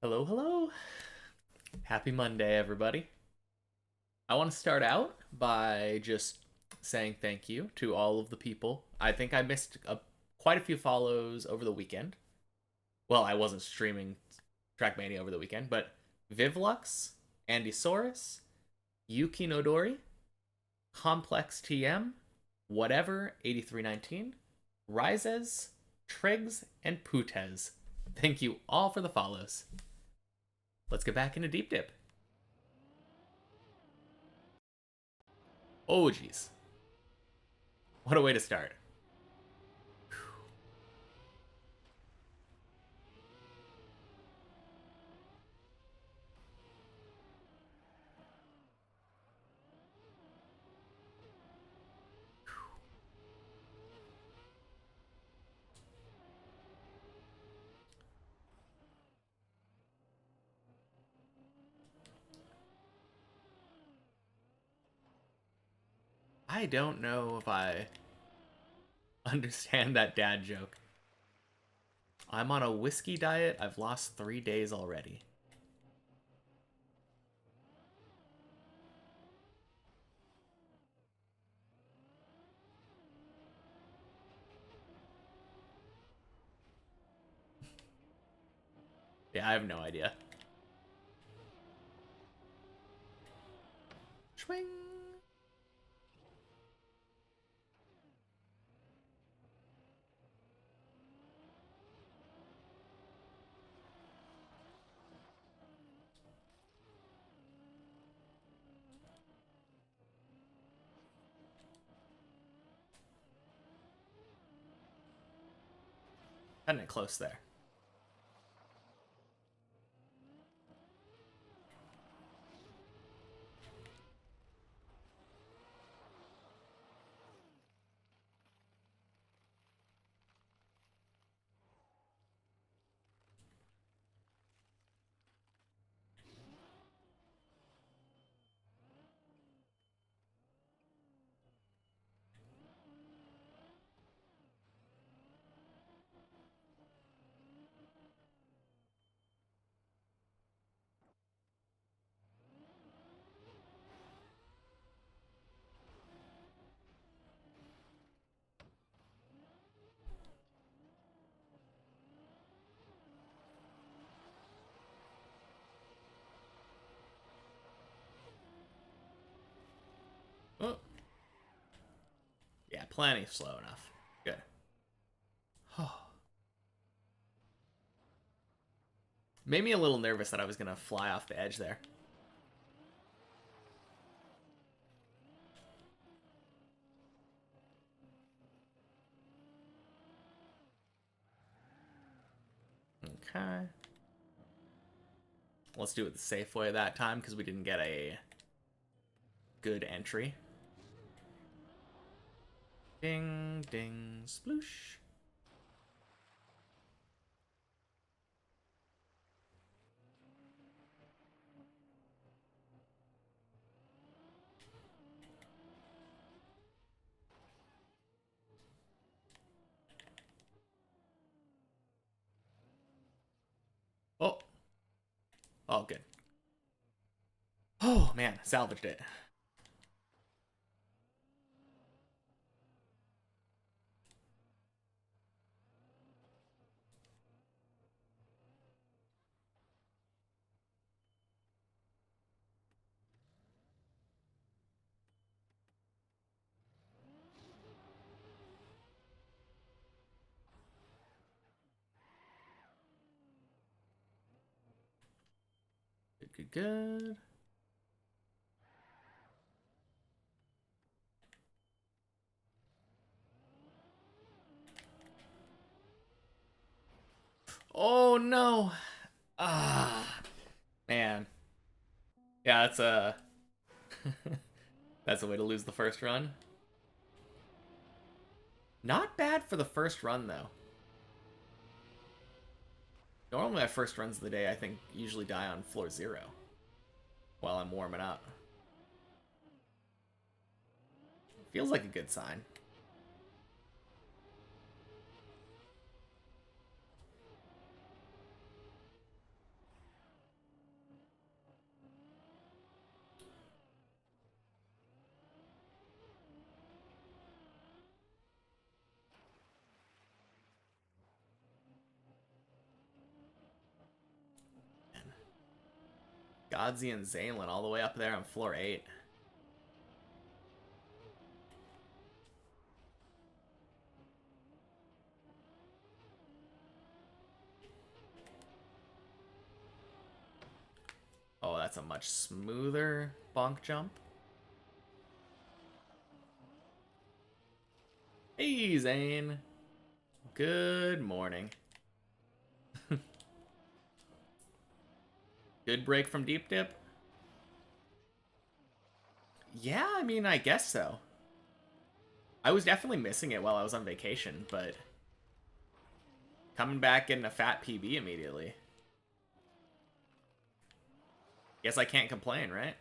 Hello, hello. Happy Monday, everybody. I want to start out by just saying thank you to all of the people. I think I missed quite a few follows over the weekend. Well, I wasn't streaming Trackmania over the weekend, but Vivlux, Andy Soros, Yuki Nodori, Complex TM, Whatever 8319, Rises, Triggs, and Putez. Thank you all for the follows. Let's get back into Deep Dip. Oh, geez. What a way to start. I don't know if I understand that dad joke. I'm on a whiskey diet. I've lost 3 days already. Yeah, I have no idea. Swing. Cutting it close there. Oh, yeah, plenty slow enough. Good. Made me a little nervous that I was going to fly off the edge there. Okay. Let's do it the safe way that time because we didn't get a good entry. Ding, ding, sploosh. Oh, oh, good. Oh, man, salvaged it. Good, good, good. Oh no. Ah, man. Yeah, that's a that's a way to lose the first run. Not bad for the first run though. Normally my first runs of the day I think usually die on floor 0 while I'm warming up. Feels like a good sign. Godzi and Zaylin all the way up there on floor 8. Oh, that's a much smoother bonk jump. Hey, Zane. Good morning. Good break from deep dip? Yeah, I mean, I guess so. I was definitely missing it while I was on vacation, but coming back getting a fat PB immediately. Guess I can't complain, right?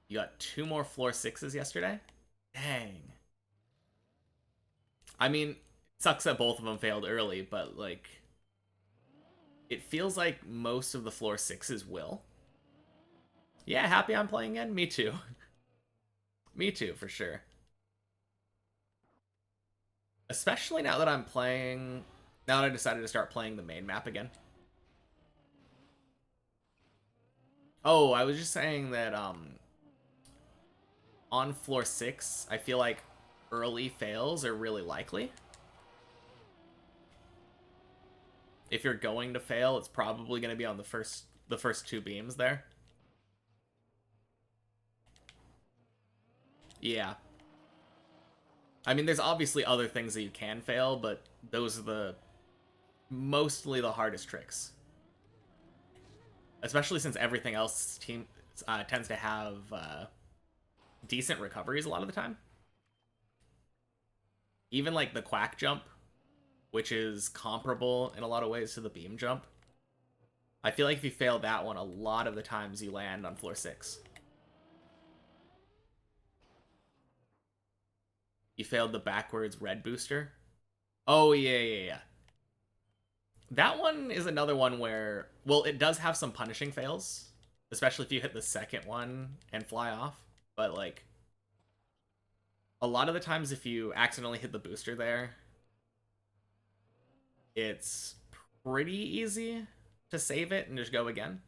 You got 2 more floor 6s yesterday? Dang. I mean, it sucks that both of them failed early, but, like, it feels like most of the floor 6s will. Yeah, happy I'm playing again? Me too. Me too, for sure. Especially now that I'm playing... Now that I decided to start playing the main map again. Oh, I was just saying that, on floor 6, I feel like early fails are really likely. If you're going to fail, it's probably going to be on the first 2 beams there. Yeah. I mean, there's obviously other things that you can fail, but those are mostly the hardest tricks. Especially since everything else tends to have decent recoveries a lot of the time. Even like the quack jump, which is comparable in a lot of ways to the beam jump. I feel like if you fail that one, a lot of the times you land on floor 6. You failed the backwards red booster. Oh, yeah. That one is another one where, well, it does have some punishing fails, especially if you hit the second one and fly off. But, like, a lot of the times if you accidentally hit the booster there, it's pretty easy to save it and just go again.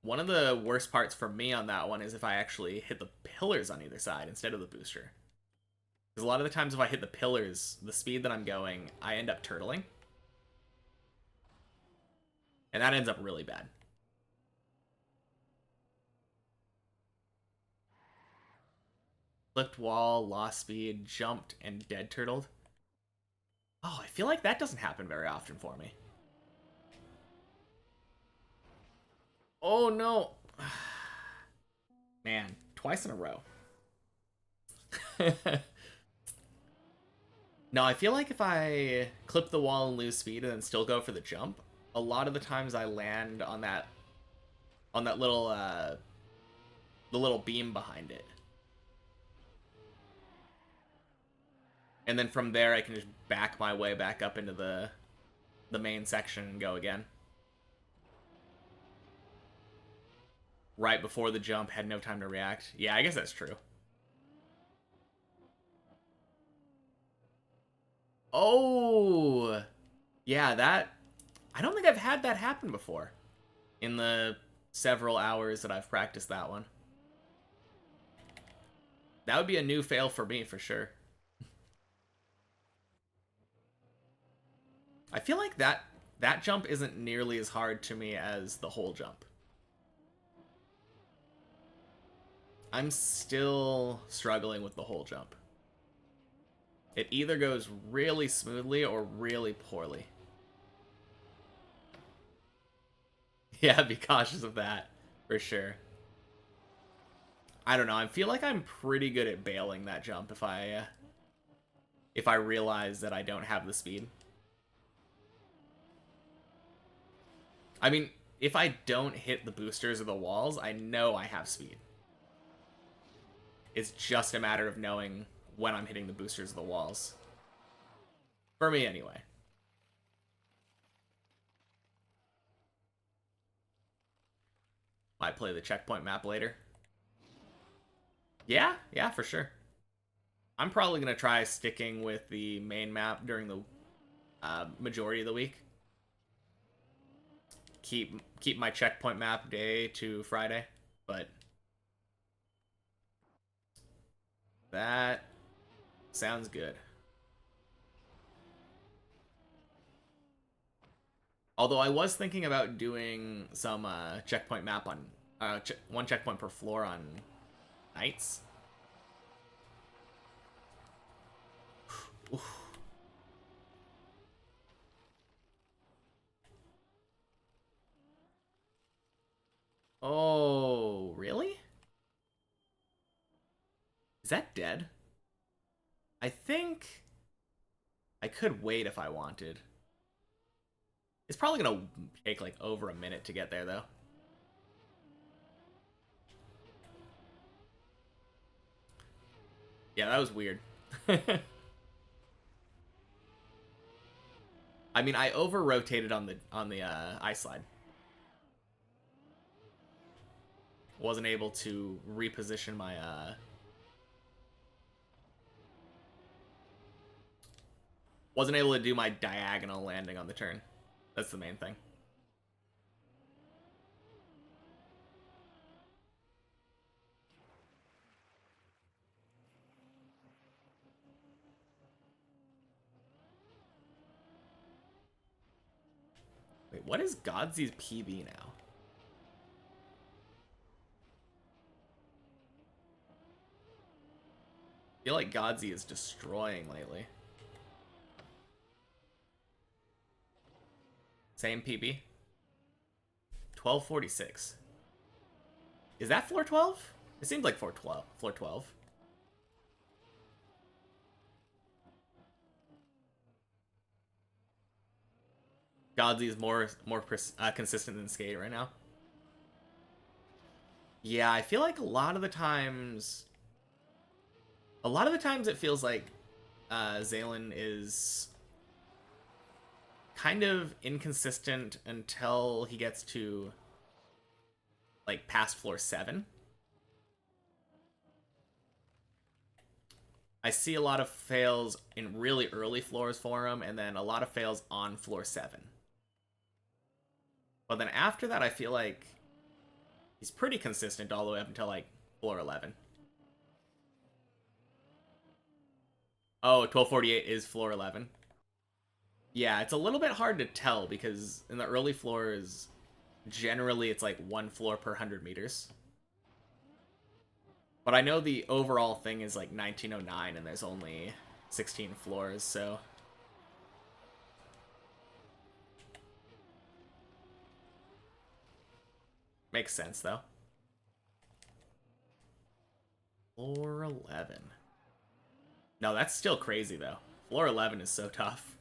One of the worst parts for me on that one is if I actually hit the pillars on either side instead of the booster. Because a lot of the times if I hit the pillars, the speed that I'm going, I end up turtling. And that ends up really bad. Flipped wall, lost speed, jumped, and dead turtled. Oh, I feel like that doesn't happen very often for me. Oh, no. Man, twice in a row. No, I feel like if I clip the wall and lose speed and then still go for the jump, a lot of the times I land on that little the little beam behind it. And then from there I can just back my way back up into the main section and go again. Right before the jump, had no time to react. Yeah, I guess that's true. Oh! Yeah, that... I don't think I've had that happen before in the several hours that I've practiced that one. That would be a new fail for me, for sure. I feel like that jump isn't nearly as hard to me as the whole jump. I'm still struggling with the whole jump. It either goes really smoothly or really poorly. Yeah, be cautious of that, for sure. I don't know, I feel like I'm pretty good at bailing that jump if I realize that I don't have the speed. I mean, if I don't hit the boosters or the walls, I know I have speed. It's just a matter of knowing when I'm hitting the boosters or the walls. For me, anyway. Might play the checkpoint map later. Yeah, yeah, for sure. I'm probably gonna try sticking with the main map during the majority of the week. Keep my checkpoint map day to Friday, but that sounds good. Although I was thinking about doing some checkpoint map on one checkpoint per floor on nights. Oh, really? Is that dead? I think I could wait if I wanted. It's probably gonna take like over a minute to get there though. Yeah, that was weird. I mean, I over rotated on the ice slide. Wasn't able to reposition my wasn't able to do my diagonal landing on the turn. That's the main thing. Wait, what is Godsy's PB now? I feel like Godsy is destroying lately. Same PB. 1246. Is that floor 12? It seems like floor 12. Floor 12. Godsy is more consistent than Skate right now. Yeah, I feel like a lot of the times it feels like Zaylin is kind of inconsistent until he gets to like past floor 7. I see a lot of fails in really early floors for him, and then a lot of fails on floor 7. But then after that, I feel like he's pretty consistent all the way up until like floor 11. Oh, 1248 is floor 11. Yeah, it's a little bit hard to tell because in the early floors, generally it's like 1 floor per 100 meters. But I know the overall thing is like 1909 and there's only 16 floors, so... Makes sense, though. Floor 11. No, that's still crazy, though. Floor 11 is so tough.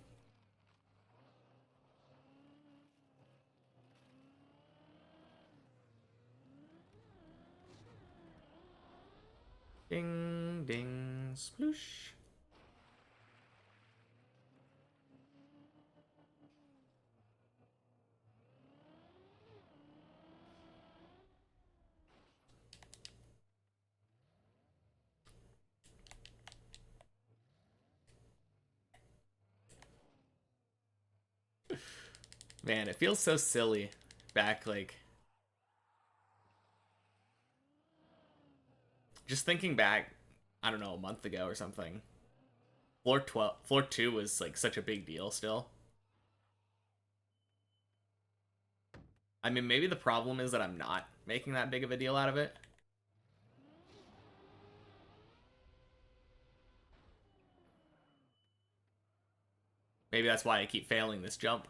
Ding, ding, sploosh. Man, it feels so silly back, like... Just thinking back, I don't know, a month ago or something. Floor 2 was, like, such a big deal still. I mean, maybe the problem is that I'm not making that big of a deal out of it. Maybe that's why I keep failing this jump.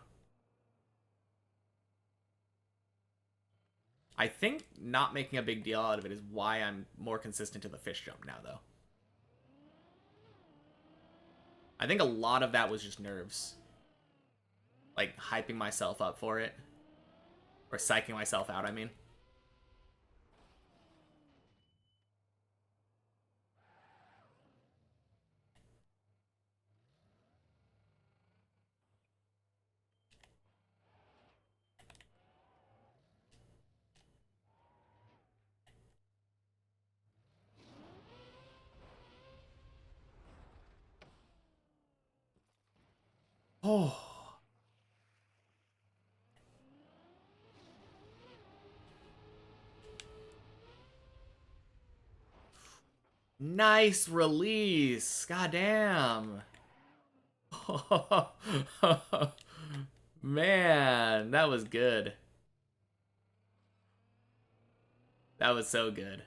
I think not making a big deal out of it is why I'm more consistent to the fish jump now, though. I think a lot of that was just nerves. Like, hyping myself up for it. Or psyching myself out, I mean. Oh, nice release. Goddamn. Man, that was good. That was so good.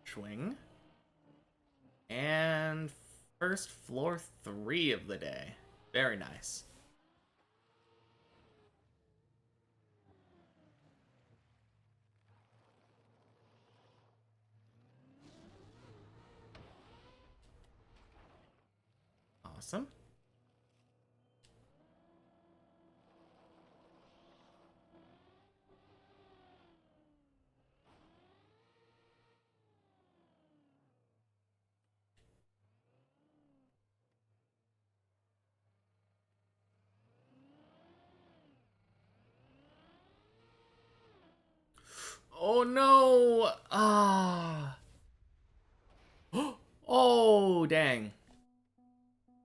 Swing. And first floor 3 of the day. Very nice. Awesome. Oh no! Ah. Oh, dang.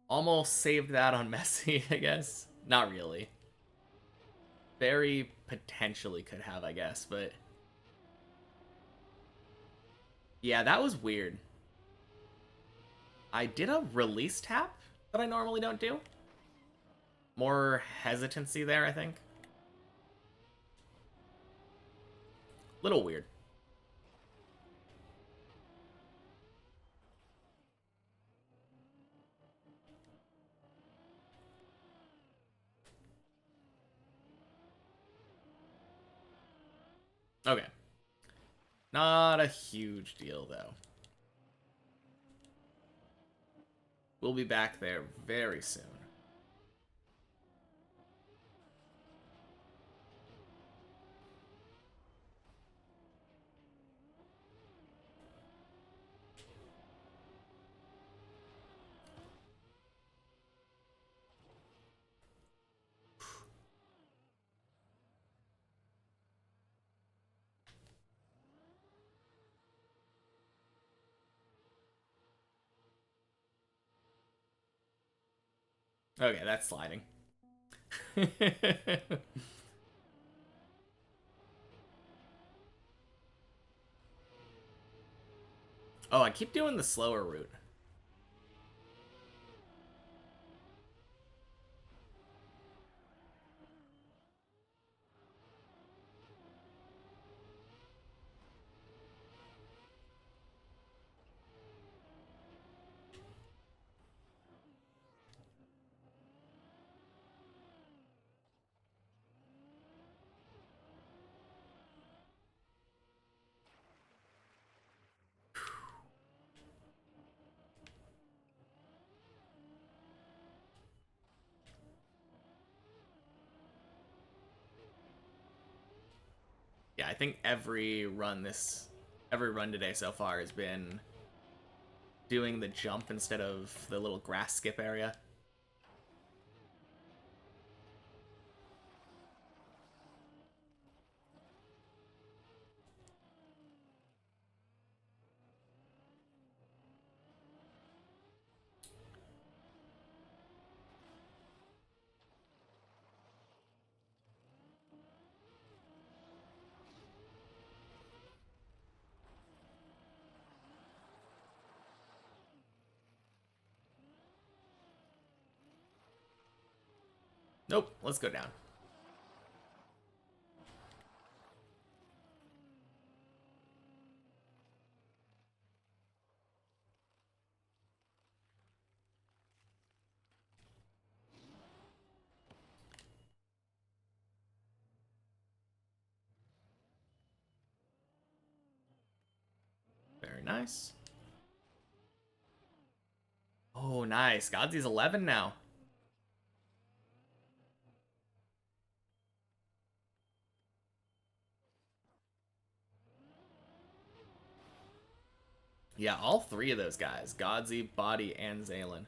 Almost saved that on Messi, I guess. Not really. Very potentially could have, I guess, but yeah, that was weird. I did a release tap that I normally don't do. More hesitancy there, I think. Little weird. Okay. Not a huge deal, though. We'll be back there very soon. Okay, that's sliding. Oh, I keep doing the slower route. Yeah, I think every run today so far has been doing the jump instead of the little grass skip area. Nope, let's go down. Very nice. Oh, nice. Godsey's 11 now. Yeah, all three of those guys, Godzi, Body, and Zaylen,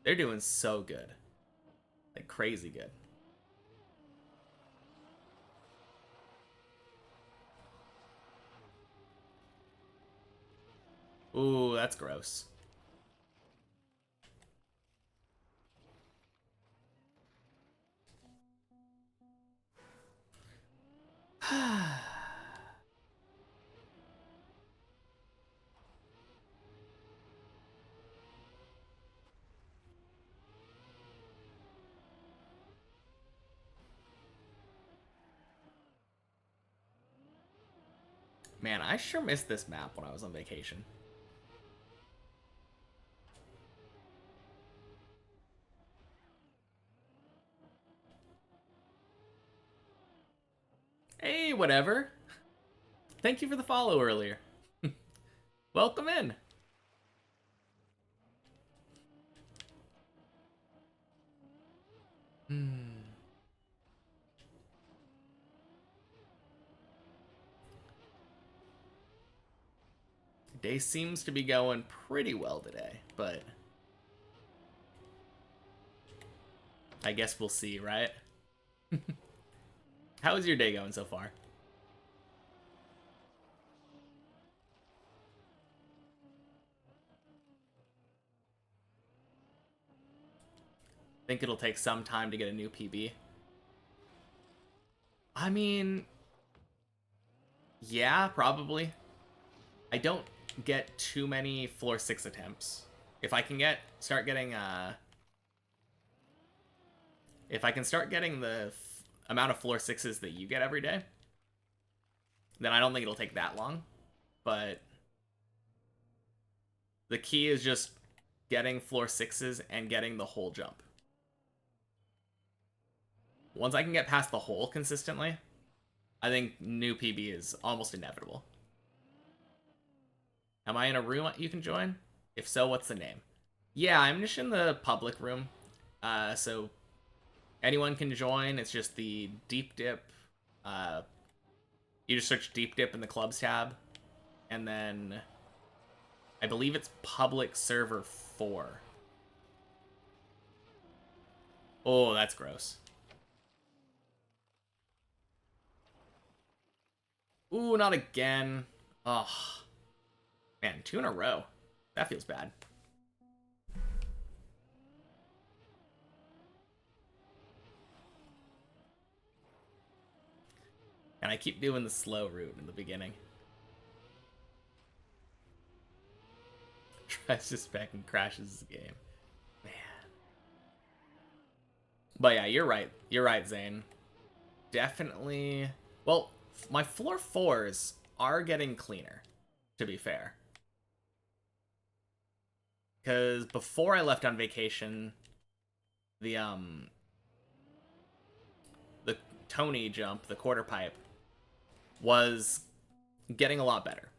they're doing so good. Like, crazy good. Ooh, that's gross. Man, I sure missed this map when I was on vacation. Hey, whatever. Thank you for the follow earlier. Welcome in. Day seems to be going pretty well today, but I guess we'll see, right? How is your day going so far? Think it'll take some time to get a new PB? I mean, yeah, probably. I don't get too many floor 6 attempts. If I can start getting if I can start getting the amount of floor 6s that you get every day, then I don't think it'll take that long. But the key is just getting floor 6s and getting the whole jump. Once I can get past the hole consistently, I think new PB is almost inevitable. Am I in a room you can join? If so, what's the name? Yeah, I'm just in the public room. So anyone can join. It's just the Deep Dip. You just search Deep Dip in the clubs tab. And then I believe it's public server 4. Oh, that's gross. Ooh, not again. Oh, man, 2 in a row. That feels bad. And I keep doing the slow route in the beginning. Tries to spec and crashes the game. Man. But yeah, you're right. You're right, Zane. Definitely. Well, my floor 4s are getting cleaner, to be fair. Because before I left on vacation, the Tony jump, the quarter pipe, was getting a lot better.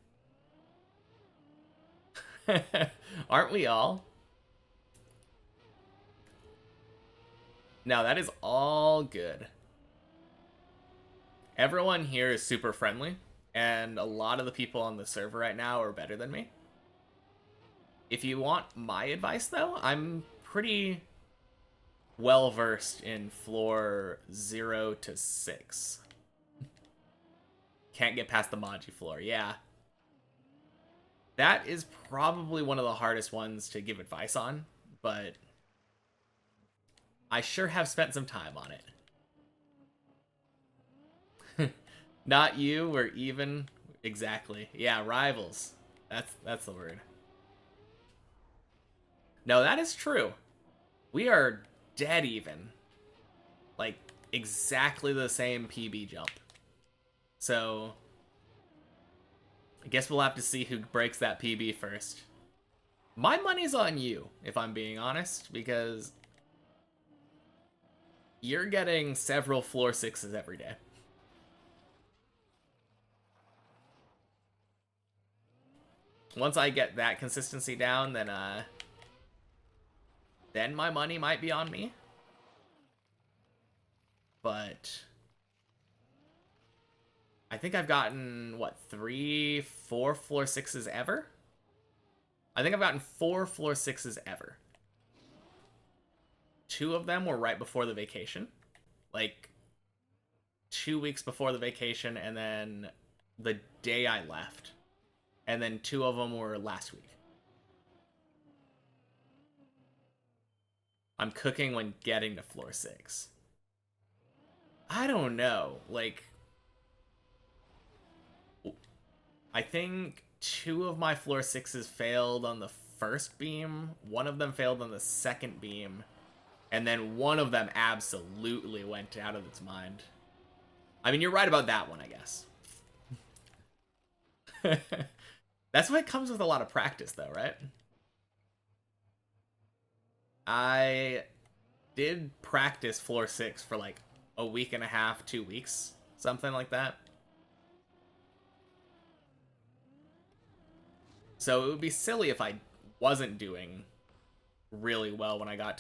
Aren't we all? No, that is all good. Everyone here is super friendly, and a lot of the people on the server right now are better than me. If you want my advice, though, I'm pretty well versed in floor 0 to 6. Can't get past the Maji floor, yeah. That is probably one of the hardest ones to give advice on, but I sure have spent some time on it. Not you, we're even. Exactly. Yeah, rivals. That's the word. No, that is true. We are dead even. Like, exactly the same PB jump. So, I guess we'll have to see who breaks that PB first. My money's on you, if I'm being honest, because you're getting several floor 6s every day. Once I get that consistency down, then my money might be on me. But I think I've gotten, what, 3, 4 floor 6s ever? I think I've gotten 4 floor 6s ever. 2 of them were right before the vacation. Like, 2 weeks before the vacation, and then the day I left. And then 2 of them were last week. I'm cooking when getting to floor 6. I don't know. Like, I think 2 of my floor 6s failed on the first beam. 1 of them failed on the second beam. And then 1 of them absolutely went out of its mind. I mean, you're right about that one, I guess. That's what comes with a lot of practice, though, right? I did practice floor 6 for like a week and a half, 2 weeks, something like that. So it would be silly if I wasn't doing really well when I got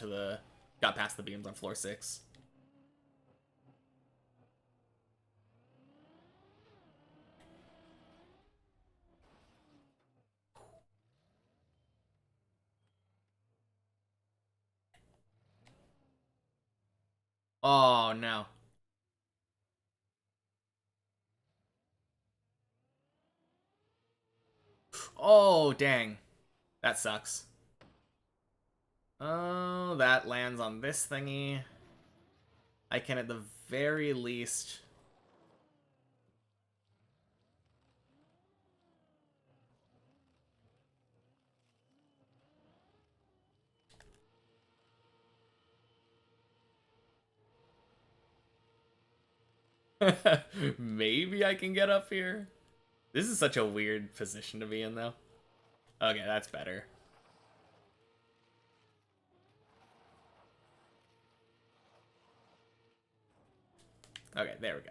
past the beams on floor 6. Oh no. Oh dang. That sucks. Oh, that lands on this thingy. I can at the very least... Maybe I can get up here. This is such a weird position to be in, though. Okay, that's better. Okay, there we go.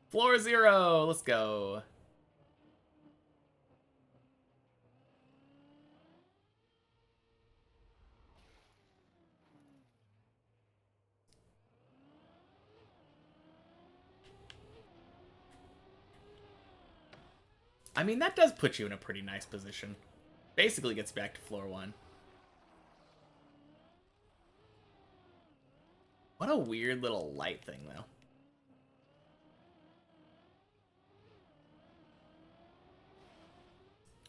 Floor 0! Let's go. I mean, that does put you in a pretty nice position. Basically gets back to floor 1. What a weird little light thing, though.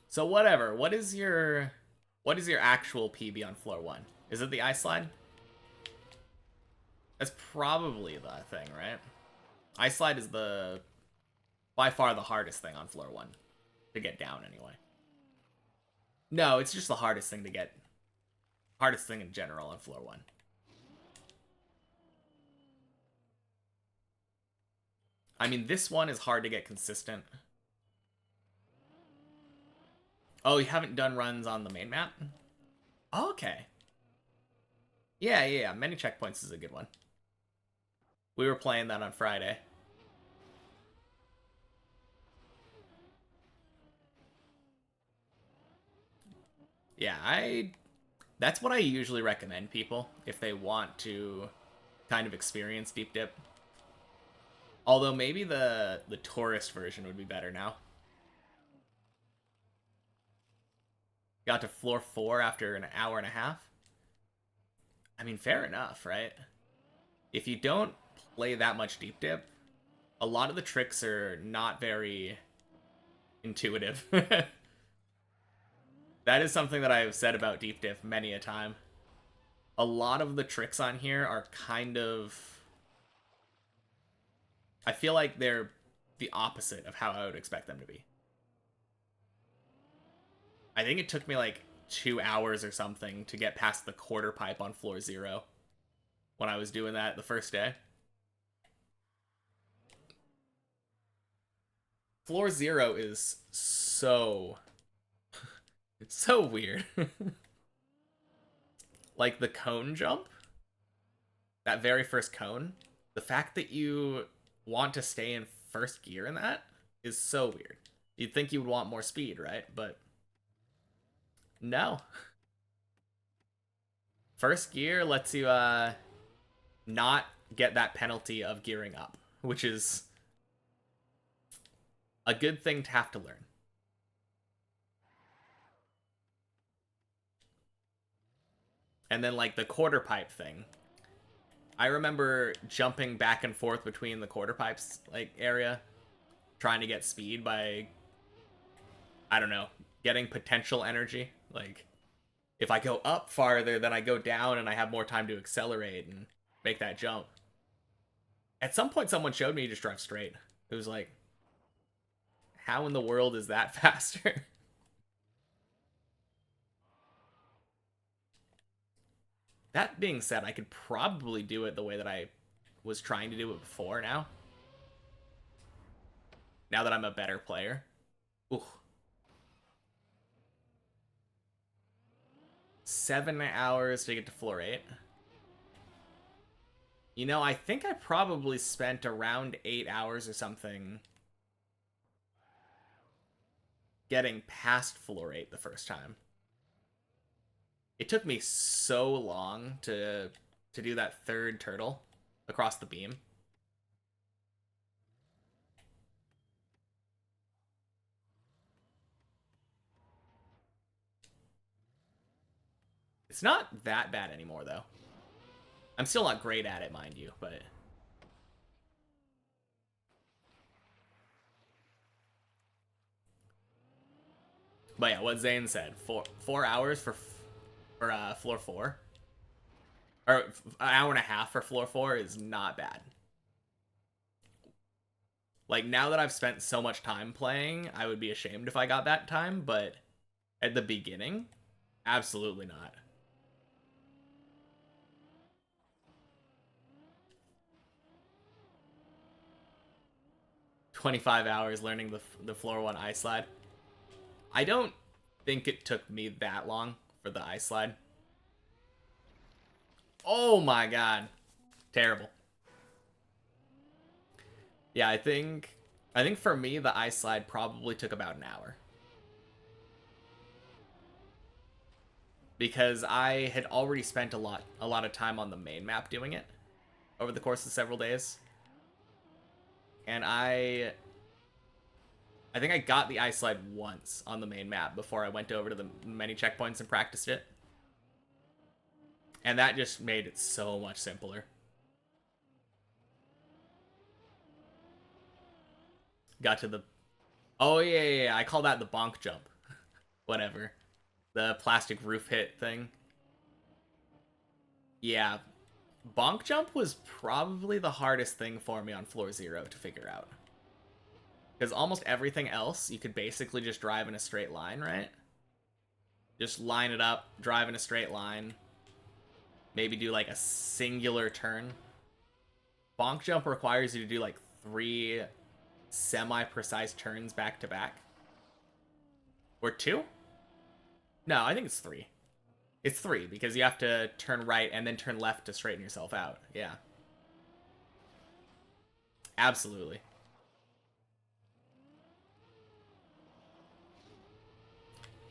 So whatever. What is your actual PB on floor 1? Is it the ice slide? That's probably the thing, right? Ice slide is by far the hardest thing on floor 1 to get down anyway. No, it's just the hardest thing to get. Hardest thing in general on floor 1. I mean, this one is hard to get consistent. Oh, you haven't done runs on the main map? Oh, okay. Yeah. Many checkpoints is a good one. We were playing that on Friday. Yeah, that's what I usually recommend people if they want to kind of experience deep dip. Although maybe the tourist version would be better now. Got to floor 4 after an hour and a half. I mean, fair enough, right? If you don't play that much deep dip, a lot of the tricks are not very intuitive. That is something that I've said about deep dip many a time. A lot of the tricks on here are kind of... I feel like they're the opposite of how I would expect them to be. I think it took me like 2 hours or something to get past the quarter pipe on floor 0 when I was doing that the first day. Floor 0 is so... it's so weird. Like the cone jump, that very first cone, the fact that you want to stay in first gear in that is so weird. You'd think you would want more speed, right? But no. First gear lets you not get that penalty of gearing up, which is a good thing to have to learn. And then like the quarter pipe thing. I remember jumping back and forth between the quarter pipes like area, trying to get speed by, I don't know, getting potential energy. Like if I go up farther, then I go down and I have more time to accelerate and make that jump. At some point, someone showed me you just drive straight. It was like, how in the world is that faster? That being said, I could probably do it the way that I was trying to do it before now. Now that I'm a better player. Ooh. 7 hours to get to floor 8. You know, I think I probably spent around 8 hours or something getting past floor 8 the first time. It took me so long to do that third turtle across the beam. It's not that bad anymore, though. I'm still not great at it, mind you, but... But yeah, what Zane said, 4 hours for floor 4, or an hour and a half for floor 4 is not bad. Like, now that I've spent so much time playing, I would be ashamed if I got that time, but at the beginning, absolutely not. "25 hours learning the floor 1 ice slide." I don't think it took me that long for the ice slide. Oh my god. Terrible. Yeah, I think for me the ice slide probably took about an hour. Because I had already spent a lot of time on the main map doing it over the course of several days. And I think I got the ice slide once on the main map before I went over to the many checkpoints and practiced it. And that just made it so much simpler. Got to the... Oh, yeah. I call that the bonk jump. Whatever. The plastic roof hit thing. Yeah. Bonk jump was probably the hardest thing for me on floor 0 to figure out. Because almost everything else, you could basically just drive in a straight line, right? Just line it up, drive in a straight line. Maybe do like a singular turn. Bonk jump requires you to do like 3 semi-precise turns back to back. Or 2? No, I think it's 3. It's 3 because you have to turn right and then turn left to straighten yourself out. Yeah. Absolutely.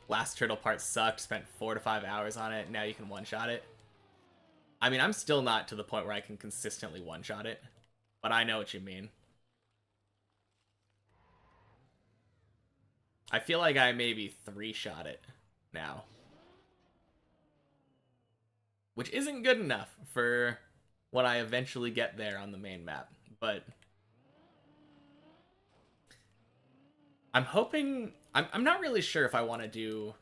Last turtle part sucked. Spent 4 to 5 hours on it. Now you can one-shot it. I mean, I'm still not to the point where I can consistently one-shot it. But I know what you mean. I feel like I maybe 3-shot it now. Which isn't good enough for when I eventually get there on the main map. But I'm hoping... I'm not really sure if I want to do...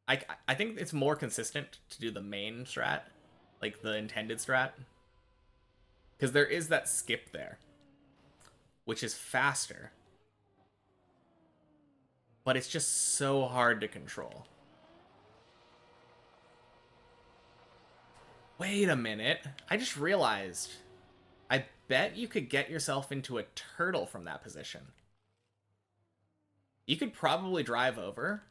I think it's more consistent to do the main strat. Like the intended strat. Because there is that skip there. Which is faster. But it's just so hard to control. Wait a minute. I just realized. I bet you could get yourself into a turtle from that position. You could probably drive over,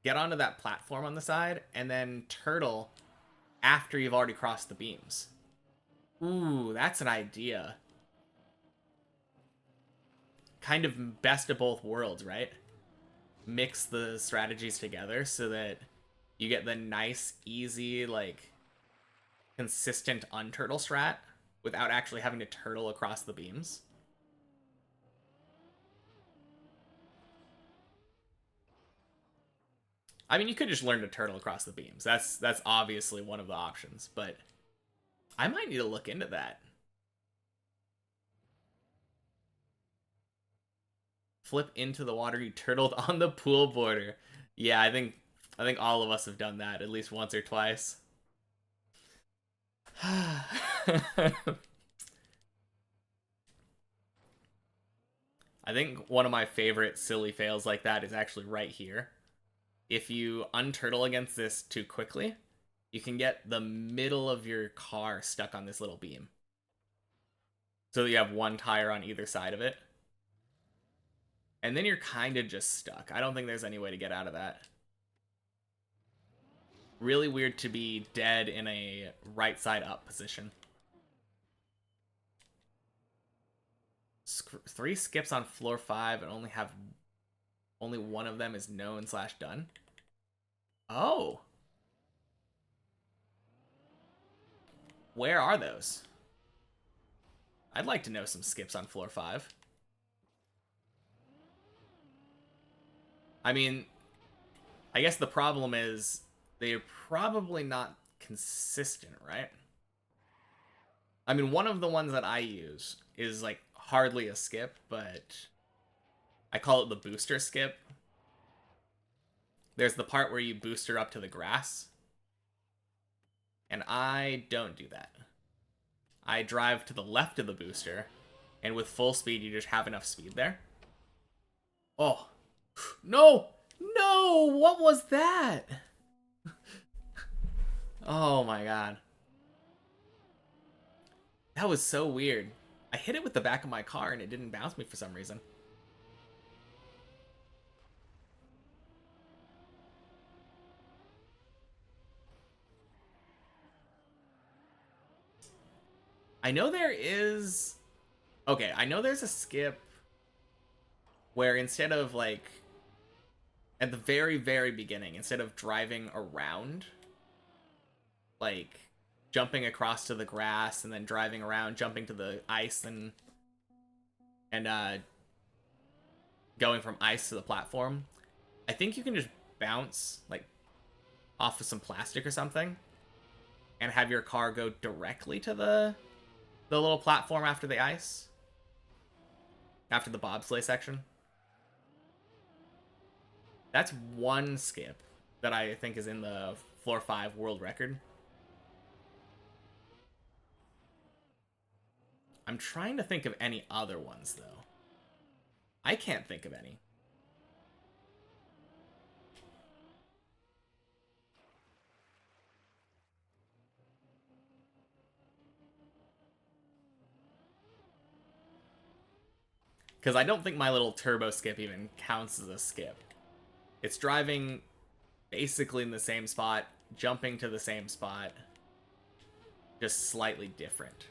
get onto that platform on the side, and then turtle after you've already crossed the beams. Ooh, that's an idea. Kind of best of both worlds, right? Mix the strategies together so that you get the nice, easy, like, consistent unturtle strat without actually having to turtle across the beams. I mean, you could just learn to turtle across the beams. That's obviously one of the options, but I might need to look into that. Flip into the water, you turtled on the pool border. Yeah, I think all of us have done that at least once or twice. I think one of my favorite silly fails like that is actually right here. If you unturtle against this too quickly, you can get the middle of your car stuck on this little beam. So that you have one tire on either side of it. And then you're kind of just stuck. I don't think there's any way to get out of that. Really weird to be dead in a right side up position. 3 skips on floor 5 and only one of them is known/done. Oh. Where are those? I'd like to know some skips on floor 5. I mean, I guess the problem is they're probably not consistent, right? I mean, one of the ones that I use is like hardly a skip, but I call it the booster skip. There's the part where you booster up to the grass, and I don't do that. I drive to the left of the booster, and with full speed, you just have enough speed there. Oh, no! No! What was that? Oh my god. That was so weird. I hit it with the back of my car and it didn't bounce me for some reason. I know there is... Okay, I know there's a skip where instead of like... At the very, very beginning, instead of driving around, like jumping across to the grass and then driving around, jumping to the ice and going from ice to the platform, I think you can just bounce like off of some plastic or something and have your car go directly to the little platform after the ice, after the bobsleigh section. That's one skip that I think is in the floor 5 world record. I'm trying to think of any other ones though. I can't think of any. Because I don't think my little turbo skip even counts as a skip. It's driving basically in the same spot, jumping to the same spot, just slightly different.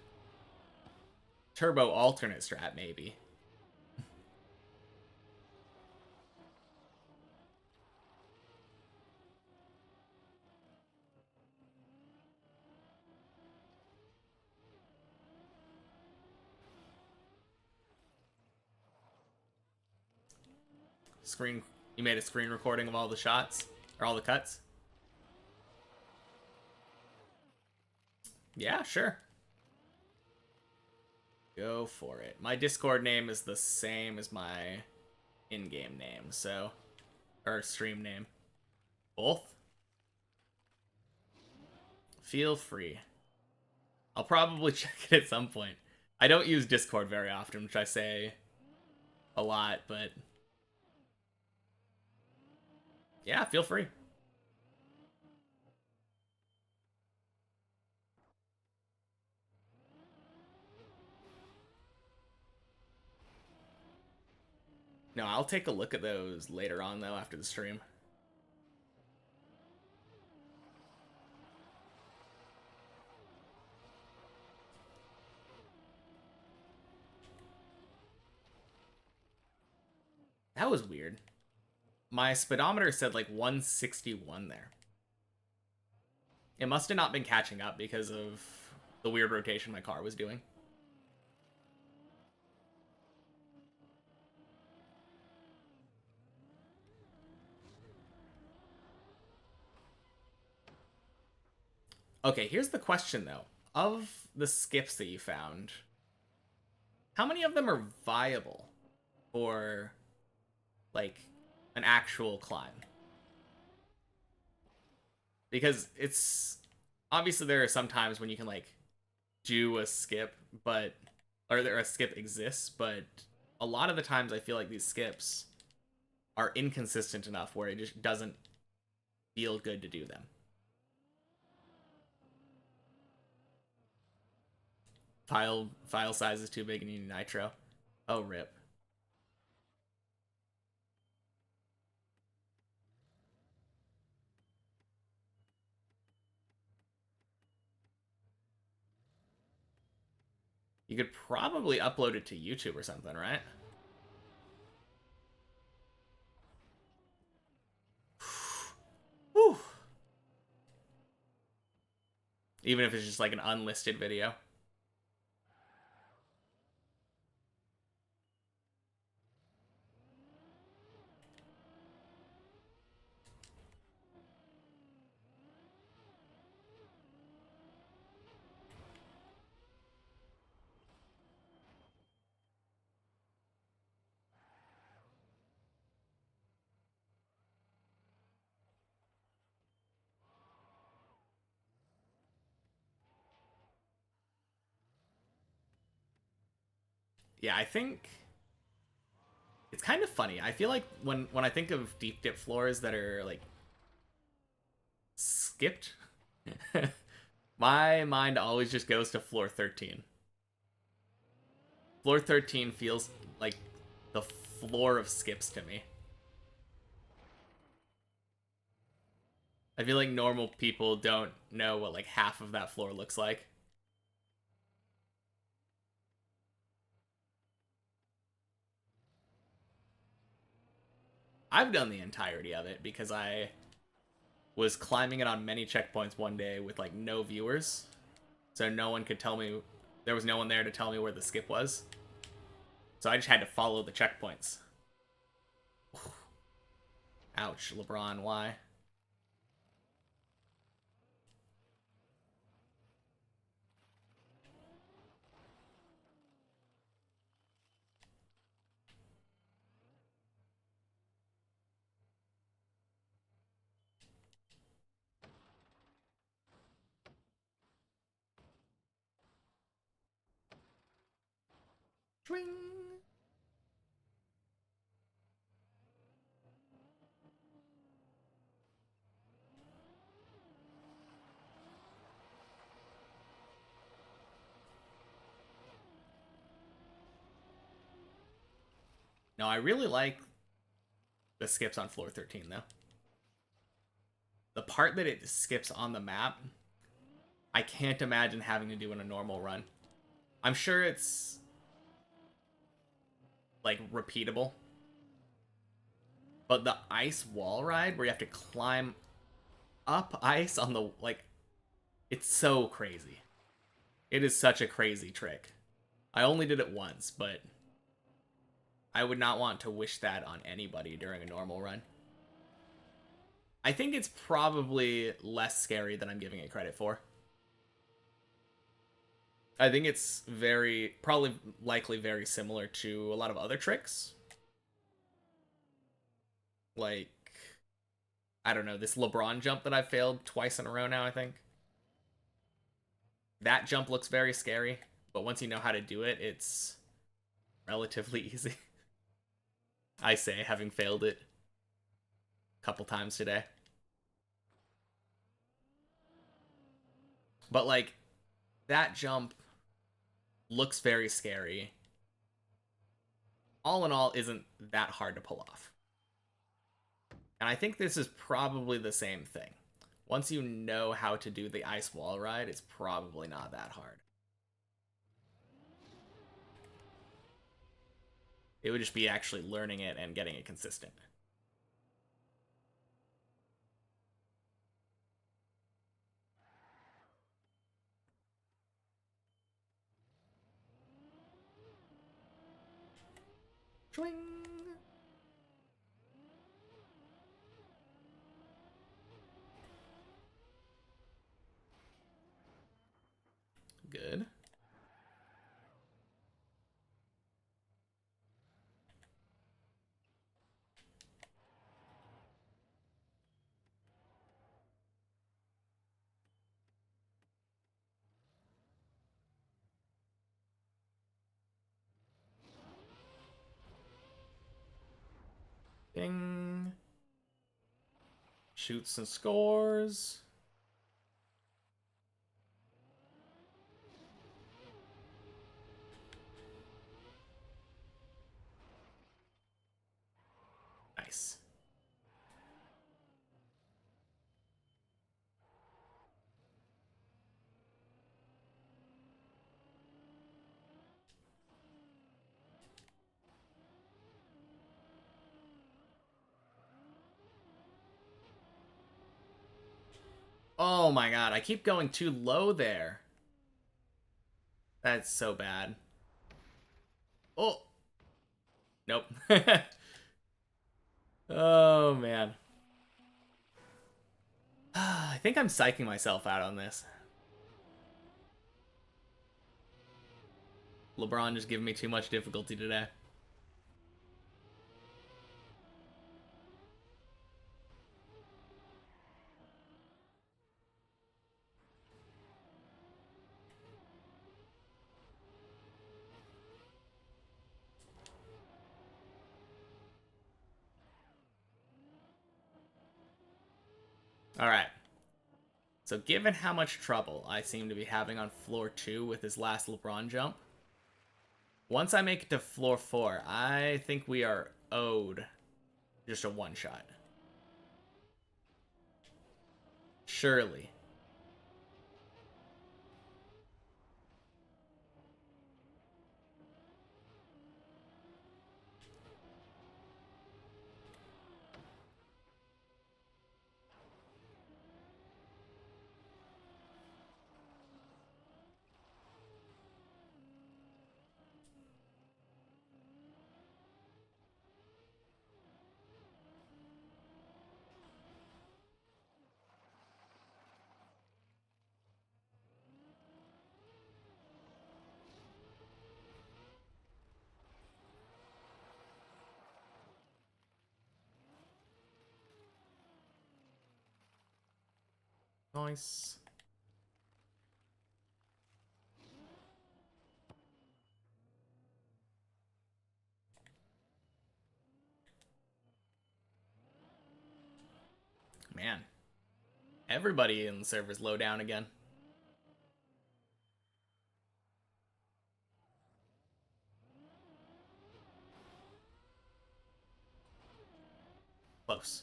Turbo alternate strat, maybe. You made a screen recording of all the shots? Or all the cuts? Yeah, sure. Go for it. My Discord name is the same as my in-game name, so... Or stream name. Both? Feel free. I'll probably check it at some point. I don't use Discord very often, which I say a lot, but... Yeah, feel free. No, I'll take a look at those later on, though, after the stream. That was weird. My speedometer said like 161 there. It must have not been catching up because of the weird rotation my car was doing. Okay, here's the question though. Of the skips that you found, how many of them are viable for like an actual climb? Because it's obviously there are some times when you can like do a skip, but or there a skip exists, but a lot of the times I feel like these skips are inconsistent enough where it just doesn't feel good to do them. File size is too big and you need nitro. Oh rip. You could probably upload it to YouTube or something, right? Whew. Even if it's just like an unlisted video. Yeah, I think it's kind of funny. I feel like when I think of deep dip floors that are like skipped, my mind always just goes to floor 13. Floor 13 feels like the floor of skips to me. I feel like normal people don't know what like half of that floor looks like. I've done the entirety of it because I was climbing it on many checkpoints one day with like no viewers. So no one could tell me, there was no one there to tell me where the skip was. So I just had to follow the checkpoints. Ouch, LeBron, why? Swing. No, I really like the skips on floor 13 though. The part that it skips on the map, I can't imagine having to do in a normal run. I'm sure it's like repeatable. But the ice wall ride where you have to climb up ice on the like it's so crazy. It is such a crazy trick. I only did it once, but I would not want to wish that on anybody during a normal run. I think it's probably less scary than I'm giving it credit for. I think it's probably likely very similar to a lot of other tricks. Like, I don't know, this LeBron jump that I've failed twice in a row now, I think. That jump looks very scary, but once you know how to do it, it's relatively easy. I say, having failed it a couple times today. But, like, that jump looks very scary. All in all, isn't that hard to pull off. And I think this is probably the same thing. Once you know how to do the ice wall ride, it's probably not that hard. It would just be actually learning it and getting it consistent. Swing! Good. Ding. Shoots and scores. Nice. Oh my god, I keep going too low there. That's so bad. Oh. Nope. Oh man. I think I'm psyching myself out on this. LeBron just giving me too much difficulty today. All right. So given how much trouble I seem to be having on floor 2 with this last LeBron jump, once I make it to floor 4, I think we are owed just a one-shot. Surely. Nice. Man. Everybody in the server's low down again. Close.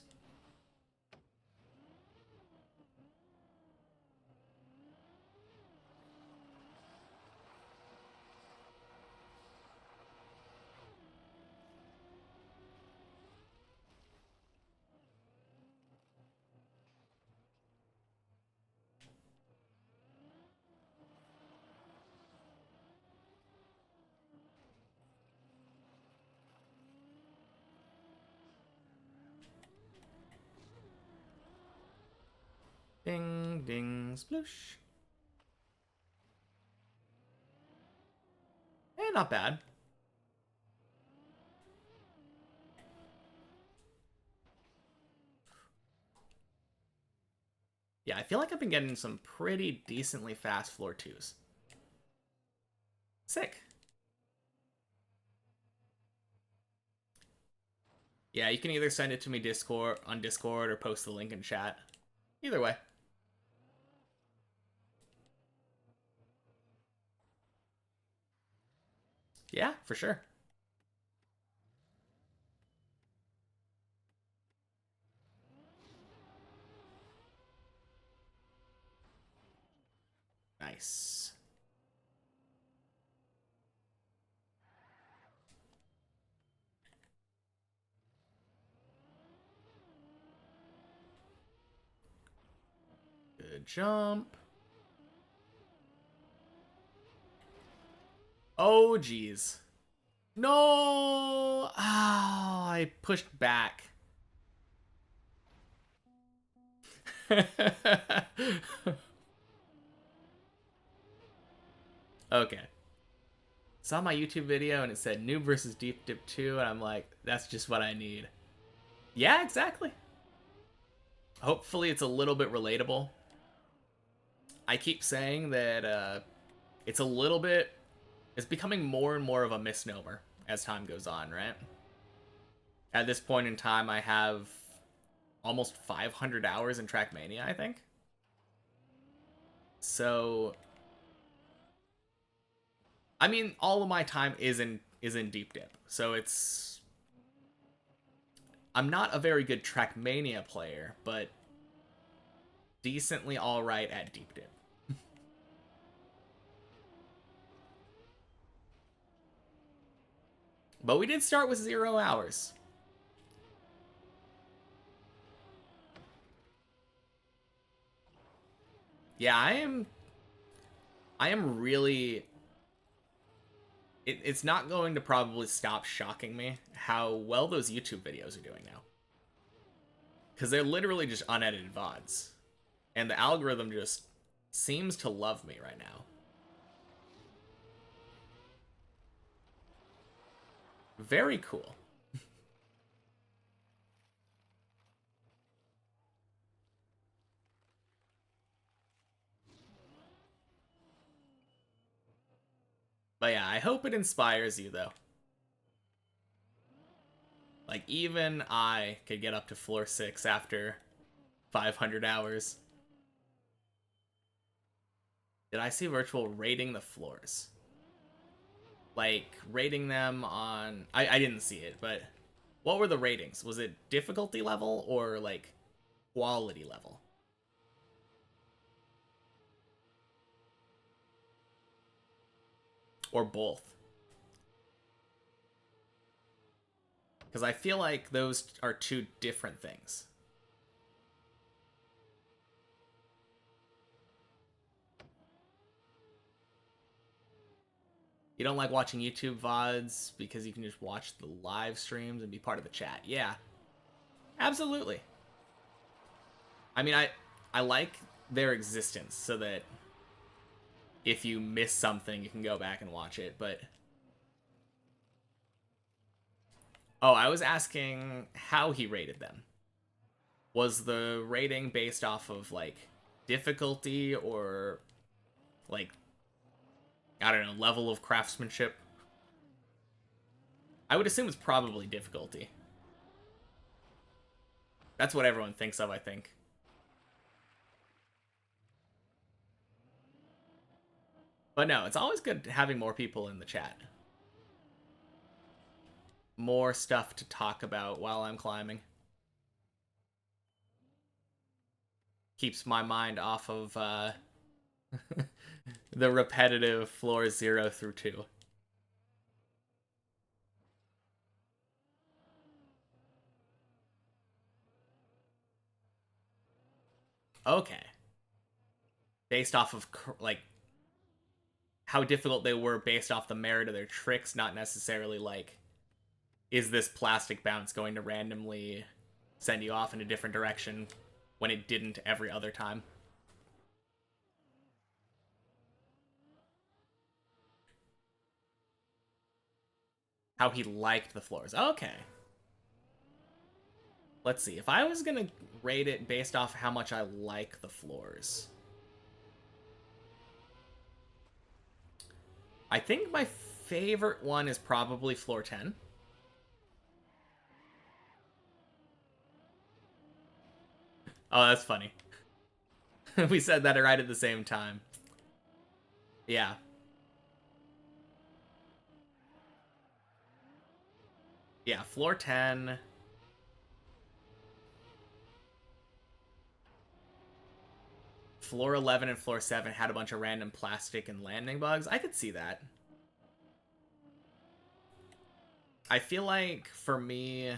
Ding, ding, sploosh. Not bad. Yeah, I feel like I've been getting some pretty decently fast floor 2s. Sick. Yeah, you can either send it to me Discord or post the link in chat. Either way. Yeah, for sure. Nice. Good jump. Oh, geez. No! Oh, I pushed back. Okay. Saw my YouTube video and it said Noob versus Deep Dip 2, and I'm like, that's just what I need. Yeah, exactly. Hopefully it's a little bit relatable. I keep saying that it's a little bit... It's becoming more and more of a misnomer as time goes on, right? At this point in time, I have almost 500 hours in Trackmania, I think. So, I mean, all of my time is in Deep Dip. So it's... I'm not a very good Trackmania player, but decently alright at Deep Dip. But we did start with 0 hours. Yeah, I am really... It's not going to probably stop shocking me how well those YouTube videos are doing now. Because they're literally just unedited VODs. And the algorithm just seems to love me right now. Very cool. But yeah, I hope it inspires you, though. Like, even I could get up to floor 6 after 500 hours. Did I see Virtual rating the floors? Like, rating them on... I didn't see it, but... What were the ratings? Was it difficulty level or, like, quality level? Or both? Because I feel like those are two different things. You don't like watching YouTube VODs because you can just watch the live streams and be part of the chat. Yeah, absolutely. I mean, I like their existence so that if you miss something, you can go back and watch it, but... Oh, I was asking how he rated them. Was the rating based off of, like, difficulty or, like, I don't know, level of craftsmanship? I would assume it's probably difficulty. That's what everyone thinks of, I think. But no, it's always good having more people in the chat. More stuff to talk about while I'm climbing. Keeps my mind off of the repetitive floors 0 through 2. Okay. Based off of, like, how difficult they were based off the merit of their tricks, not necessarily, like, is this plastic bounce going to randomly send you off in a different direction when it didn't every other time? How he liked the floors. Okay. Let's see. If I was going to rate it based off how much I like the floors, I think my favorite one is probably floor 10. Oh, that's funny. We said that right at the same time. Yeah. Yeah, floor 10. Floor 11 and floor 7 had a bunch of random plastic and landing bugs. I could see that. I feel like, for me,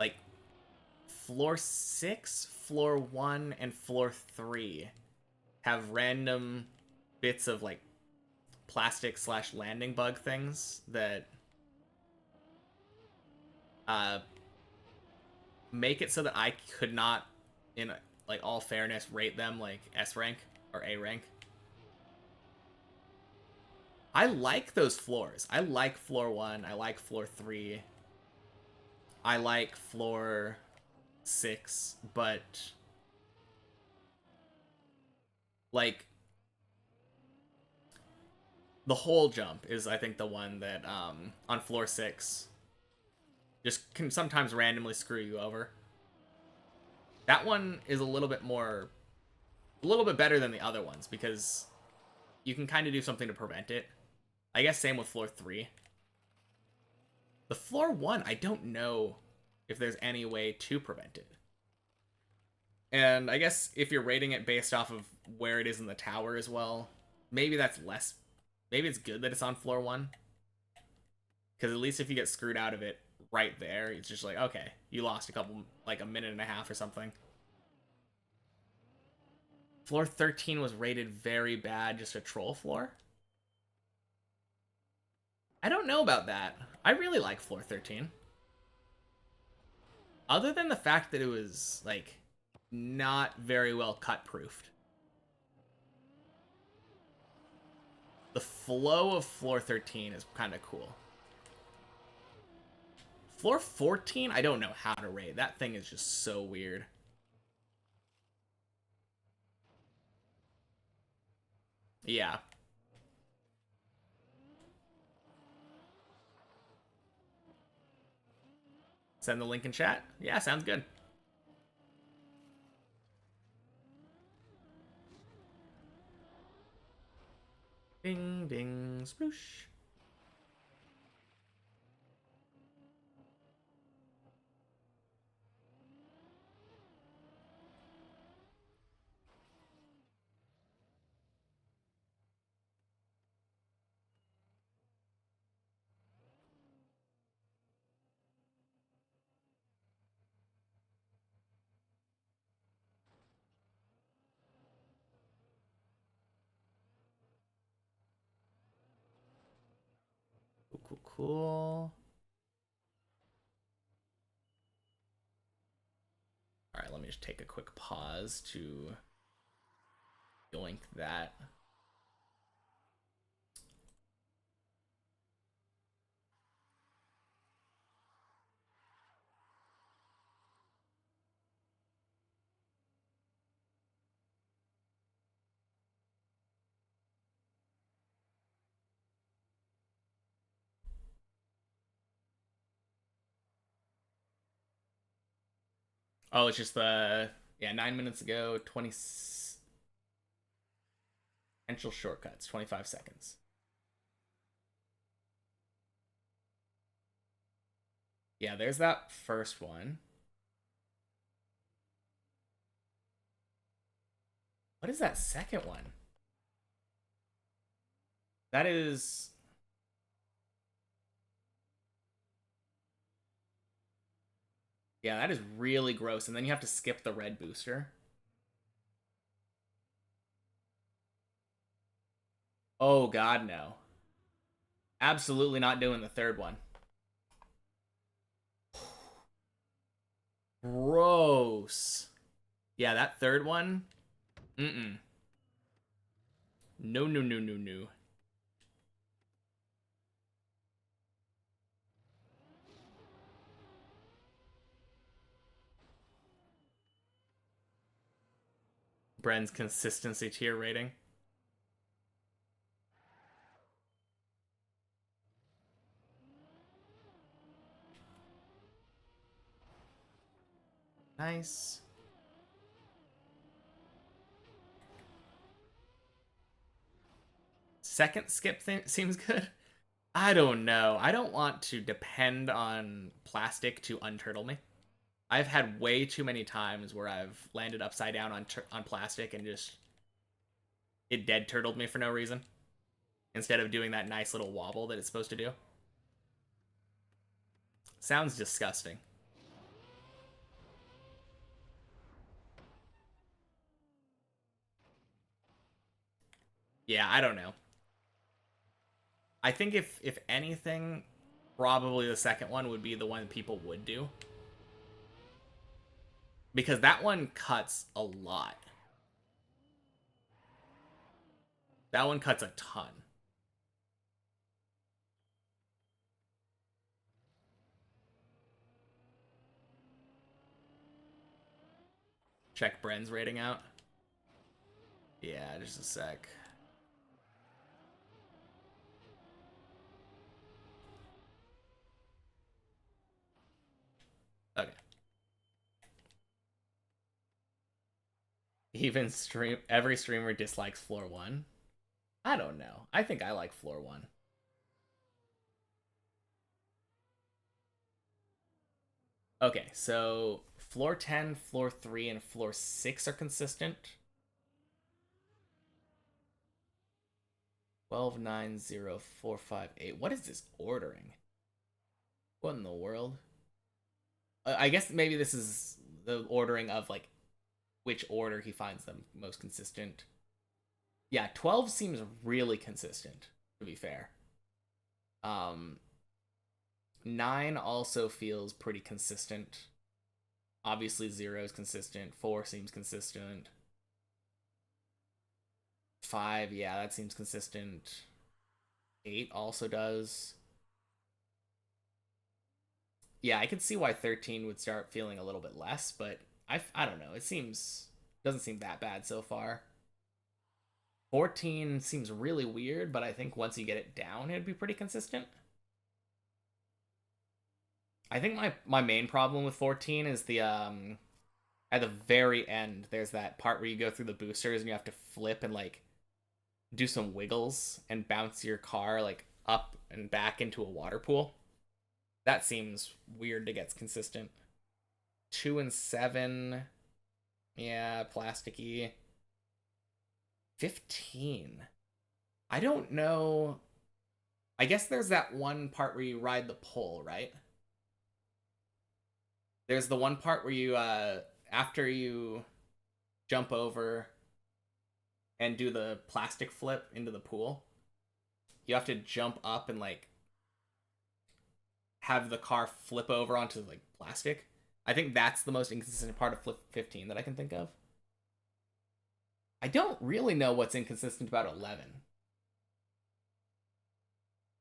like, floor 6, floor 1, and floor 3 have random bits of, like, plastic slash landing bug things that make it so that I could not, in, like, all fairness, rate them, like, S rank or A rank. I like those floors. I like floor 1. I like floor 3. I like floor 6, but like the whole jump is, I think, the one that on floor 6 just can sometimes randomly screw you over. That one is a little bit better than the other ones because you can kind of do something to prevent it. I guess same with floor 3. The floor 1, I don't know if there's any way to prevent it. And I guess if you're rating it based off of where it is in the tower as well, maybe that's less. Maybe it's good that it's on floor 1. Because at least if you get screwed out of it right there, it's just like, okay, you lost like a minute and a half or something. Floor 13 was rated very bad, just a troll floor. I don't know about that. I really like floor 13. Other than the fact that it was, like, not very well cut-proofed. The flow of floor 13 is kind of cool. Floor 14, I don't know how to rate. That thing is just so weird. Yeah. Send the link in chat. Yeah, sounds good. Ding, ding, sploosh. Cool, cool, cool. All right, let me just take a quick pause to yoink that. Oh, it's just yeah, 9 minutes ago, 20 potential shortcuts, 25 seconds. Yeah, there's that first one. What is that second one? That is... Yeah, that is really gross. And then you have to skip the red booster. Oh, God, no. Absolutely not doing the third one. Gross. Yeah, that third one. Mm-mm. No, no, no, no, no. Bren's consistency tier rating. Nice. Second skip thing seems good. I don't know. I don't want to depend on plastic to unturtle me. I've had way too many times where I've landed upside down on plastic and just it dead turtled me for no reason instead of doing that nice little wobble that it's supposed to do. Sounds disgusting. Yeah, I don't know. I think if anything, probably the second one would be the one people would do. Because that one cuts a lot. That one cuts a ton. check Bren's rating out. Yeah, just a sec. Okay. Even every streamer dislikes floor 1. I don't know. I think I like floor 1. Okay, so floor 10, floor 3, and floor 6 are consistent. 12, 9, 0, 4, 5, 8. What is this ordering? What in the world? I guess maybe this is the ordering of like which order he finds them most consistent. Yeah, 12 seems really consistent, to be fair. 9 also feels pretty consistent. Obviously 0 is consistent. 4 seems consistent. 5, yeah, that seems consistent. 8 also does. Yeah, I could see why 13 would start feeling a little bit less, but I don't know. It doesn't seem that bad so far. 14 seems really weird, but I think once you get it down, it'd be pretty consistent. I think my main problem with 14 is the at the very end there's that part where you go through the boosters and you have to flip and like do some wiggles and bounce your car like up and back into a water pool. That seems weird to get consistent. 2 and 7, yeah, plasticky. 15. I don't know. I guess there's that one part where you ride the pole, right? There's the one part where you after you jump over and do the plastic flip into the pool, you have to jump up and like have the car flip over onto like plastic. I think that's the most inconsistent part of flip 15 that I can think of. I don't really know what's inconsistent about 11.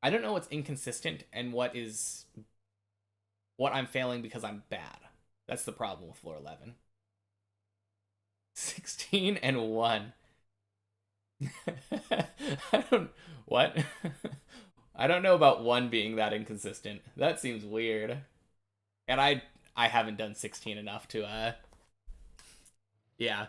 I don't know what's inconsistent and what I'm failing because I'm bad. That's the problem with floor 11. 16 and 1. I don't what? I don't know about 1 being that inconsistent. That seems weird. And I haven't done 16 enough to yeah.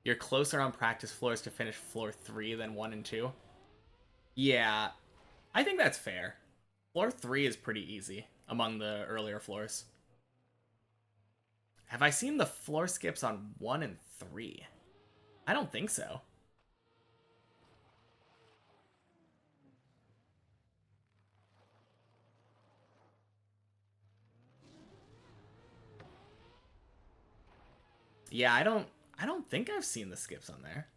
You're closer on practice floors to finish floor 3 than 1 and 2. Yeah, I think that's fair. Floor 3 is pretty easy among the earlier floors. Have I seen the floor skips on 1 and 3? I don't think so. Yeah, I don't think I've seen the skips on there.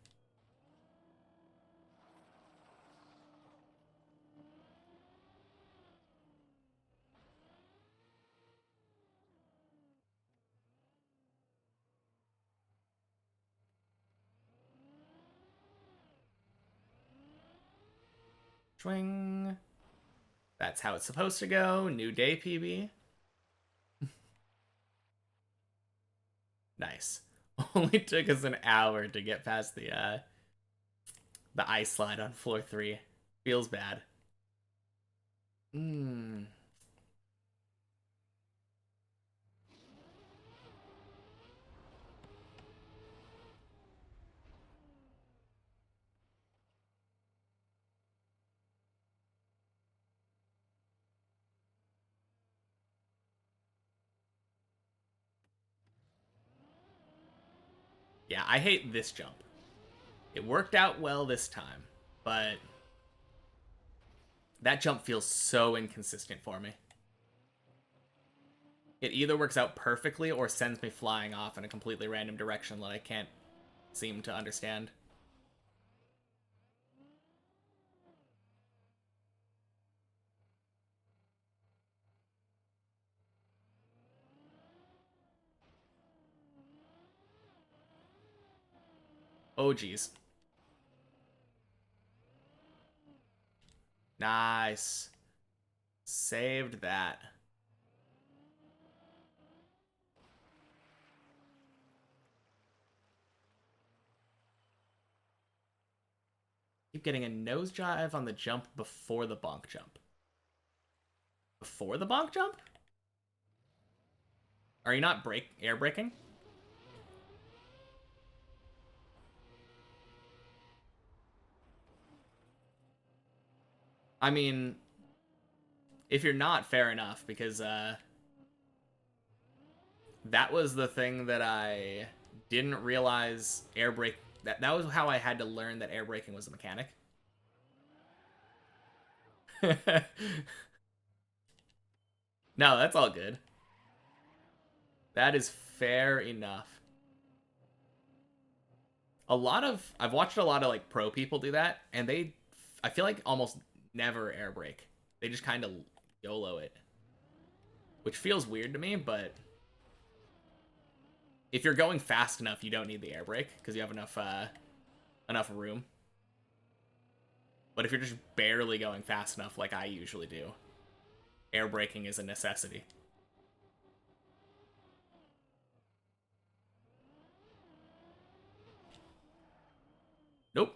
Swing. That's how it's supposed to go. New day, PB. Nice. Only took us an hour to get past the ice slide on floor 3. Feels bad. Hmm. Yeah, I hate this jump. It worked out well this time, but that jump feels so inconsistent for me. It either works out perfectly or sends me flying off in a completely random direction that I can't seem to understand. Oh, geez. Nice. saved that. Keep getting a nosedive on the jump before the bonk jump. Before the bonk jump? Are you not air braking? I mean, if you're not, fair enough, because that was the thing that I didn't realize air brake. That was how I had to learn that air braking was a mechanic. No, that's all good. That is fair enough. I've watched a lot of like pro people do that, and I feel like almost never air brake. They just kind of YOLO it, which feels weird to me, but if you're going fast enough, you don't need the air brake because you have enough room. But if you're just barely going fast enough, like I usually do, air braking is a necessity. Nope.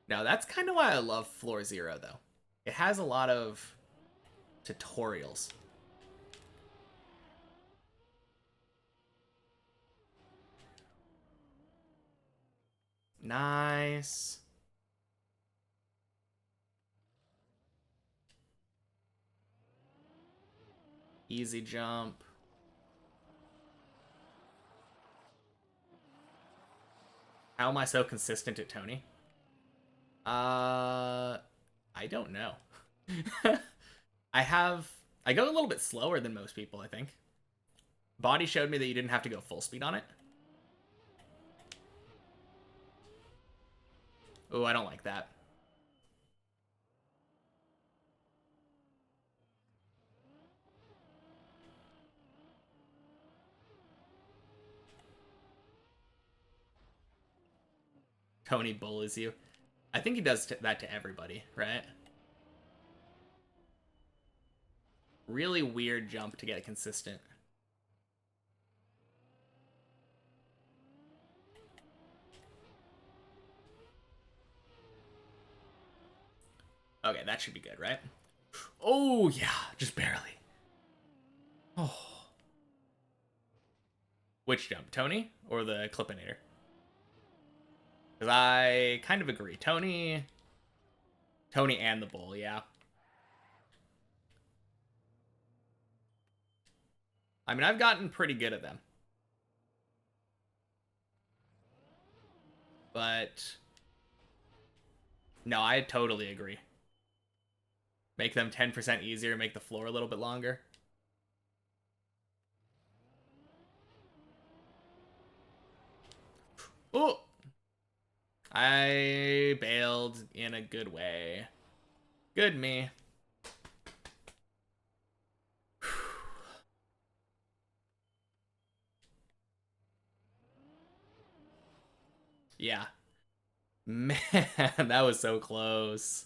Now that's kind of why I love Floor Zero, though. It has a lot of tutorials. Nice. Easy jump. How am I so consistent at Tony? I don't know. I go a little bit slower than most people, I think. Body showed me that you didn't have to go full speed on it. Oh, I don't like that. Tony bullies you. I think he does that to everybody, right? Really weird jump to get consistent. Okay, that should be good, right? Oh, yeah, just barely. Oh. Which jump, Tony or the Clipinator? Because I kind of agree. Tony and the bull, yeah. I mean, I've gotten pretty good at them. But no, I totally agree. Make them 10% easier, make the floor a little bit longer. Oh! I bailed in a good way. Good me. Yeah. Man, that was so close.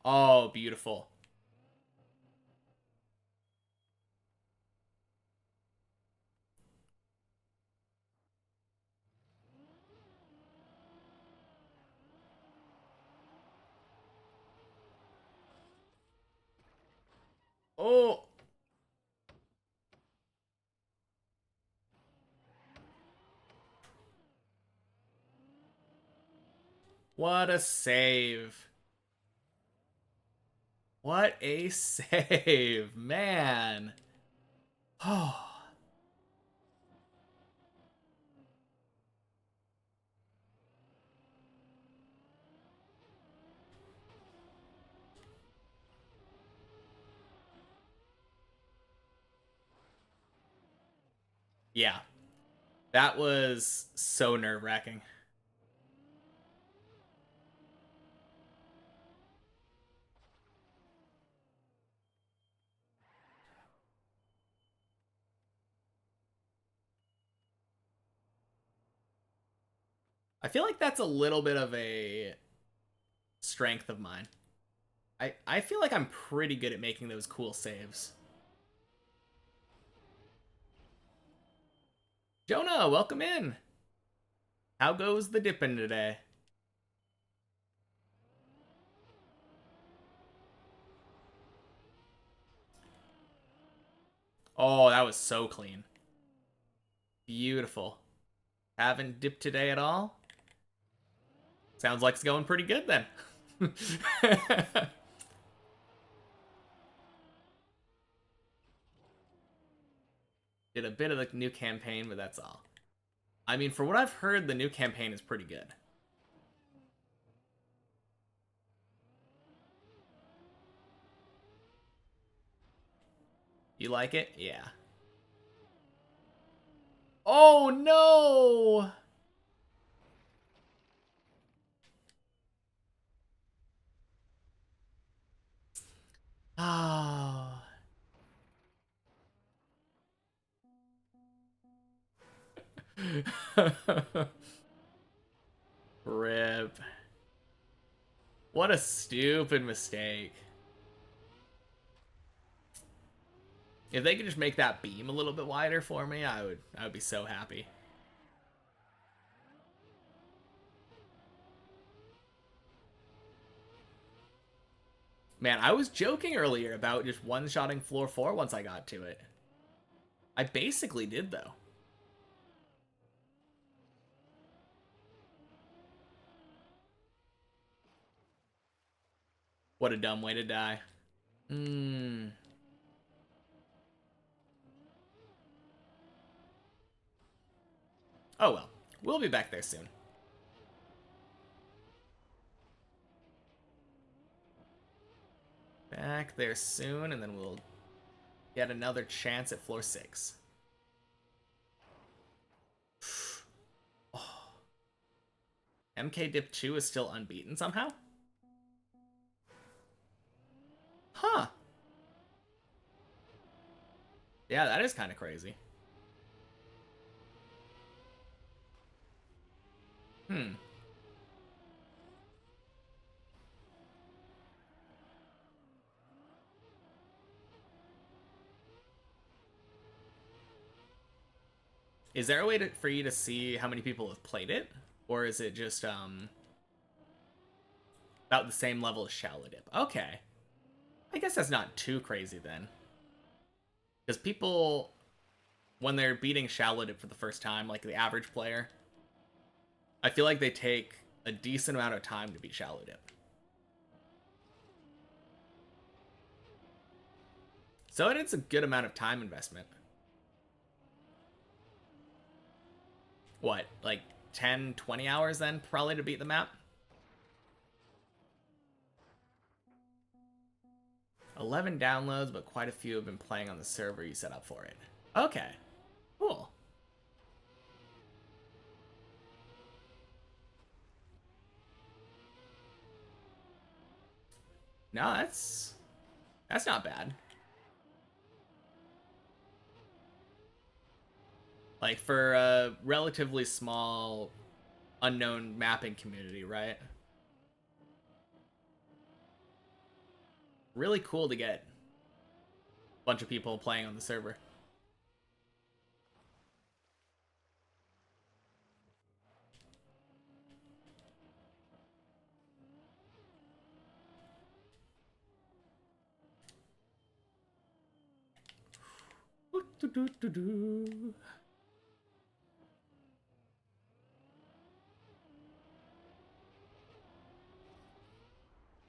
Oh, beautiful. Oh! What a save. What a save, man. Oh. Yeah. That was so nerve-wracking. I feel like that's a little bit of a strength of mine. I feel like I'm pretty good at making those cool saves. Jonah, welcome in. How goes the dipping today? Oh, that was so clean. Beautiful. Haven't dipped today at all? Sounds like it's going pretty good then. Did a bit of the new campaign, but that's all. I mean, for what I've heard, the new campaign is pretty good. You like it? Yeah. Oh no! Oh. Rip. What a stupid mistake. If they could just make that beam a little bit wider for me, I would be so happy. Man, I was joking earlier about just one-shotting floor 4 once I got to it. I basically did, though. What a dumb way to die. Hmm. Oh well. We'll be back there soon. Back there soon, and then we'll get another chance at floor 6. Oh. MK Dip 2 is still unbeaten somehow? Huh. Yeah, that is kind of crazy. Hmm. Is there a way for you to see how many people have played it? Or is it just about the same level as Shallow Dip? Okay. I guess that's not too crazy then. Because people, when they're beating Shallow Dip for the first time, like the average player, I feel like they take a decent amount of time to beat Shallow Dip. So it's a good amount of time investment. What, like 10, 20 hours then, probably, to beat the map? 11 downloads, but quite a few have been playing on the server you set up for it. Okay, cool. No, that's not bad. Like, for a relatively small, unknown mapping community, right? Really cool to get a bunch of people playing on the server.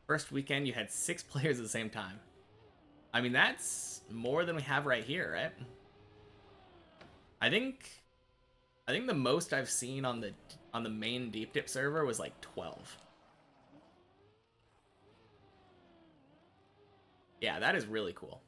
First weekend, you had 6 players at the same time. I mean, that's more than we have right here, right? I think the most I've seen on the main Deep Dip server was like 12. Yeah, that is really cool.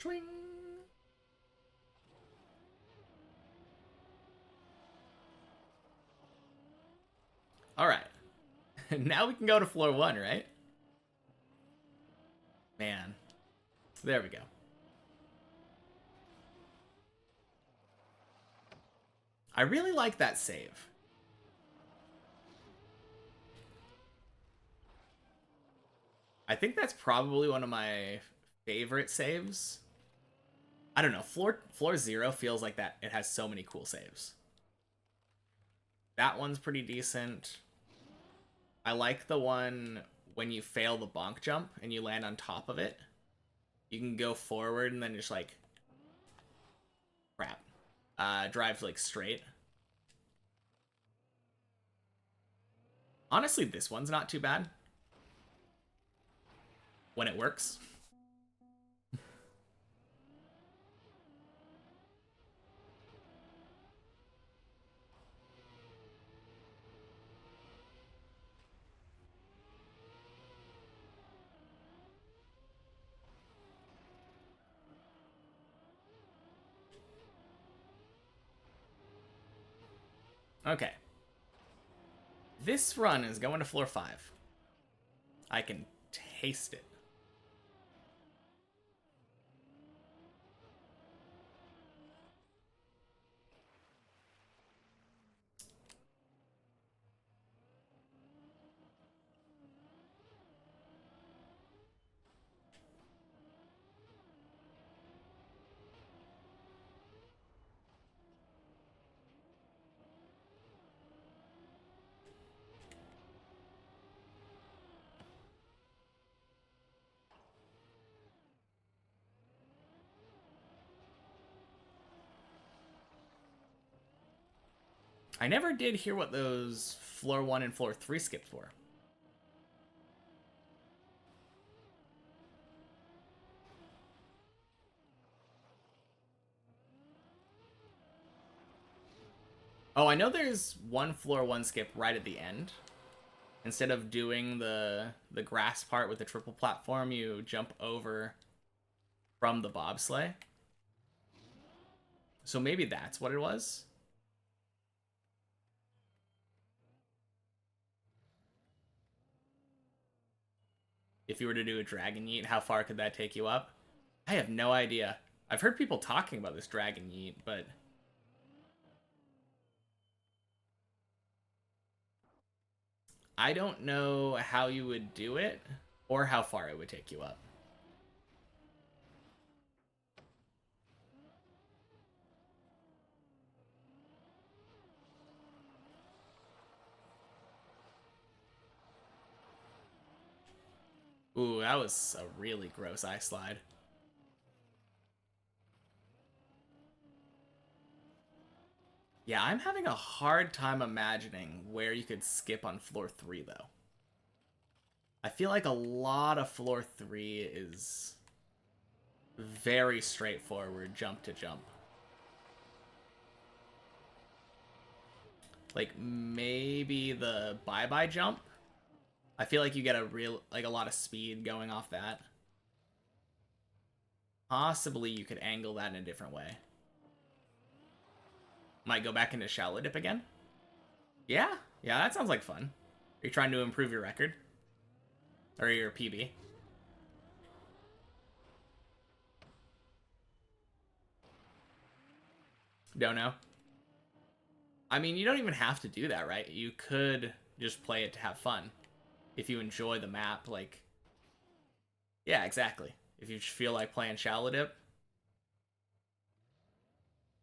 Swing. All right. Now we can go to floor 1, right? Man. There we go. I really like that save. I think that's probably one of my favorite saves. I don't know. Floor 0 feels like that. It has so many cool saves. That one's pretty decent. I like the one when you fail the bonk jump and you land on top of it. You can go forward and then just like crap. Drive like straight. Honestly, this one's not too bad. When it works. Okay. This run is going to floor 5. I can taste it. I never did hear what those floor 1 and floor 3 skips were. Oh, I know there's one floor 1 skip right at the end. Instead of doing the grass part with the triple platform, you jump over from the bobsleigh. So maybe that's what it was. If you were to do a dragon yeet, how far could that take you up? I have no idea. I've heard people talking about this dragon yeet, but I don't know how you would do it or how far it would take you up. Ooh, that was a really gross ice slide. Yeah, I'm having a hard time imagining where you could skip on floor 3, though. I feel like a lot of floor 3 is very straightforward jump to jump. Like, maybe the bye-bye jump? I feel like you get a lot of speed going off that. Possibly you could angle that in a different way. Might go back into shallow dip again? Yeah, that sounds like fun. Are you trying to improve your record? Or your PB? Don't know. I mean, you don't even have to do that, right? You could just play it to have fun. If you enjoy the map, like... Yeah, exactly. If you feel like playing shallow dip,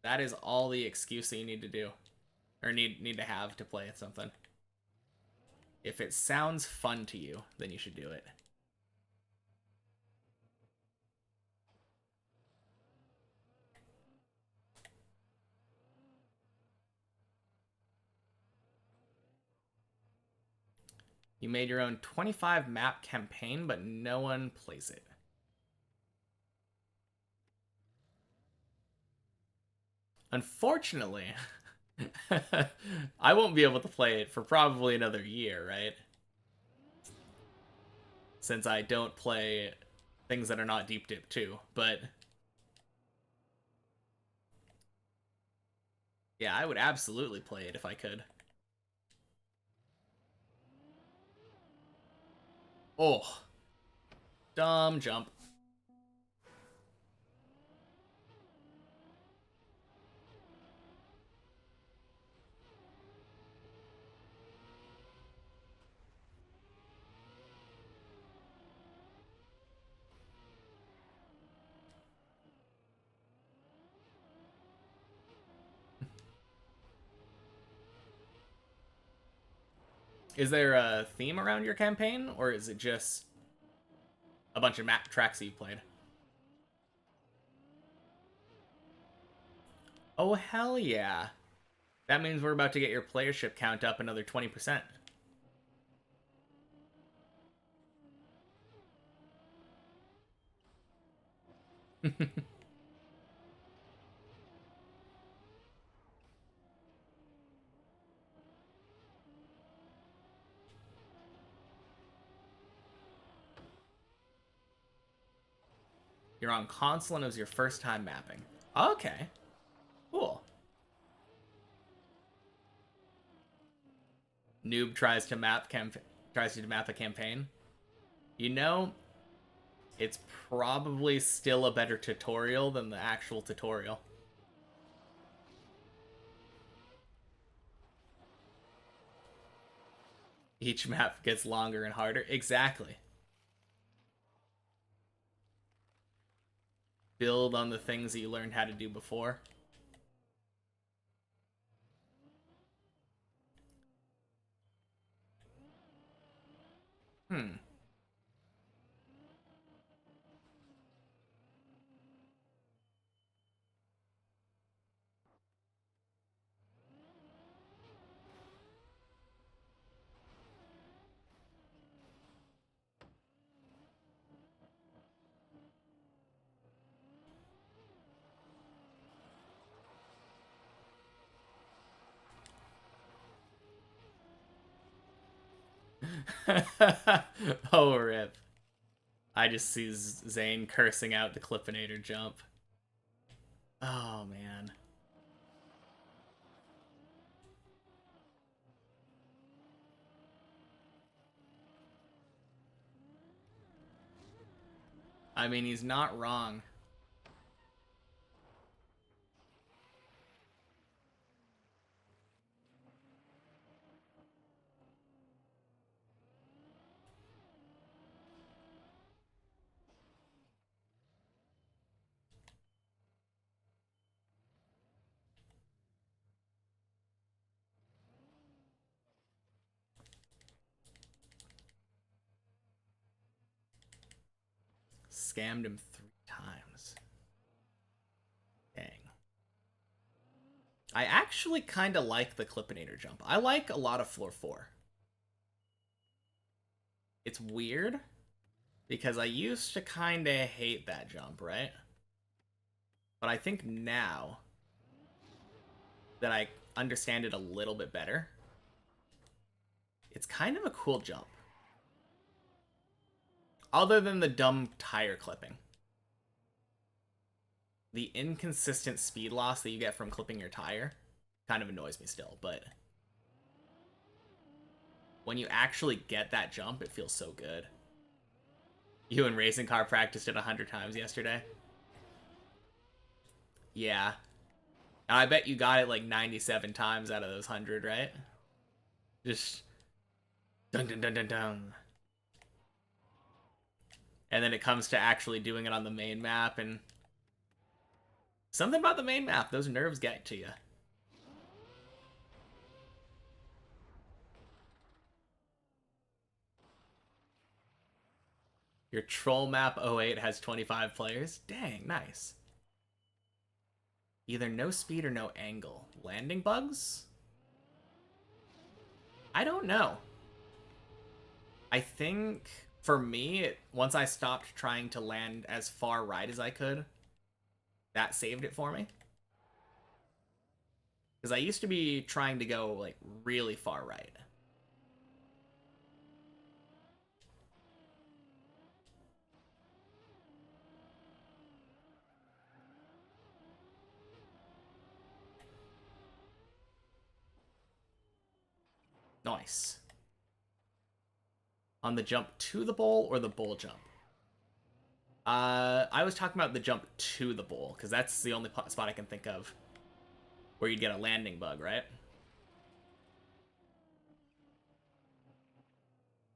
that is all the excuse that you need to do. Or need to have to play something. If it sounds fun to you, then you should do it. You made your own 25 map campaign, but no one plays it. Unfortunately, I won't be able to play it for probably another year, right? Since I don't play things that are not Deep Dip 2, but Yeah, I would absolutely play it if I could. Oh, dumb jump. Is there a theme around your campaign, or is it just a bunch of map tracks that you played? Oh, hell yeah. That means we're about to get your playership count up another 20%. You're on console and it was your first time mapping. Okay, cool. Noob tries to map a campaign. You know, it's probably still a better tutorial than the actual tutorial. Each map gets longer and harder. Exactly. Build on the things that you learned how to do before. Hmm. Oh, rip. I just see Zane cursing out the Clippinator jump. Oh, man. I mean, he's not wrong. Scammed him 3 times. Dang. I actually kind of like the Clippinator jump. I like a lot of floor 4. It's weird because I used to kind of hate that jump, right? But I think now that I understand it a little bit better, it's kind of a cool jump. Other than the dumb tire clipping. The inconsistent speed loss that you get from clipping your tire kind of annoys me still, but when you actually get that jump, it feels so good. You and Racing Car practiced it 100 times yesterday. Yeah. I bet you got it like 97 times out of those 100, right? Just dun dun dun dun dun. And then it comes to actually doing it on the main map, and something about the main map, those nerves get to you. Your troll map 08 has 25 players. Dang, nice. Either no speed or no angle. Landing bugs? I don't know. I think for me, once I stopped trying to land as far right as I could, that saved it for me. Because I used to be trying to go like really far right. Nice. On the jump to the bowl or the bowl jump? I was talking about the jump to the bowl, because that's the only spot I can think of where you'd get a landing bug, right?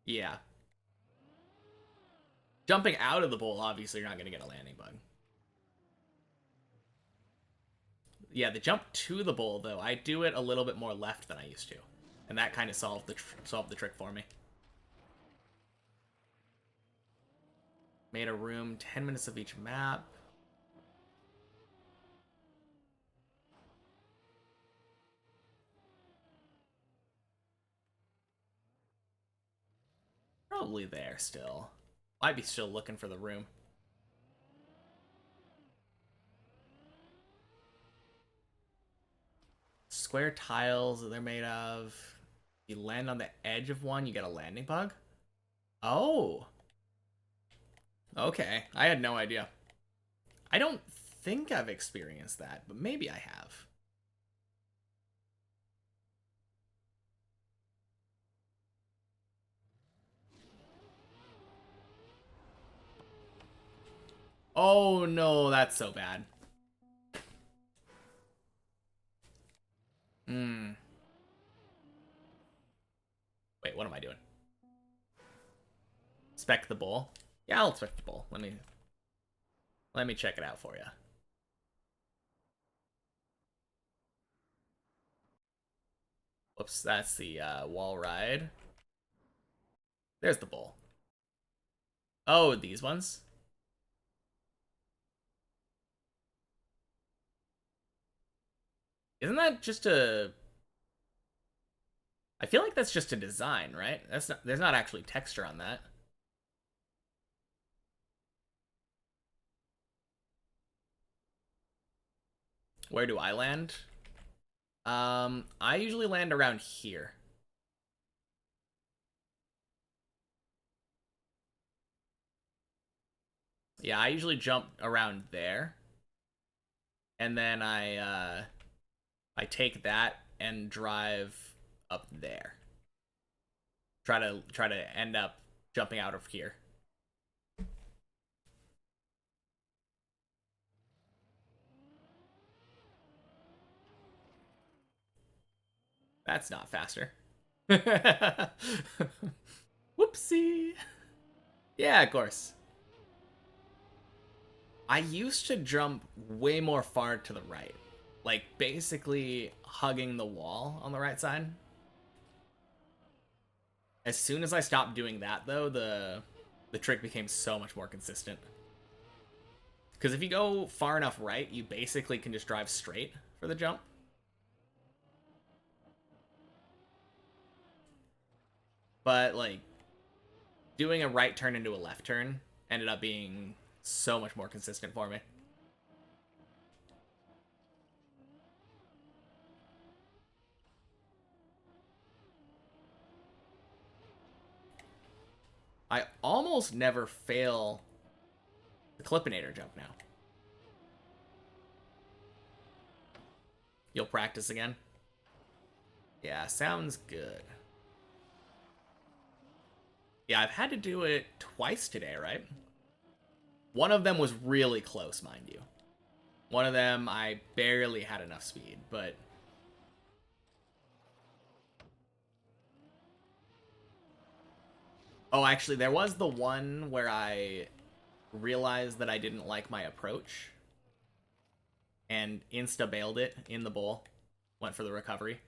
Yeah. Jumping out of the bowl, obviously you're not going to get a landing bug. Yeah, the jump to the bowl, though, I do it a little bit more left than I used to. And that kind of solved the trick for me. Made a room, 10 minutes of each map. Probably there still. I'd be still looking for the room. Square tiles that they're made of. You land on the edge of one, you get a landing bug? Oh. Okay, I had no idea. I don't think I've experienced that, but maybe I have. Oh no, that's so bad. Hmm. Wait, what am I doing? Spec the bowl? Yeah, I'll spec the bowl. Let me check it out for you. Whoops, that's the wall ride. There's the bowl. Oh, these ones? Isn't that just a... I feel like that's just a design, right? That's not... There's not actually texture on that. Where do I land? I usually land around here. Yeah, I usually jump around there. And then I take that and drive up there. Try to end up jumping out of here. That's not faster. Whoopsie. Yeah, of course. I used to jump way more far to the right. Like, basically hugging the wall on the right side. As soon as I stopped doing that, though, the trick became so much more consistent. Because if you go far enough right, you basically can just drive straight for the jump. But, like, doing a right turn into a left turn ended up being so much more consistent for me. I almost never fail the Clippinator jump now. You'll practice again? Yeah, sounds good. Yeah, I've had to do it twice today, right? One of them was really close, mind you. One of them, I barely had enough speed, but... Oh, actually, there was the one where I realized that I didn't like my approach and insta-bailed it in the bowl. Went for the recovery.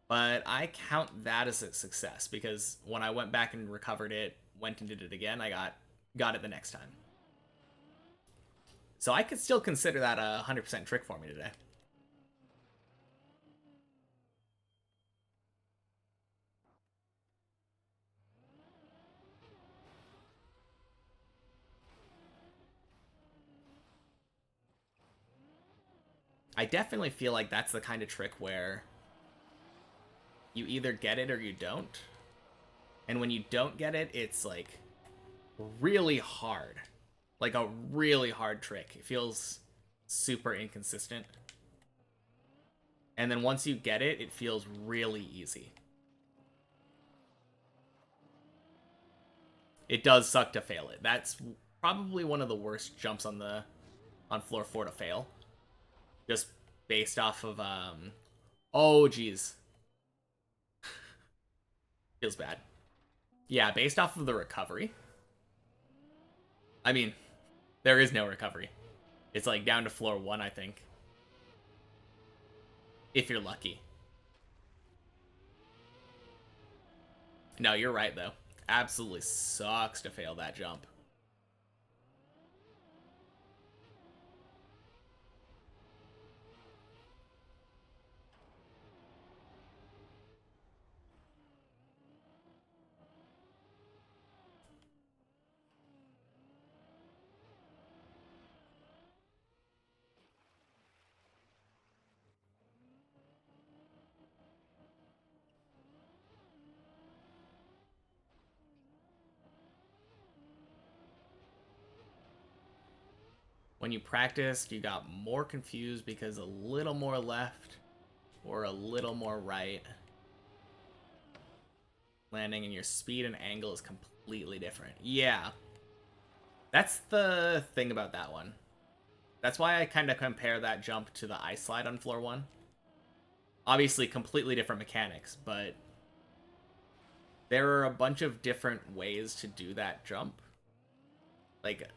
But I count that as a success because when I went back and recovered it, went and did it again, I got it the next time. So I could still consider that a 100% trick for me today. I definitely feel like that's the kind of trick where you either get it or you don't. And when you don't get it, it's like really hard. Like a really hard trick. It feels super inconsistent. And then once you get it, it feels really easy. It does suck to fail it. That's probably one of the worst jumps on floor 4 to fail. Just based off of oh geez. Feels bad. Yeah, based off of the recovery. I mean, there is no recovery. It's like down to floor 1, I think. If you're lucky. No, you're right though. Absolutely sucks to fail that jump. When you practiced, you got more confused because a little more left or a little more right. Landing and your speed and angle is completely different. Yeah. That's the thing about that one. That's why I kind of compare that jump to the ice slide on floor 1. Obviously, completely different mechanics, but there are a bunch of different ways to do that jump. Like,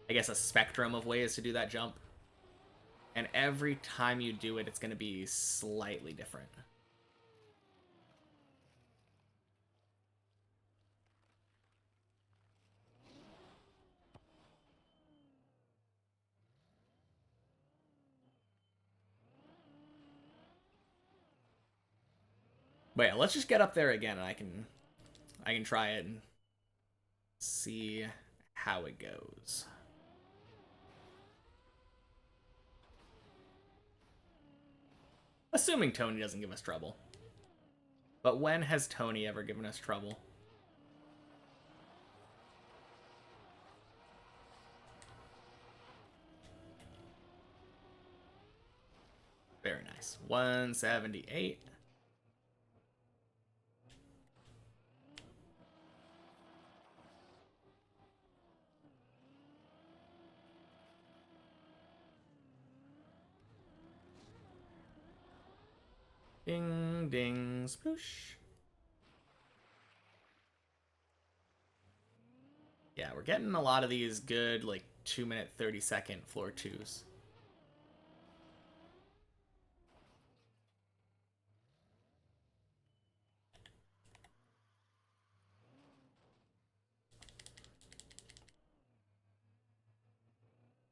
I guess a spectrum of ways to do that jump. And every time you do it, it's going to be slightly different. But yeah, let's just get up there again and I can try it and see how it goes. Assuming Tony doesn't give us trouble. But when has Tony ever given us trouble? Very nice. 178. Ding, ding, sploosh. Yeah, we're getting a lot of these good, like, 2-minute, 30-second floor 2s.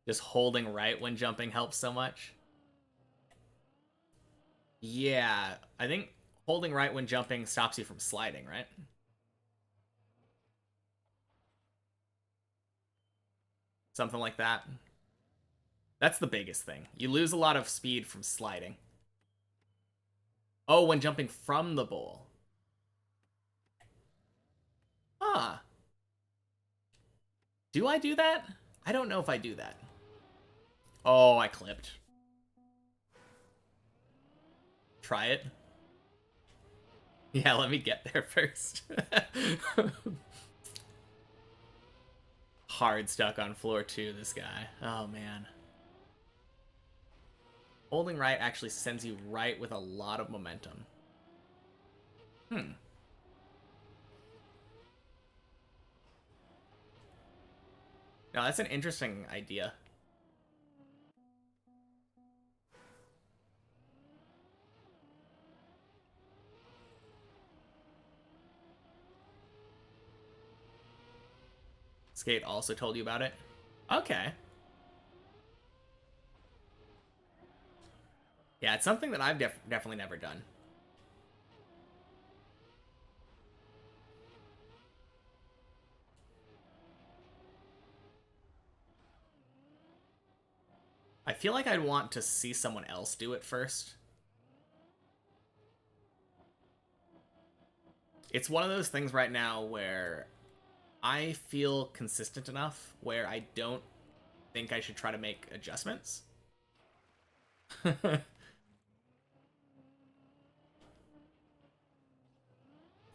Just holding right when jumping helps so much. Yeah, I think holding right when jumping stops you from sliding, right? Something like that. That's the biggest thing. You lose a lot of speed from sliding. Oh, when jumping from the bowl. Huh. Do I do that? I don't know if I do that. Oh, I clipped. Try it. Yeah, let me get there first. Hard stuck on floor 2, this guy. Oh, man. Holding right actually sends you right with a lot of momentum. Now, that's an interesting idea. Skate also told you about it? Okay. Yeah, it's something that I've definitely never done. I feel like I'd want to see someone else do it first. It's one of those things right now where I feel consistent enough where I don't think I should try to make adjustments.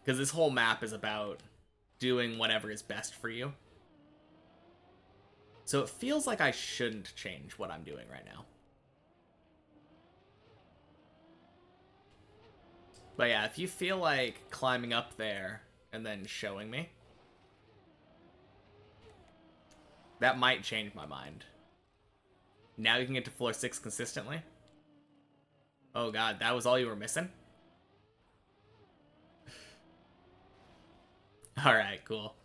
Because this whole map is about doing whatever is best for you. So it feels like I shouldn't change what I'm doing right now. But yeah, if you feel like climbing up there and then showing me, that might change my mind. Now you can get to floor 6 consistently. Oh god, that was all you were missing? Alright, cool.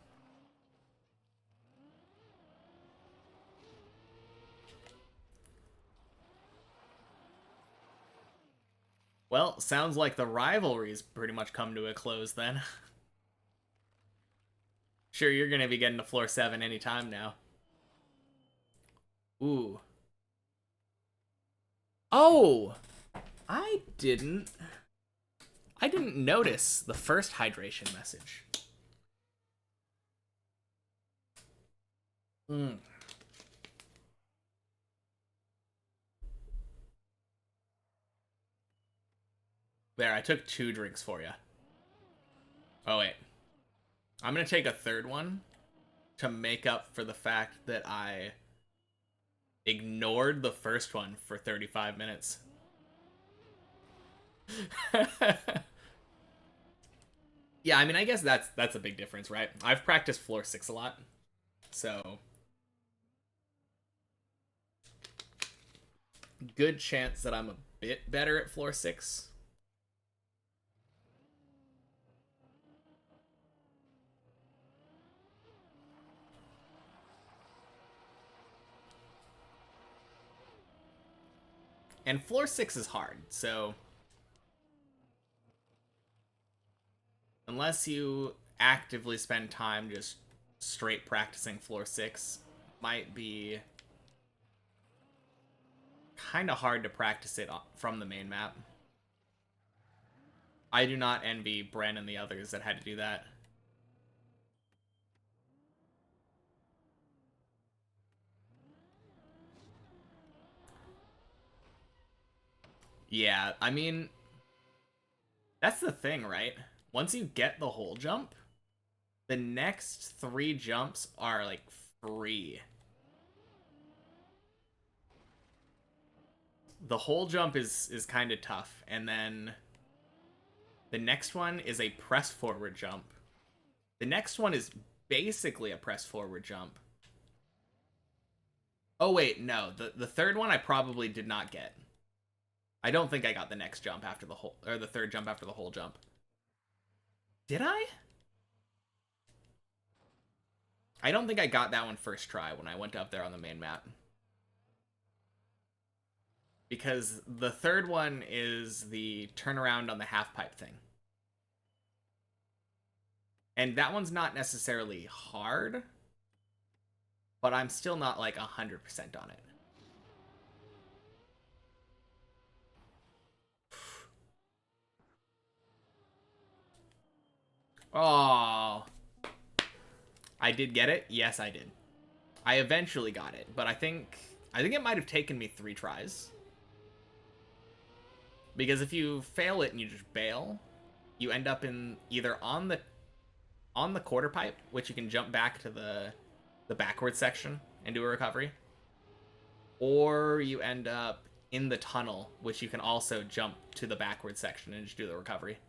Well, sounds like the rivalry's pretty much come to a close then. Sure, you're gonna be getting to floor 7 anytime now. Ooh. Oh! I didn't notice the first hydration message. There, I took 2 drinks for you. Oh, wait. I'm gonna take a third one to make up for the fact that I ignored the first one for 35 minutes. Yeah, I mean, I guess that's a big difference, right? I've practiced floor 6 a lot, so good chance that I'm a bit better at floor 6. And floor 6 is hard, so unless you actively spend time just straight practicing floor 6, might be kind of hard to practice it from the main map. I do not envy Bren and the others that had to do that. Yeah, I mean, that's the thing, right? Once you get the whole jump, the next 3 jumps are like free. The whole jump is kind of tough, and then the next one is a press forward jump. The next one is basically a press forward jump. Oh wait, no, the third one I probably did not get. I don't think I got the next jump after the whole, or the third jump after the whole jump. Did I? I don't think I got that one first try when I went up there on the main map. Because the third one is the turnaround on the half pipe thing. And that one's not necessarily hard, but I'm still not like 100% on it. Oh, I did get it. Yes, I did. I eventually got it, but I think it might have taken me 3 tries. Because if you fail it and you just bail, you end up in either on the quarter pipe, which you can jump back to the backward section and do a recovery, or you end up in the tunnel, which you can also jump to the backward section and just do the recovery.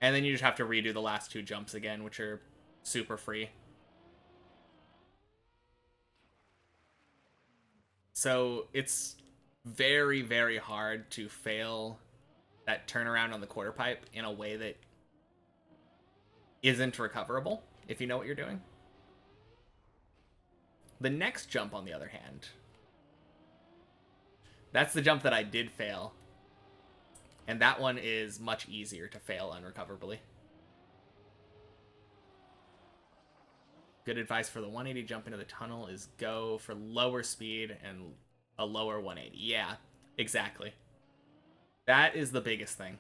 And then you just have to redo the last 2 jumps again, which are super free. So it's very, very hard to fail that turnaround on the quarter pipe in a way that isn't recoverable, if you know what you're doing. The next jump, on the other hand, that's the jump that I did fail. And that one is much easier to fail unrecoverably. Good advice for the 180 jump into the tunnel is go for lower speed and a lower 180. Yeah, exactly. That is the biggest thing.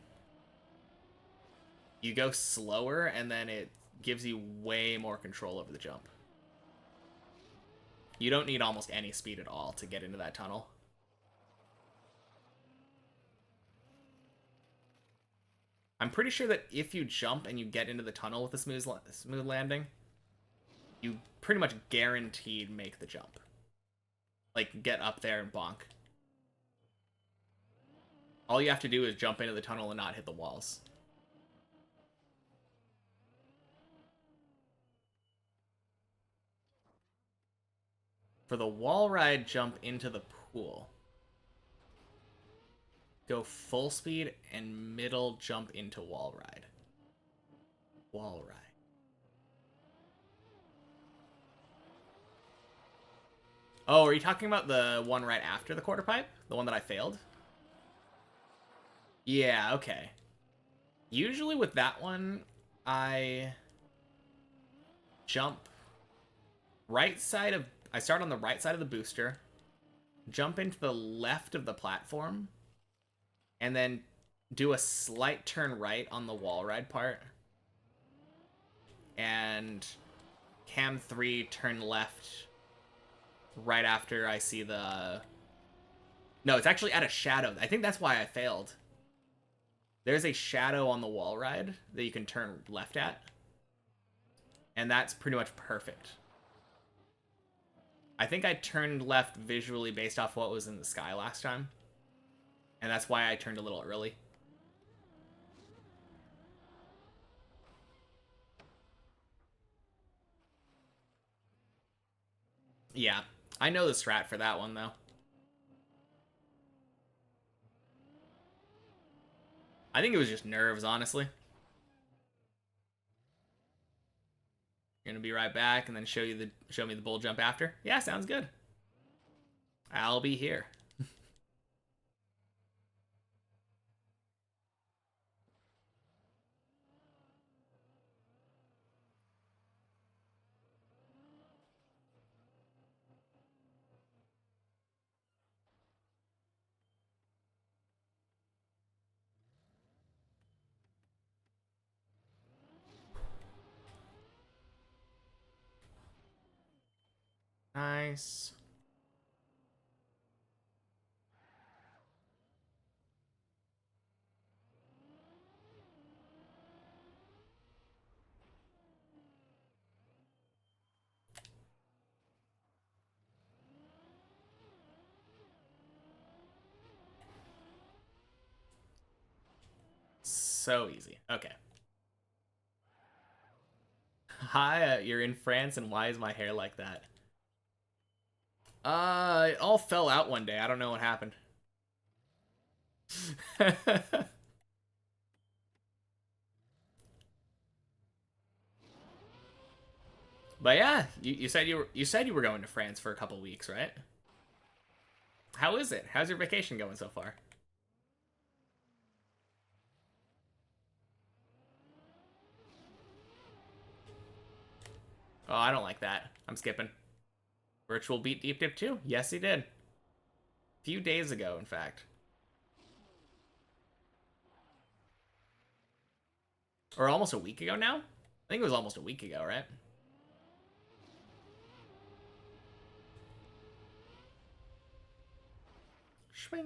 You go slower, and then it gives you way more control over the jump. You don't need almost any speed at all to get into that tunnel. I'm pretty sure that if you jump and you get into the tunnel with a smooth landing, you pretty much guaranteed make the jump. Like, get up there and bonk. All you have to do is jump into the tunnel and not hit the walls. For the wall ride, jump into the pool. Go full speed and middle jump into wall ride. Wall ride. Oh, are you talking about the one right after the quarter pipe? The one that I failed? Yeah, okay. Usually with that one, I jump right side of... I start on the right side of the booster, jump into the left of the platform, and then do a slight turn right on the wall ride part. And cam 3, turn left right after I see the... No, it's actually at a shadow. I think that's why I failed. There's a shadow on the wall ride that you can turn left at. And that's pretty much perfect. I think I turned left visually based off what was in the sky last time. And that's why I turned a little early. Yeah, I know the strat for that one, though. I think it was just nerves, honestly. You're gonna be right back and then show me the bull jump after? Yeah, sounds good. I'll be here. Nice. So easy. Okay. Hi, you're in France, and why is my hair like that? It all fell out one day. I don't know what happened. But yeah, you said you were going to France for a couple weeks, right? How is it? How's your vacation going so far? Oh, I don't like that. I'm skipping. Virtual beat Deep Dip 2? Yes, he did. A few days ago, in fact. Or almost a week ago now? I think it was almost a week ago, right? Swing.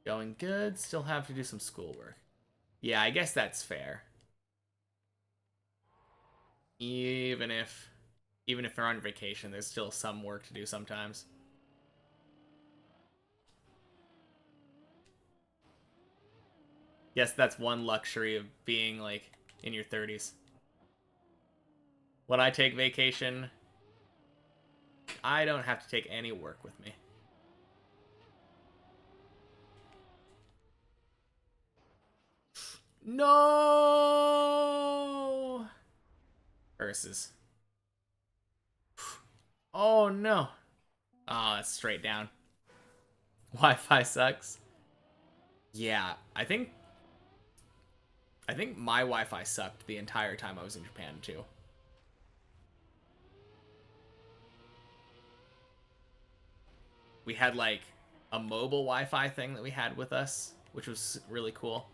Going good. Still have to do some schoolwork. Yeah, I guess that's fair. Even if they're on vacation, there's still some work to do sometimes. Yes, that's one luxury of being, like, in your 30s. When I take vacation, I don't have to take any work with me. No! Ursus. Oh, no. Oh, it's straight down. Wi-Fi sucks. Yeah, I think my Wi-Fi sucked the entire time I was in Japan, too. We had, like, a mobile Wi-Fi thing that we had with us, which was really cool.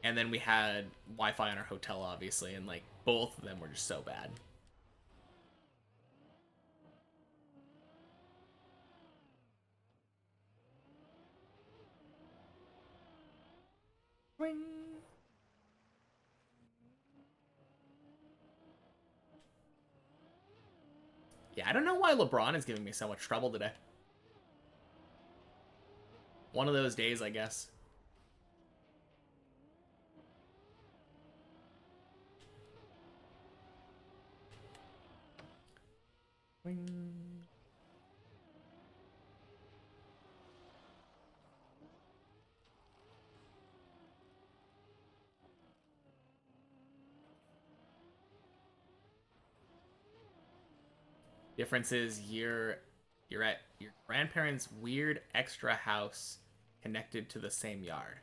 And then we had Wi-Fi in our hotel, obviously, and, like, both of them were just so bad. Ring. Yeah, I don't know why LeBron is giving me so much trouble today. One of those days, I guess. Ring. Difference is you're at your grandparents' weird extra house connected to the same yard.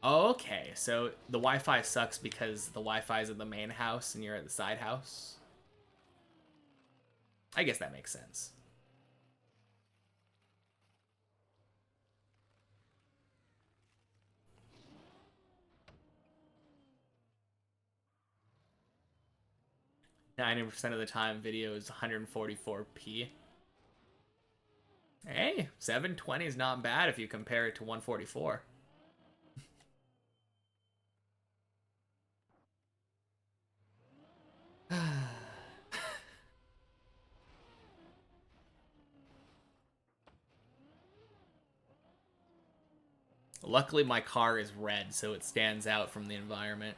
Okay, so the Wi-Fi sucks because the Wi-Fi is in the main house and you're at the side house. I guess that makes sense. %of the time, video is 144p. Hey, 720 is not bad if you compare it to 144. Luckily, my car is red, so it stands out from the environment.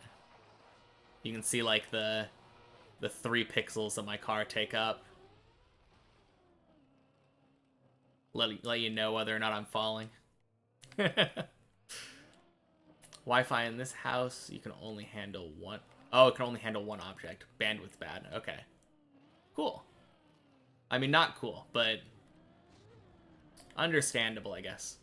You can see like the 3 pixels that my car take up. Let you know whether or not I'm falling. Wi-Fi in this house, you can only handle one. Oh, it can only handle one object. Bandwidth bad. Okay. Cool. I mean, not cool, but understandable, I guess.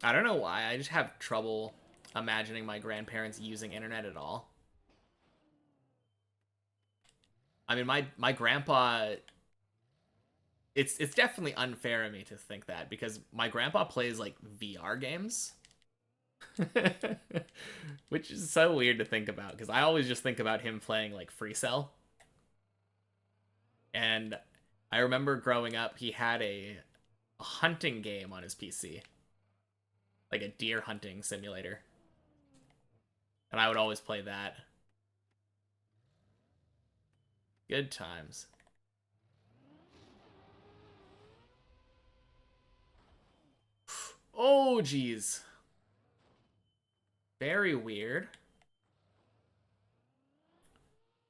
I don't know why. I just have trouble imagining my grandparents using internet at all. I mean, my grandpa. It's definitely unfair of me to think that because my grandpa plays like VR games. Which is so weird to think about because I always just think about him playing like Free Cell. And I remember growing up, he had a hunting game on his PC, like a deer hunting simulator. And I would always play that. Good times. Oh, geez. Very weird.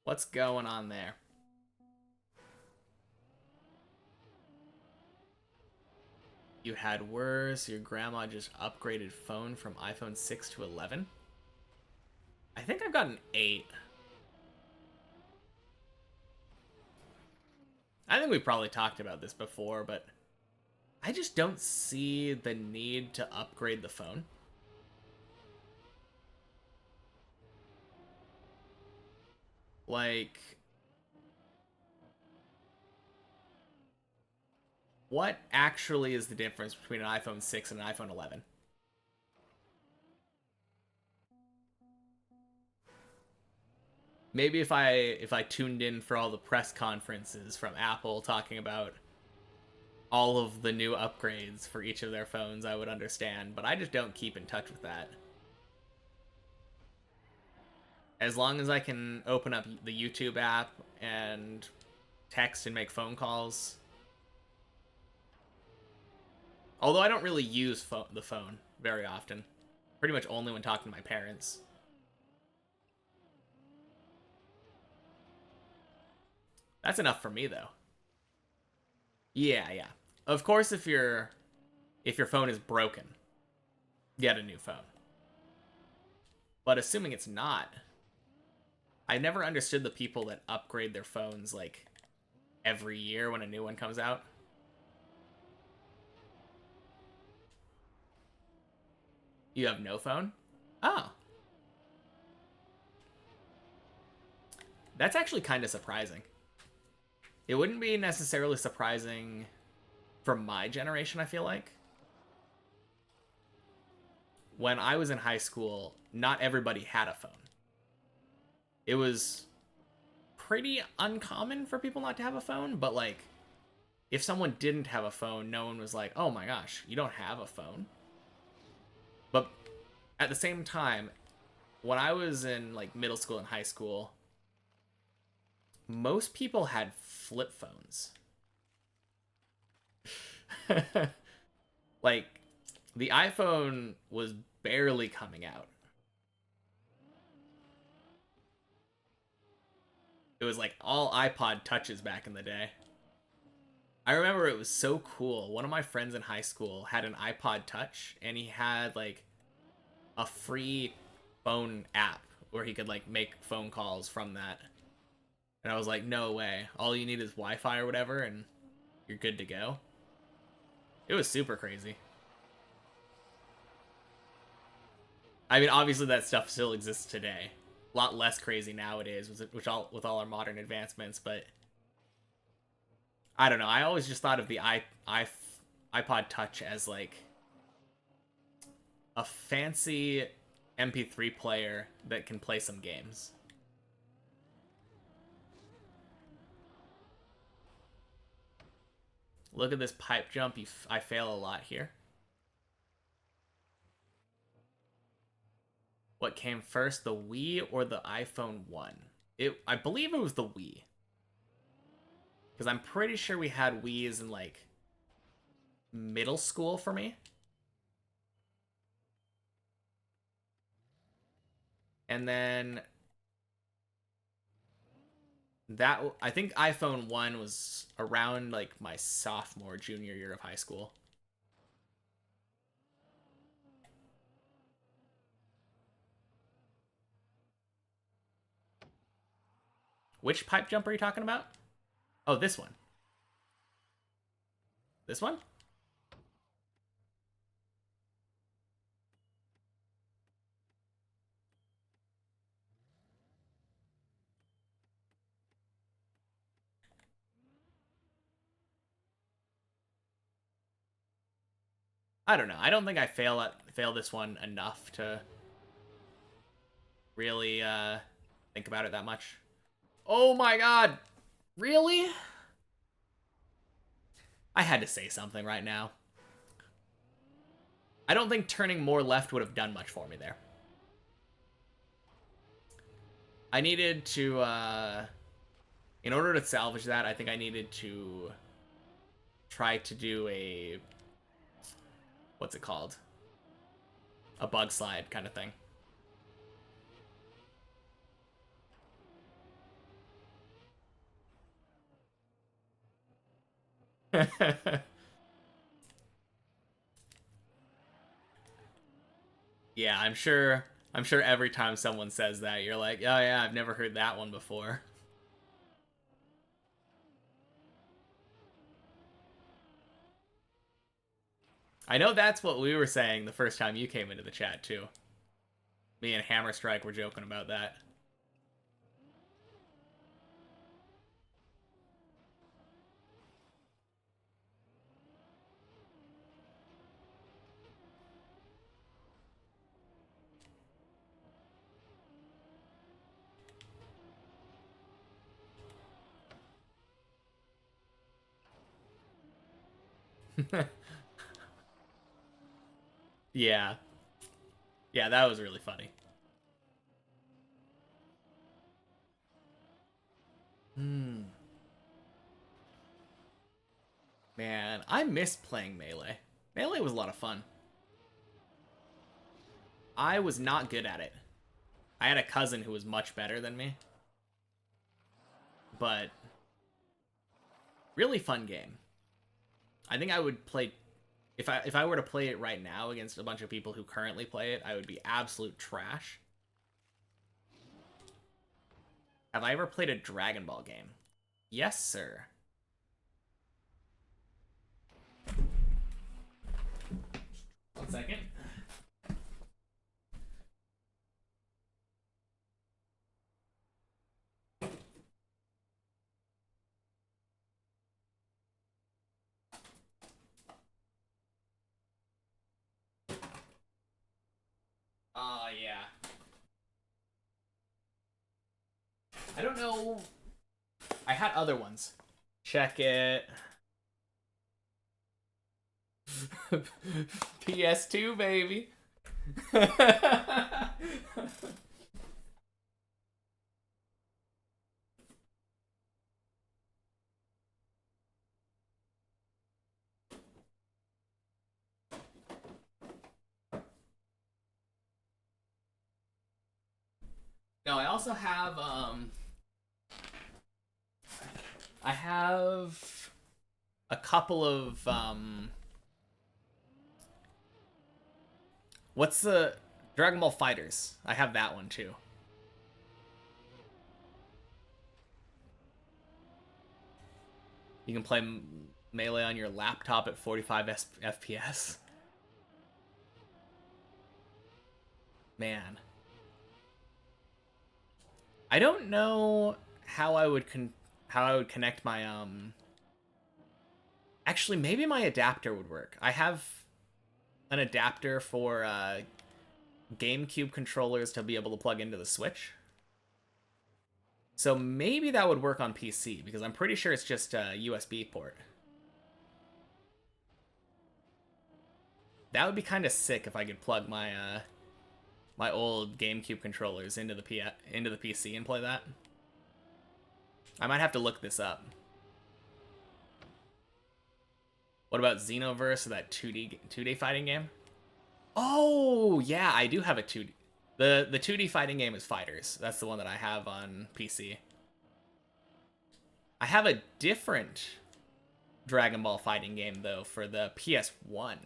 What's going on there? You had worse. Your grandma just upgraded phone from iPhone 6 to 11. I think I've got an 8. I think we probably talked about this before, but I just don't see the need to upgrade the phone. Like, what actually is the difference between an iPhone 6 and an iPhone 11? Maybe if I tuned in for all the press conferences from Apple talking about all of the new upgrades for each of their phones, I would understand, but I just don't keep in touch with that. As long as I can open up the YouTube app and text and make phone calls. Although I don't really use the phone very often. Pretty much only when talking to my parents. That's enough for me, though. Yeah, yeah. Of course, if your phone is broken, get a new phone. But assuming it's not, I never understood the people that upgrade their phones like every year when a new one comes out. You have no phone? Oh. That's actually kind of surprising. It wouldn't be necessarily surprising for my generation, I feel like. When I was in high school, not everybody had a phone. It was pretty uncommon for people not to have a phone, but like if someone didn't have a phone, no one was like, oh my gosh, you don't have a phone. But at the same time, when I was in like middle school and high school, most people had flip phones. Like, the iPhone was barely coming out. It was like all iPod touches back in the day. I remember it was so cool. One of my friends in high school had an iPod touch, and he had like a free phone app where he could like make phone calls from that. And I was like, no way. All you need is Wi-Fi or whatever, and you're good to go. It was super crazy. I mean, obviously that stuff still exists today. A lot less crazy nowadays, with all our modern advancements. But I don't know. I always just thought of the iPod Touch as like a fancy MP3 player that can play some games. Look at this pipe jump. I fail a lot here. What came first, the Wii or the iPhone 1? I believe it was the Wii. Because I'm pretty sure we had Wii's in like middle school for me. And then that I think iPhone 1 was around like my sophomore junior year of high school. Which pipe jump are you talking about? Oh, this one. This one? I don't know. I don't think I fail this one enough to really think about it that much. Oh my god. Really? I had to say something right now. I don't think turning more left would have done much for me there. I needed to, in order to salvage that, I think I needed to try to do a, what's it called? A bug slide kind of thing. Yeah, I'm sure every time someone says that, you're like, oh yeah, I've never heard that one before. I know that's what we were saying the first time you came into the chat too. Me and Hammer Strike were joking about that. Yeah. Yeah, that was really funny. Hmm. Man, I miss playing Melee. Melee was a lot of fun. I was not good at it. I had a cousin who was much better than me. But really fun game. I think I would play if I were to play it right now against a bunch of people who currently play it, I would be absolute trash. Have I ever played a Dragon Ball game? Yes, sir. 1 second. Yeah. I don't know. I had other ones. Check it. PS2, baby. No, I also have I have a couple of what's the Dragon Ball Fighters? I have that one too. You can play Melee on your laptop at 45 FPS. Man, I don't know how I would connect my Actually, maybe my adapter would work. I have an adapter for GameCube controllers to be able to plug into the Switch. So maybe that would work on PC, because I'm pretty sure it's just a USB port. That would be kind of sick if I could plug my my old GameCube controllers into the PC and play that. I might have to look this up. What about Xenoverse, or that 2D fighting game? Oh, yeah, I do have a 2D. The 2D fighting game is Fighters. That's the one that I have on PC. I have a different Dragon Ball fighting game, though, for the PS1.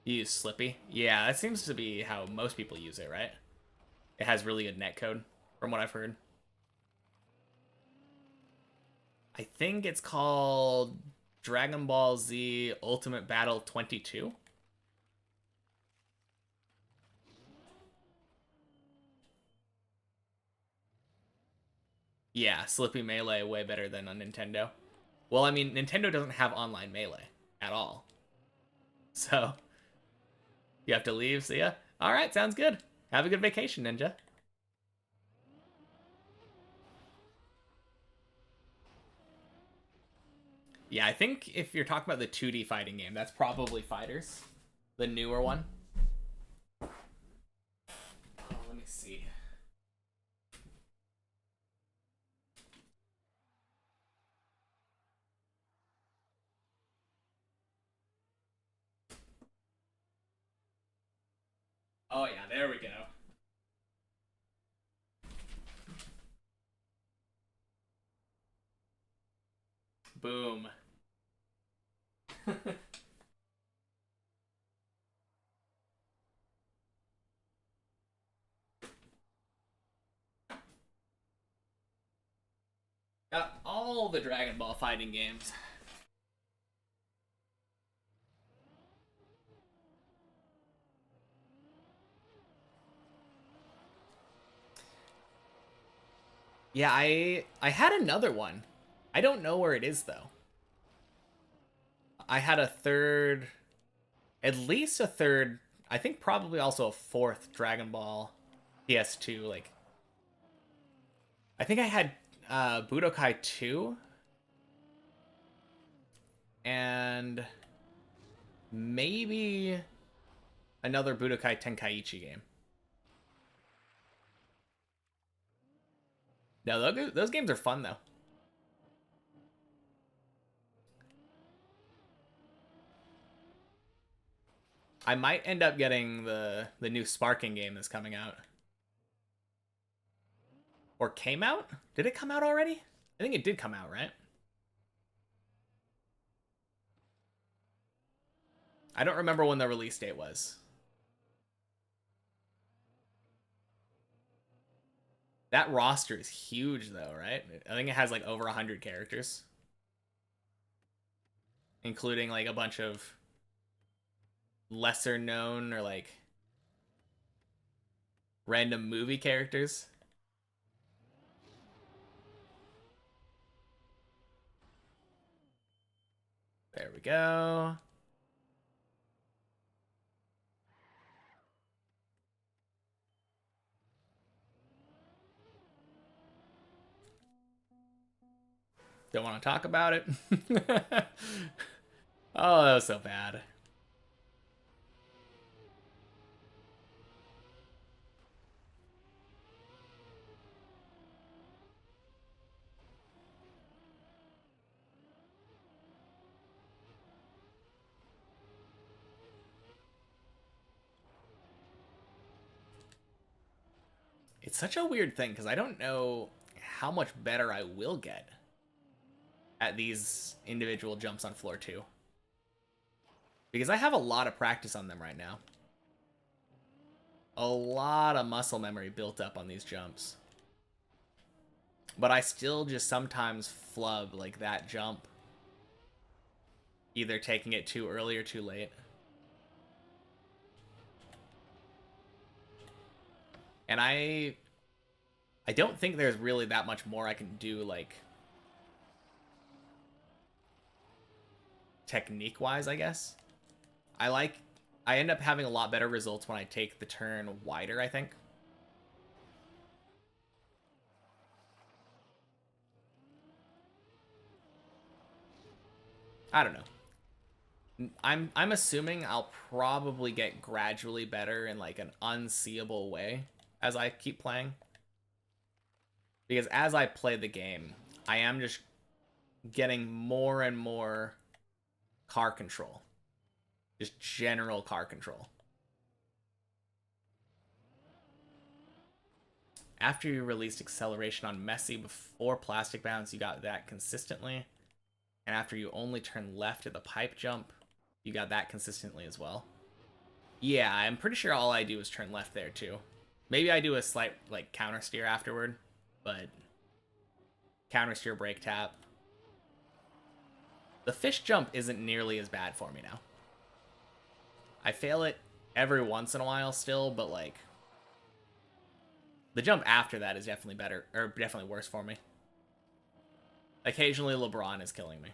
You use Slippy? Yeah, that seems to be how most people use it, right? It has really good netcode, from what I've heard. I think it's called Dragon Ball Z Ultimate Battle 22. Yeah, Slippy Melee way better than on Nintendo. Well, I mean, Nintendo doesn't have online Melee at all. So, you have to leave, see ya? Alright, sounds good. Have a good vacation, Ninja. Yeah, I think if you're talking about the 2D fighting game, that's probably Fighters. The newer one. Oh, let me see. Oh yeah, there we go. Boom. Got all the Dragon Ball fighting games. Yeah, I had another one. I don't know where it is though. I had a third, at least a third, I think probably also a fourth Dragon Ball PS2. Like, I think I had Budokai 2 and maybe another Budokai Tenkaichi game. No, those games are fun though. I might end up getting the new Sparking game that's coming out. Or came out? Did it come out already? I think it did come out, right? I don't remember when the release date was. That roster is huge though, right? I think it has like over 100 characters. Including like a bunch of lesser known or like random movie characters. There we go. Don't want to talk about it. Oh, that was so bad. It's such a weird thing because I don't know how much better I will get at these individual jumps on floor 2. Because I have a lot of practice on them right now. A lot of muscle memory built up on these jumps. But I still just sometimes flub like that jump. Either taking it too early or too late. And I don't think there's really that much more I can do, like, technique-wise, I guess. I end up having a lot better results when I take the turn wider, I think. I don't know. I'm assuming I'll probably get gradually better in like an unseeable way as I keep playing. Because as I play the game, I am just getting more and more car control. Just general car control. After you released acceleration on Messy before plastic bounce, you got that consistently. And after you only turn left at the pipe jump, you got that consistently as well. Yeah, I'm pretty sure all I do is turn left there too. Maybe I do a slight like counter steer afterward, but counter steer, brake tap. The fish jump isn't nearly as bad for me now. I fail it every once in a while still, but like the jump after that is definitely better, or definitely worse for me. Occasionally LeBron is killing me.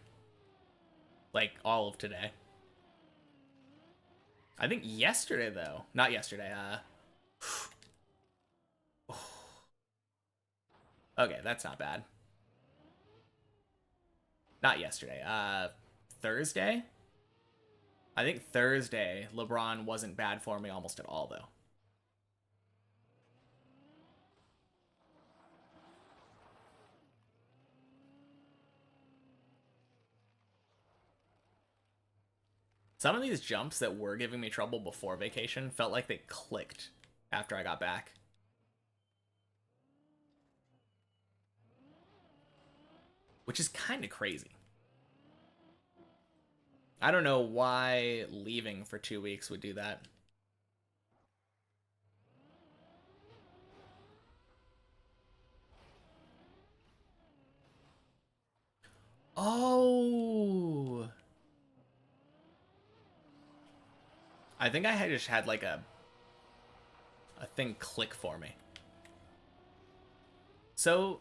Like all of today. I think yesterday though, not yesterday, okay, that's not bad. Not yesterday, Thursday? I think Thursday, LeBron wasn't bad for me almost at all though. Some of these jumps that were giving me trouble before vacation felt like they clicked after I got back. Which is kind of crazy. I don't know why leaving for 2 weeks would do that. Oh! I think I had just had like a thing click for me. So,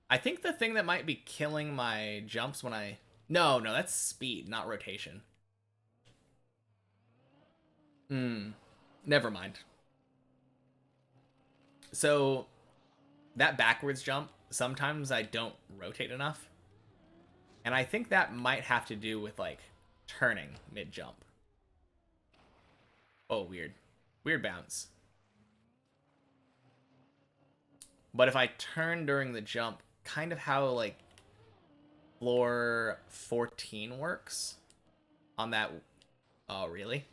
I think the thing that might be killing my jumps when I... No, that's speed, not rotation. Never mind. So, that backwards jump, sometimes I don't rotate enough. And I think that might have to do with, like, turning mid-jump. Oh, weird. Weird bounce. But if I turn during the jump, kind of how, like, floor 14 works on that... Oh, really?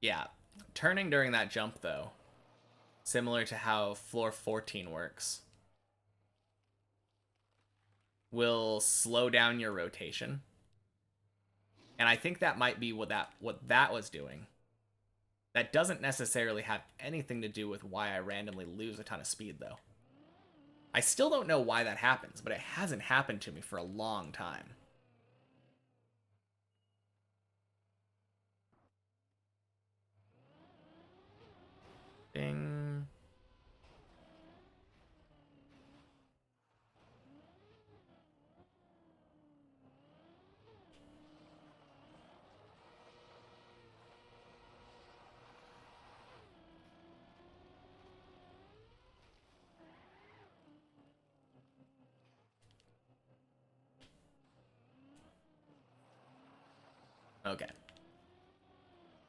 Yeah. Turning during that jump, though, similar to how floor 14 works, will slow down your rotation. And I think that might be what that was doing. That doesn't necessarily have anything to do with why I randomly lose a ton of speed, though. I still don't know why that happens, but it hasn't happened to me for a long time. Ding. Okay.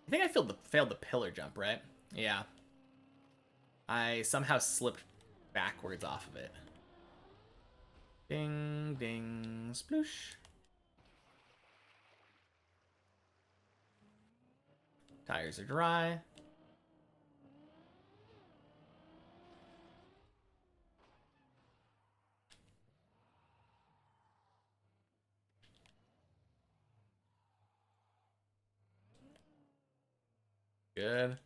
I think I failed the pillar jump, right? Yeah. I somehow slipped backwards off of it. Ding, ding, sploosh. Tires are dry. Good.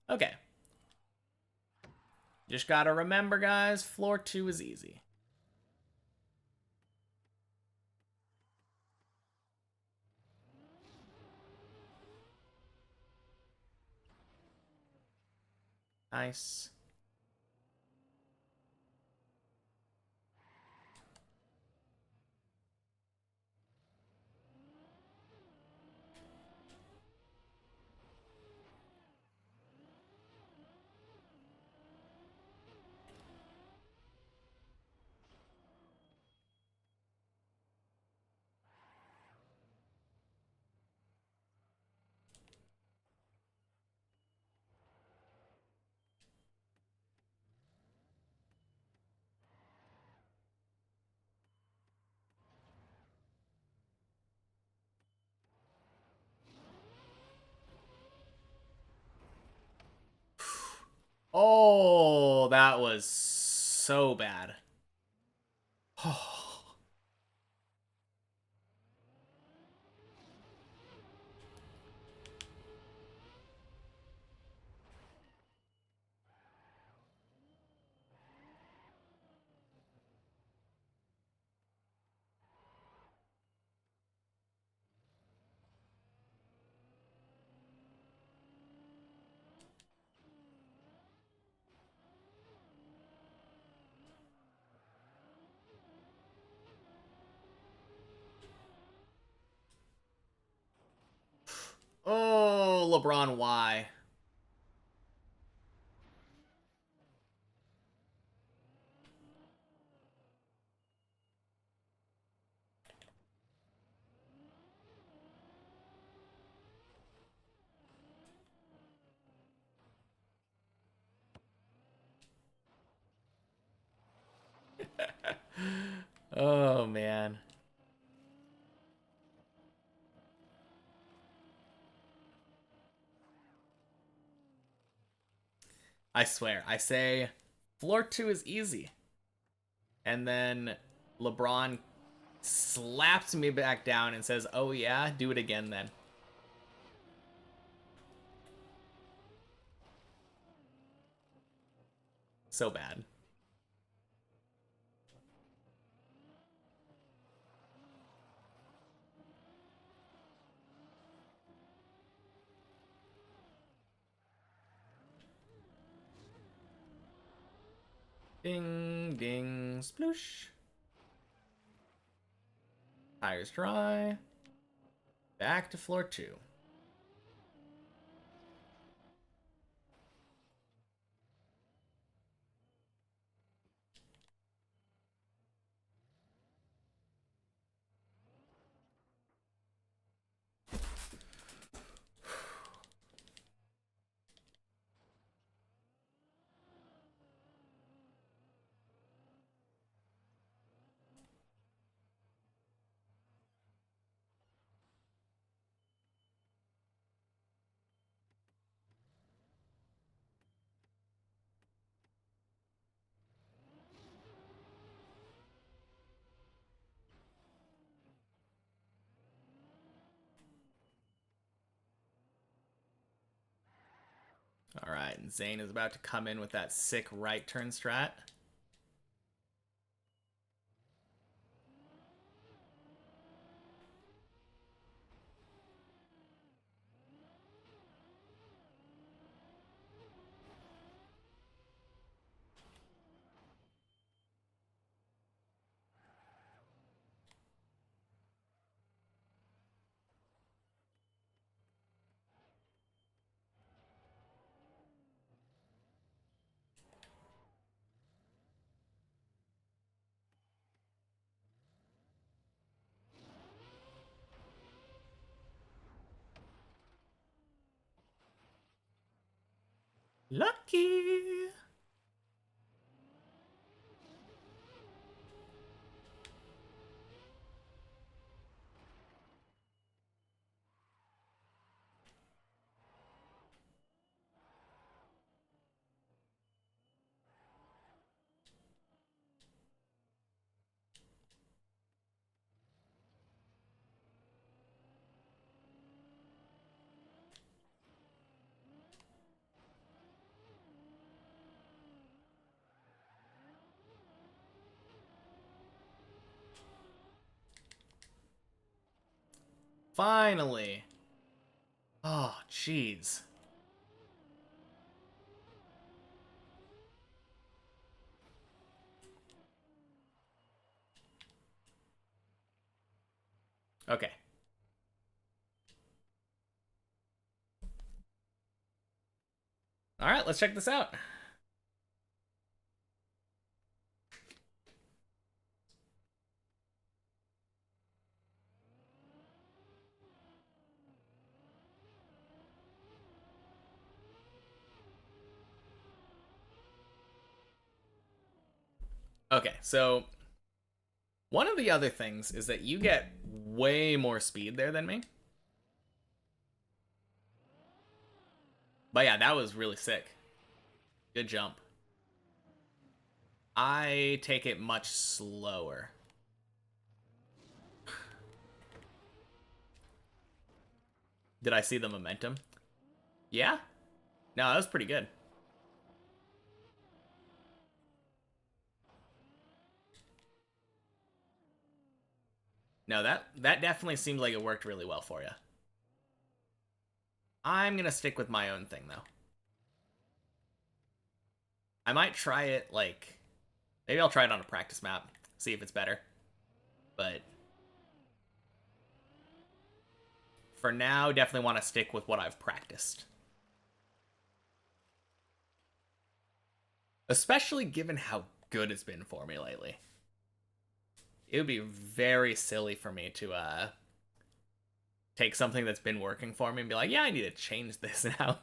Okay. Just gotta remember, guys, floor 2 is easy. Nice. Oh, that was so bad. Oh, LeBron, why? Oh, man. I swear, I say floor 2 is easy. And then LeBron slaps me back down and says, oh yeah, do it again then. So bad. Ding, ding, sploosh. Tires dry. Back to floor 2. All right, and Zane is about to come in with that sick right turn strat. Lucky. Finally. Oh, jeez. Okay. All right, let's check this out. Okay, so one of the other things is that you get way more speed there than me. But yeah, that was really sick. Good jump. I take it much slower. Did I see the momentum? Yeah? No, that was pretty good. No, that definitely seemed like it worked really well for you. I'm gonna stick with my own thing, though. I might try it, like... Maybe I'll try it on a practice map, see if it's better. But... for now, definitely want to stick with what I've practiced. Especially given how good it's been for me lately. It would be very silly for me to take something that's been working for me and be like, yeah, I need to change this now.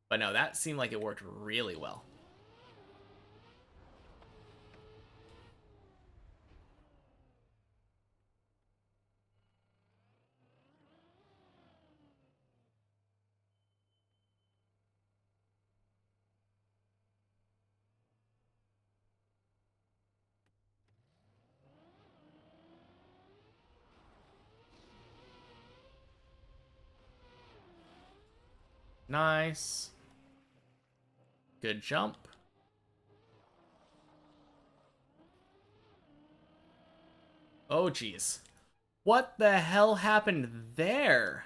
But no, that seemed like it worked really well. Nice. Good jump. Oh, jeez. What the hell happened there?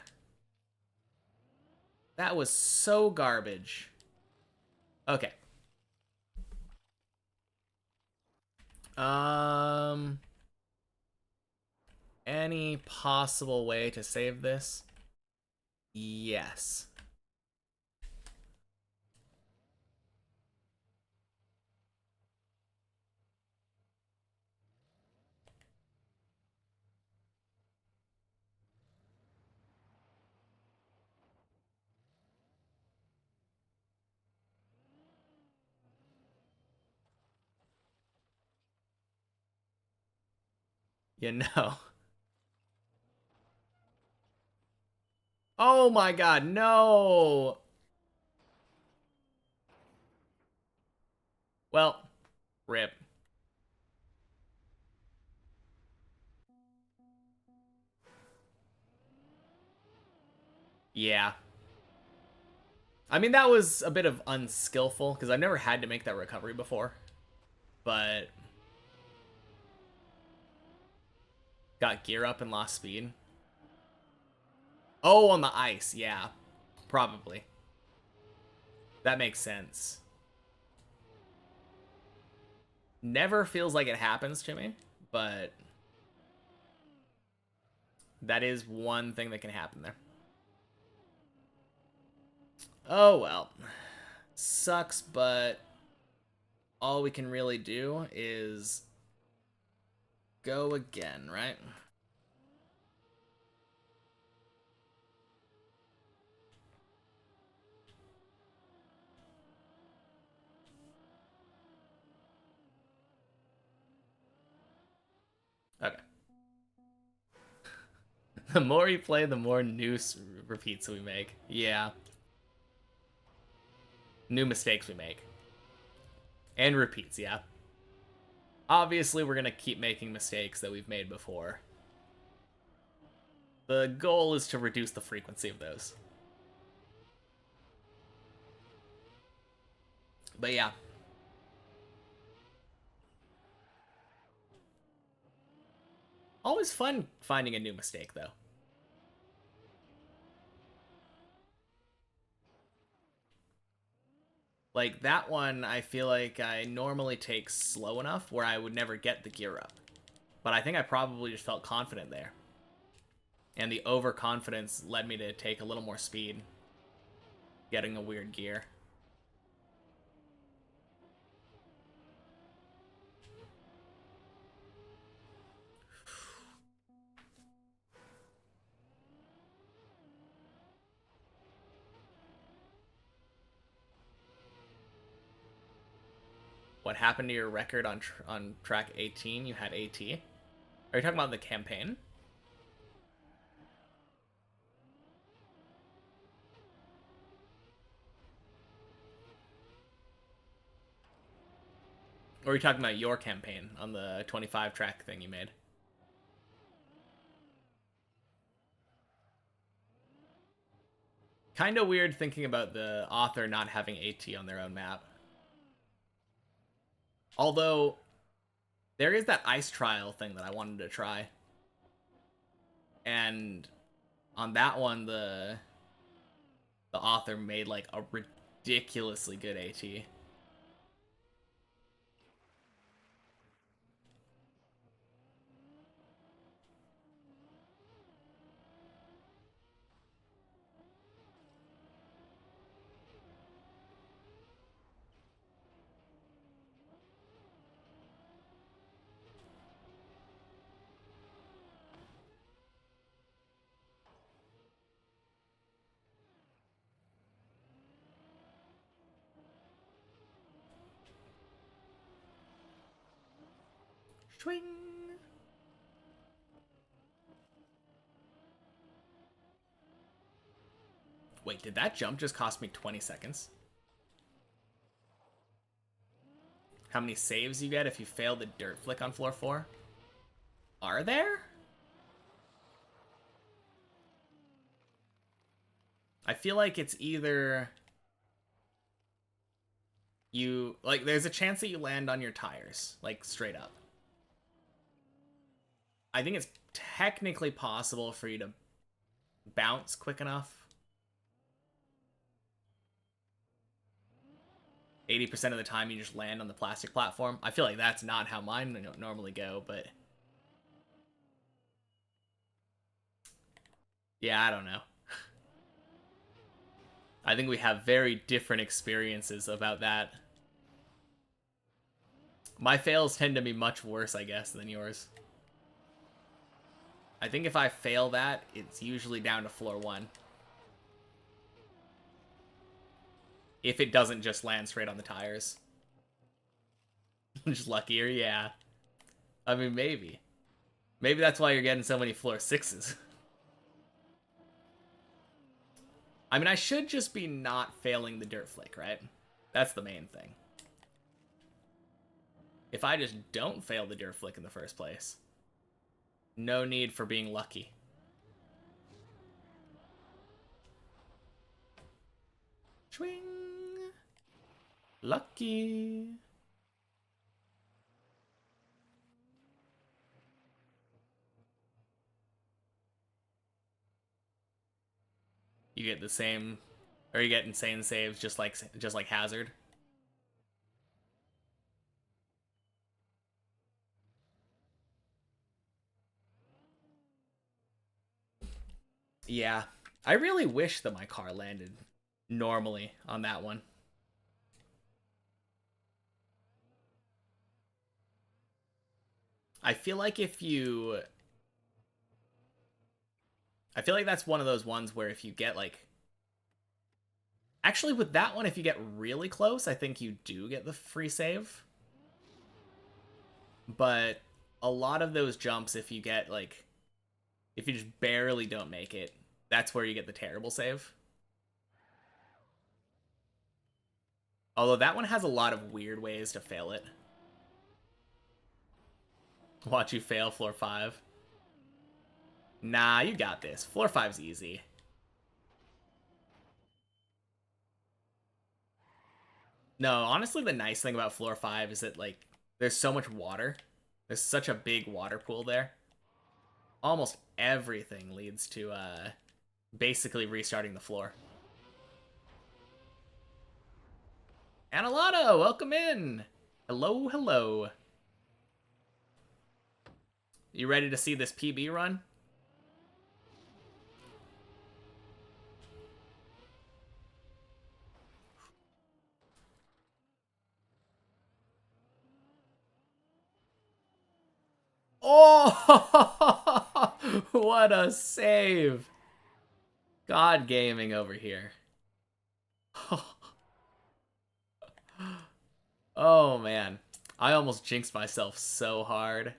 That was so garbage. Okay. Um... Any possible way to save this? Yes. You know. Oh my god, no! Well, rip. Yeah. I mean, that was a bit of unskillful, because I've never had to make that recovery before. But... got gear up and lost speed. Oh, on the ice, yeah. Probably. That makes sense. Never feels like it happens to me, but... that is one thing that can happen there. Oh, well. Sucks, but... all we can really do is... go again, right? The more you play, the more new repeats we make. Yeah. New mistakes we make. And repeats, yeah. Obviously, we're going to keep making mistakes that we've made before. The goal is to reduce the frequency of those. But yeah. Always fun finding a new mistake, though. Like, that one, I feel like I normally take slow enough where I would never get the gear up. But I think I probably just felt confident there. And the overconfidence led me to take a little more speed. Getting a weird gear. What happened to your record on track 18? You had AT? Are you talking about the campaign? Or are you talking about your campaign on the 25 track thing you made? Kind of weird thinking about the author not having AT on their own map. Although, there is that ice trial thing that I wanted to try. And on that one, the author made like a ridiculously good AT. Swing. Wait, did that jump just cost me 20 seconds? How many saves you get if you fail the dirt flick on floor 4? Are there? I feel like it's either you, like, there's a chance that you land on your tires, like, straight up. I think it's technically possible for you to bounce quick enough. 80% of the time you just land on the plastic platform. I feel like that's not how mine normally go, but yeah, I don't know. I think we have very different experiences about that. My fails tend to be much worse, I guess, than yours. I think if I fail that, it's usually down to floor 1. If it doesn't just land straight on the tires. Just luckier, yeah. I mean, maybe. Maybe that's why you're getting so many floor 6s. I mean, I should just be not failing the dirt flick, right? That's the main thing. If I just don't fail the dirt flick in the first place, no need for being lucky. Swing. Lucky. You get the same, or you get insane saves just like Hazard. Yeah, I really wish that my car landed normally on that one. I feel like I feel like that's one of those ones where if you get like, actually with that one, if you get really close, I think you do get the free save. But a lot of those jumps, if you get like If you just barely don't make it, that's where you get the terrible save. Although that one has a lot of weird ways to fail it. Watch you fail floor 5. Nah, you got this. Floor 5's easy. No, honestly, the nice thing about floor 5 is that, like, there's so much water. There's such a big water pool there. Almost everything leads to, basically restarting the floor. Analado, welcome in! Hello, hello. You ready to see this PB run? Oh! What a save! God gaming over here. Oh, man. I almost jinxed myself so hard.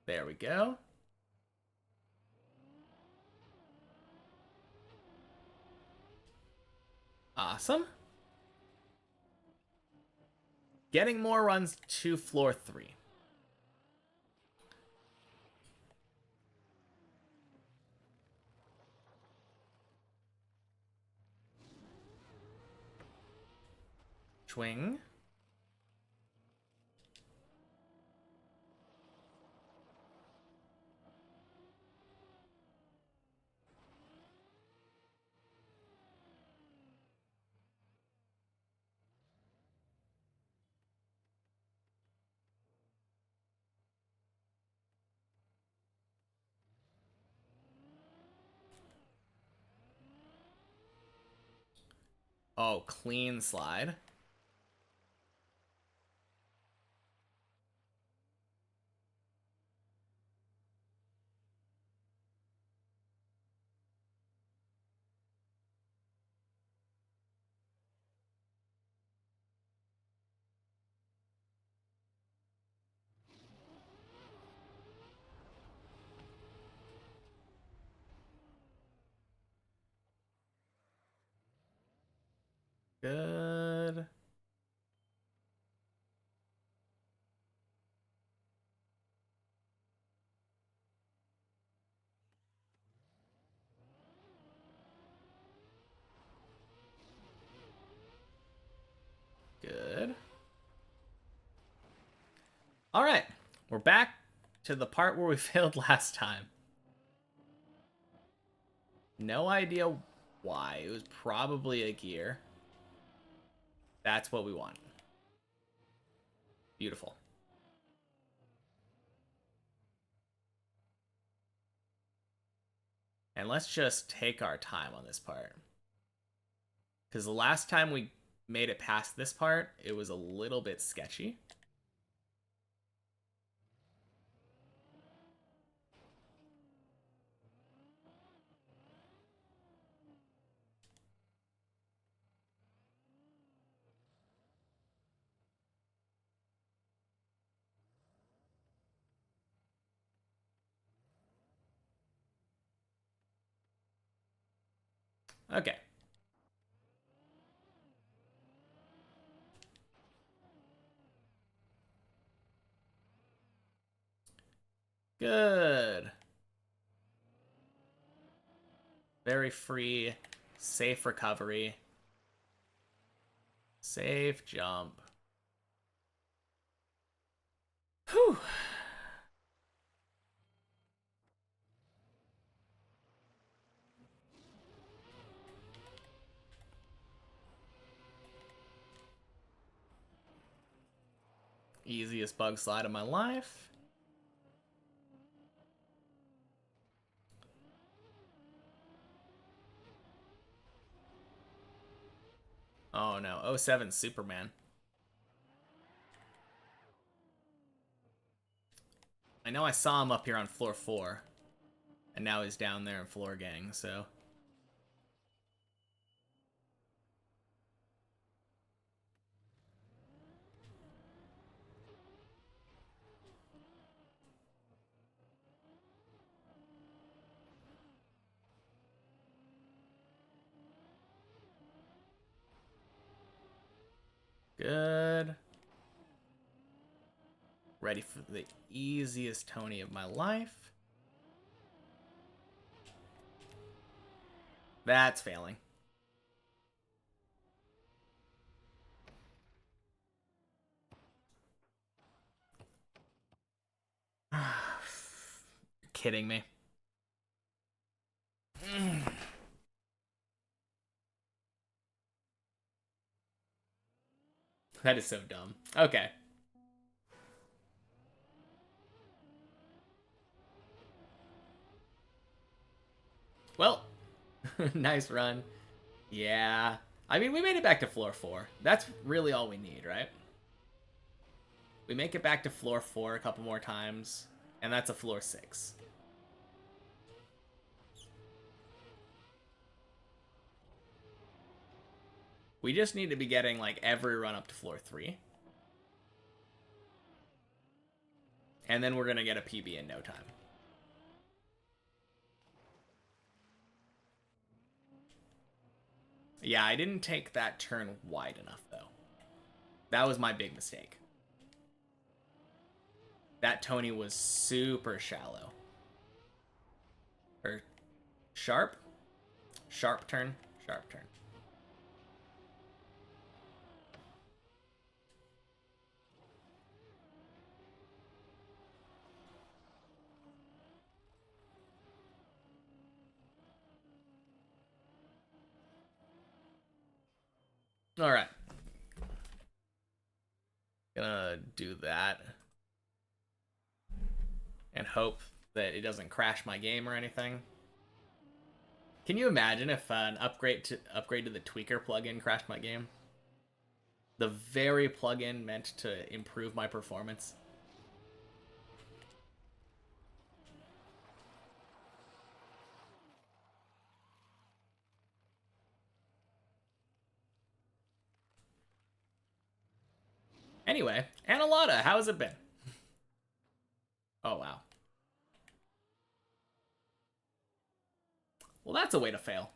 There we go. Awesome. Getting more runs to floor 3. Swing. Oh, clean slide. Good. Good. All right. We're back to the part where we failed last time. No idea why. It was probably a gear. That's what we want. Beautiful. And let's just take our time on this part. Because the last time we made it past this part, it was a little bit sketchy. Okay. Good. Very free. Safe recovery. Safe jump. Whew. Easiest bug slide of my life. Oh no, '07 Superman. I know I saw him up here on floor 4. And now he's down there in floor gang, so. Good. Ready for the easiest Tony of my life. That's failing. You're kidding me. That is so dumb. Okay. Well, nice run. Yeah. I mean, we made it back to floor 4. That's really all we need, right? We make it back to floor 4 a couple more times, and that's a floor 6. We just need to be getting, like, every run up to floor 3. And then we're going to get a PB in no time. Yeah, I didn't take that turn wide enough, though. That was my big mistake. That Tony was super shallow. Or sharp? Sharp turn? Sharp turn. Alright. Gonna do that. And hope that it doesn't crash my game or anything. Can you imagine if an upgrade to the tweaker plugin crashed my game? The very plugin meant to improve my performance. Anyway, Analata, how's it been? Oh, wow. Well, that's a way to fail.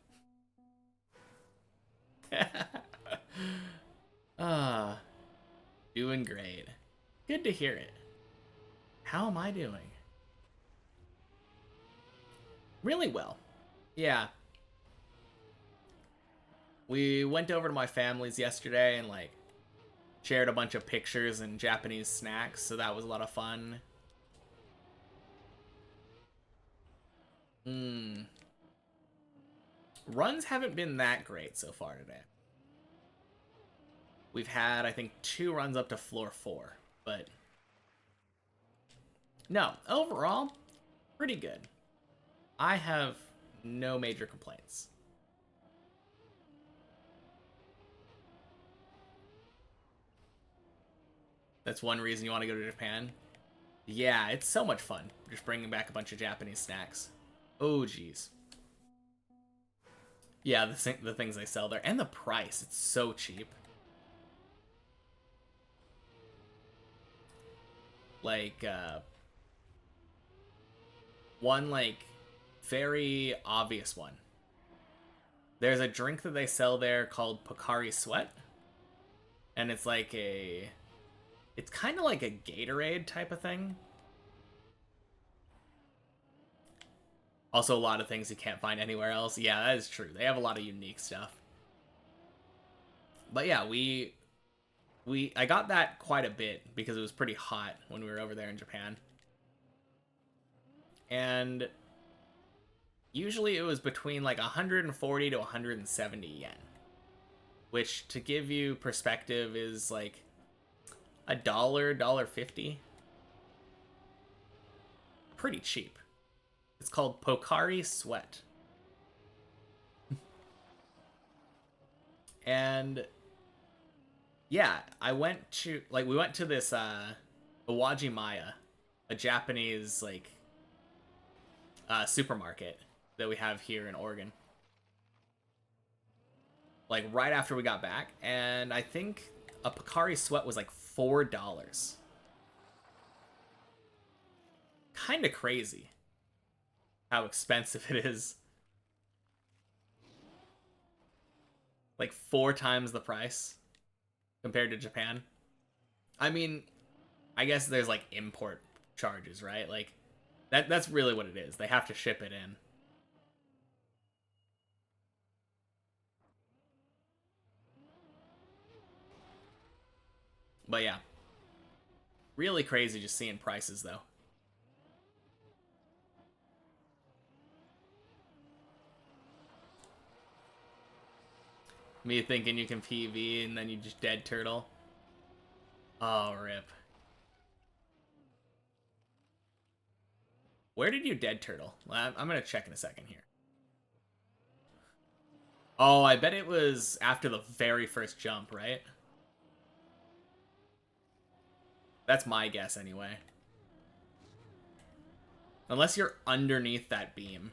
Doing great. Good to hear it. How am I doing? Really well. Yeah. We went over to my family's yesterday and, like, shared a bunch of pictures and Japanese snacks, so that was a lot of fun. Runs haven't been that great so far today. We've had, I think, 2 runs up to floor 4, but no, overall, pretty good. I have no major complaints. That's one reason you want to go to Japan. Yeah, it's so much fun just bringing back a bunch of Japanese snacks. Oh, geez. Yeah, the things they sell there. And the price, it's so cheap. Like, one, like, very obvious one. There's a drink that they sell there called Pocari Sweat. And it's like a... It's kind of like a Gatorade type of thing. Also, a lot of things you can't find anywhere else. Yeah, that is true. They have a lot of unique stuff. But yeah, I got that quite a bit because it was pretty hot when we were over there in Japan. And usually it was between like 140 to 170 yen. Which, to give you perspective, is like $1.50. Pretty cheap. It's called Pocari Sweat. And yeah, we went to this Iwaji Maya, a Japanese like supermarket that we have here in Oregon. Like right after we got back, and I think a Picari sweat was like $4. Kind of crazy how expensive it is. Like 4 times the price compared to Japan. I mean, I guess there's like import charges, right? Like that's really what it is. They have to ship it in. But yeah, really crazy just seeing prices though. Me thinking you can PV and then you just dead turtle. Oh, rip. Where did you dead turtle? I'm gonna check in a second here. Oh, I bet it was after the very first jump, right? That's my guess anyway. Unless you're underneath that beam.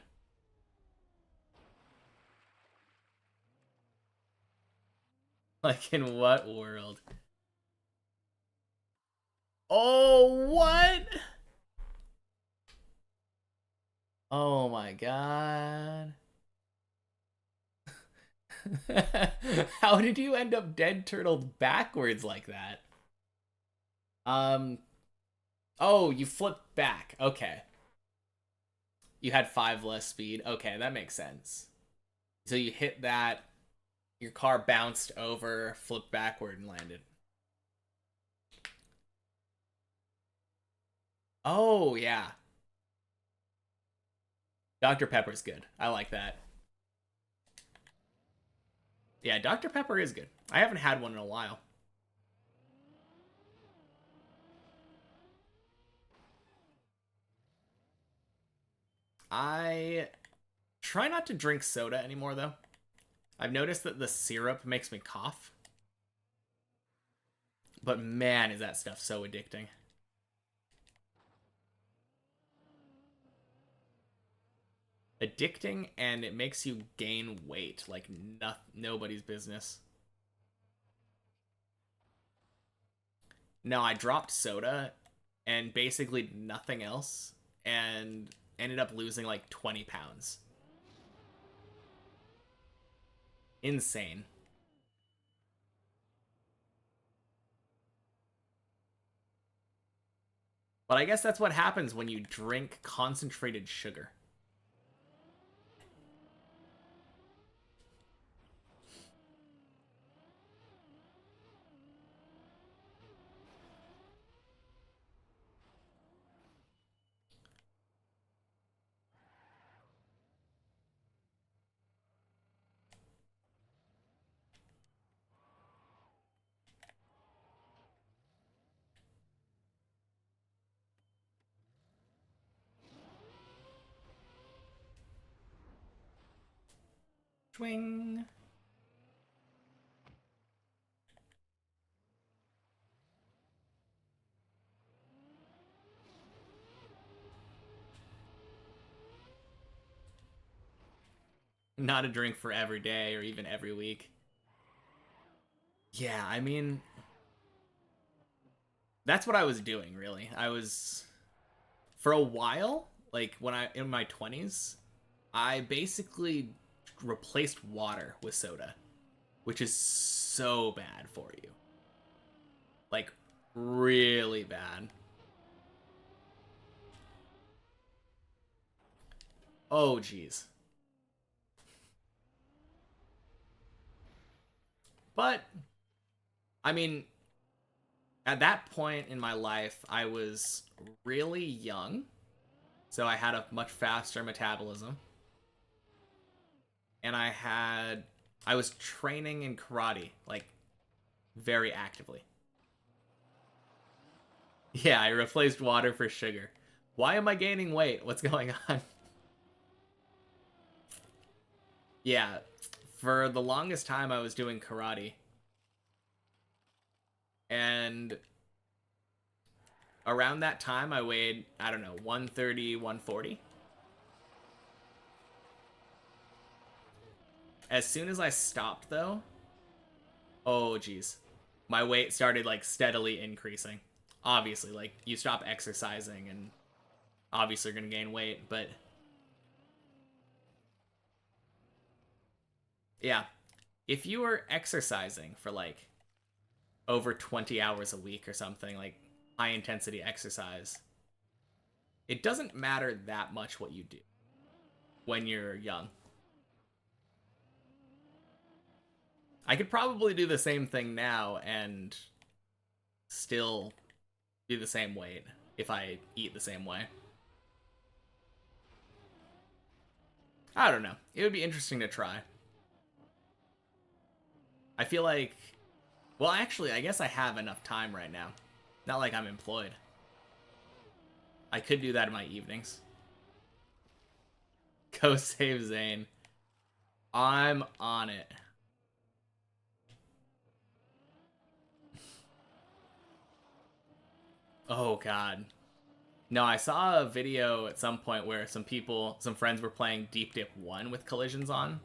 Like, in what world? Oh, what? Oh my god. How did you end up dead turtled backwards like that? Um, oh, you flipped back. Okay. You had 5 less speed. Okay, that makes sense. So you hit that, your car bounced over, flipped backward, and landed. Oh, yeah. Dr. Pepper's good. I like that. Yeah, Dr. Pepper is good. I haven't had one in a while. I try not to drink soda anymore, though. I've noticed that the syrup makes me cough. But man, is that stuff so addicting. Addicting, and it makes you gain weight like nobody's business. No, I dropped soda and basically nothing else and ended up losing like 20 pounds. Insane. But I guess that's what happens when you drink concentrated sugar. Swing. Not a drink for every day or even every week. Yeah, I mean, that's what I was doing, really. I was, for a while, like when I, in my 20s, I basically replaced water with soda, which is so bad for you. Like, really bad. Oh, geez. But, I mean, at that point in my life, I was really young, so I had a much faster metabolism. And I was training in karate, like, very actively. Yeah, I replaced water for sugar. Why am I gaining weight? What's going on? Yeah, for the longest time I was doing karate. And around that time I weighed, I don't know, 130, 140. As soon as I stopped, though, oh, geez. My weight started, like, steadily increasing. Obviously, like, you stop exercising and obviously you're going to gain weight, but yeah. If you were exercising for, like, over 20 hours a week or something, like high intensity exercise, it doesn't matter that much what you do when you're young. I could probably do the same thing now and still do the same weight if I eat the same way. I don't know. It would be interesting to try. I feel like, well, actually, I guess I have enough time right now. Not like I'm employed. I could do that in my evenings. Go save Zane. I'm on it. Oh, God. No, I saw a video at some point where some friends were playing Deep Dip 1 with collisions on.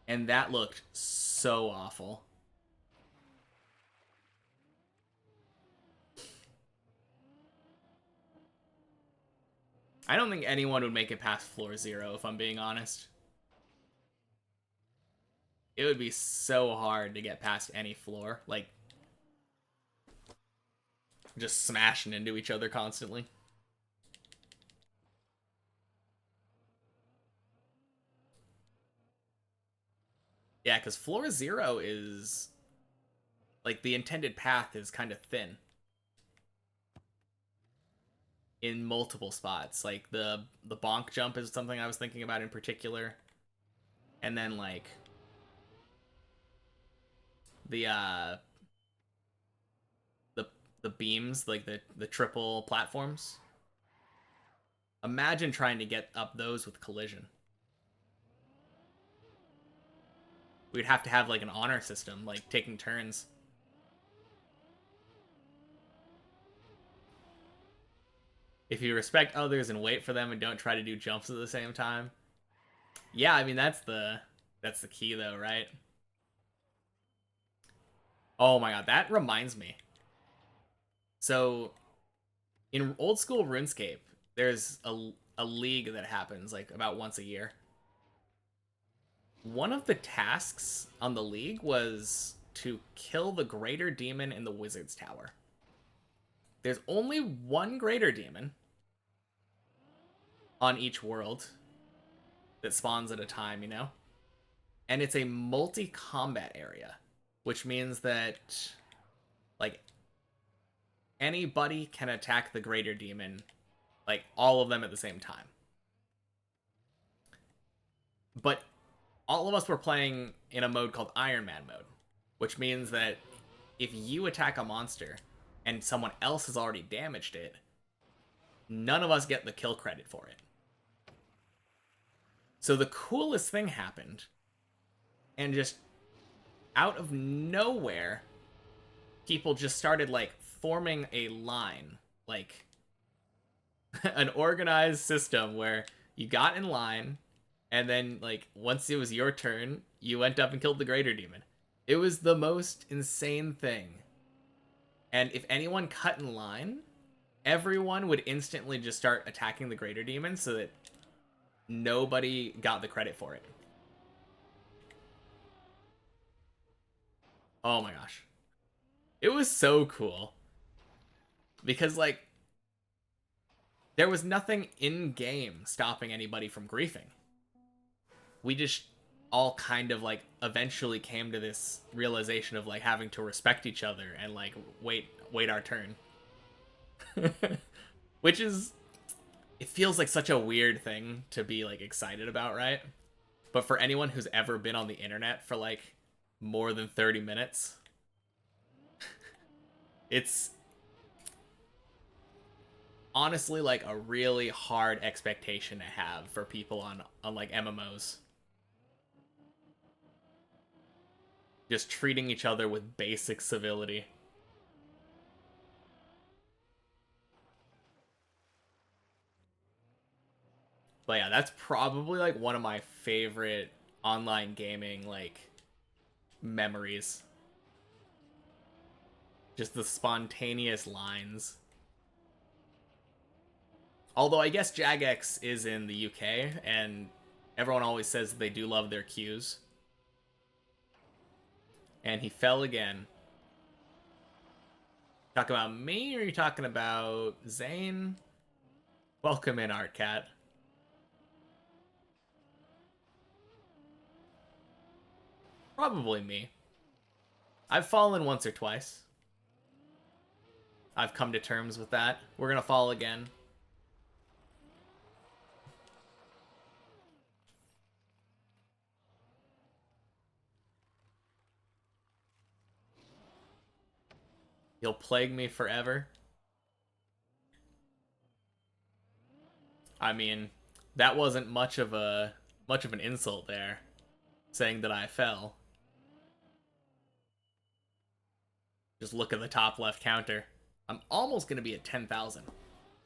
And that looked so awful. I don't think anyone would make it past floor 0, if I'm being honest. It would be so hard to get past any floor. Like, just smashing into each other constantly. Yeah, because floor 0 is... like, the intended path is kind of thin. In multiple spots. Like, the bonk jump is something I was thinking about in particular. And then, like... the, the beams, like the triple platforms. Imagine trying to get up those with collision. We'd have to have, like, an honor system, like, taking turns. If you respect others and wait for them and don't try to do jumps at the same time. Yeah, I mean, that's the key, though, right? Oh my god, that reminds me. So, in old school RuneScape, there's a league that happens, like, about once a year. One of the tasks on the league was to kill the greater demon in the wizard's tower. There's only one greater demon on each world that spawns at a time, you know? And it's a multi-combat area, which means that, like, anybody can attack the greater demon, like, all of them at the same time. But all of us were playing in a mode called Iron Man mode, which means that if you attack a monster and someone else has already damaged it, none of us get the kill credit for it. So the coolest thing happened, and just out of nowhere, people just started, like, forming a line, like an organized system where you got in line, and then, like, once it was your turn, you went up and killed the greater demon. It was the most insane thing. And if anyone cut in line, everyone would instantly just start attacking the greater demon so that nobody got the credit for it. Oh my gosh. It was so cool. Because, like, there was nothing in-game stopping anybody from griefing. We just all kind of, like, eventually came to this realization of, like, having to respect each other and, like, wait our turn. Which is, it feels like such a weird thing to be, like, excited about, right? But for anyone who's ever been on the internet for, like, more than 30 minutes, it's honestly, like, a really hard expectation to have for people on like, MMOs. Just treating each other with basic civility. But yeah, that's probably, like, one of my favorite online gaming, like, memories. Just the spontaneous lines. Although I guess Jagex is in the UK, and everyone always says they do love their cues. And he fell again. Talking about me, or are you talking about Zane? Welcome in, Artcat. Probably me. I've fallen once or twice. I've come to terms with that. We're gonna fall again. You'll plague me forever. I mean, that wasn't much of an insult there, saying that I fell. Just look at the top left counter. I'm almost gonna be at 10,000.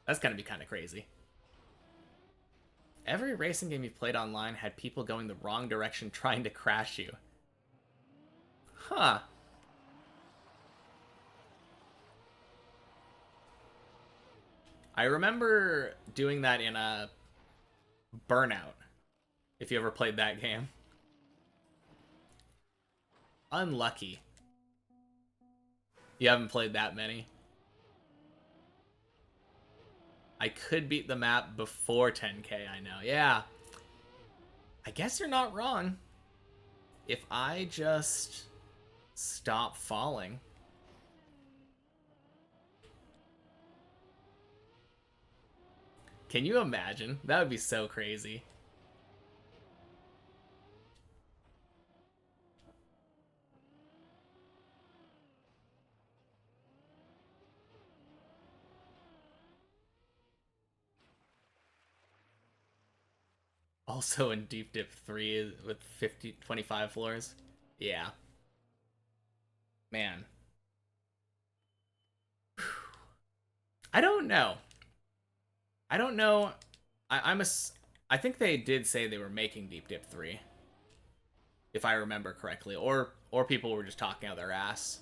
That's gonna be kind of crazy. Every racing game you've played online had people going the wrong direction trying to crash you. Huh. I remember doing that in a Burnout, if you ever played that game. Unlucky. You haven't played that many. I could beat the map before 10k, I know. Yeah. I guess you're not wrong. If I just stop falling. Can you imagine? That would be so crazy. Also in Deep Dip 3 with 25 floors. Yeah. Man. I don't know. I don't know. I think they did say they were making Deep Dip 3. If I remember correctly. Or people were just talking out their ass.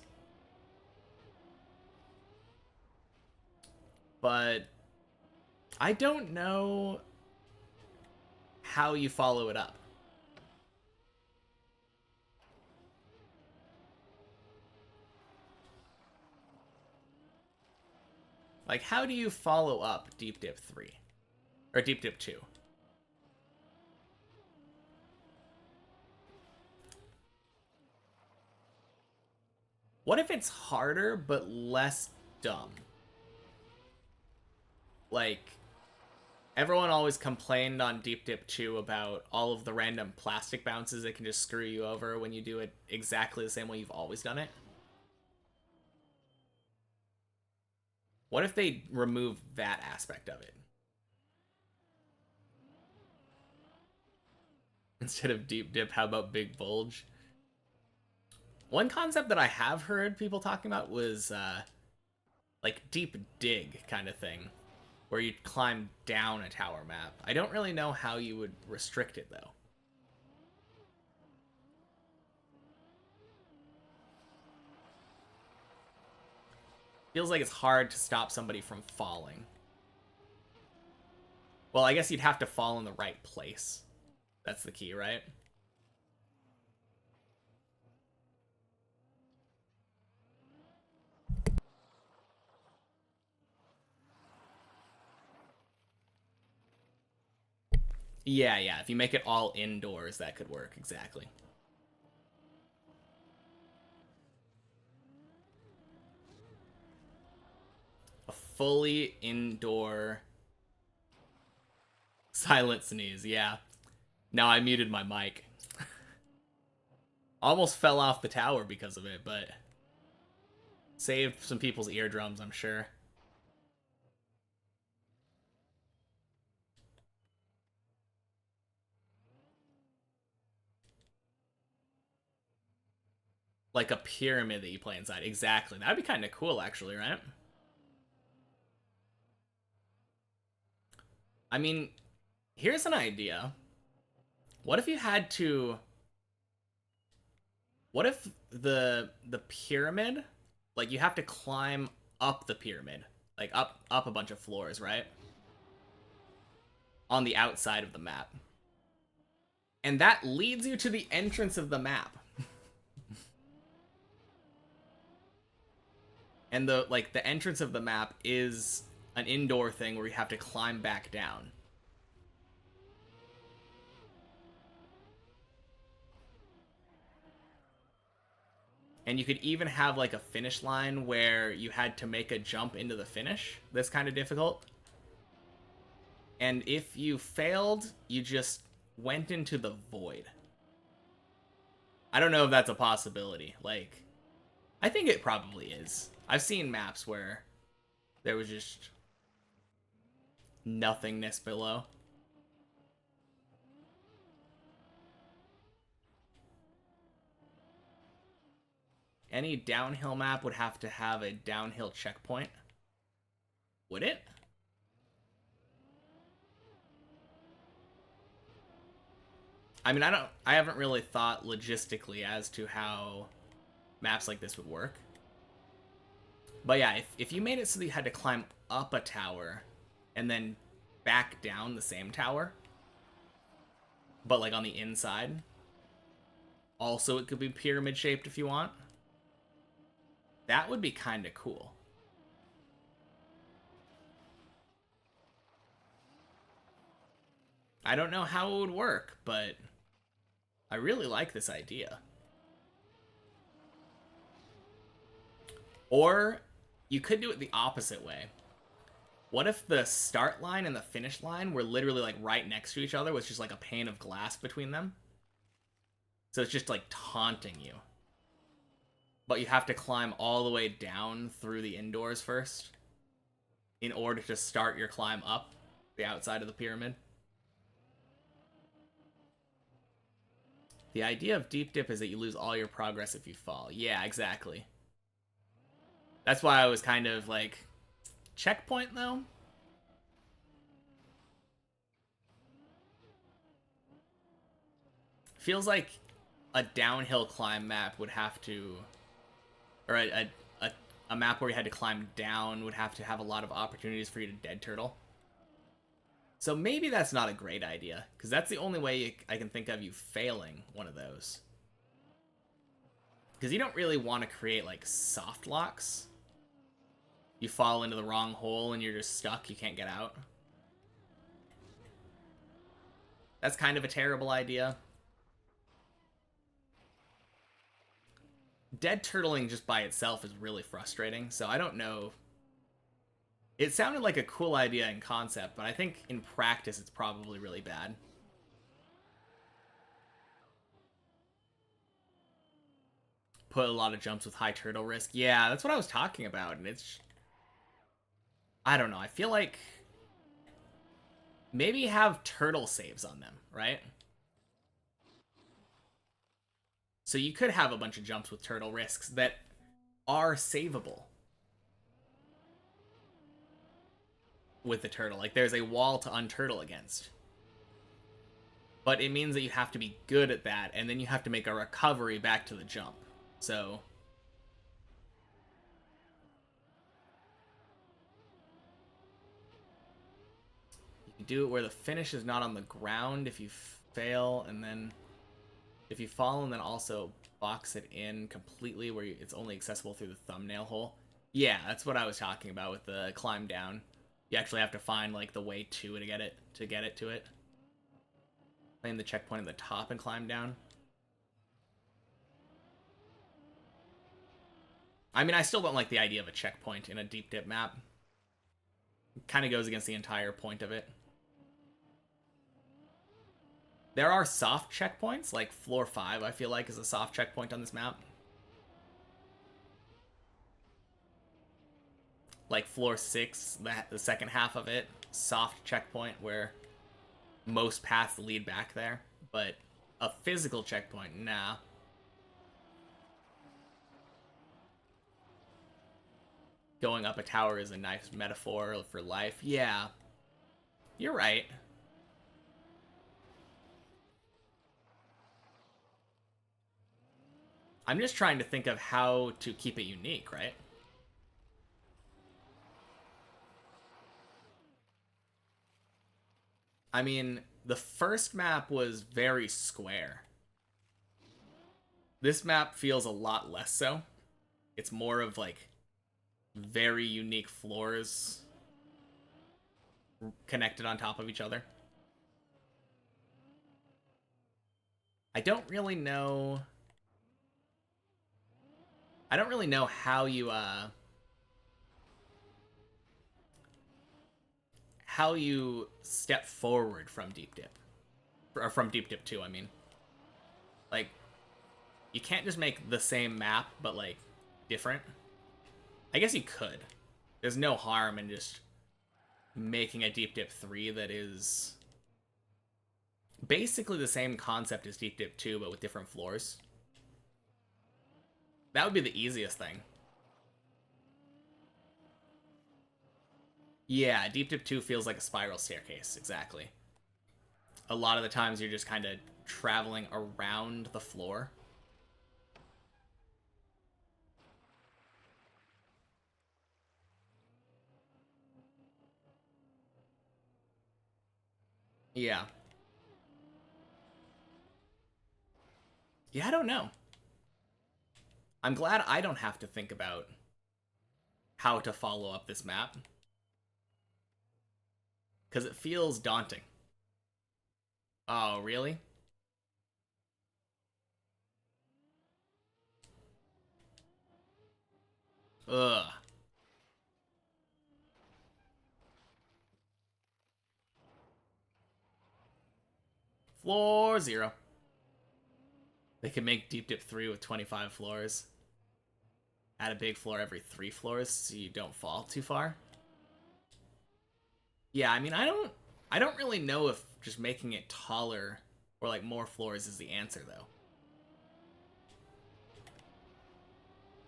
But I don't know how you follow it up. Like, how do you follow up Deep Dip 3? Or Deep Dip 2? What if it's harder, but less dumb? Like, everyone always complained on Deep Dip 2 about all of the random plastic bounces that can just screw you over when you do it exactly the same way you've always done it. What if they remove that aspect of it? Instead of Deep Dip, how about Big Bulge? One concept that I have heard people talking about was like Deep Dig kind of thing, where you'd climb down a tower map. I don't really know how you would restrict it, though. Feels like it's hard to stop somebody from falling. Well, I guess you'd have to fall in the right place. That's the key, right? Yeah, yeah. If you make it all indoors, that could work. Exactly. A fully indoor silent sneeze, yeah. Now I muted my mic. Almost fell off the tower because of it, but saved some people's eardrums, I'm sure. Like a pyramid that you play inside. Exactly. That'd be kind of cool, actually, right? I mean, here's an idea. What if you had to What if the pyramid, like you have to climb up the pyramid, like up a bunch of floors, right? On the outside of the map. And that leads you to the entrance of the map. And the entrance of the map is an indoor thing where you have to climb back down. And you could even have like a finish line where you had to make a jump into the finish. That's kind of difficult. And if you failed, you just went into the void. I don't know if that's a possibility. Like, I think it probably is. I've seen maps where there was just nothingness below. Any downhill map would have to have a downhill checkpoint. Would it? I mean, I haven't really thought logistically as to how maps like this would work. But yeah, if you made it so that you had to climb up a tower and then back down the same tower, but like on the inside, also it could be pyramid shaped if you want, that would be kind of cool. I don't know how it would work, but I really like this idea. Or you could do it the opposite way. What if the start line and the finish line were literally like right next to each other with just like a pane of glass between them? So it's just like taunting you. But you have to climb all the way down through the indoors first in order to start your climb up the outside of the pyramid. The idea of deep dip is that you lose all your progress if you fall. Yeah, exactly. That's why I was kind of like, checkpoint though? Feels like a downhill climb map would have to, or a map where you had to climb down would have to have a lot of opportunities for you to dead turtle. So maybe that's not a great idea, because that's the only way I can think of you failing one of those. Because you don't really want to create, like, soft locks. You fall into the wrong hole and you're just stuck, you can't get out. That's kind of a terrible idea. Dead turtling just by itself is really frustrating, so I don't know. It sounded like a cool idea in concept, but I think in practice it's probably really bad. Put a lot of jumps with high turtle risk. Yeah, that's what I was talking about, and it's... I don't know, I feel like... maybe have turtle saves on them, right? So you could have a bunch of jumps with turtle risks that are savable with the turtle. Like, there's a wall to unturtle against. But it means that you have to be good at that, and then you have to make a recovery back to the jump. So... you can do it where the finish is not on the ground if you fail, and then... if you fall and then also box it in completely where it's only accessible through the thumbnail hole. Yeah, that's what I was talking about with the climb down. You actually have to find like the way to it to get it to it. Claim the checkpoint at the top and climb down. I mean, I still don't like the idea of a checkpoint in a deep dip map. It kind of goes against the entire point of it. There are soft checkpoints, like floor 5, I feel like, is a soft checkpoint on this map. Like floor 6, the second half of it, soft checkpoint where most paths lead back there. But a physical checkpoint, nah. Going up a tower is a nice metaphor for life. Yeah, you're right. I'm just trying to think of how to keep it unique, right? I mean, the first map was very square. This map feels a lot less so. It's more of like very unique floors connected on top of each other. I don't really know. I don't really know how you step forward from Deep Dip, or from Deep Dip 2. I mean, like you can't just make the same map but like different. I guess you could. There's no harm in just making a Deep Dip 3 that is basically the same concept as Deep Dip 2 but with different floors. That would be the easiest thing. Yeah, Deep Dip 2 feels like a spiral staircase, exactly. A lot of the times you're just kind of traveling around the floor. Yeah. Yeah, I don't know. I'm glad I don't have to think about how to follow up this map, because it feels daunting. Oh, really? Ugh. Floor 0. They could make Deep Dip 3 with 25 floors. Add a big floor every 3 floors so you don't fall too far. Yeah, I mean, I don't really know if just making it taller or like more floors is the answer though.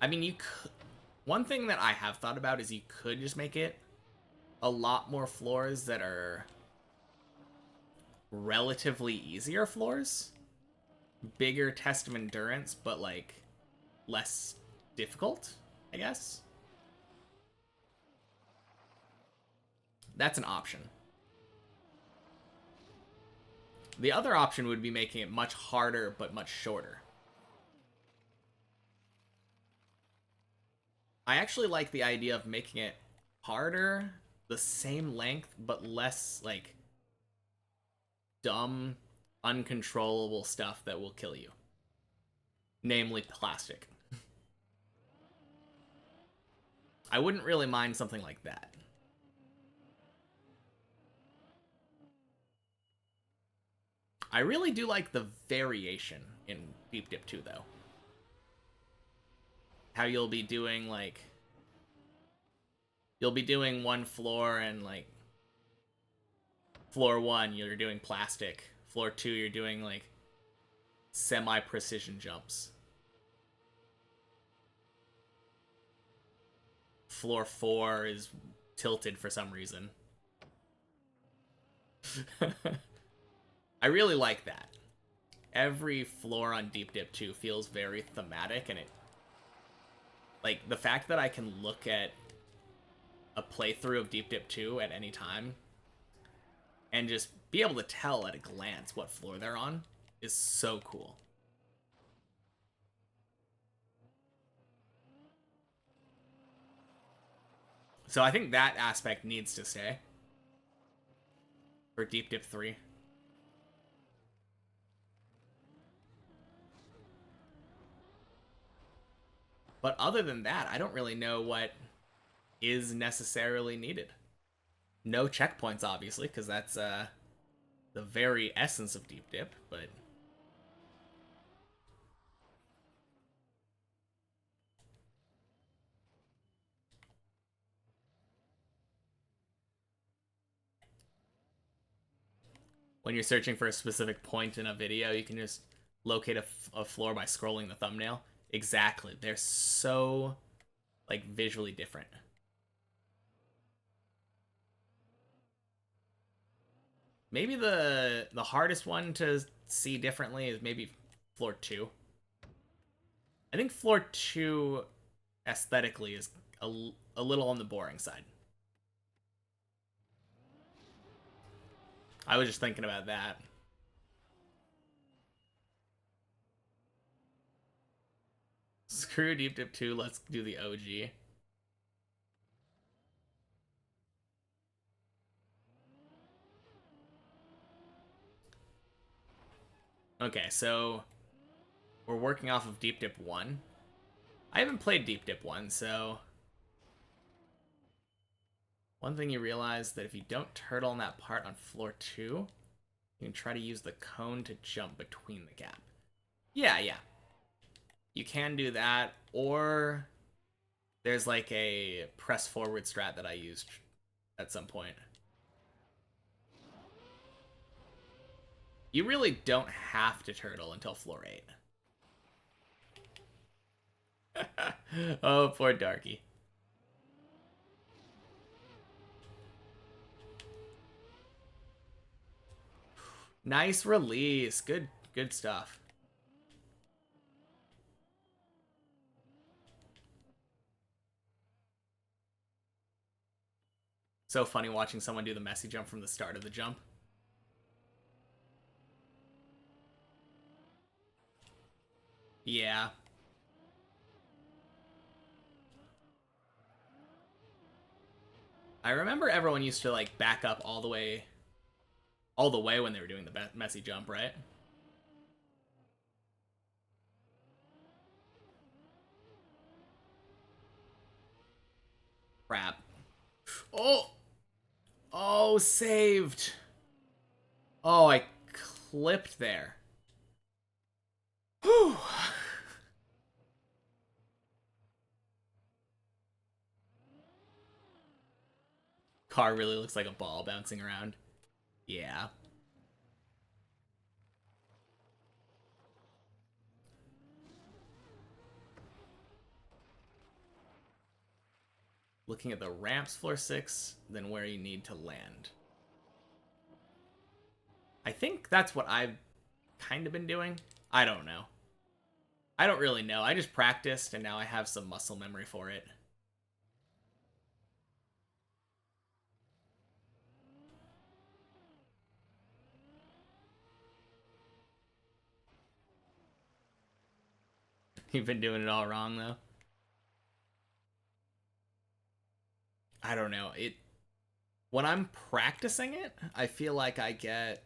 I mean, you could, one thing that I have thought about is you could just make it a lot more floors that are relatively easier floors. Bigger test of endurance, but like less difficult, I guess. That's an option. The other option would be making it much harder but much shorter. I actually like the idea of making it harder, the same length, but less like dumb, uncontrollable stuff that will kill you. Namely plastic. I wouldn't really mind something like that. I really do like the variation in Deep Dip 2 though. How you'll be doing one floor and like floor 1 you're doing plastic. Floor 2 you're doing like semi-precision jumps. Floor 4 is tilted for some reason. I really like that. Every floor on Deep Dip 2 feels very thematic, and it like the fact that I can look at a playthrough of Deep Dip 2 at any time and just be able to tell at a glance what floor they're on is so cool. So I think that aspect needs to stay for Deep Dip 3. But other than that, I don't really know what is necessarily needed. No checkpoints, obviously, because that's the very essence of Deep Dip, but when you're searching for a specific point in a video, you can just locate a floor by scrolling the thumbnail. Exactly. They're so like visually different. Maybe the hardest one to see differently is maybe floor 2. I think floor 2 aesthetically is a little on the boring side. I was just thinking about that. Screw Deep Dip 2, let's do the OG. Okay, so we're working off of Deep Dip 1. I haven't played Deep Dip 1, so one thing you realize that if you don't turtle on that part on floor 2, you can try to use the cone to jump between the gap. Yeah. You can do that, or there's like a press forward strat that I used at some point. You really don't have to turtle until floor 8. Oh, poor Darky. Nice release. Good stuff. So funny watching someone do the messy jump from the start of the jump. Yeah. I remember everyone used to like back up all the way when they were doing the messy jump, right? Crap. Oh! Oh, saved! Oh, I clipped there. Whew. Car really looks like a ball bouncing around. Yeah. Looking at the ramps, floor 6, then where you need to land. I think that's what I've kind of been doing. I don't know. I don't really know. I just practiced, and now I have some muscle memory for it. You've been doing it all wrong, though. I don't know. When I'm practicing it, I feel like I get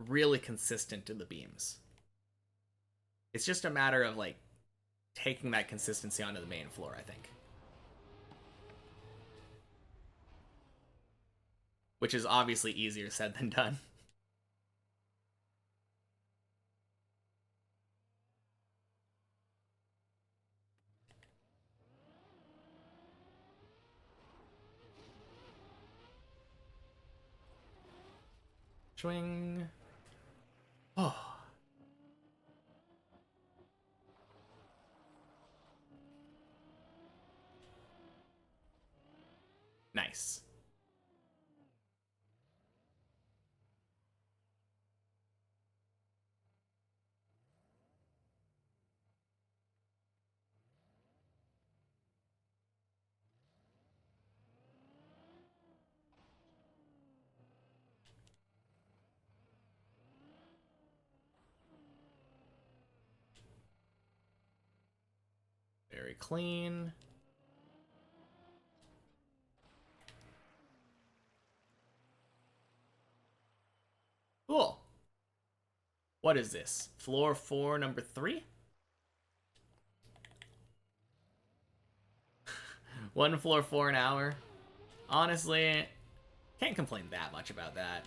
really consistent in the beams. It's just a matter of like taking that consistency onto the main floor, I think. Which is obviously easier said than done. Swing. Oh. Nice. Very clean. Cool. What is this? Floor 4, number 3? One floor 4 an hour. Honestly, can't complain that much about that.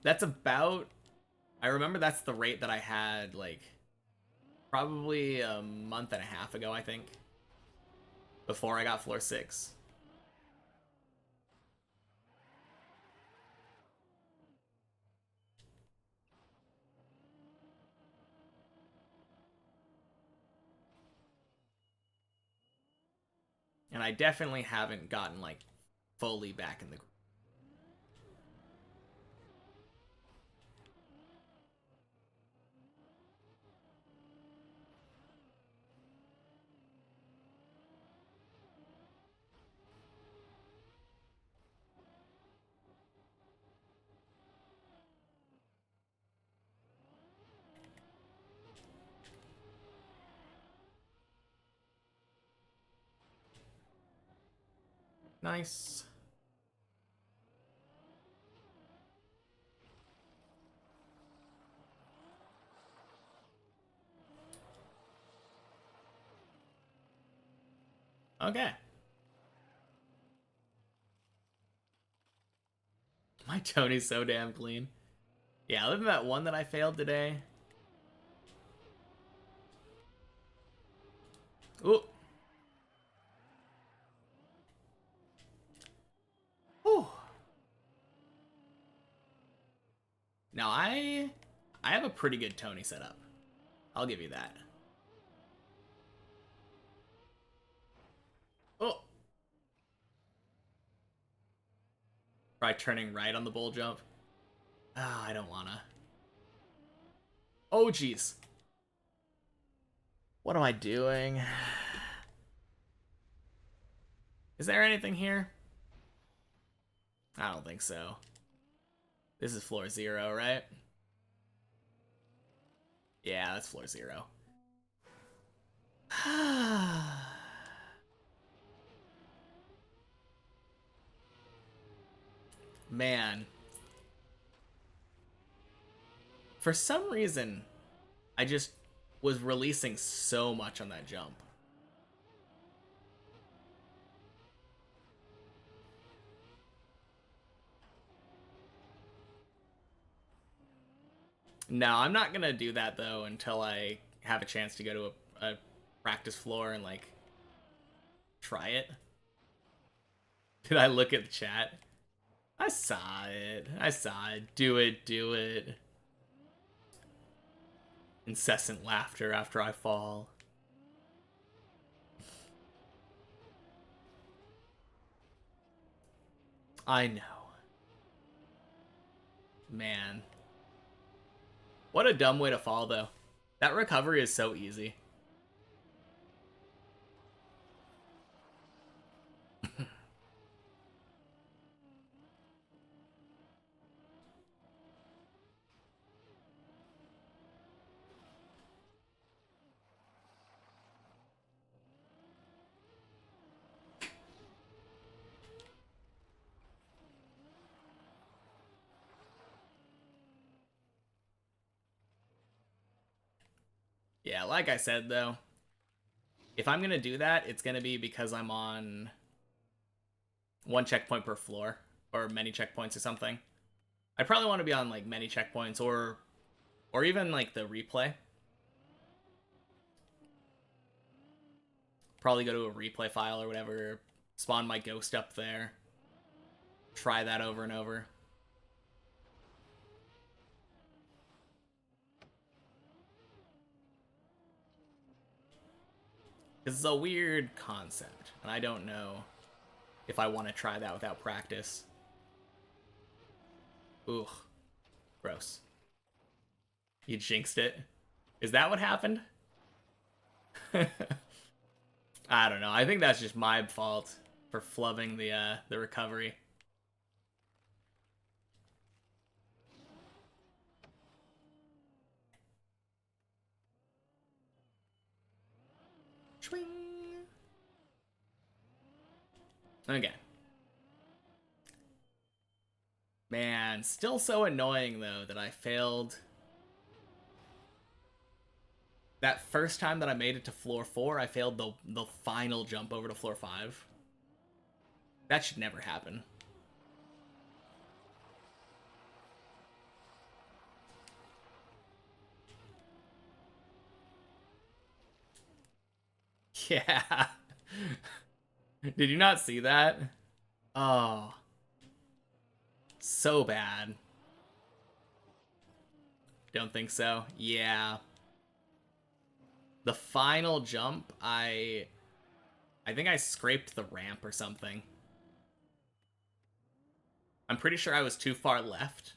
That's about... I remember that's the rate that I had, like, probably a month and a half ago, I think. Before I got floor 6. And I definitely haven't gotten, like, fully back in the... Nice. Okay. My Tony's so damn clean. Yeah, other than that one that I failed today. Ooh. Ooh. Now I have a pretty good Tony setup. I'll give you that. Oh. Try turning right on the bull jump. Ah, I don't wanna. Oh, jeez. What am I doing? Is there anything here? I don't think so. This is floor 0, right? Yeah, that's floor 0. Man. For some reason, I just was releasing so much on that jump. No, I'm not gonna do that though until I have a chance to go to a practice floor and like try it. Did I look at the chat? I saw it. I saw it. Do it, do it. Incessant laughter after I fall. I know. Man. What a dumb way to fall, though. That recovery is so easy. Yeah, like I said, though, if I'm going to do that, it's going to be because I'm on one checkpoint per floor, or many checkpoints or something. I probably want to be on, like, many checkpoints, or even, like, the replay. Probably go to a replay file or whatever, spawn my ghost up there, try that over and over. It's a weird concept, and I don't know if I want to try that without practice. Ugh. Gross. You jinxed it. Is that what happened? I don't know. I think that's just my fault for flubbing the recovery. Swing. Okay. Man, still so annoying though that I failed. That first time that I made it to floor 4, I failed the final jump over to floor 5. That should never happen. Yeah. Did you not see that? Oh. So bad. Don't think so. Yeah. The final jump, I think I scraped the ramp or something. I'm pretty sure I was too far left.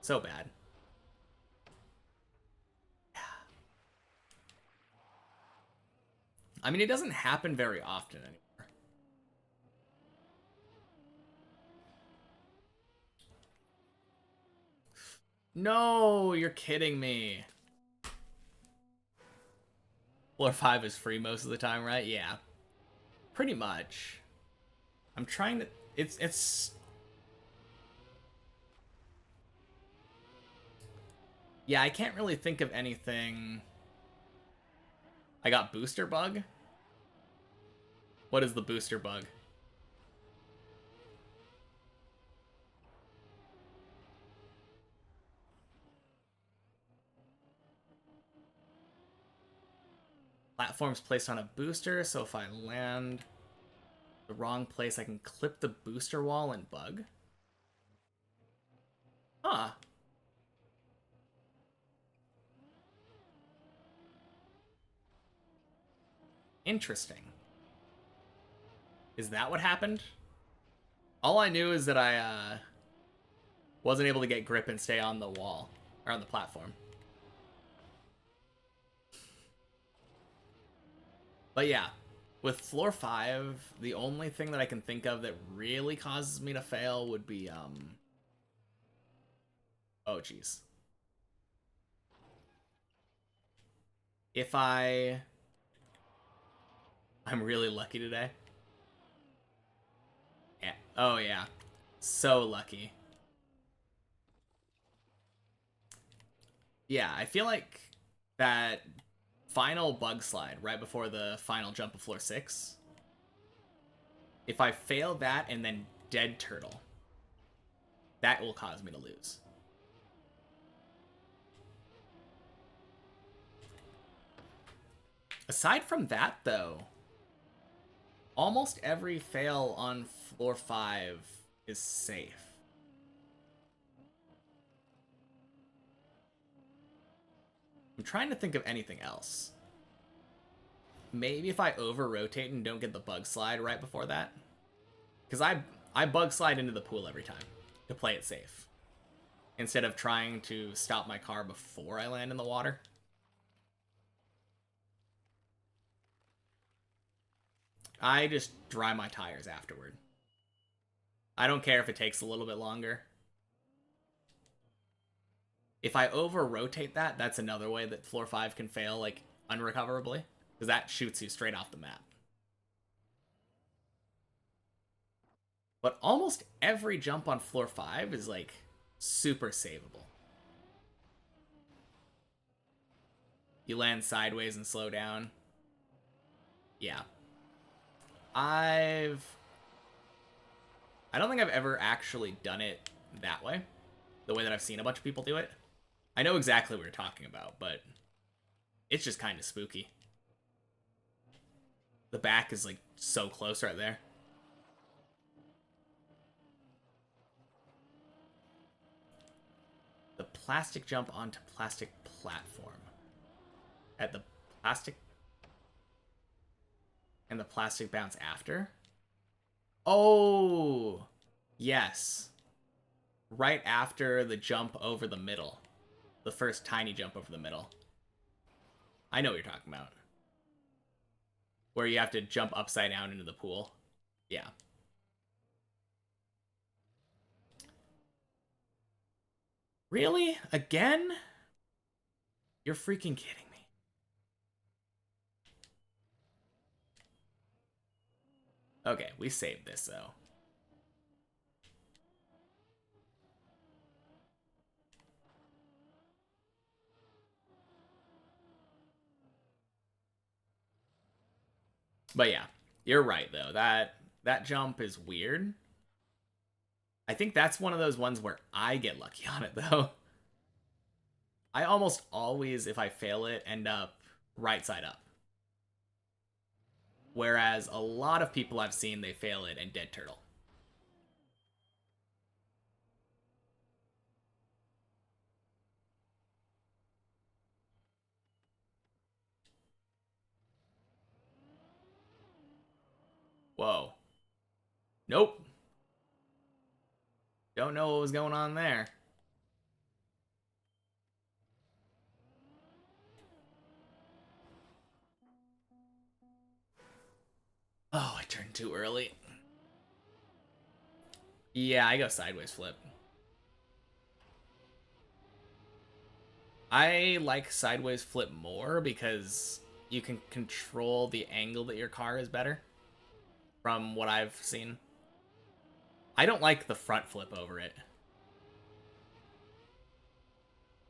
So bad. I mean, it doesn't happen very often anymore. No, you're kidding me. Floor 5 is free most of the time, right? Yeah. Pretty much. I'm trying to... It's... Yeah, I can't really think of anything... I got booster bug? What is the booster bug? Platforms placed on a booster, so if I land the wrong place, I can clip the booster wall and bug. Huh. Interesting. Is that what happened? All I knew is that I wasn't able to get grip and stay on the wall, or on the platform. But yeah, with floor 5, the only thing that I can think of that really causes me to fail would be, oh, geez. If I'm really lucky today. Yeah. Oh, yeah. So lucky. Yeah, I feel like that final bug slide right before the final jump of floor 6, if I fail that and then dead turtle, that will cause me to lose. Aside from that, though, almost every fail on floor 5 is safe. I'm trying to think of anything else. Maybe if I over-rotate and don't get the bug slide right before that. Because I bug slide into the pool every time to play it safe, instead of trying to stop my car before I land in the water. I just dry my tires afterward. I don't care if it takes a little bit longer. If I over-rotate that, that's another way that floor 5 can fail, like, unrecoverably. Because that shoots you straight off the map. But almost every jump on floor 5 is, like, super savable. You land sideways and slow down. Yeah. I don't think I've ever actually done it that way, the way that I've seen a bunch of people do it. I know exactly what you're talking about, but it's just kind of spooky. The back is, like, so close right there. The plastic jump onto plastic platform. At the plastic... And the plastic bounce after? Oh! Yes. Right after the jump over the middle. The first tiny jump over the middle. I know what you're talking about. Where you have to jump upside down into the pool. Yeah. Really? Again? You're freaking kidding me. Okay, we saved this, though. But yeah, you're right, though. That jump is weird. I think that's one of those ones where I get lucky on it, though. I almost always, if I fail it, end up right side up. Whereas a lot of people I've seen, they fail it and dead turtle. Whoa. Nope. Don't know what was going on there. Oh, I turned too early. Yeah, I go sideways flip. I like sideways flip more because you can control the angle that your car is better. from what I've seen. I don't like the front flip over it.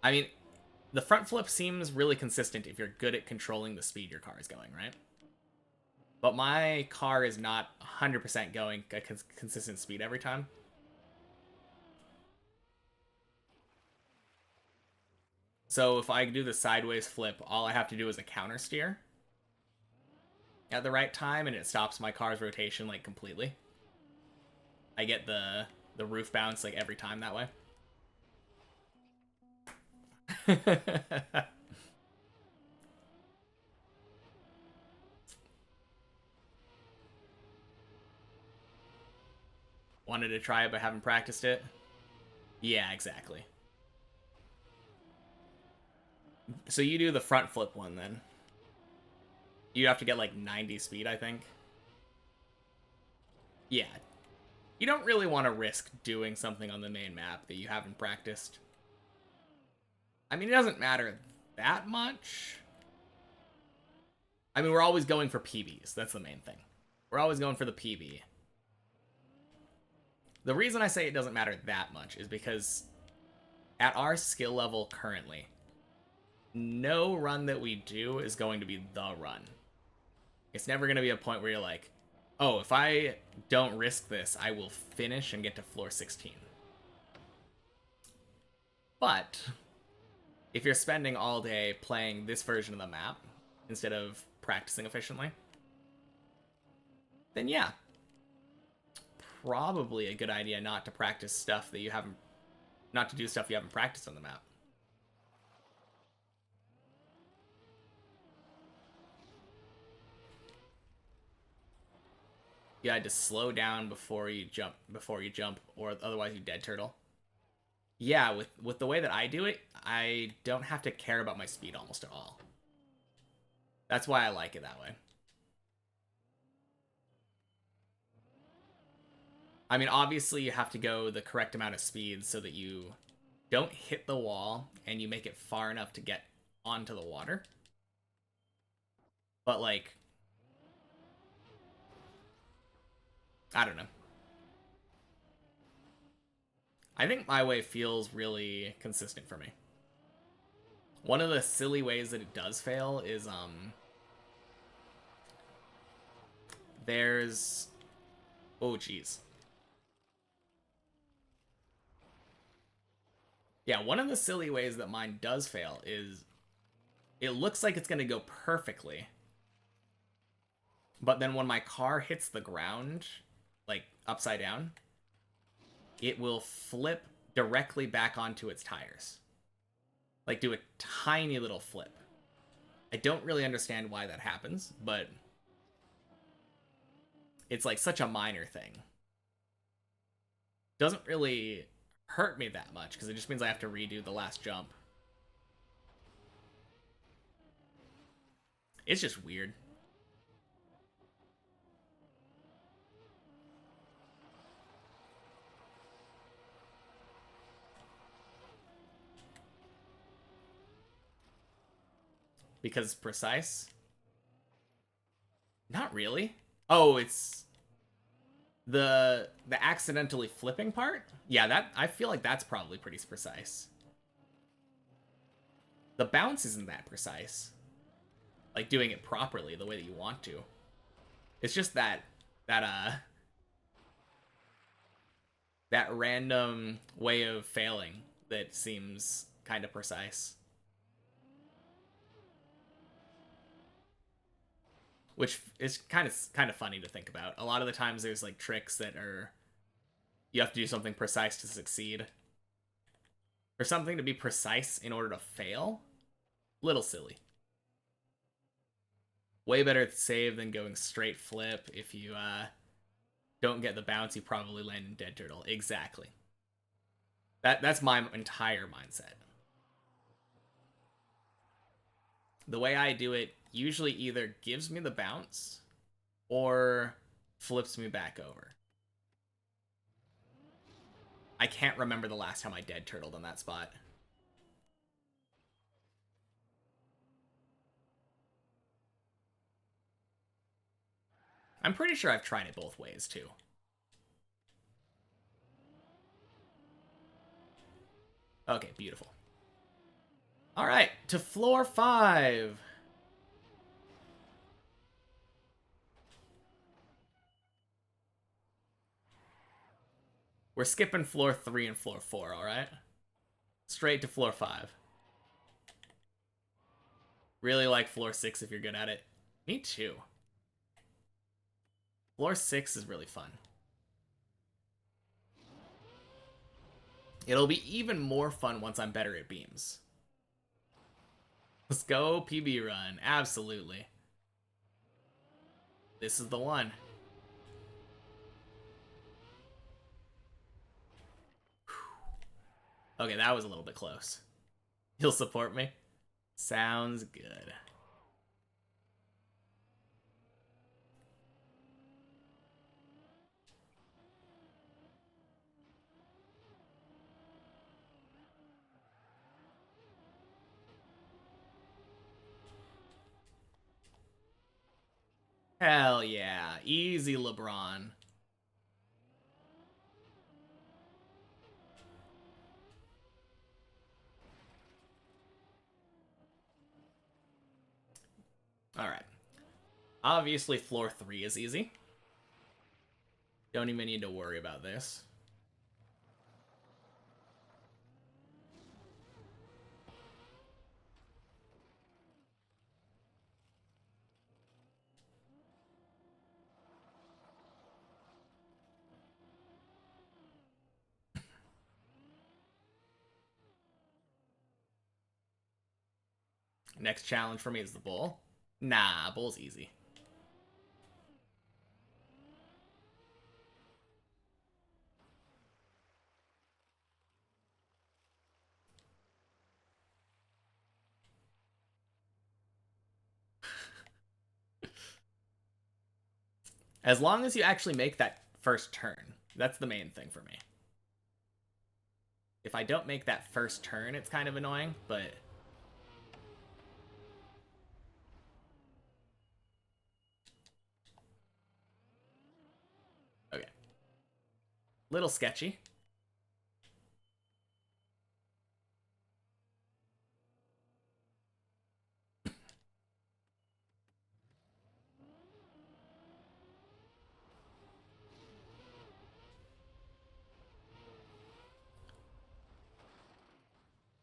I mean, the front flip seems really consistent if you're good at controlling the speed your car is going, right? But my car is not 100% going a consistent speed every time. So if I do the sideways flip, all I have to do is a counter steer at the right time, and it stops my car's rotation like completely. I get the roof bounce like every time that way. Wanted to try it but haven't practiced it. Yeah, exactly. So you do the front flip one then. You have to get like 90 speed, I think. Yeah. You don't really want to risk doing something on the main map that you haven't practiced. I mean, it doesn't matter that much. I mean, we're always going for PBs. That's the main thing. We're always going for the PB. The reason I say it doesn't matter that much is because at our skill level currently, no run that we do is going to be the run. It's never going to be a point where you're like, oh, if I don't risk this, I will finish and get to floor 16. But if you're spending all day playing this version of the map instead of practicing efficiently, then yeah, probably a good idea not to practice stuff that you haven't, not to do stuff you haven't practiced on the map. You had to slow down before you jump, or otherwise you dead turtle. Yeah, with the way that I do it, I don't have to care about my speed almost at all. That's why I like it that way. I mean, obviously you have to go the correct amount of speed so that you don't hit the wall and you make it far enough to get onto the water. But like, I don't know. I think my way feels really consistent for me. One of the silly ways that it does fail is there's, oh geez. Yeah, one of the silly ways that mine does fail is it looks like it's going to go perfectly. But then when my car hits the ground, like upside down, it will flip directly back onto its tires. Like do a tiny little flip. I don't really understand why that happens, but it's like such a minor thing. Doesn't really hurt me that much because it just means I have to redo the last jump. It's just weird. Because it's precise? Not really. Oh, it's the accidentally flipping part? Yeah, that I feel like that's probably pretty precise. The bounce isn't that precise. Like doing it properly the way that you want to. It's just that that random way of failing that seems kind of precise. Which is kind of funny to think about. A lot of the times there's like tricks that are you have to do something precise to succeed. For something to be precise in order to fail, little silly. Way better to save than going straight flip. If you don't get the bounce, you probably land in dead turtle. Exactly. That's my entire mindset. The way I do it usually either gives me the bounce or flips me back over. I can't remember the last time I dead turtled in that spot. I'm pretty sure I've tried it both ways, too. Okay, beautiful. All right, to floor 5. We're skipping floor 3 and floor 4, all right? Straight to floor 5. Really like floor 6 if you're good at it. Me too. Floor 6 is really fun. It'll be even more fun once I'm better at beams. Let's go PB run. Absolutely. This is the one. Okay, that was a little bit close. You'll support me? Sounds good. Hell yeah. Easy, LeBron. Alright. Obviously, floor 3 is easy. Don't even need to worry about this. Next challenge for me is the bull. Nah, bull's easy. As long as you actually make that first turn. That's the main thing for me. If I don't make that first turn, it's kind of annoying, but... Okay. Little sketchy.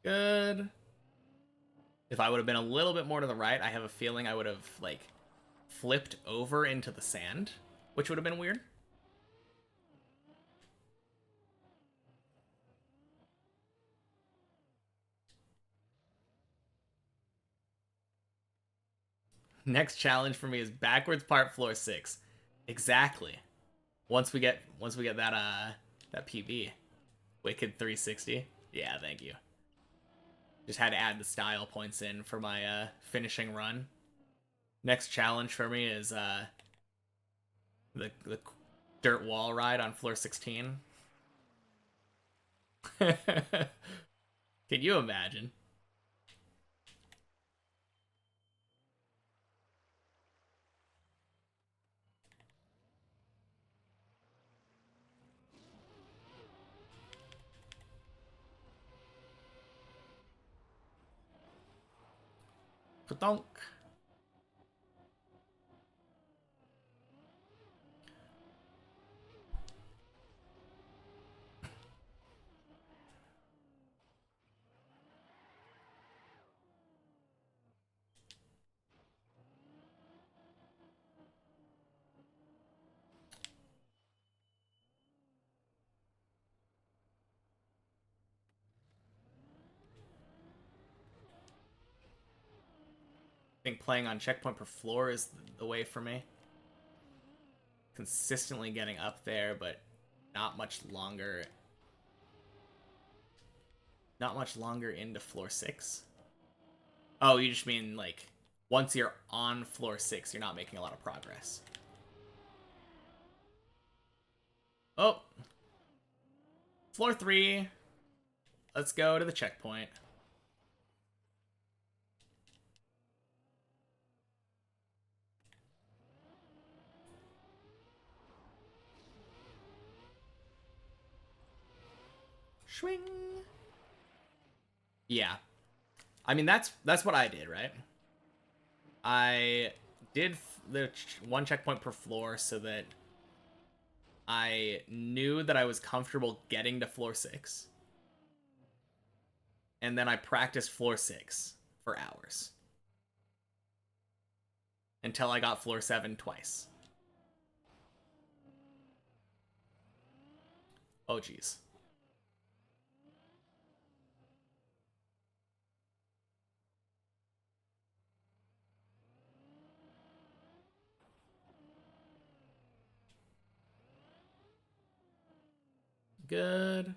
Good. If I would have been a little bit more to the right, I have a feeling I would have, like, flipped over into the sand, which would have been weird. Next challenge for me is backwards part floor 6. Exactly. Once we get that PB. Wicked 360. Yeah, thank you. Just had to add the style points in for my finishing run. Next challenge for me is the dirt wall ride on floor 16. Can you imagine? Donk. I think playing on checkpoint per floor is the way for me. Consistently getting up there, but not much longer. Not much longer into floor 6. Oh, you just mean, like, once you're on floor 6, you're not making a lot of progress. Oh. Floor 3. Let's go to the checkpoint. Swing. Yeah. I mean, that's what I did, right? I did the one checkpoint per floor so that I knew that I was comfortable getting to floor 6. And then I practiced floor 6 for hours. Until I got floor 7 twice. Oh, geez. Good.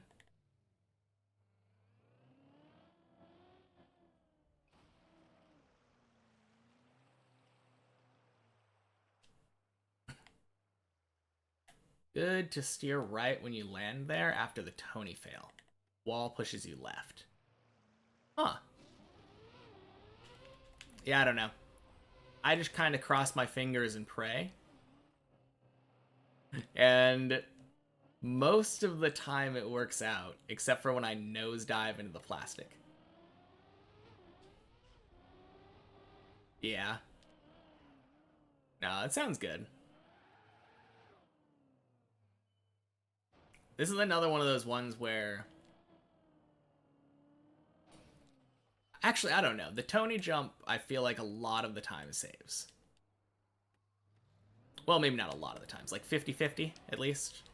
Good to steer right when you land there after the Tony fail. Wall pushes you left. Huh. Yeah, I don't know. I just kind of cross my fingers and pray. And most of the time it works out, except for when I nosedive into the plastic. Yeah. No, it sounds good. This is another one of those ones where... Actually, I don't know. The Tony jump, I feel like a lot of the time saves. Well, maybe not a lot of the times. Like 50-50, at least.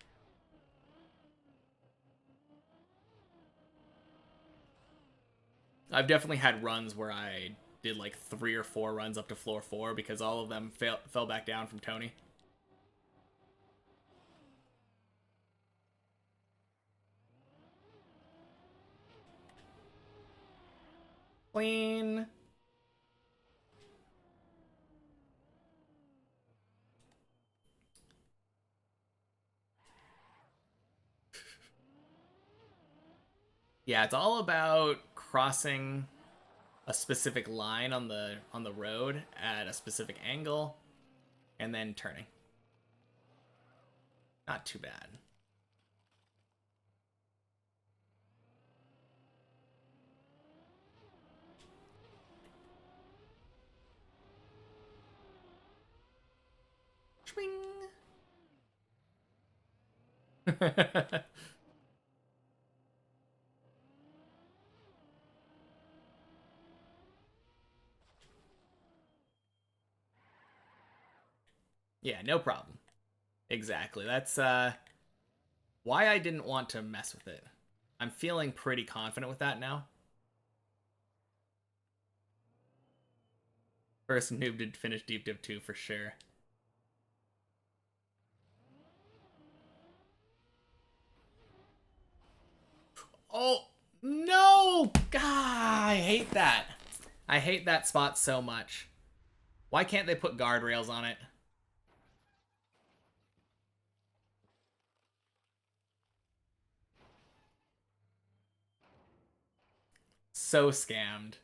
I've definitely had runs where I did like 3 or 4 runs up to floor 4 because all of them fell back down from Tony. Clean. Yeah, it's all about crossing a specific line on the road at a specific angle and then turning. Not too bad. Swing. Yeah, no problem. Exactly. That's why I didn't want to mess with it. I'm feeling pretty confident with that now. First Noob did finish Deep Dip 2 for sure. Oh, no! God, I hate that. I hate that spot so much. Why can't they put guardrails on it? So scammed.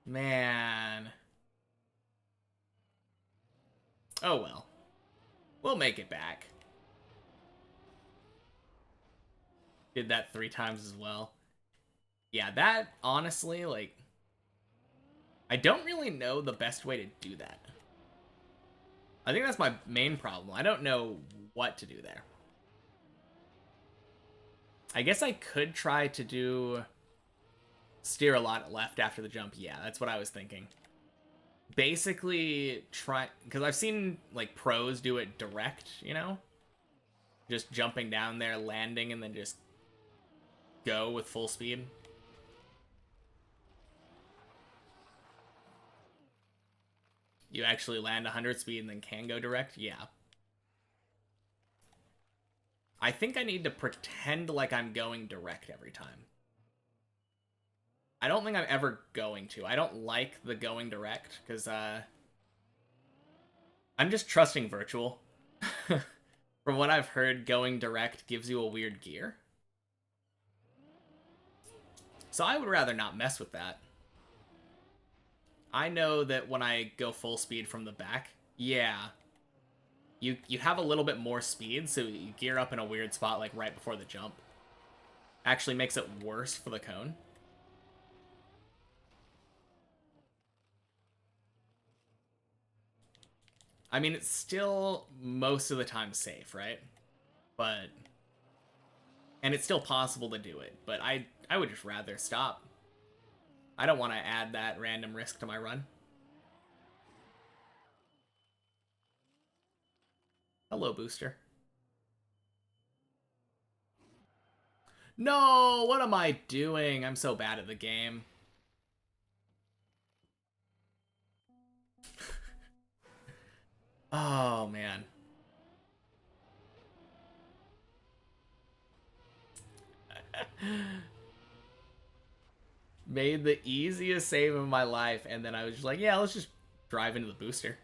Man. Oh well. We'll make it back. Did that 3 times as well. Yeah, that, honestly, like... I don't really know the best way to do that. I think that's my main problem. I don't know what to do there. I guess I could try to do... steer a lot left after the jump. Yeah, that's what I was thinking. Basically, try... because I've seen, like, pros do it direct, you know? Just jumping down there, landing, and then just go with full speed. You actually land 100 speed and then can go direct? Yeah. I think I need to pretend like I'm going direct every time. I don't think I'm ever going to. I don't like the going direct, because, I'm just trusting virtual. From what I've heard, going direct gives you a weird gear. So I would rather not mess with that. I know that when I go full speed from the back, yeah, you have a little bit more speed, so you gear up in a weird spot, like right before the jump. actually makes it worse for the cone. I mean, it's still most of the time safe, right? But... And it's still possible to do it, but I would just rather stop. I don't want to add that random risk to my run. Hello, booster. No, what am I doing? I'm so bad at the game. Oh, man. Made the easiest save of my life, and then I was just like, yeah, let's just drive into the booster.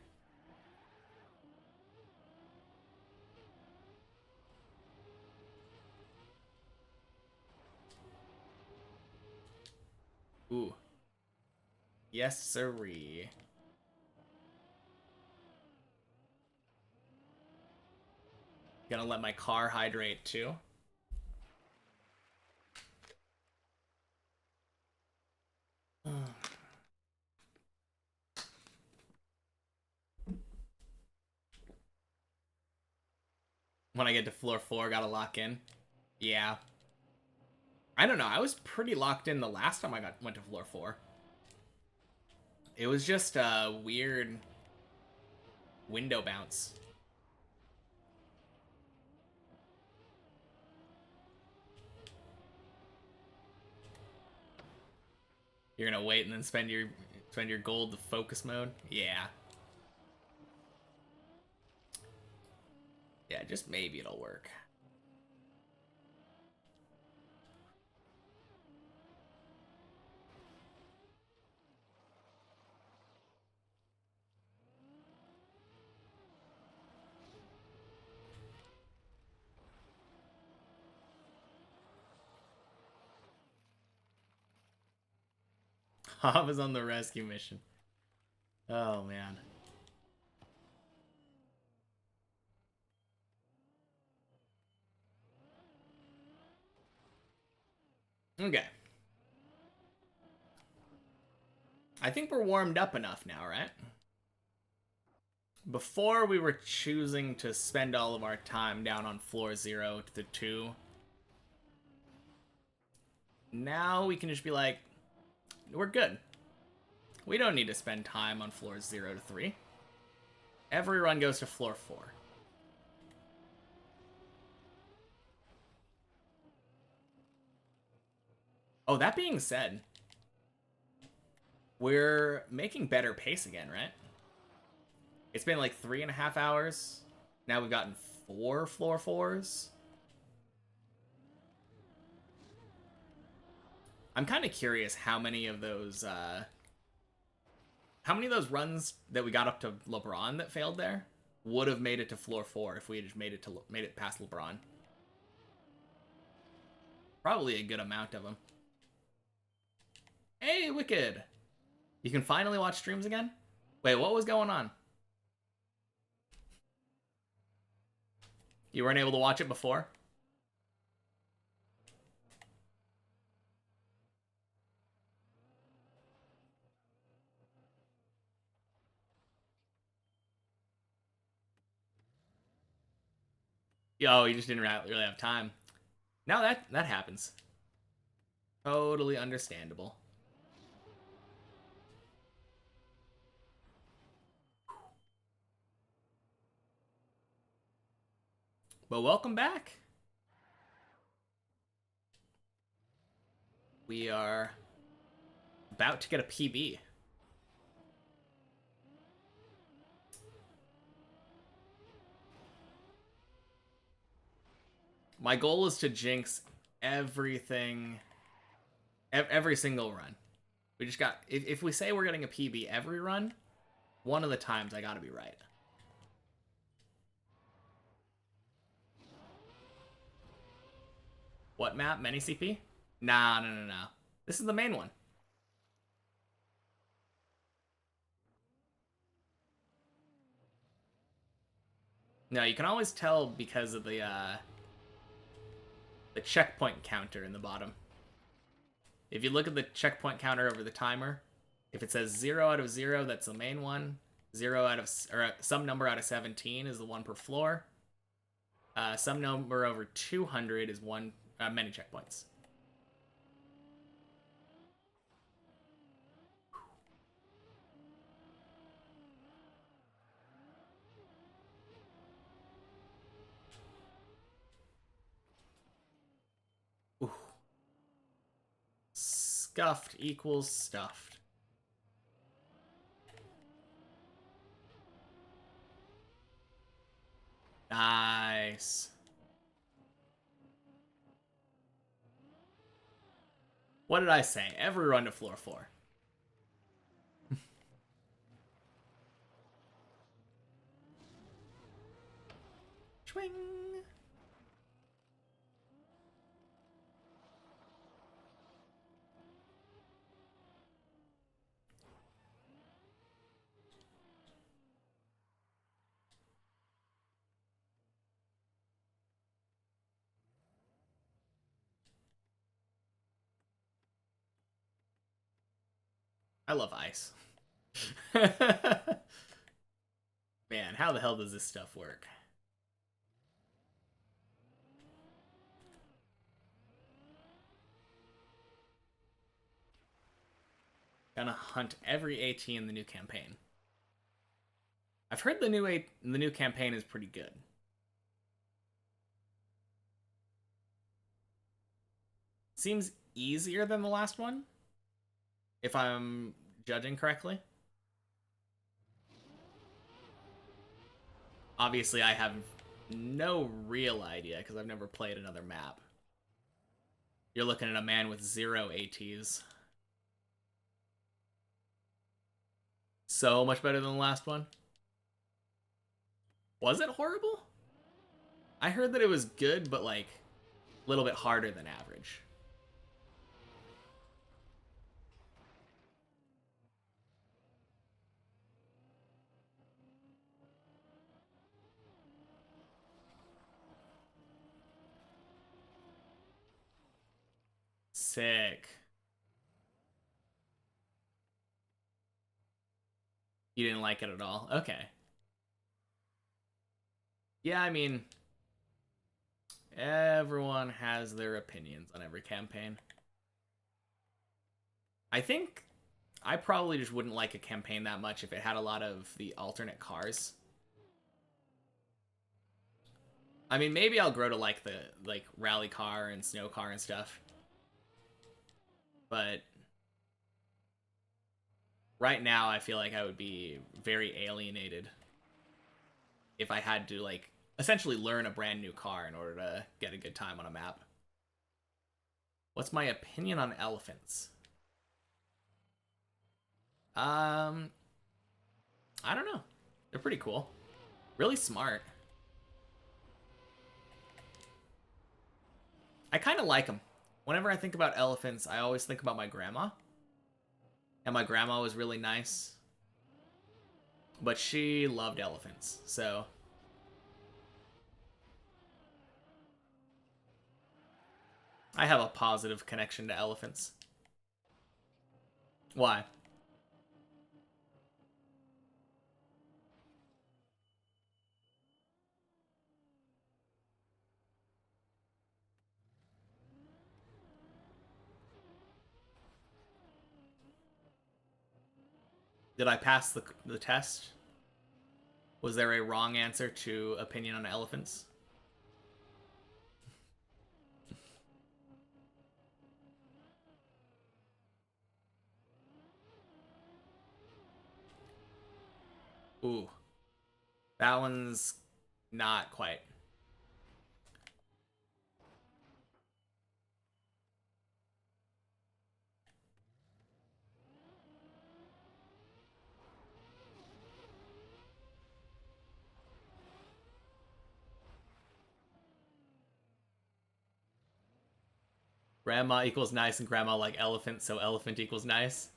Ooh. Yes, sirree. Gonna let my car hydrate, too. When I get to floor 4, gotta lock in. Yeah. I don't know, I was pretty locked in the last time I went to floor 4. It was just a weird window bounce. You're gonna wait and then spend your gold to focus mode? Yeah. Yeah, just maybe it'll work. Hob is on the rescue mission. Oh, man. Okay. I think we're warmed up enough now, right? Before we were choosing to spend all of our time down on floor 0 to 2. Now we can just be like, we're good. We don't need to spend time on floors 0 to 3. Every run goes to floor 4. Oh, that being said, we're making better pace again, right? It's been like 3.5 hours. Now we've gotten 4 floor 4s. I'm kind of curious how many of those runs that we got up to LeBron that failed there would have made it to floor 4 if we had just made it past LeBron. Probably a good amount of them. Hey, Wicked! You can finally watch streams again? Wait, what was going on? You weren't able to watch it before? Oh, you just didn't really have time. Now that happens. Totally understandable. But welcome back. We are about to get a PB. My goal is to jinx everything, every single run. We just got, if we say we're getting a PB every run, one of the times I gotta be right. What map? Many CP? Nah, no. This is the main one. No, you can always tell because of the, the checkpoint counter in the bottom. If you look at the checkpoint counter over the timer, if it says 0 out of 0, that's the main one. 0 out of, or some number out of 17 is the one per floor. Some number over 200 is one, many checkpoints. Ooh. Scuffed equals stuffed. Nice. What did I say? Every run to floor 4. Swing. I love ice. Man, how the hell does this stuff work? Gonna hunt every AT in the new campaign. I've heard the new campaign is pretty good. Seems easier than the last one, if I'm judging correctly. Obviously, I have no real idea because I've never played another map. You're looking at a man with 0 ATs. So much better than the last one. Was it horrible? I heard that it was good, but like a little bit harder than average. Sick. You didn't like it at all? Okay. Yeah, I mean, everyone has their opinions on every campaign. I think I probably just wouldn't like a campaign that much if it had a lot of the alternate cars. I mean, maybe I'll grow to like the rally car and snow car and stuff. But right now I feel like I would be very alienated if I had to like essentially learn a brand new car in order to get a good time on a map. What's my opinion on elephants? I don't know. They're pretty cool. Really smart. I kind of like them. Whenever I think about elephants, I always think about my grandma. And my grandma was really nice. But she loved elephants, so I have a positive connection to elephants. Why? Did I pass the test? Was there a wrong answer to opinion on elephants? Ooh. That one's not quite. Grandma equals nice and grandma like elephant, so elephant equals nice.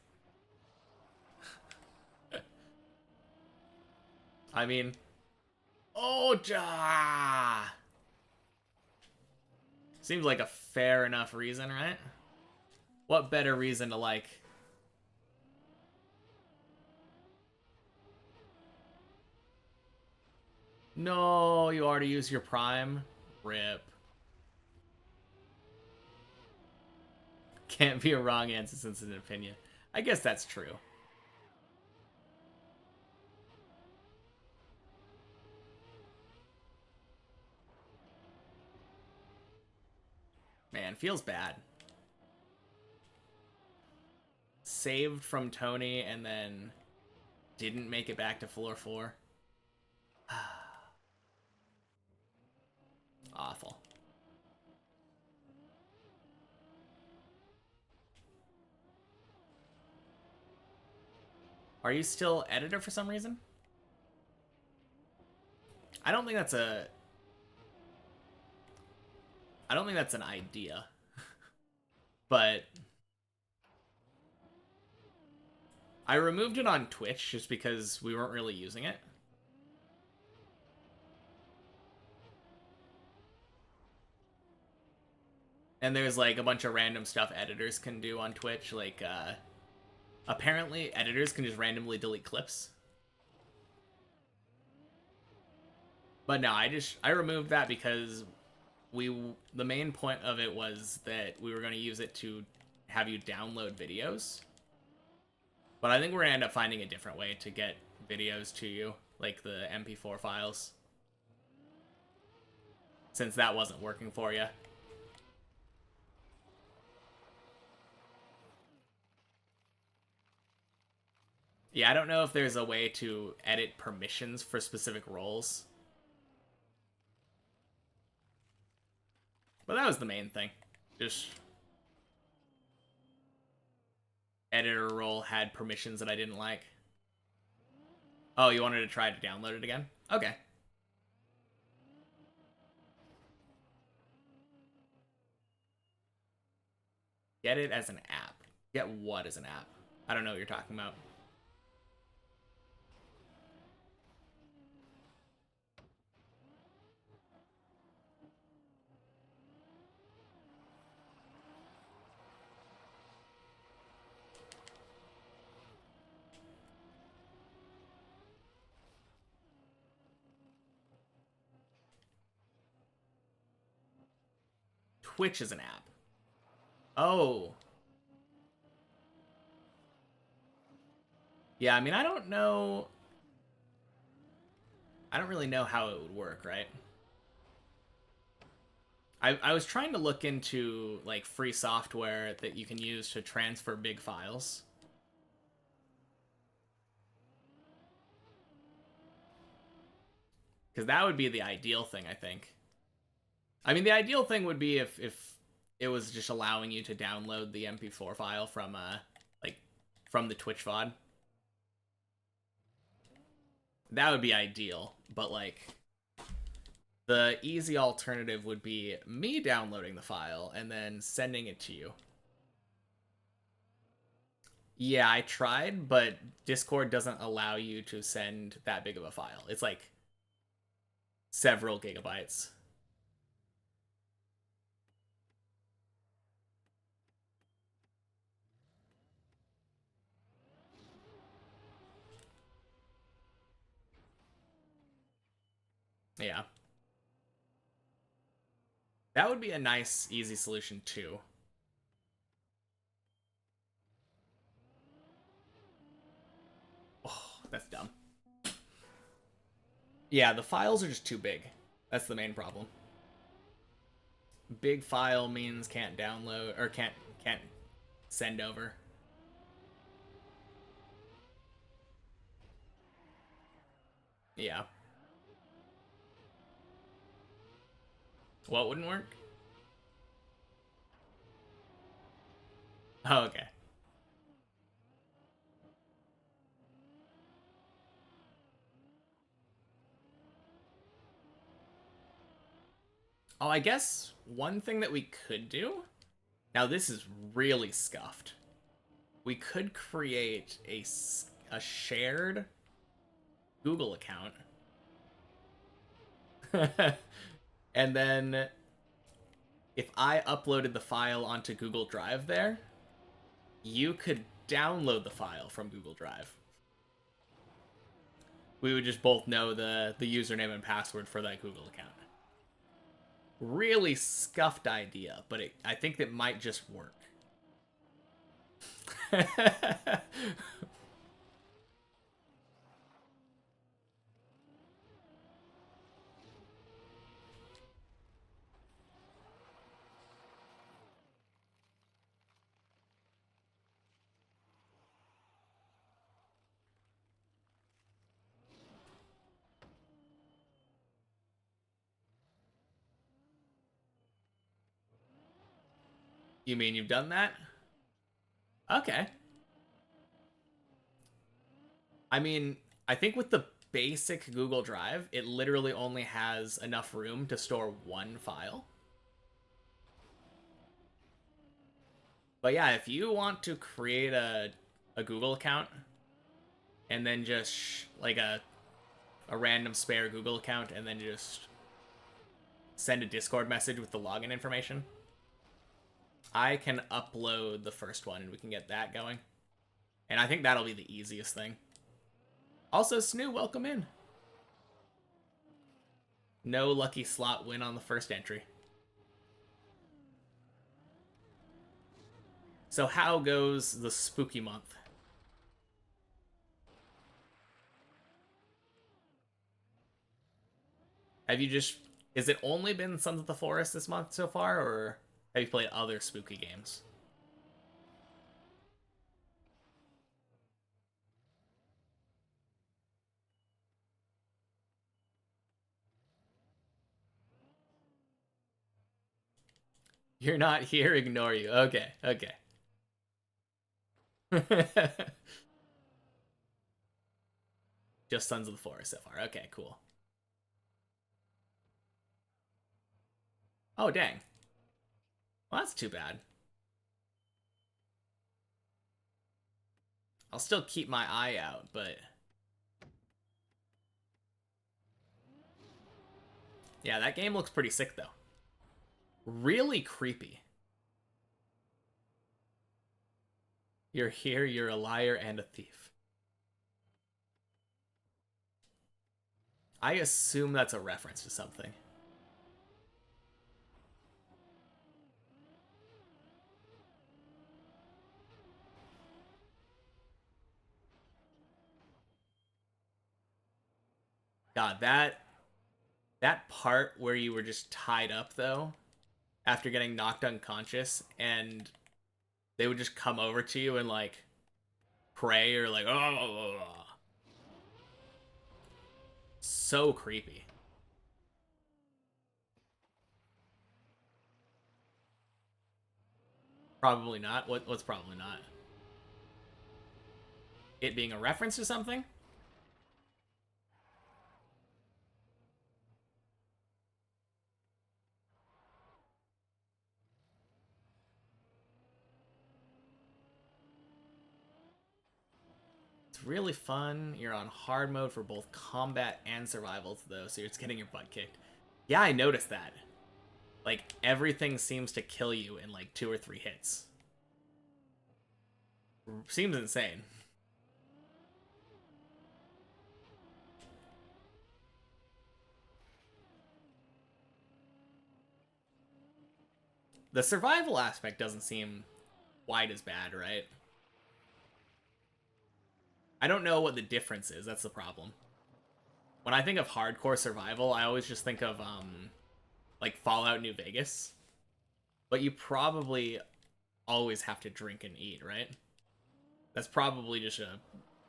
I mean, oh, ja! Seems like a fair enough reason, right? What better reason to like... No, you already used your prime? Rip. Can't be a wrong answer since it's an opinion. I guess that's true. Man, feels bad. Saved from Tony and then didn't make it back to floor 4. Awful. Are you still editor for some reason? I don't think that's a... I don't think that's an idea. But... I removed it on Twitch just because we weren't really using it. And there's like a bunch of random stuff editors can do on Twitch. Like, apparently editors can just randomly delete clips. But no, I removed that because the main point of it was that we were going to use it to have you download videos. But I think we're going to end up finding a different way to get videos to you, like the MP4 files. Since that wasn't working for you. Yeah, I don't know if there's a way to edit permissions for specific roles. But that was the main thing. Just... editor role had permissions that I didn't like. Oh, you wanted to try to download it again? Okay. Get it as an app. Get what as an app? I don't know what you're talking about. Twitch is an app. Oh. Yeah, I mean, I don't know... I don't really know how it would work, right? I was trying to look into, like, free software that you can use to transfer big files. Because that would be the ideal thing, I think. I mean, the ideal thing would be if it was just allowing you to download the MP4 file from, like, from the Twitch VOD. That would be ideal, but, like, the easy alternative would be me downloading the file and then sending it to you. Yeah, I tried, but Discord doesn't allow you to send that big of a file. It's, like, several gigabytes. Yeah. That would be a nice, easy solution, too. Oh, that's dumb. Yeah, the files are just too big. That's the main problem. Big file means can't download, or can't send over. Yeah. What wouldn't work? Oh, okay. Oh, I guess one thing that we could do... Now, this is really scuffed. We could create a shared Google account. And then if I uploaded the file onto Google Drive there, you could download the file from Google Drive. We would just both know the username and password for that Google account. Really scuffed idea, but I think that might just work. You mean you've done that? Okay. I mean, I think with the basic Google Drive, it literally only has enough room to store one file. But yeah, if you want to create a Google account and then just like a random spare Google account and then just send a Discord message with the login information, I can upload the first one and we can get that going. And I think that'll be the easiest thing. Also, Snoo, welcome in. No lucky slot win on the first entry. So how goes the spooky month? Have you just... Is it only been Sons of the Forest this month so far, or have you played other spooky games? You're not here, ignore you. Okay, okay. Just Sons of the Forest so far. Okay, cool. Oh, dang. Well, that's too bad. I'll still keep my eye out, but... Yeah, that game looks pretty sick, though. Really creepy. You're here, you're a liar and a thief. I assume that's a reference to something. God, that part where you were just tied up, though, after getting knocked unconscious, and they would just come over to you and, like, pray or, like, oh. So creepy. Probably not. What's probably not? It being a reference to something? It's really fun. You're on hard mode for both combat and survival, though, so you're just getting your butt kicked. Yeah, I noticed that. Like, everything seems to kill you in, like, 2 or 3 hits. Seems insane. The survival aspect doesn't seem quite as bad, right? I don't know what the difference is. That's the problem. When I think of hardcore survival, I always just think of like Fallout New Vegas. But you probably always have to drink and eat, right? That's probably just a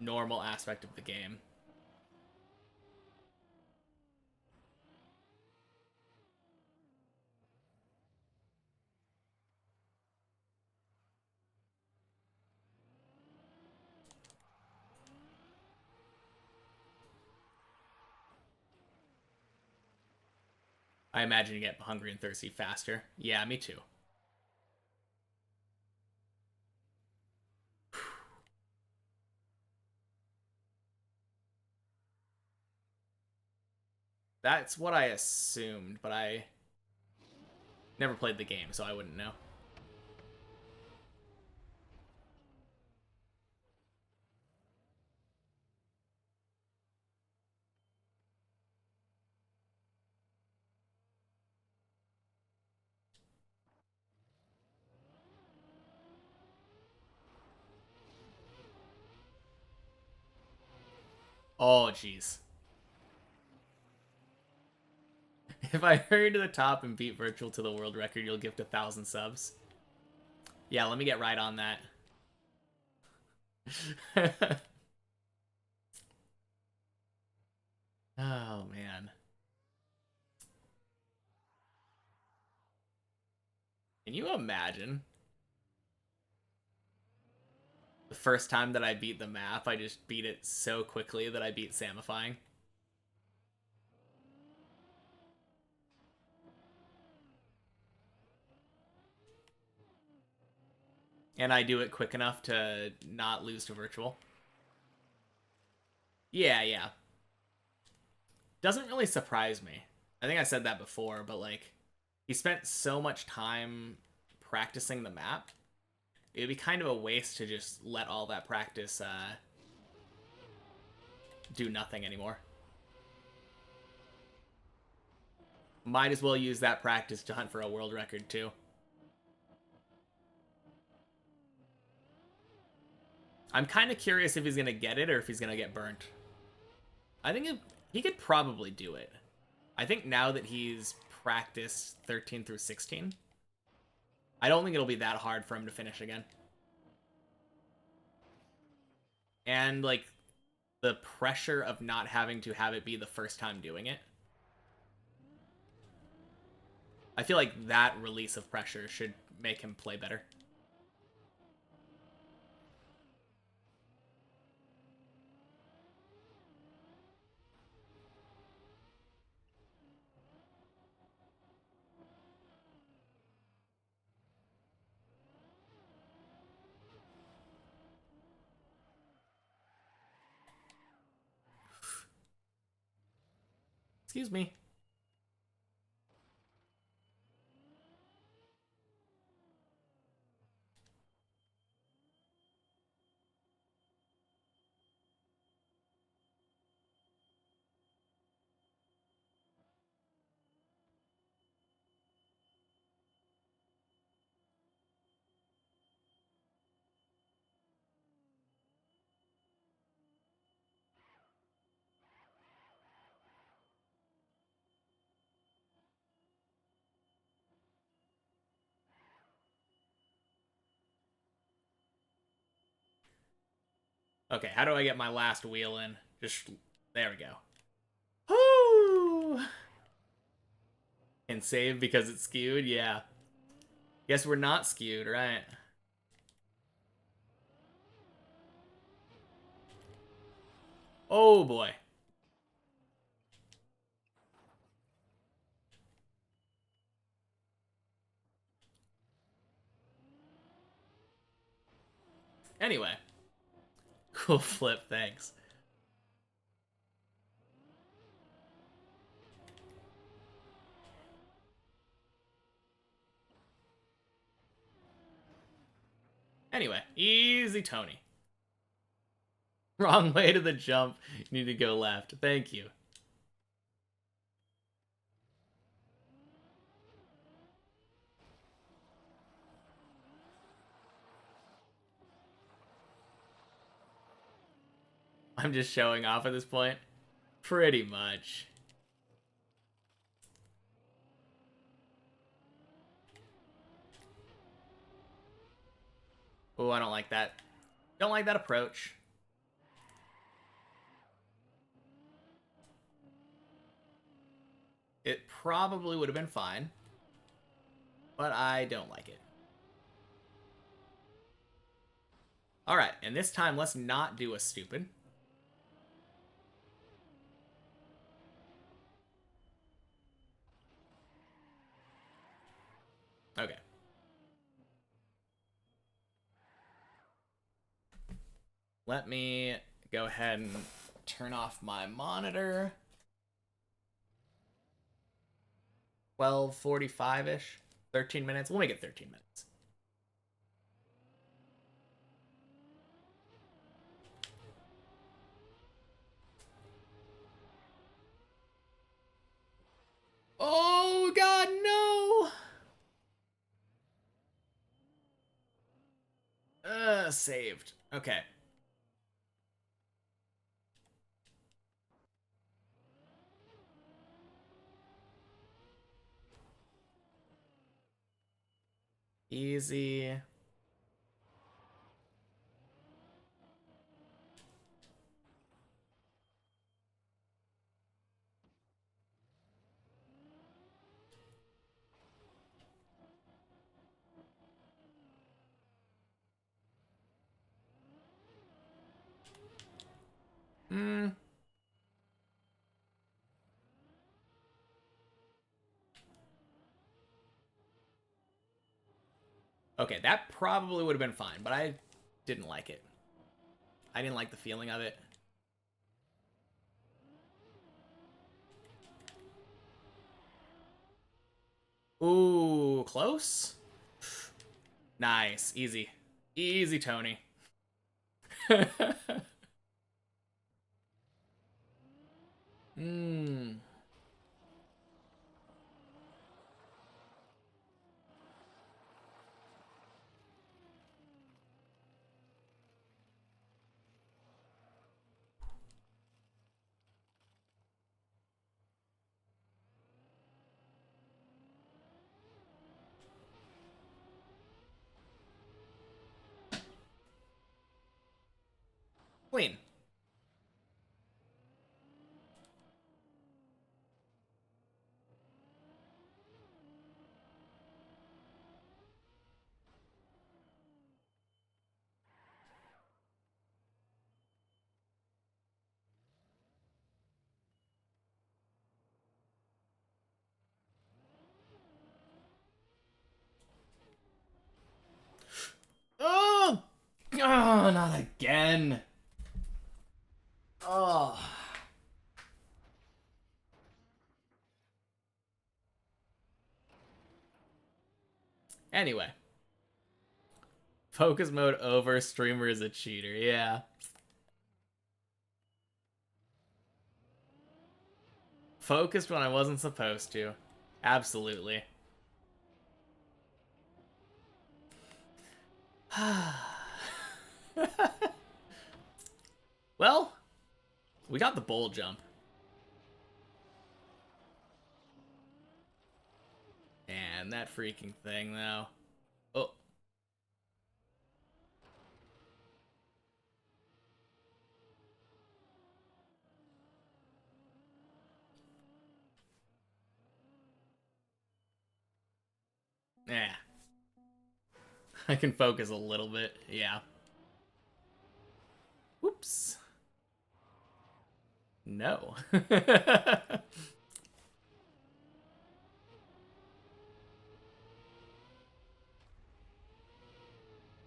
normal aspect of the game. I imagine you get hungry and thirsty faster. Yeah, me too. That's what I assumed, but Never played the game, so I wouldn't know. Oh, jeez. If I hurry to the top and beat Virtual to the world record, you'll gift 1,000 subs. Yeah, let me get right on that. Oh, man. Can you imagine? The first time that I beat the map, I just beat it so quickly that I beat Samifying. And I do it quick enough to not lose to Virtual. Yeah, yeah. Doesn't really surprise me. I think I said that before, but like, he spent so much time practicing the map. It would be kind of a waste to just let all that practice do nothing anymore. Might as well use that practice to hunt for a world record, too. I'm kind of curious if he's going to get it or if he's going to get burnt. I think he could probably do it. I think now that he's practiced 13 through 16, I don't think it'll be that hard for him to finish again. And, like, the pressure of not having to have it be the first time doing it. I feel like that release of pressure should make him play better. Excuse me. Okay, how do I get my last wheel in? Just, there we go. Woo! And save because it's skewed? Yeah. Guess we're not skewed, right? Oh boy. Anyway. Cool flip, thanks. Anyway, easy Tony. Wrong way to the jump. You need to go left. Thank you. I'm just showing off at this point. Pretty much. Oh, I don't like that. Don't like that approach. It probably would have been fine, but I don't like it. Alright, and this time let's not do a stupid. Okay. Let me go ahead and turn off my monitor. 12:45-ish. 13 minutes. We'll make it 13 minutes. Oh, God, no! Saved. Okay. Easy. Hmm. Okay, that probably would have been fine, but I didn't like it. I didn't like the feeling of it. Ooh, close? Nice. Easy. Easy, Tony. Hmm. Clean. Oh! Oh, not again. Oh. Anyway. Focus mode over, streamer is a cheater. Yeah. Focused when I wasn't supposed to. Absolutely. Well, we got the bowl jump. And that freaking thing, though. Oh. Yeah. I can focus a little bit. Yeah. Whoops. No.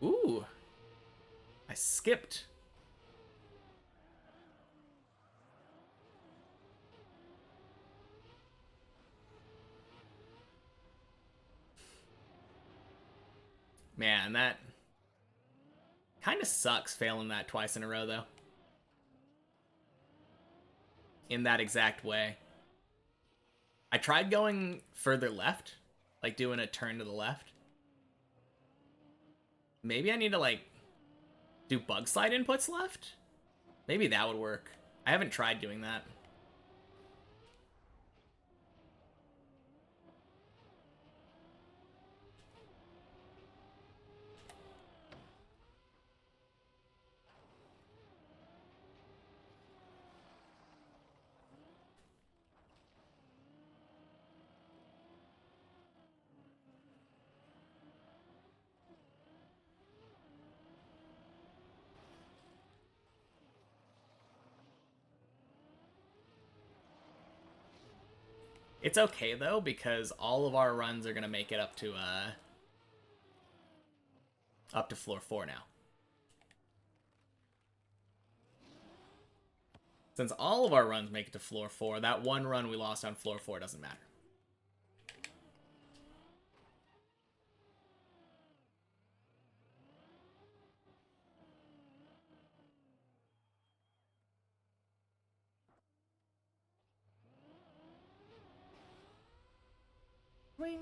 Ooh. I skipped. Man, that kind of sucks failing that twice in a row, though. In that exact way. I tried going further left, like doing a turn to the left. Maybe I need to, like, do bug slide inputs left? Maybe that would work. I haven't tried doing that. It's okay, though, because all of our runs are going to make it up to floor 4 now. Since all of our runs make it to floor 4, that one run we lost on floor 4 doesn't matter. Ring.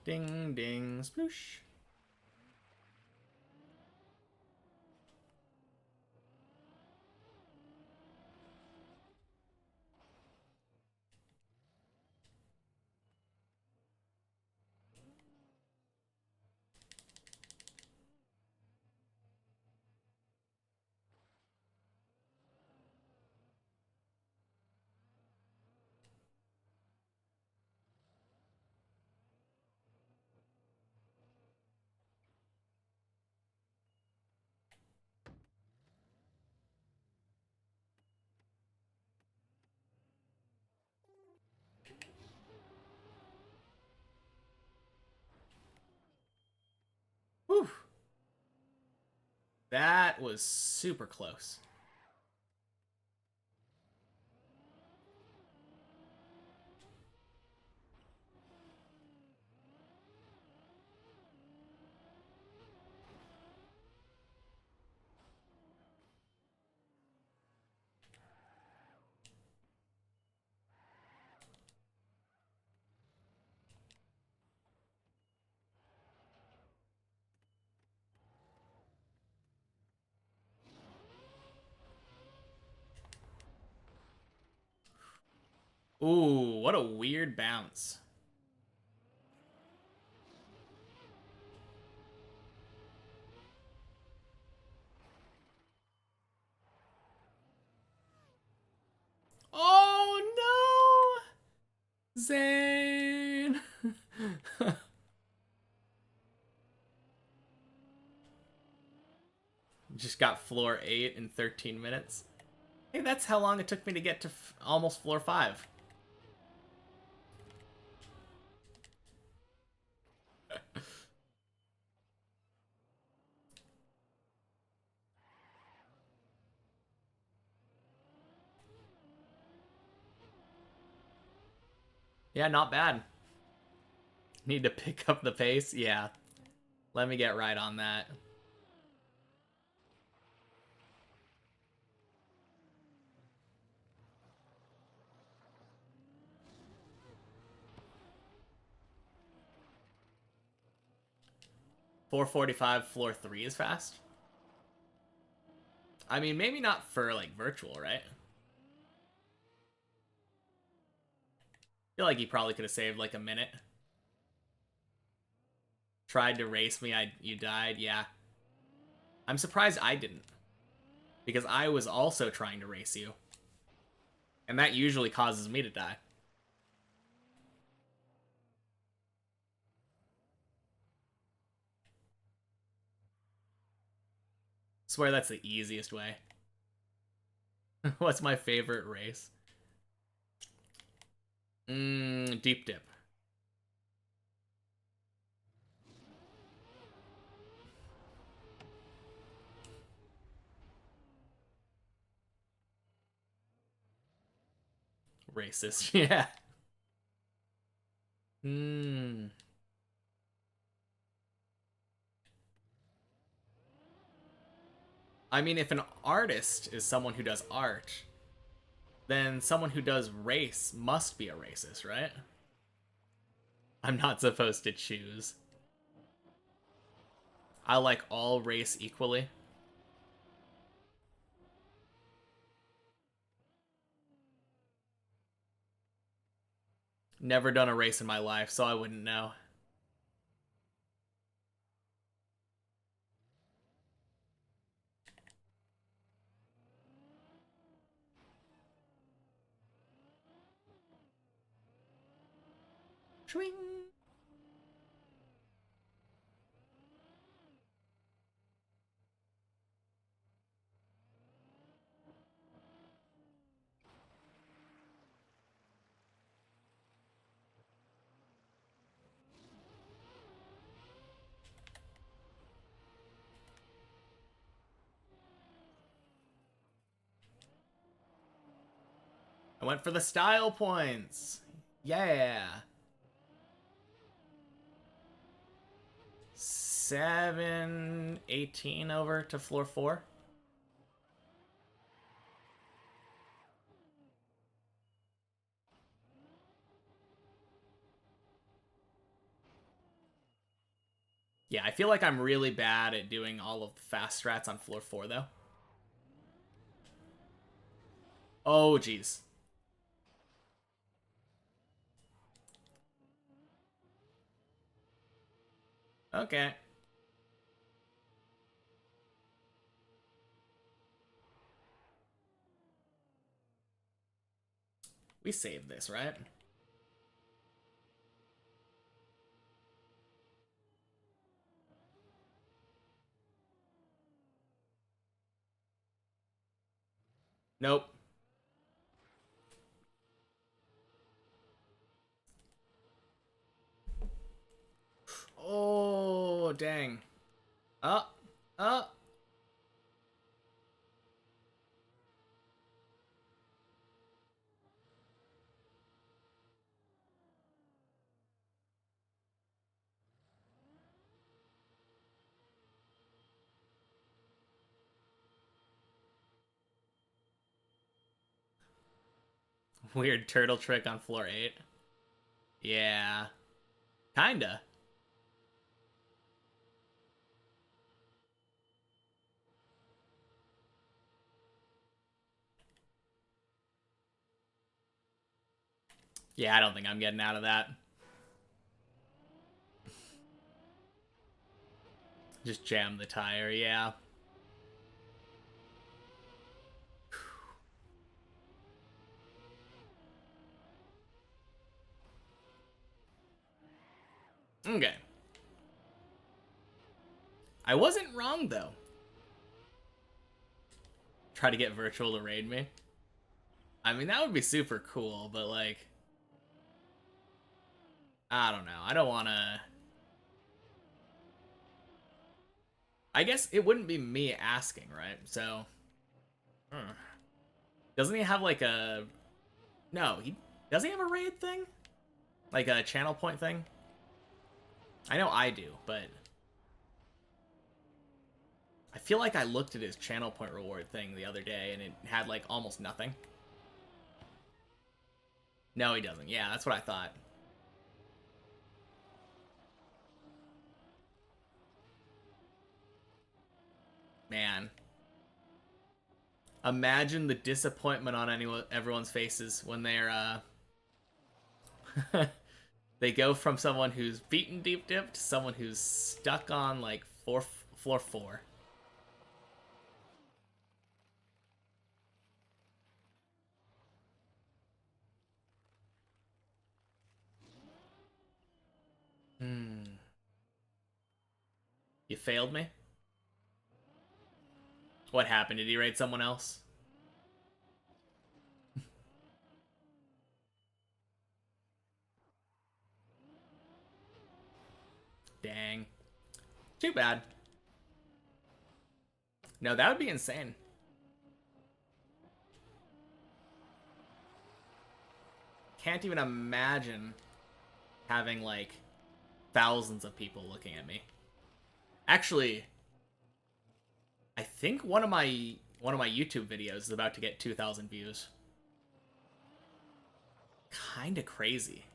Ding, ding, sploosh. Whew. That was super close. Ooh, what a weird bounce. Oh no! Zane! Just got floor 8 in 13 minutes. Hey, that's how long it took me to get to almost floor 5. Yeah, not bad. Need to pick up the pace? Yeah. Let me get right on that. .445 floor 3 is fast. I mean, maybe not for, like, virtual, right? I feel like he probably could have saved, like, a minute. Tried to race me, you died, yeah. I'm surprised I didn't. Because I was also trying to race you. And that usually causes me to die. Swear that's the easiest way. What's my favorite race? Deep dip. Racist, yeah. I mean, if an artist is someone who does art, then someone who does race must be a racist, right? I'm not supposed to choose. I like all race equally. Never done a race in my life, so I wouldn't know. Swing. I went for the style points. Yeah. 718 over to floor 4. Yeah, I feel like I'm really bad at doing all of the fast strats on floor 4, though. Oh, jeez. Okay. We saved this, right? Nope. Oh, dang. Up. Up. Weird turtle trick on floor 8. Yeah. Kinda. Yeah, I don't think I'm getting out of that. Just jam the tire, yeah. Okay. I wasn't wrong, though. Try to get virtual to raid me. I mean, that would be super cool, but like, I don't know. I don't want to. I guess it wouldn't be me asking, right? So, doesn't he have like a? No, he does. He have a raid thing, like a channel point thing. I know I do, but I feel like I looked at his channel point reward thing the other day, and it had like almost nothing. No, he doesn't. Yeah, that's what I thought. Man, imagine the disappointment on everyone's faces when they go from someone who's beaten deep dip to someone who's stuck on like floor 4. Hmm. You failed me? What happened? Did he raid someone else? Dang. Too bad. No, that would be insane. Can't even imagine having like thousands of people looking at me. Actually, I think one of my YouTube videos is about to get 2,000 views. Kind of crazy.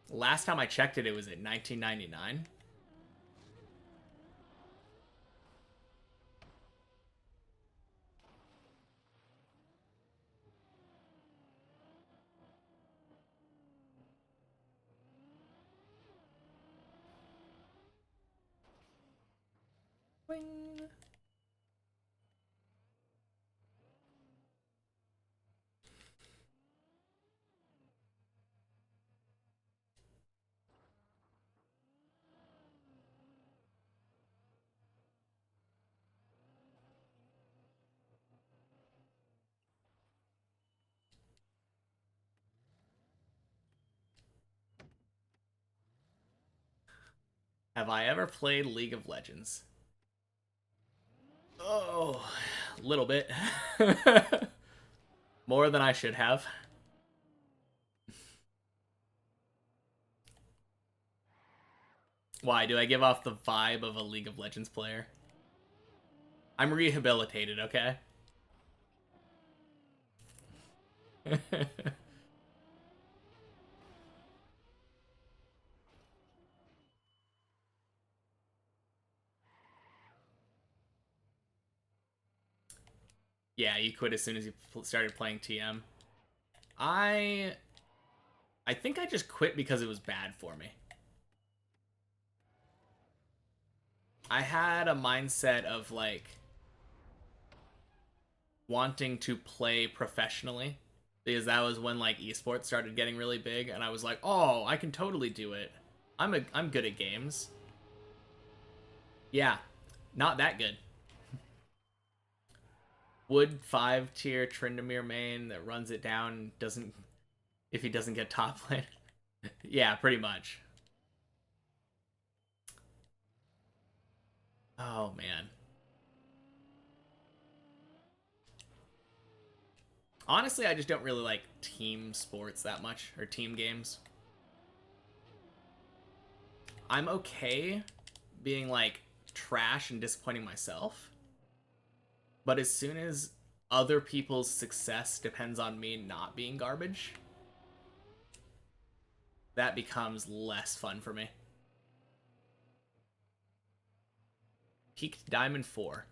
Last time I checked it, it was at 1999. Wing. Have I ever played League of Legends? Have I ever played League of Legends? Oh, a little bit. More than I should have. Why? Do I give off the vibe of a League of Legends player? I'm rehabilitated, okay? Yeah, you quit as soon as you started playing TM. I I think I just quit because it was bad for me. I had a mindset of like wanting to play professionally because that was when like esports started getting really big and I was like, "Oh, I can totally do it. I'm good at games." Yeah. Not that good. Wood 5 tier Tryndamere main that runs it down doesn't if he doesn't get top lane. Yeah, pretty much. Oh man. Honestly, I just don't really like team sports that much or team games. I'm okay being like trash and disappointing myself, but as soon as other people's success depends on me not being garbage, that becomes less fun for me. Peaked Diamond 4.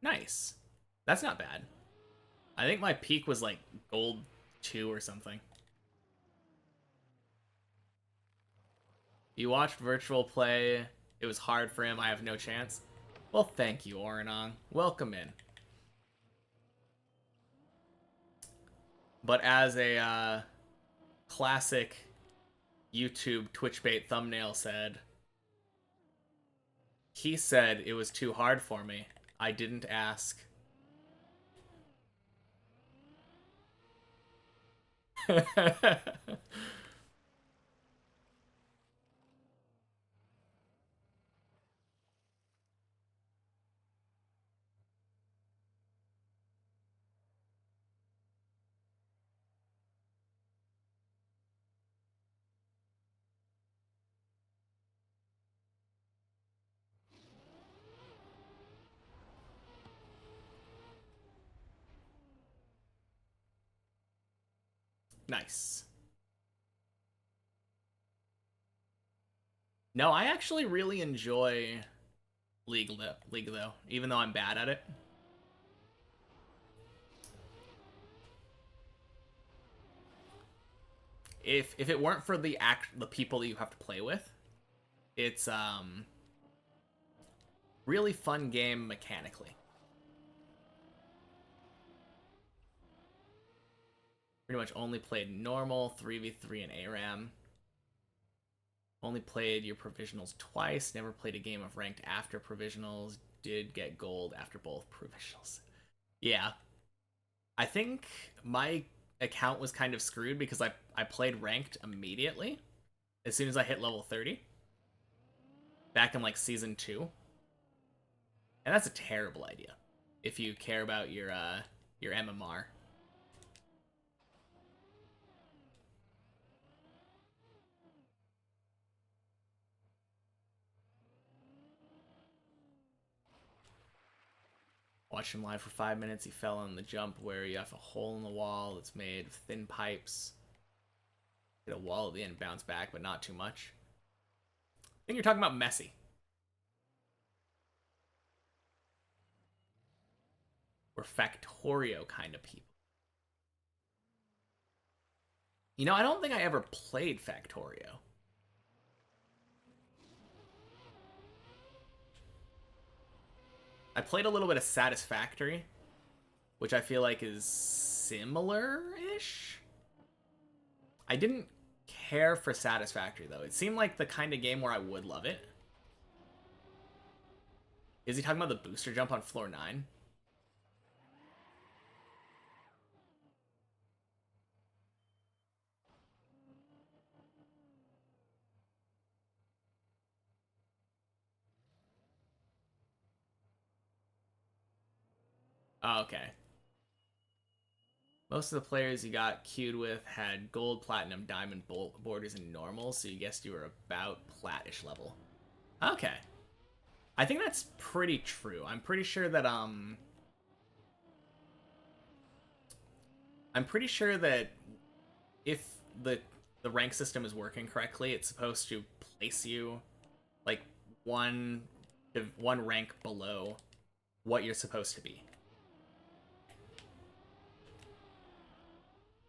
Nice. That's not bad. I think my peak was like Gold 2 or something. You watched Virtual play. It was hard for him. I have no chance. Well, thank you, Oranong. Welcome in. But as a classic YouTube Twitch bait thumbnail said, he said it was too hard for me. I didn't ask. Nice. No, I actually really enjoy League though, even though I'm bad at it. If it weren't for the people that you have to play with, it's really fun game mechanically. Pretty much only played normal 3v3 and ARAM. Only played your provisionals twice. Never played a game of ranked after provisionals. Did get gold after both provisionals. Yeah, I think my account was kind of screwed because I played ranked immediately as soon as I hit level 30 back in like season 2. And that's a terrible idea if you care about your MMR. Watched him live for 5 minutes. He fell on the jump where you have a hole in the wall that's made of thin pipes. Hit a wall at the end, bounce back, but not too much. I think you're talking about Messi. We're Factorio kind of people. You know, I don't think I ever played Factorio. I played a little bit of Satisfactory, which I feel like is similar-ish. I didn't care for Satisfactory, though. It seemed like the kind of game where I would love it. Is he talking about the booster jump on floor 9? Oh, okay. Most of the players you got queued with had gold, platinum, diamond, borders, and normal, so you guessed you were about platish level. Okay. I think that's pretty true. I'm pretty sure that if the rank system is working correctly, it's supposed to place you like one one rank below what you're supposed to be.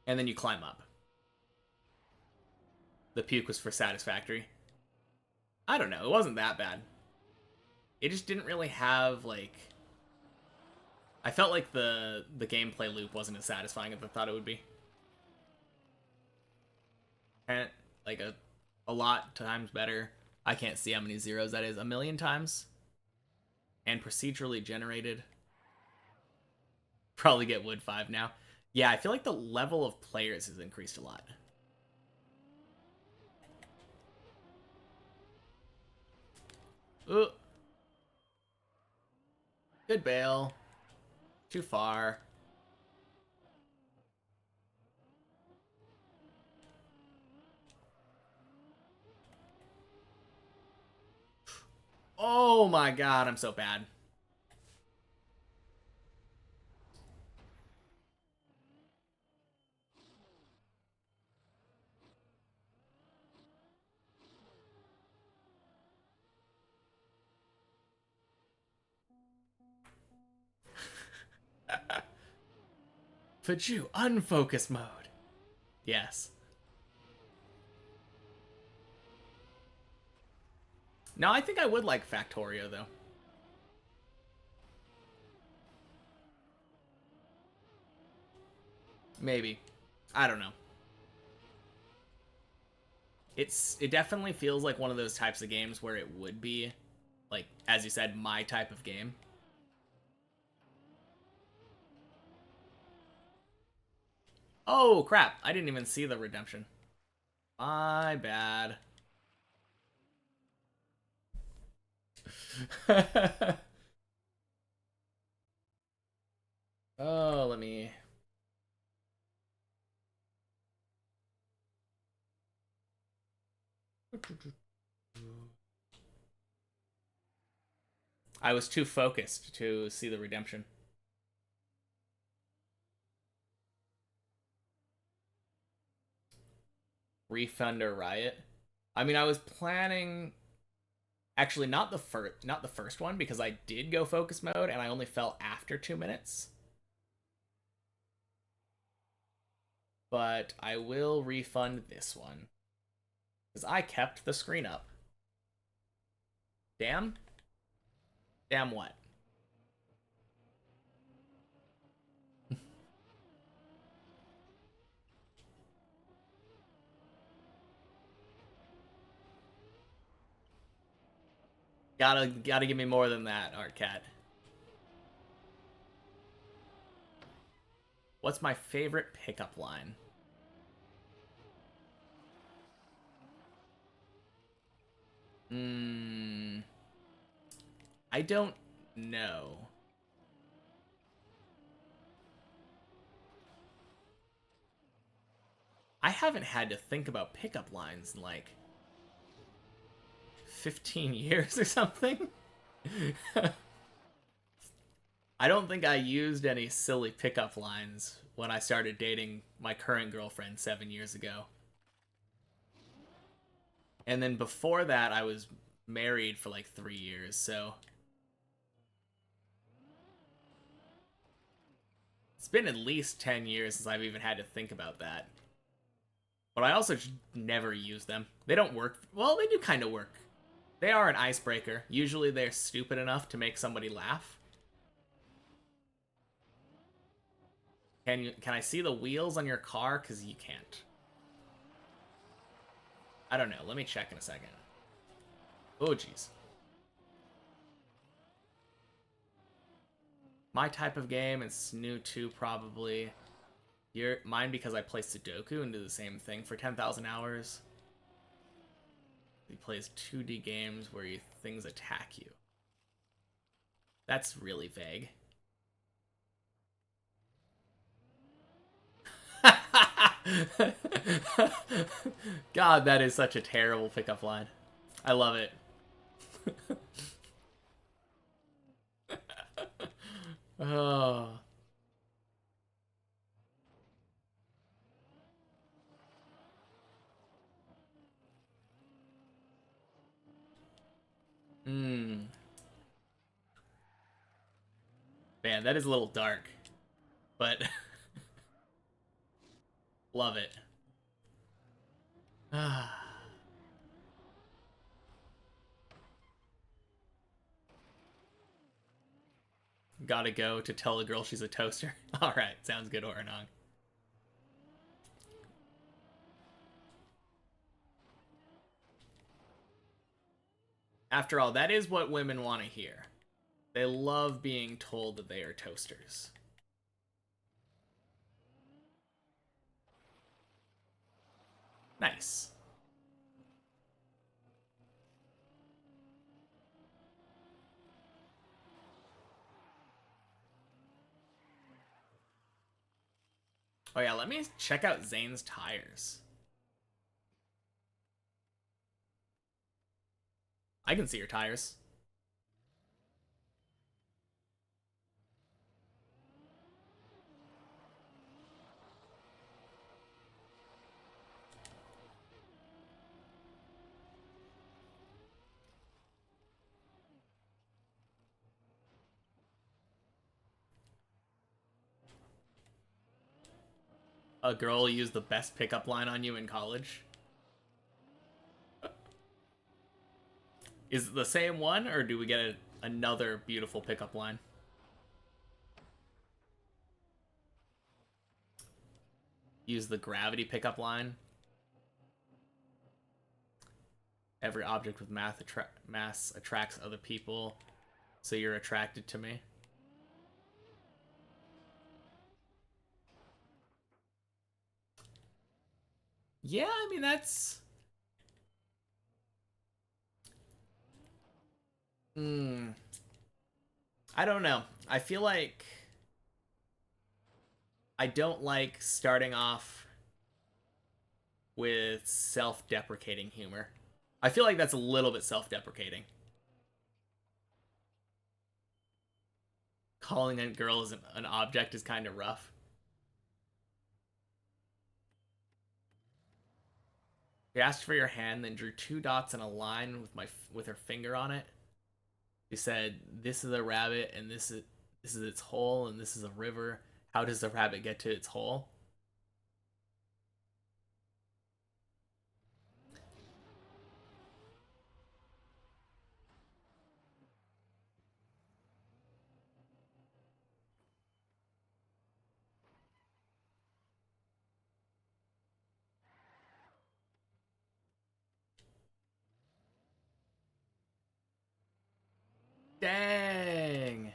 And then you climb up. The puke was for satisfactory. I don't know, it wasn't that bad. It just didn't really have like I felt like the gameplay loop wasn't as satisfying as I thought it would be. And like a lot times better. I can't see how many zeros that is. 1,000,000 times. And procedurally generated. Probably get wood 5 now. Yeah, I feel like the level of players has increased a lot. Ooh. Good bail. Too far. Oh my god, I'm so bad. Faju, unfocus mode. Yes. No, I think I would like Factorio, though. Maybe. I don't know. It definitely feels like one of those types of games where it would be, like, as you said, my type of game. Oh, crap. I didn't even see the redemption. My bad. Oh, let me... I was too focused to see the redemption. Refund or riot? I mean, I was planning... Actually, not the first one, because I did go focus mode, and I only fell after 2 minutes. But I will refund this one. Because I kept the screen up. Damn? Damn what? Gotta give me more than that, Art Cat. What's my favorite pickup line? I don't know. I haven't had to think about pickup lines in like 15 years or something. I don't think I used any silly pickup lines when I started dating my current girlfriend 7 years ago. And then before that, I was married for like 3 years, so it's been at least 10 years since I've even had to think about that. But I also just never use them. They don't work. Well, they do kind of work. They are an icebreaker. Usually they're stupid enough to make somebody laugh. Can I see the wheels on your car? Because you can't. I don't know. Let me check in a second. Oh, jeez. My type of game is SNU 2 probably. Mine because I play Sudoku and do the same thing for 10,000 hours. He plays 2D games where things attack you. That's really vague. God, that is such a terrible pickup line. I love it. Oh. Hmm. Man, that is a little dark, but love it. Gotta go to tell a girl she's a toaster. Alright, sounds good, Oranong. After all, that is what women want to hear. They love being told that they are toasters. Nice. Oh yeah, let me check out Zane's tires. I can see your tires. A girl used the best pickup line on you in college. Is it the same one, or do we get another beautiful pickup line? Use the gravity pickup line. Every object with mass attracts other people, so you're attracted to me. Yeah, I mean, that's... I don't know. I feel like I don't like starting off with self-deprecating humor. I feel like that's a little bit self-deprecating. Calling a girl as an object is kind of rough. She asked for your hand, then drew two dots in a line with her finger on it. She said, "This is a rabbit, and this is its hole, and this is a river. How does the rabbit get to its hole?" Dang.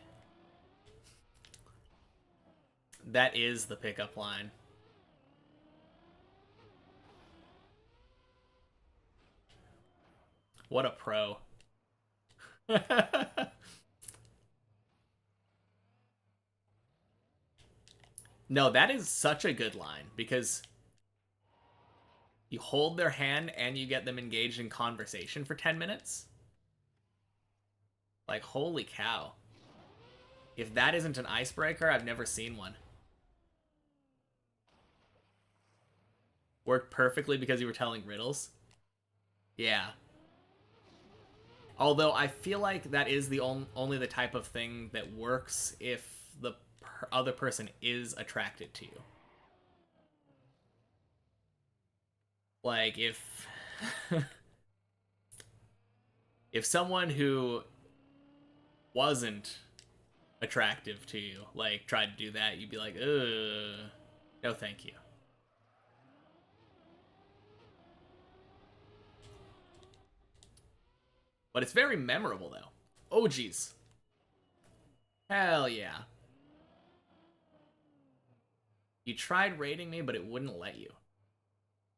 That is the pickup line. What a pro. No, that is such a good line because you hold their hand and you get them engaged in conversation for 10 minutes. Like, holy cow. If that isn't an icebreaker, I've never seen one. Worked perfectly because you were telling riddles. Yeah. Although I feel like that is the only the type of thing that works if the other person is attracted to you. Like if if someone who wasn't attractive to you like tried to do that, you'd be like, ugh, no thank you. But it's very memorable though. Oh geez. Hell yeah. You tried raiding me, but it wouldn't let you.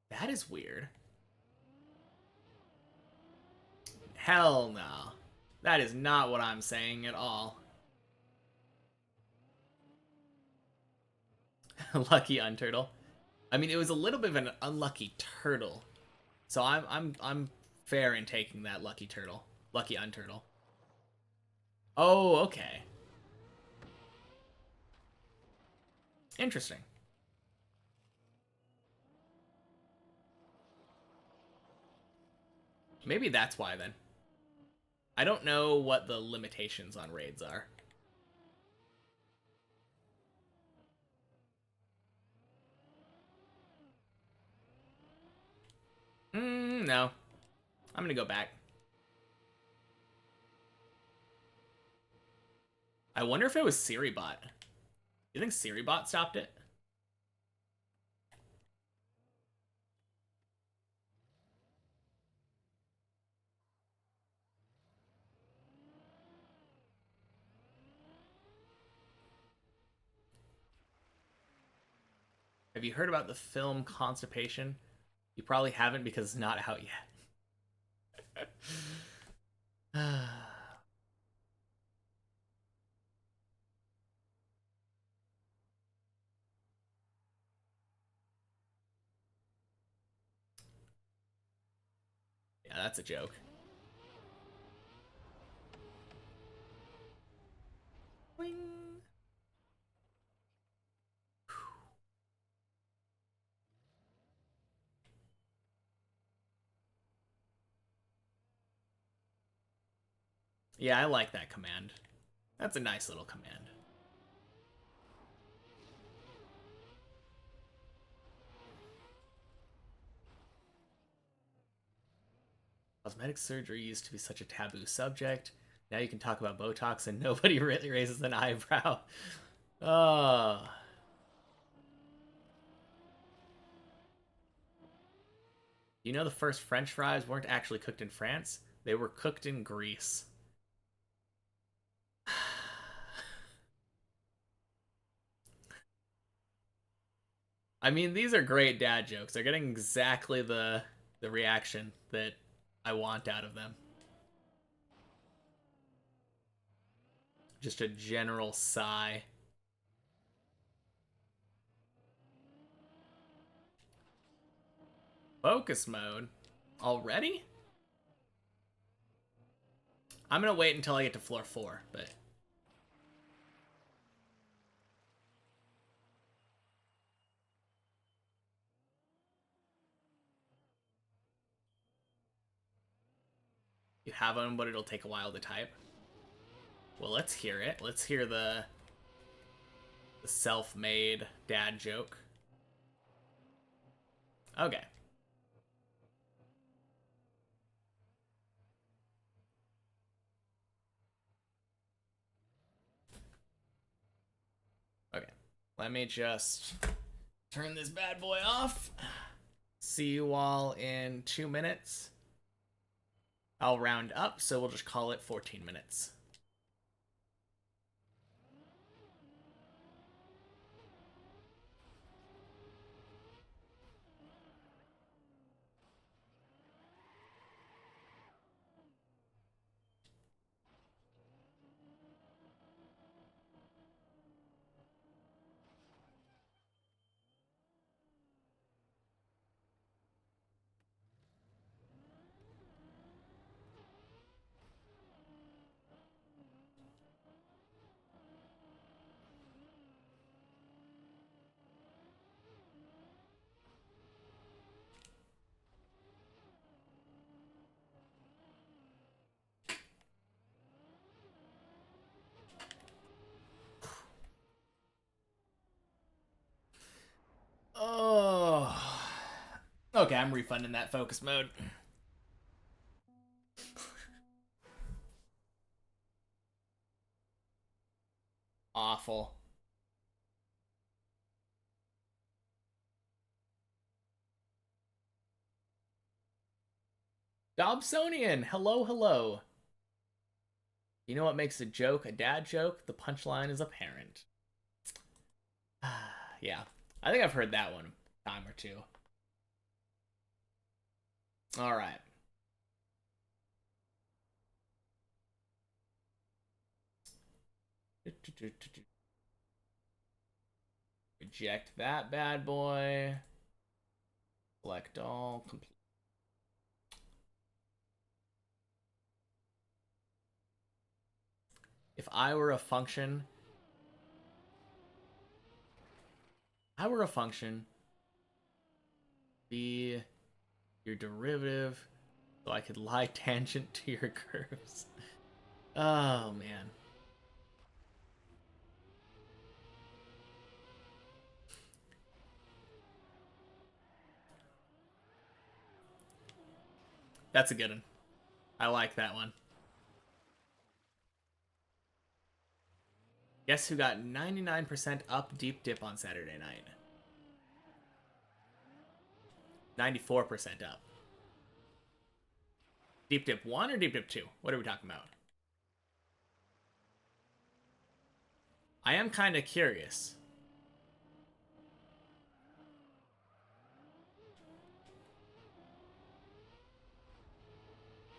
That is weird. Hell no. That is not what I'm saying at all. Lucky Unturtle. I mean, it was a little bit of an unlucky turtle. So I'm fair in taking that lucky turtle. Lucky unturtle. Oh, okay. Interesting. Maybe that's why then. I don't know what the limitations on raids are. No. I'm gonna go back. I wonder if it was SiriBot. You think SiriBot stopped it? Have you heard about the film Constipation? You probably haven't because it's not out yet. Yeah, that's a joke. Boing. Yeah, I like that command. That's a nice little command. Cosmetic surgery used to be such a taboo subject. Now you can talk about Botox and nobody really raises an eyebrow. Oh. You know the first French fries weren't actually cooked in France? They were cooked in Greece. I mean, these are great dad jokes. They're getting exactly the reaction that I want out of them. Just a general sigh. Focus mode? Already? I'm gonna wait until I get to floor 4, but... You have them, but it'll take a while to type. Well, let's hear it. Let's hear the self-made dad joke. Okay. Okay. Let me just turn this bad boy off. See you all in 2 minutes. I'll round up, so we'll just call it 14 minutes. Oh. Okay, I'm refunding that focus mode. Awful. Dobsonian, hello, hello. You know what makes a joke a dad joke? The punchline is apparent. Yeah, I think I've heard that one a time or two. All right. Reject that bad boy. Select all. Complete. If I were a function, be your derivative, so I could lie tangent to your curves. Oh man. That's a good one. I like that one. Guess who got 99% up deep dip on Saturday night? 94% up. Deep dip 1 or deep dip 2? What are we talking about? I am kind of curious.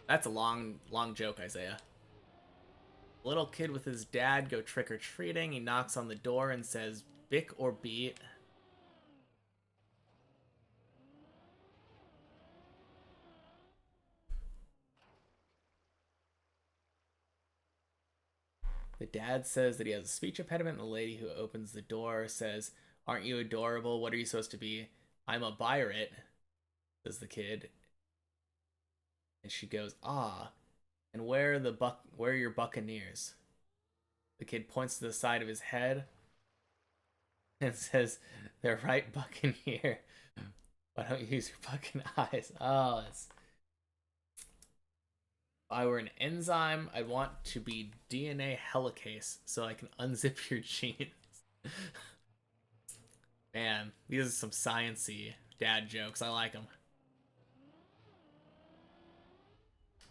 That's a long joke, Isaiah. Little kid with his dad go trick-or-treating. He knocks on the door and says, Bick or beat. The dad says that he has a speech impediment, and the lady who opens the door says, Aren't you adorable? What are you supposed to be? I'm a pirate, says the kid. And she goes, Ah, and where are your buccaneers? The kid points to the side of his head and says, They're right buccaneer. Why don't you use your fucking eyes? Oh, it's... If I were an enzyme, I'd want to be DNA helicase so I can unzip your genes. Man, these are some sciencey dad jokes. I like them.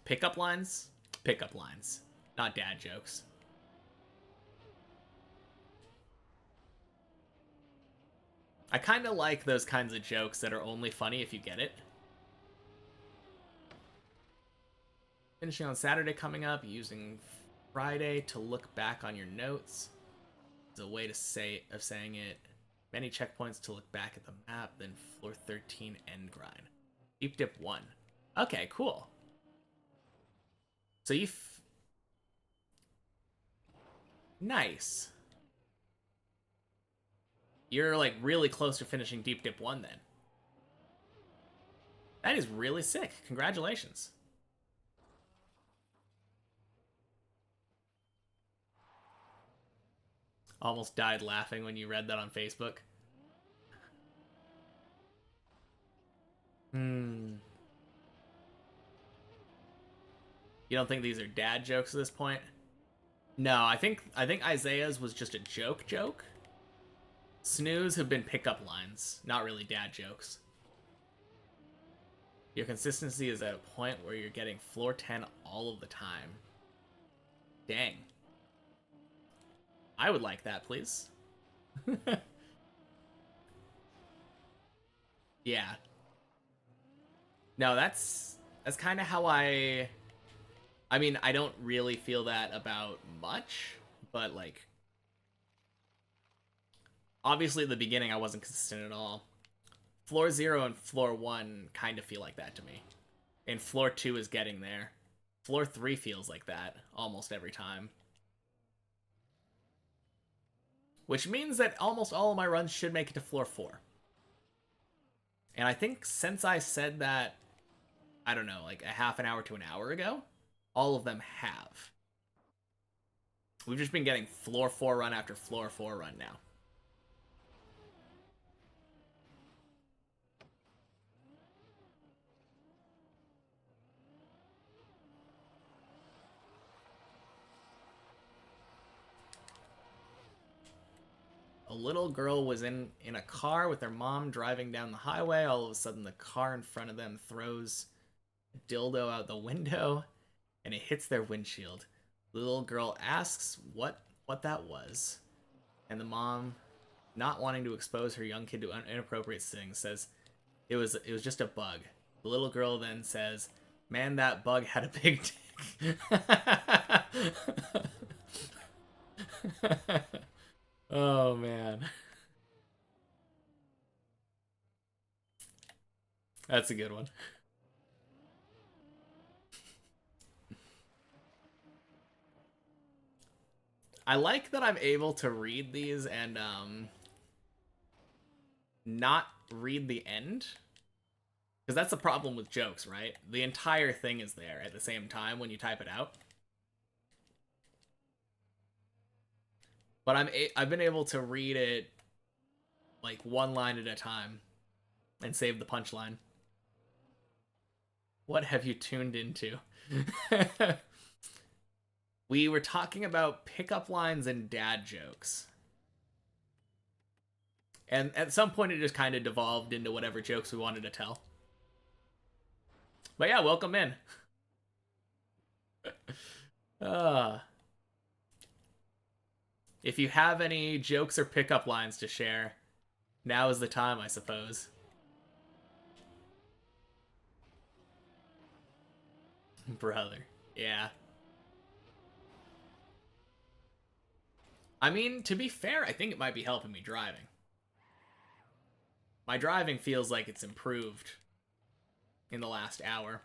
Pickup lines? Pickup lines. Not dad jokes. I kind of like those kinds of jokes that are only funny if you get it. Finishing on Saturday coming up, using Friday to look back on your notes. It's a way to saying it. Many checkpoints to look back at the map, then floor 13 end grind. Deep dip 1. Okay, cool. So nice. You're like really close to finishing Deep Dip 1 then. That is really sick. Congratulations. Almost died laughing when you read that on Facebook. You don't think these are dad jokes at this point? No, I think Isaiah's was just a joke. Snooze have been pickup lines, not really dad jokes. Your consistency is at a point where you're getting floor 10 all of the time. Dang. I would like that, please. Yeah. No, that's kind of how I mean, I don't really feel that about much, but like obviously at the beginning I wasn't consistent at all. Floor 0 and floor 1 kind of feel like that to me. And floor 2 is getting there. Floor 3 feels like that almost every time. Which means that almost all of my runs should make it to floor 4. And I think since I said that, I don't know, like a half an hour to an hour ago, all of them have. We've just been getting floor 4 run after floor 4 run now. A little girl was in a car with her mom driving down the highway. All of a sudden, the car in front of them throws a dildo out the window, and it hits their windshield. The little girl asks what that was, and the mom, not wanting to expose her young kid to inappropriate things, says it was just a bug. The little girl then says, "Man, that bug had a big dick." Oh man. That's a good one. I like that I'm able to read these and not read the end. Because that's the problem with jokes, right? The entire thing is there at the same time when you type it out. But I've been able to read it like one line at a time and save the punchline. What have you tuned into? We were talking about pickup lines and dad jokes. And at some point it just kind of devolved into whatever jokes we wanted to tell. But yeah, welcome in. uh, if you have any jokes or pickup lines to share, now is the time, I suppose. Brother. Yeah. I mean, to be fair, I think it might be helping me driving. My driving feels like it's improved in the last hour.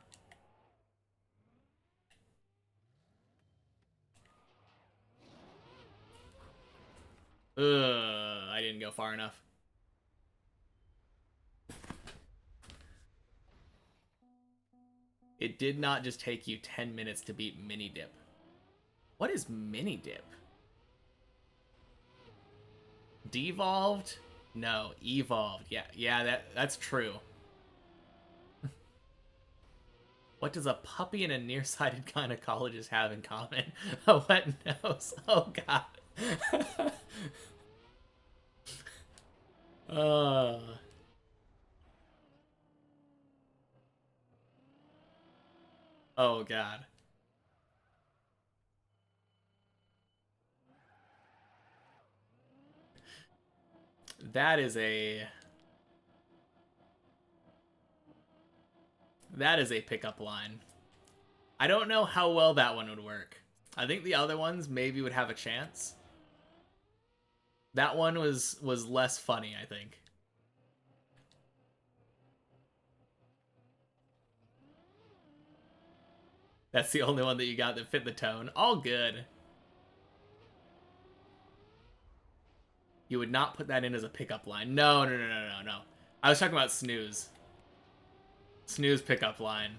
I didn't go far enough. It did not just take you 10 minutes to beat mini dip. What is mini dip? Devolved? No, evolved. Yeah, that's true. What does a puppy and a nearsighted gynecologist have in common? A wet nose. Oh god. uh oh god. That is a pickup line. I don't know how well that one would work. I think the other ones maybe would have a chance. That one was less funny, I think. That's the only one that you got that fit the tone. All good. You would not put that in as a pickup line. No. I was talking about snooze. Snooze pickup line.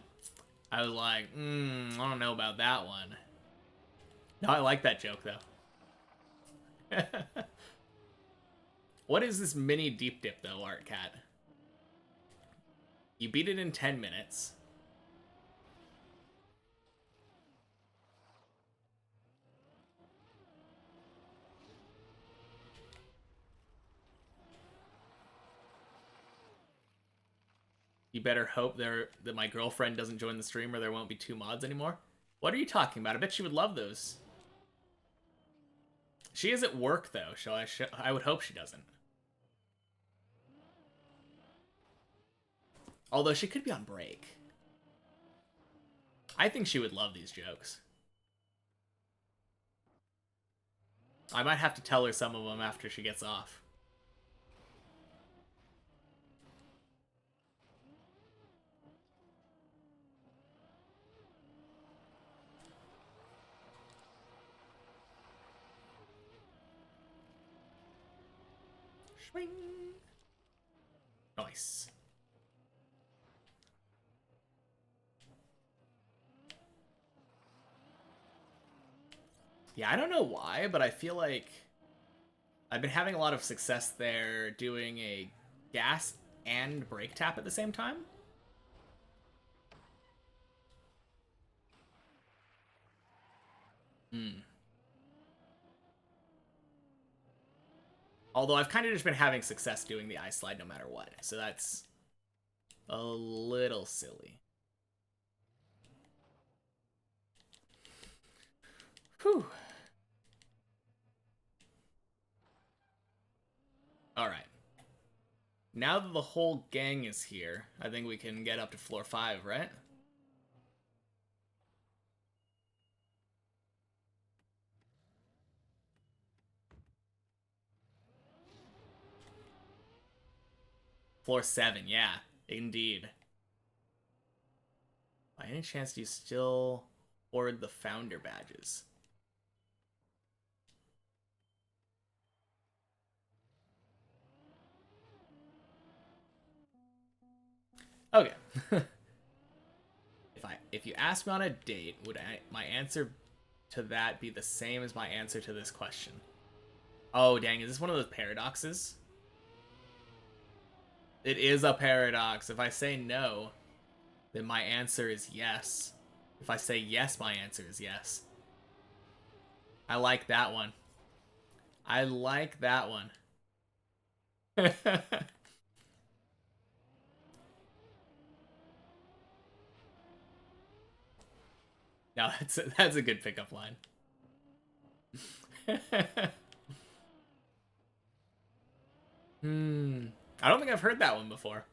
I was like, I don't know about that one. No, I like that joke, though. What is this mini deep dip, though, Art Cat? You beat it in 10 minutes. You better hope that my girlfriend doesn't join the stream or there won't be 2 mods anymore. What are you talking about? I bet she would love those. She is at work, though, so I would hope she doesn't. Although she could be on break. I think she would love these jokes. I might have to tell her some of them after she gets off. Swing. Nice. Yeah, I don't know why, but I feel like I've been having a lot of success there doing a gas and brake tap at the same time. Although I've kind of just been having success doing the ice slide no matter what, so that's a little silly. Whew. Alright. Now that the whole gang is here, I think we can get up to floor 5, right? Floor 7, yeah, indeed. Any chance do you still hoard the founder badges? Okay. if you ask me on a date, would my answer to that be the same as my answer to this question? Oh, dang, is this one of those paradoxes? It is a paradox. If I say no, then my answer is yes. If I say yes, my answer is yes. I like that one. I like that one. No, that's a good pickup line. I don't think I've heard that one before.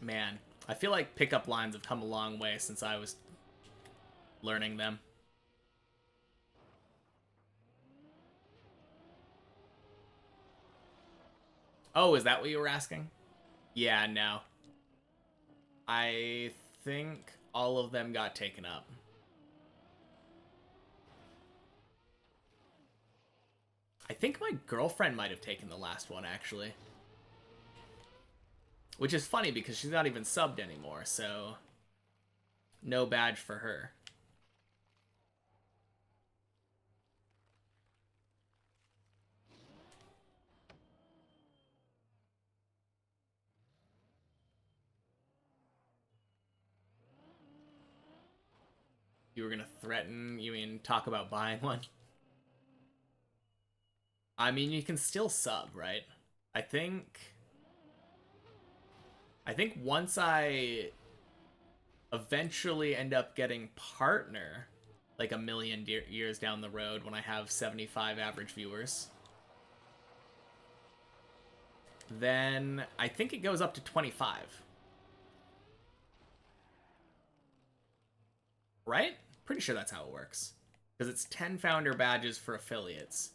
Man, I feel like pickup lines have come a long way since I was learning them. Oh, is that what you were asking? Yeah, no. I think all of them got taken up. I think my girlfriend might have taken the last one, actually. Which is funny because she's not even subbed anymore, so no badge for her. You were gonna threaten, you mean talk about buying one? I mean, you can still sub, right? I think... I think once I eventually end up getting partner, like a million years down the road when I have 75 average viewers, then I think it goes up to 25. Right? Pretty sure that's how it works. Because it's 10 founder badges for affiliates.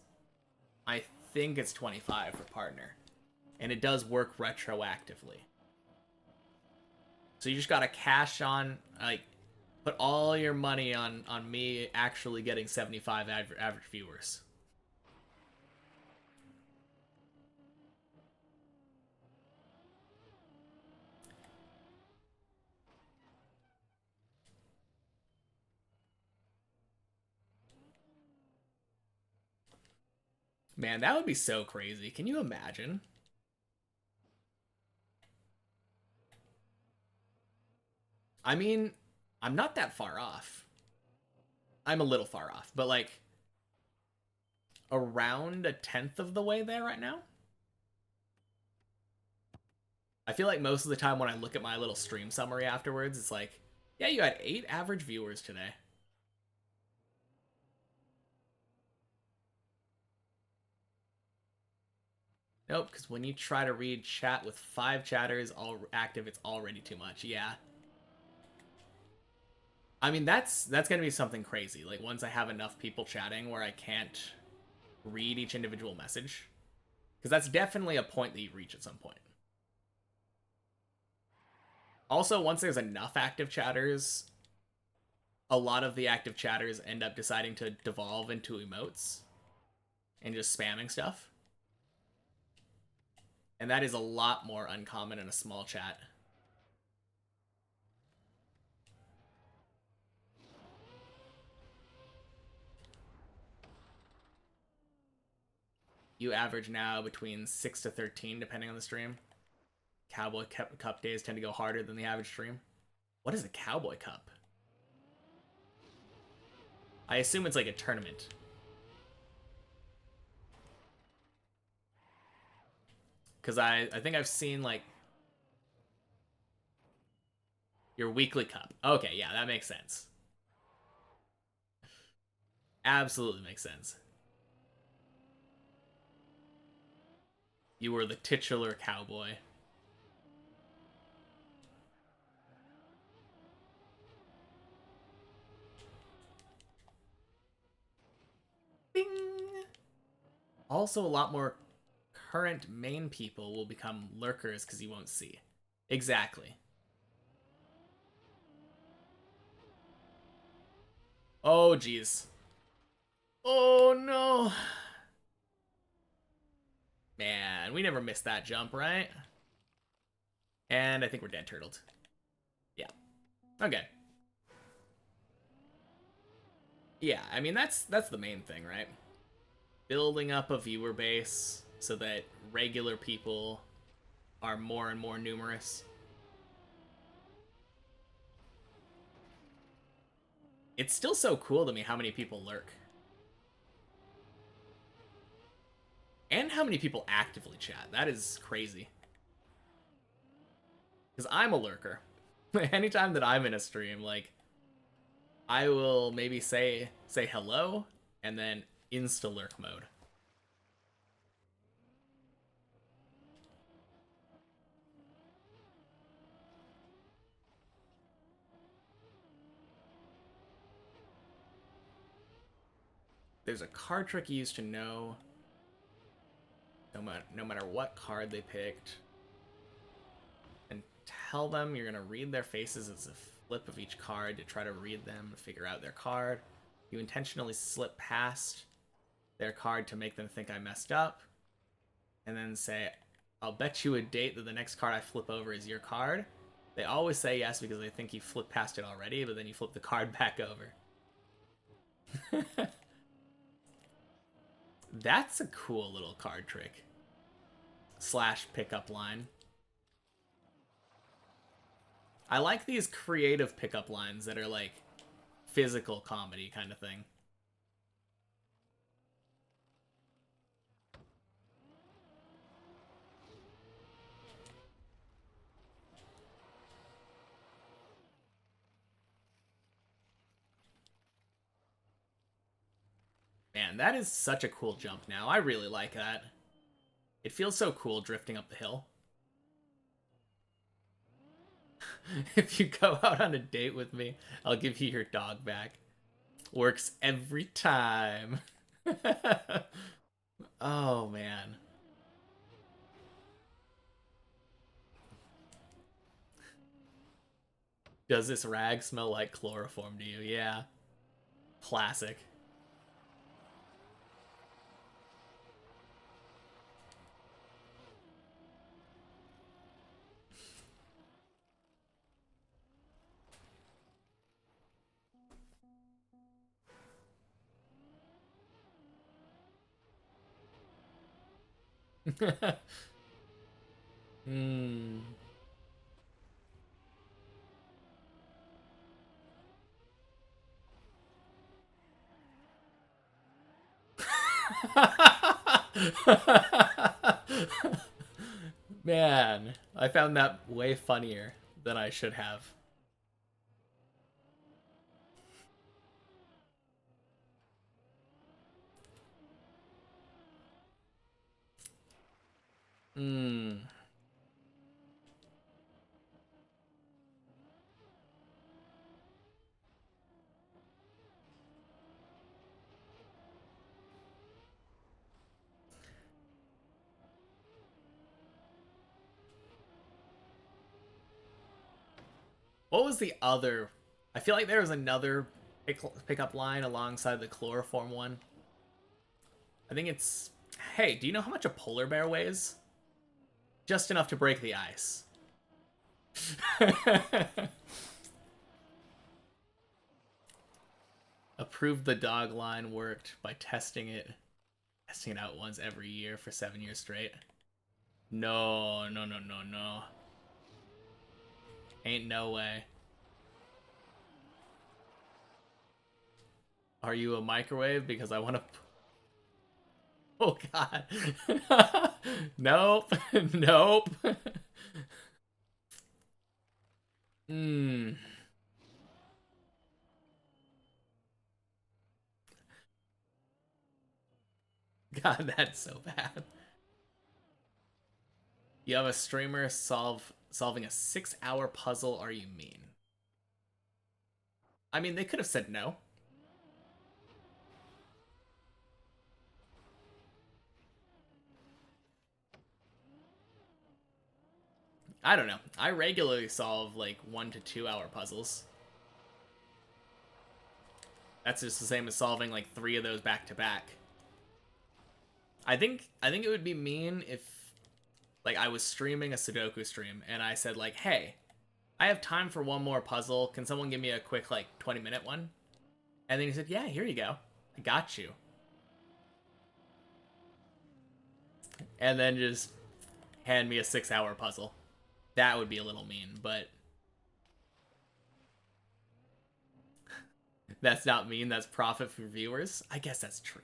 I think it's 25 for partner. And it does work retroactively. So you just gotta cash on, like, put all your money on me actually getting 75 average viewers. Man, that would be so crazy. Can you imagine? I mean, I'm not that far off. I'm a little far off, but like around a tenth of the way there right now. I feel like most of the time when I look at my little stream summary afterwards, it's like, yeah, you had 8 average viewers today. Nope, because when you try to read chat with 5 chatters all active, it's already too much. Yeah. I mean, that's gonna be something crazy. Like once I have enough people chatting where I can't read each individual message, because that's definitely a point that you reach at some point. Also, once there's enough active chatters, a lot of the active chatters end up deciding to devolve into emotes and just spamming stuff. And that is a lot more uncommon in a small chat. You average now between 6 to 13, depending on the stream. Cowboy Cup days tend to go harder than the average stream. What is a Cowboy Cup? I assume it's like a tournament. Because I think I've seen like your weekly cup. Okay, yeah, that makes sense. Absolutely makes sense. You were the titular cowboy. Also, a lot more current main people will become lurkers because you won't see. Exactly. Oh, jeez. Oh, no. Man, we never missed that jump, right? And I think we're dead turtled. Yeah. Okay. Yeah, I mean, that's the main thing, right? Building up a viewer base so that regular people are more and more numerous. It's still so cool to me how many people lurk. And how many people actively chat. That is crazy. Because I'm a lurker. Anytime that I'm in a stream, like, I will maybe say hello, and then insta-lurk mode. There's a card trick you used to know. No matter what card they picked. And tell them you're going to read their faces as a flip of each card to try to read them and figure out their card. You intentionally slip past their card to make them think I messed up. And then say, I'll bet you a date that the next card I flip over is your card. They always say yes because they think you flipped past it already, but then you flip the card back over. That's a cool little card trick. / pickup line. I like these creative pickup lines that are like physical comedy kind of thing. Man, that is such a cool jump now. I really like that. It feels so cool drifting up the hill. If you go out on a date with me, I'll give you your dog back. Works every time. Oh, man. Does this rag smell like chloroform to you? Yeah. Classic. Hmm. Man, I found that way funnier than I should have. Hmm. What was the other? I feel like there was another pickup line alongside the chloroform one. I think it's, hey, do you know how much a polar bear weighs? Just enough to break the ice. Approved the dog line worked by testing it out once every year for 7 years straight. No, no, no, no, no. Ain't no way. Are you a microwave? Because I want to. Oh God. Nope. Nope. Hmm. God, that's so bad. You have a streamer solving a 6-hour puzzle. Are you mean? I mean, they could have said no. I don't know. I regularly solve like 1 to 2 hour puzzles. That's just the same as solving like 3 of those back to back. I think it would be mean if like I was streaming a Sudoku stream and I said like, "Hey, I have time for one more puzzle. Can someone give me a quick like 20-minute one?" And then he said, "Yeah, here you go. I got you." And then just hand me a 6-hour puzzle. That would be a little mean, but that's not mean. That's profit for viewers. I guess that's true.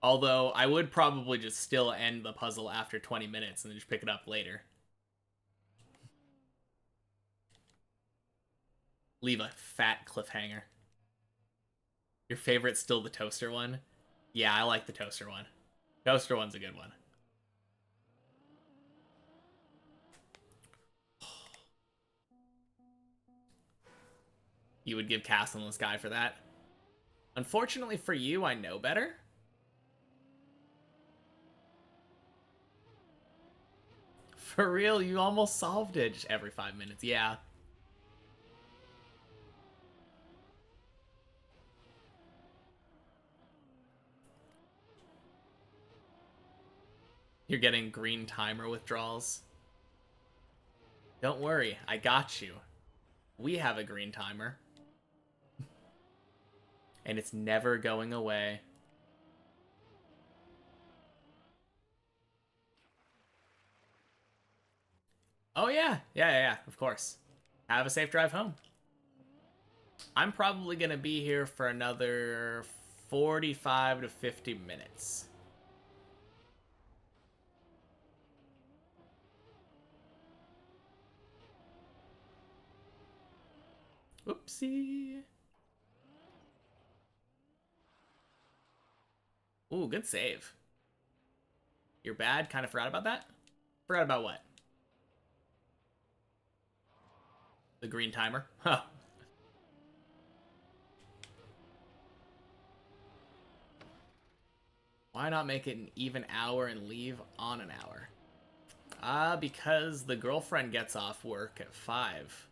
Although I would probably just still end the puzzle after 20 minutes and then just pick it up later. Leave a fat cliffhanger. Your favorite's still the toaster one? Yeah, I like the toaster one. Toaster one's a good one. You would give Castle in the Sky for that? Unfortunately for you, I know better. For real, you almost solved it just every 5 minutes. Yeah. You're getting green timer withdrawals. Don't worry, I got you. We have a green timer. And it's never going away. Oh, yeah. Yeah, of course. Have a safe drive home. I'm probably going to be here for another 45 to 50 minutes. Oopsie. Ooh, good save. You're bad? Kind of forgot about that? Forgot about what? The green timer? Huh. Why not make it an even hour and leave on an hour? Because the girlfriend gets off work at 5.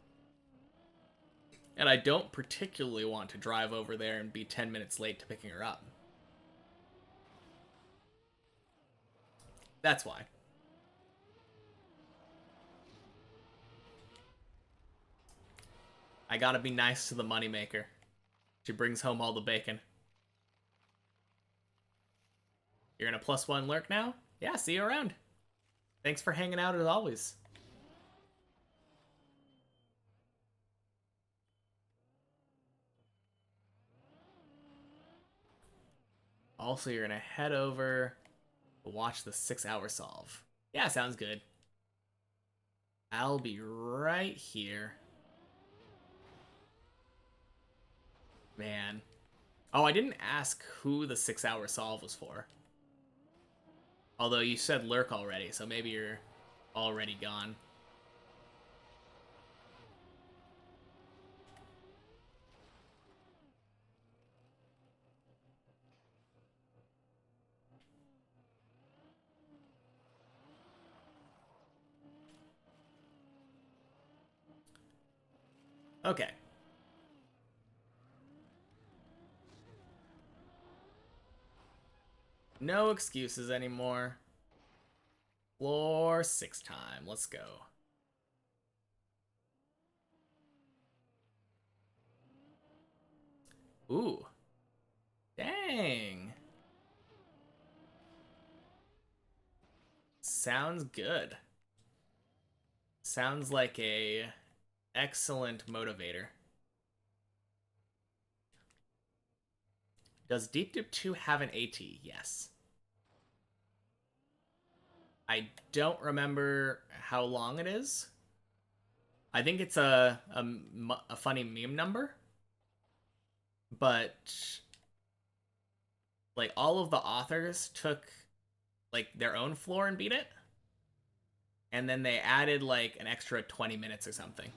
And I don't particularly want to drive over there and be 10 minutes late to picking her up. That's why. I gotta be nice to the moneymaker. She brings home all the bacon. You're in a +1 lurk now? Yeah, see you around. Thanks for hanging out as always. Also, you're gonna head over to watch the 6-hour solve. Yeah, sounds good. I'll be right here. Man. Oh, I didn't ask who the 6-hour solve was for. Although you said lurk already, so maybe you're already gone. Okay. No excuses anymore. Floor 6 time. Let's go. Ooh. Dang. Sounds good. Sounds like a excellent motivator. Does Deep Dip 2 have an AT? Yes. I don't remember how long it is. I think it's a funny meme number. But like all of the authors took like their own floor and beat it. And then they added like an extra 20 minutes or something.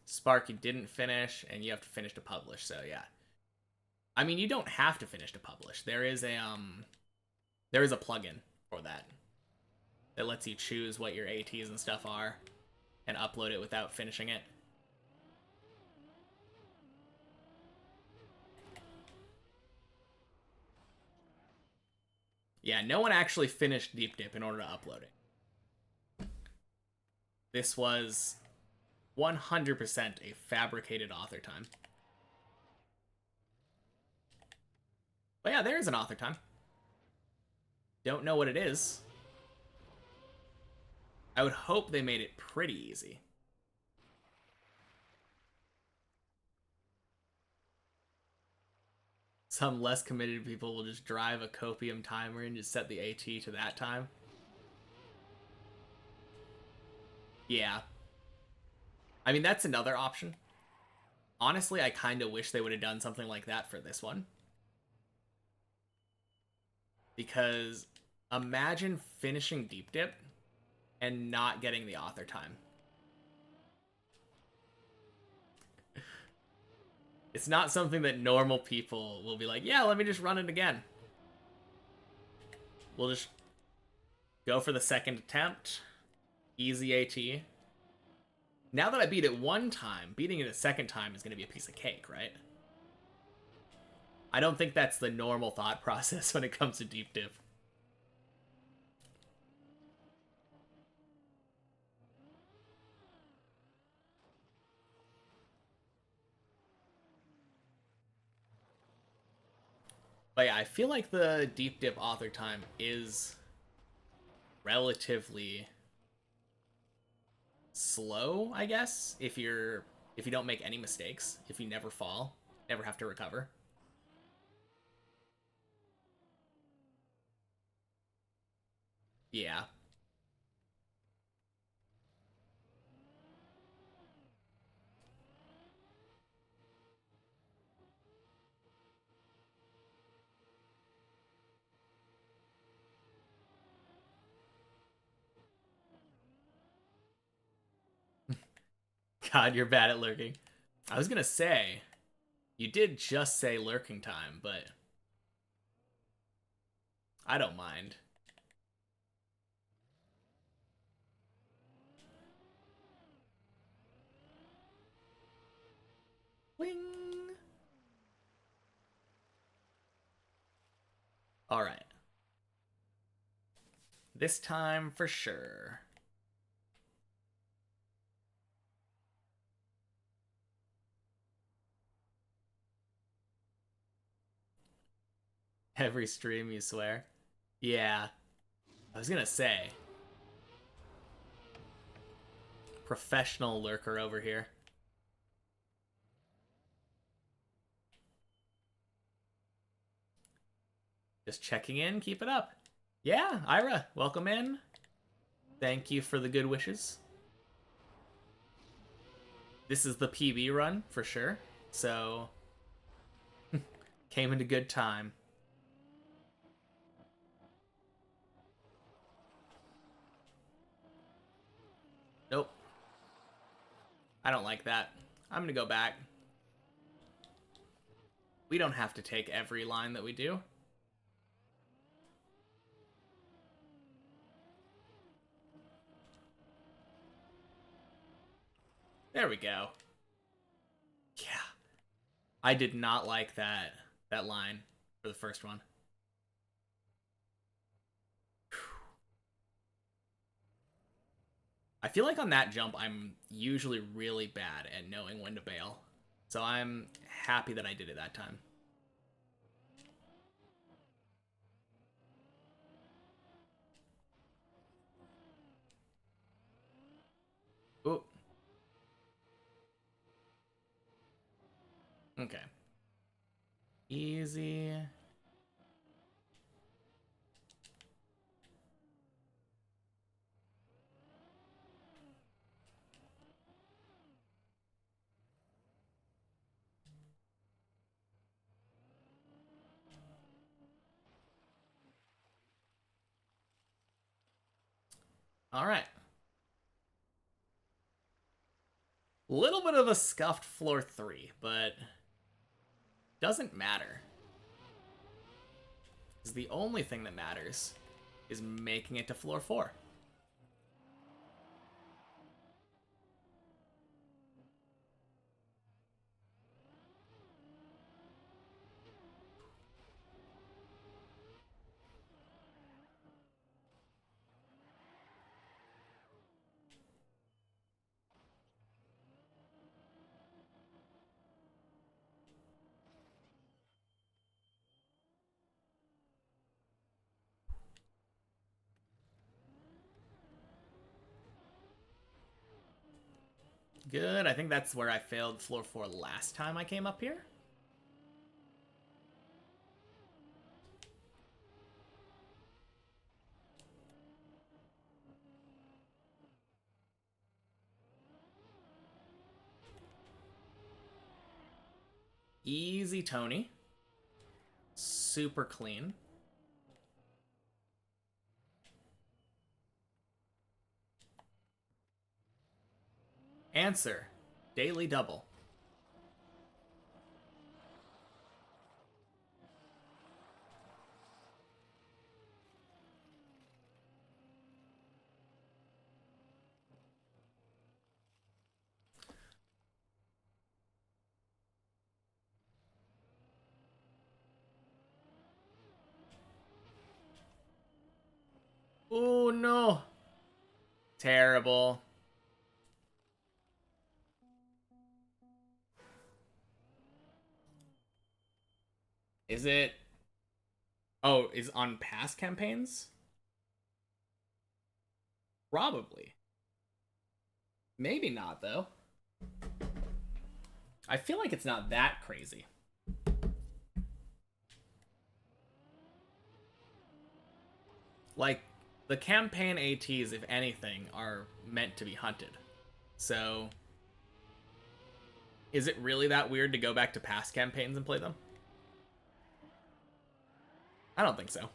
Sparky didn't finish, and you have to finish to publish, so yeah. I mean, you don't have to finish to publish. There is a plugin for that that lets you choose what your ATs and stuff are and upload it without finishing it. Yeah, no one actually finished Deep Dip in order to upload it. This was 100% a fabricated author time. But yeah, there is an author time. Don't know what it is. I would hope they made it pretty easy. Some less committed people will just drive a copium timer and just set the AT to that time. Yeah. I mean, that's another option. Honestly, I kind of wish they would have done something like that for this one. Because imagine finishing Deep Dip and not getting the author time. It's not something that normal people will be like, yeah, let me just run it again. We'll just go for the second attempt. Easy AT. Now that I beat it one time, beating it a second time is going to be a piece of cake, right? I don't think that's the normal thought process when it comes to Deep Dip. But yeah, I feel like the Deep Dip author time is relatively slow, I guess, if you don't make any mistakes, if you never fall, never have to recover. Yeah. God, you're bad at lurking. I was gonna say, you did just say lurking time, but I don't mind. Wing! Alright. This time for sure. Every stream, you swear? Yeah. I was gonna say. Professional lurker over here. Just checking in, keep it up. Yeah, Ira, welcome in. Thank you for the good wishes. This is the PB run, for sure. So, came into good time. Nope. I don't like that. I'm gonna go back. We don't have to take every line that we do. There we go. Yeah. I did not like that line for the first one. I feel like on that jump, I'm usually really bad at knowing when to bail. So I'm happy that I did it that time. Ooh. Okay. Easy. All right. Little bit of a scuffed floor 3, but doesn't matter. Because the only thing that matters is making it to floor 4. Good. I think that's where I failed floor 4 last time I came up here. Easy, Tony. Super clean. Answer. Daily double. Oh no. Terrible. Is it? Oh, is on past campaigns? Probably. Maybe not, though. I feel like it's not that crazy. Like, the campaign ATs, if anything, are meant to be hunted. So, is it really that weird to go back to past campaigns and play them? I don't think so.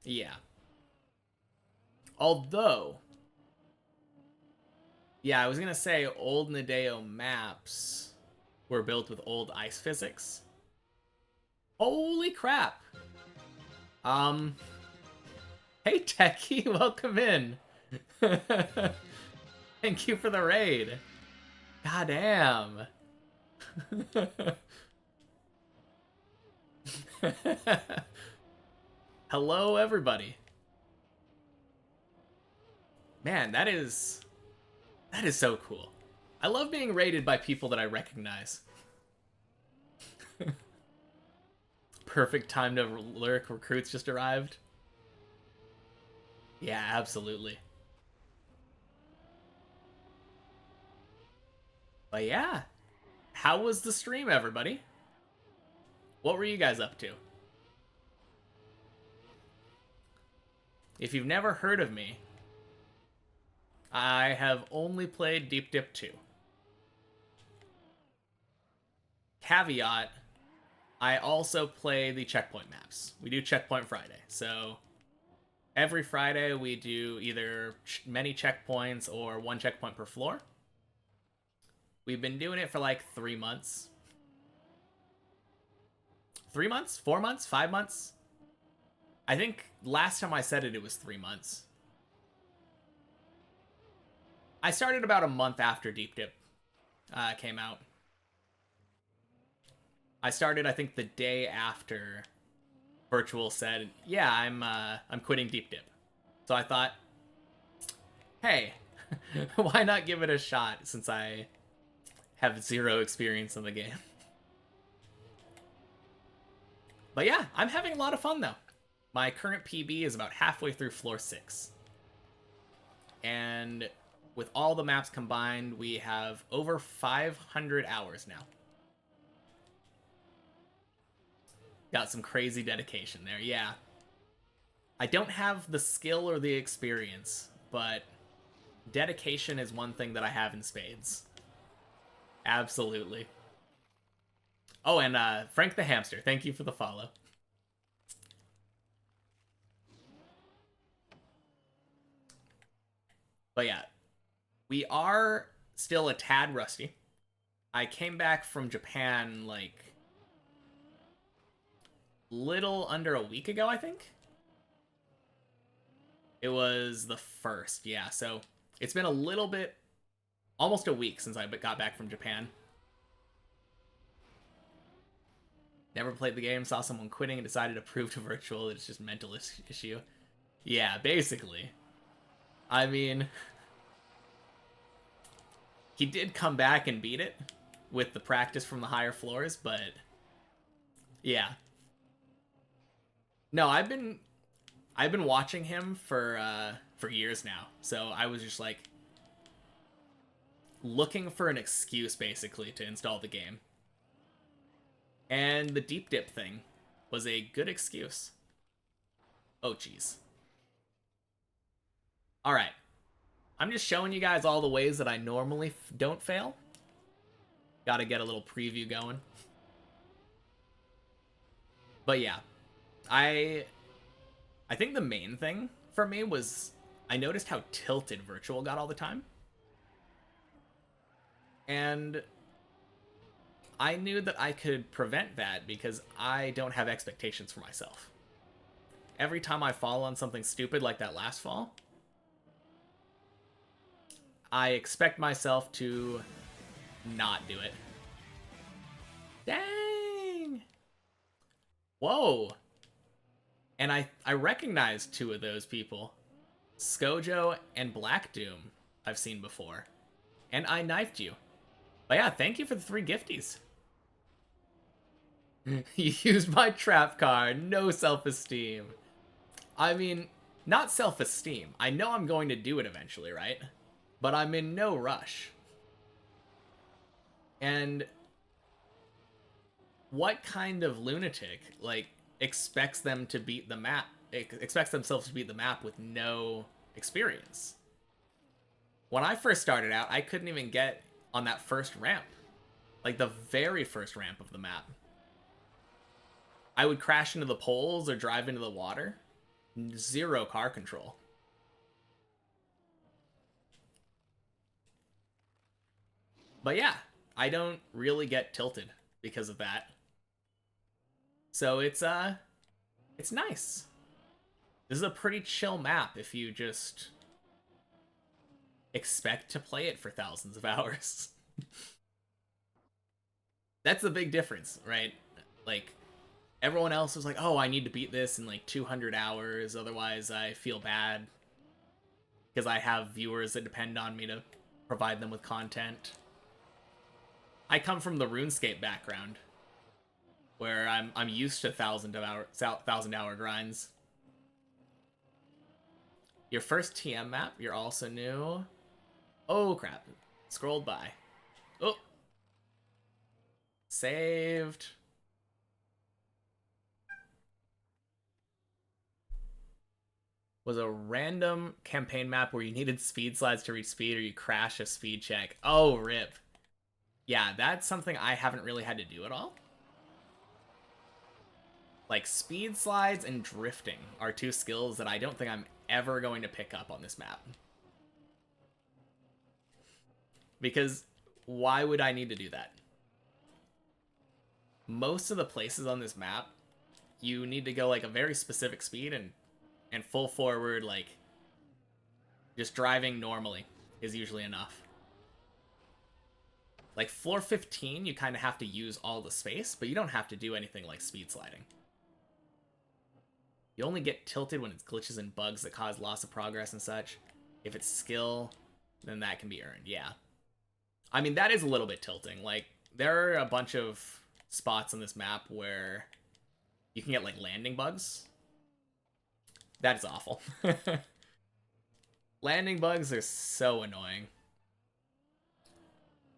Yeah. Although, yeah, I was gonna say old Nadeo maps were built with old ice physics. Holy crap! Hey Techie, welcome in. Thank you for the raid. Goddamn. Hello, everybody. Man, that is so cool. I love being raided by people that I recognize. Perfect time to lurk. Recruits just arrived. Yeah, absolutely. But yeah, how was the stream, everybody? What were you guys up to? If you've never heard of me, I have only played Deep Dip 2. Caveat, I also play the checkpoint maps. We do Checkpoint Friday, so every Friday we do either many checkpoints or one checkpoint per floor. We've been doing it for like 3 months. 3 months? 4 months? 5 months? I think last time I said it, it was 3 months. I started about a month after Deep Dip came out. I started, I think, the day after Virtual said, "Yeah, I'm quitting Deep Dip." So I thought, hey, why not give it a shot since I have zero experience in the game? But yeah, I'm having a lot of fun though. My current PB is about halfway through floor 6. And with all the maps combined, we have over 500 hours now. Got some crazy dedication there, yeah. I don't have the skill or the experience, but dedication is one thing that I have in spades. Absolutely. Oh, and Frank the Hamster, thank you for the follow. But yeah, We are still a tad rusty. I came back from Japan like little under a week ago, I think. It was the 1st, yeah. So it's been a little bit, almost a week since I got back from Japan. Never played the game, saw someone quitting and decided to prove to virtual it's just a mental issue. Yeah, basically. I mean, he did come back and beat it with the practice from the higher floors, but yeah. No, I've been watching him for years now. So I was just like looking for an excuse basically to install the game. And the deep dip thing was a good excuse. Oh jeez. All right. I'm just showing you guys all the ways that I normally don't fail. Got to get a little preview going. But yeah, I think the main thing for me was I noticed how tilted virtual got all the time. And I knew that I could prevent that because I don't have expectations for myself. Every time I fall on something stupid like that last fall, I expect myself to not do it. Dang! Whoa! And I recognized 2 of those people. Skojo and Black Doom I've seen before. And I knifed you. But yeah, thank you for the 3 gifties. You used my trap card. No self-esteem. I mean, not self-esteem. I know I'm going to do it eventually, right? But I'm in no rush. And what kind of lunatic, like, expects them to beat the map, expects themselves to beat the map with no experience? When I first started out, I couldn't even get on that first ramp. Like, the very first ramp of the map. I would crash into the poles or drive into the water. 0 car control. But yeah, I don't really get tilted because of that. So it's nice. This is a pretty chill map if you just expect to play it for thousands of hours. That's the big difference, right? Like, everyone else was like, oh, I need to beat this in like 200 hours, otherwise I feel bad. Because I have viewers that depend on me to provide them with content. I come from the RuneScape background, where I'm used to 1,000-hour grinds. Your first TM map, you're also new. Oh crap, scrolled by. Oh, saved. Was a random campaign map where you needed speed slides to reach speed, or you crash a speed check. Oh, rip. Yeah, that's something I haven't really had to do at all. Like, speed slides and drifting are 2 skills that I don't think I'm ever going to pick up on this map. Because why would I need to do that? Most of the places on this map, you need to go like a very specific speed and full forward, like, just driving normally is usually enough. Like, floor 15, you kind of have to use all the space, but you don't have to do anything like speed sliding. You only get tilted when it's glitches and bugs that cause loss of progress and such. If it's skill, then that can be earned, yeah. I mean, that is a little bit tilting. Like, there are a bunch of spots on this map where you can get, like, landing bugs. That is awful. Landing bugs are so annoying.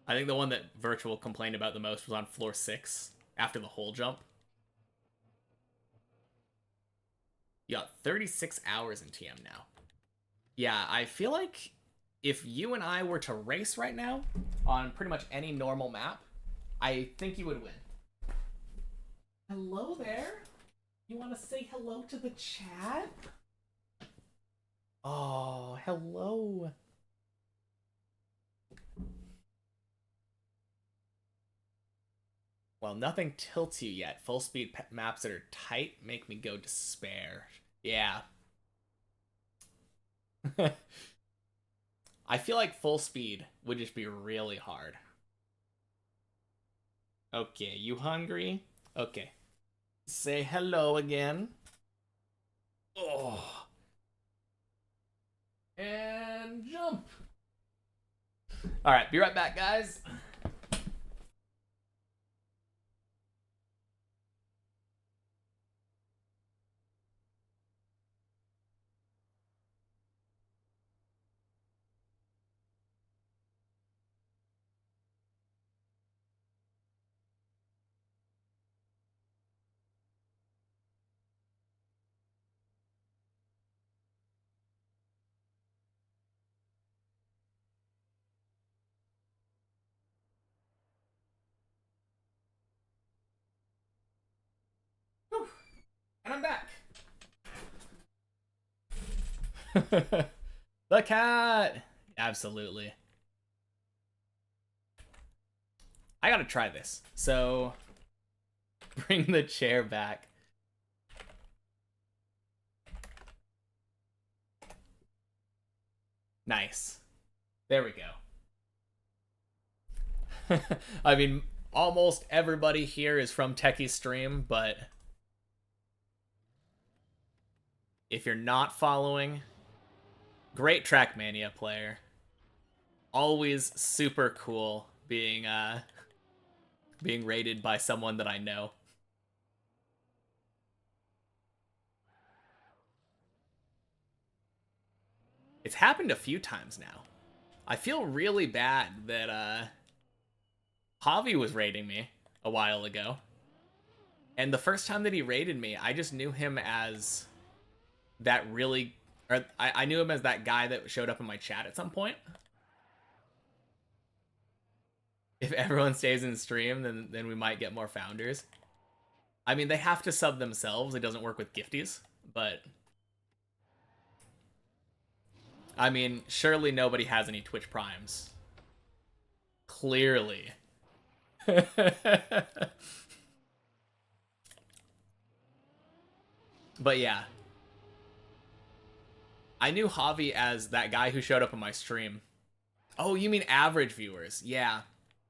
I think the one that Virtual complained about the most was on floor 6, after the hole jump. You got 36 hours in TM now. Yeah, I feel like if you and I were to race right now on pretty much any normal map, I think you would win. Hello there? You want to say hello to the chat? Oh, hello. Well, nothing tilts you yet. Full speed maps that are tight make me go despair. Yeah. I feel like full speed would just be really hard. Okay, you hungry? Okay. Say hello again. Oh. And jump. All right, be right back, guys. Whew. And I'm back. The cat. Absolutely. I gotta try this. So, bring the chair back. Nice. There we go. I mean, almost everybody here is from Techie Stream, but if you're not following, great Trackmania player. Always super cool being rated by someone that I know. It's happened a few times now. I feel really bad that Javi was raiding me a while ago. And the first time that he raided me, I just knew him as that really... Or I knew him as that guy that showed up in my chat at some point. If everyone stays in stream, then we might get more founders. I mean, they have to sub themselves. It doesn't work with gifties, but... I mean, surely nobody has any Twitch Primes. Clearly. But yeah. I knew Javi as that guy who showed up on my stream. Oh, you mean average viewers? Yeah.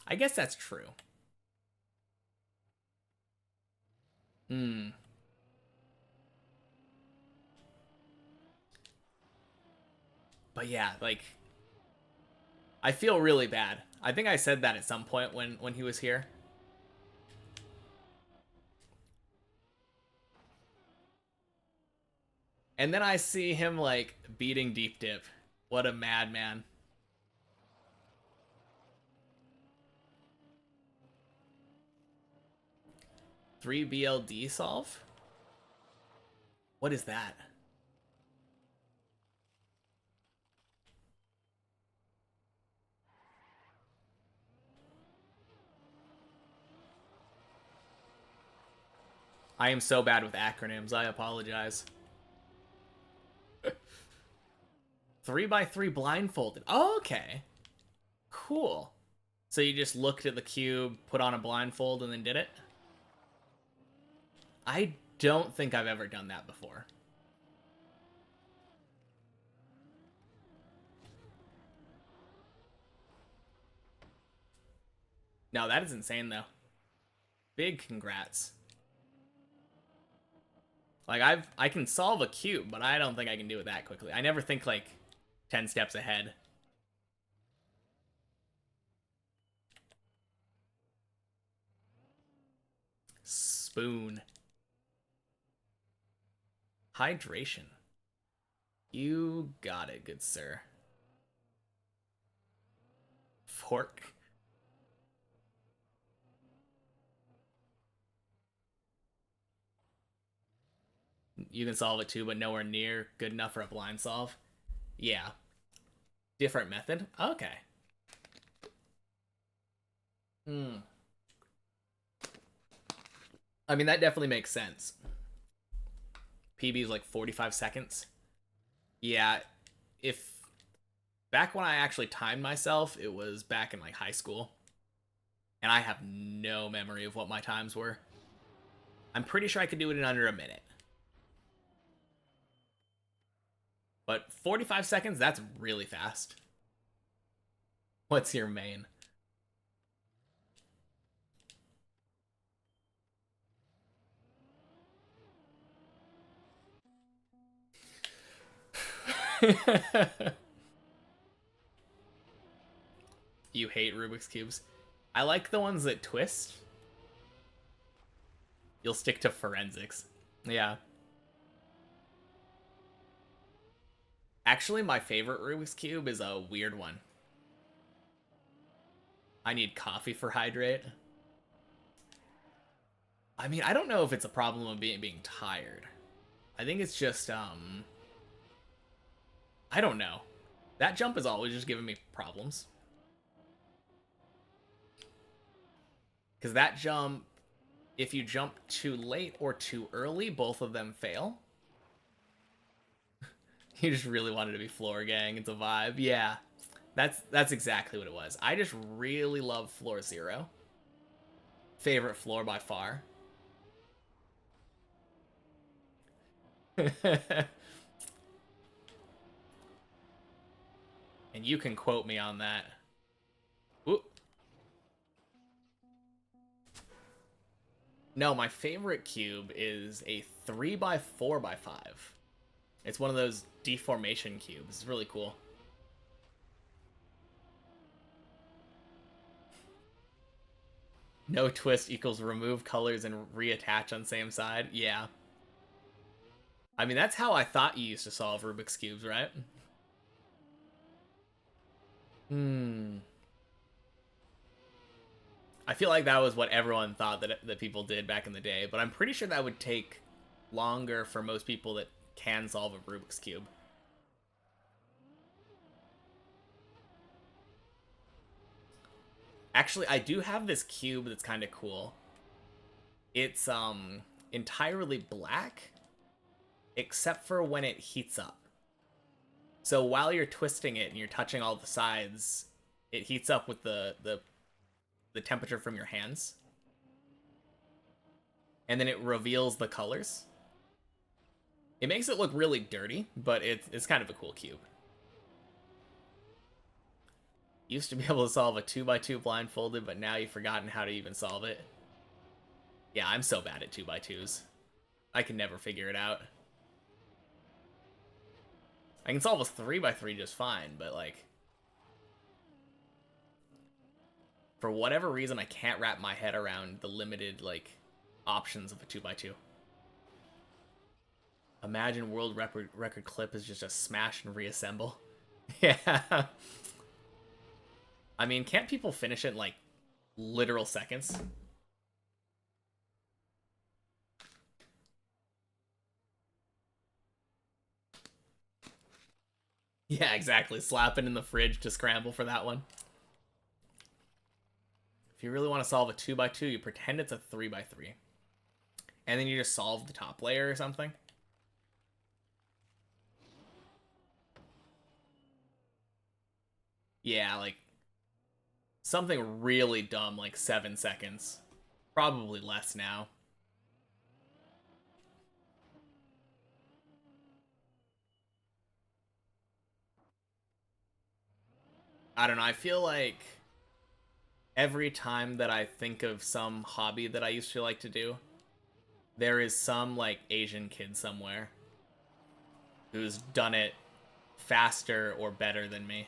I guess that's true. Hmm. But yeah, like... I feel really bad. I think I said that at some point when he was here. And then I see him, like, beating Deep Dip. What a madman. Three BLD solve? What is that? I am so bad with acronyms. I apologize. 3x3 blindfolded. Oh, okay. Cool. So you just looked at the cube, put on a blindfold, and then did it? I don't think I've ever done that before. No, that is insane, though. Big congrats. Like, I can solve a cube, but I don't think I can do it that quickly. I never think, like, 10 steps ahead. Spoon. Hydration. You got it, good sir. Fork. You can solve it too, but nowhere near good enough for a blind solve. Yeah. Different method? Okay. Hmm. I mean, that definitely makes sense. PB is like 45 seconds. Yeah, if... Back when I actually timed myself, it was back in like high school. And I have no memory of what my times were. I'm pretty sure I could do it in under a minute. But 45 seconds, that's really fast. What's your main? You hate Rubik's Cubes. I like the ones that twist. You'll stick to forensics. Yeah. Actually, my favorite Rubik's Cube is a weird one. I need coffee for hydrate. I mean, I don't know if it's a problem of being tired. I think it's just, I don't know. That jump is always just giving me problems. Because that jump, if you jump too late or too early, both of them fail. You just really wanted to be Floor Gang. It's a vibe. Yeah, that's exactly what it was. I just really love Floor 0. Favorite floor by far. And you can quote me on that. Ooh. No, my favorite cube is a 3x4x5. It's one of those deformation cubes. It's really cool. No twist equals remove colors and reattach on same side. Yeah. I mean, that's how I thought you used to solve Rubik's Cubes, right? I feel like that was what everyone thought that people did back in the day, but I'm pretty sure that would take longer for most people that can solve a Rubik's Cube. Actually, I do have this cube that's kind of cool. It's entirely black, except for when it heats up. So while you're twisting it and you're touching all the sides, it heats up with the temperature from your hands. And then it reveals the colors. It makes it look really dirty, but it's kind of a cool cube. Used to be able to solve a 2x2 blindfolded, but now you've forgotten how to even solve it. Yeah, I'm so bad at 2x2s. I can never figure it out. I can solve a 3x3 just fine, but like, for whatever reason, I can't wrap my head around the limited like options of a 2x2. Imagine world record clip is just a smash and reassemble. Yeah. I mean, can't people finish it in like literal seconds? Yeah, exactly. Slap it in the fridge to scramble for that one. If you really want to solve a 2x2, you pretend it's a 3x3. And then you just solve the top layer or something. Yeah, like something really dumb like 7 seconds. Probably less now. I don't know, I feel like every time that I think of some hobby that I used to like to do, there is some like Asian kid somewhere who's done it faster or better than me.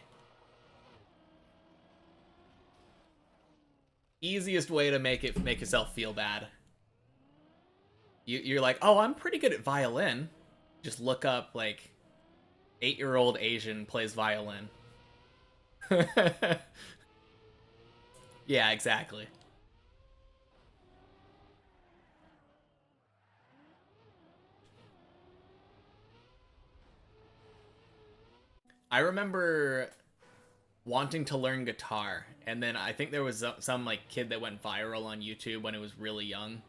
Easiest way to make yourself feel bad. You're like, oh, I'm pretty good at violin. Just look up like 8-year-old Asian plays violin. Yeah, exactly. I remember wanting to learn guitar, and then I think there was some like kid that went viral on YouTube when it was really young,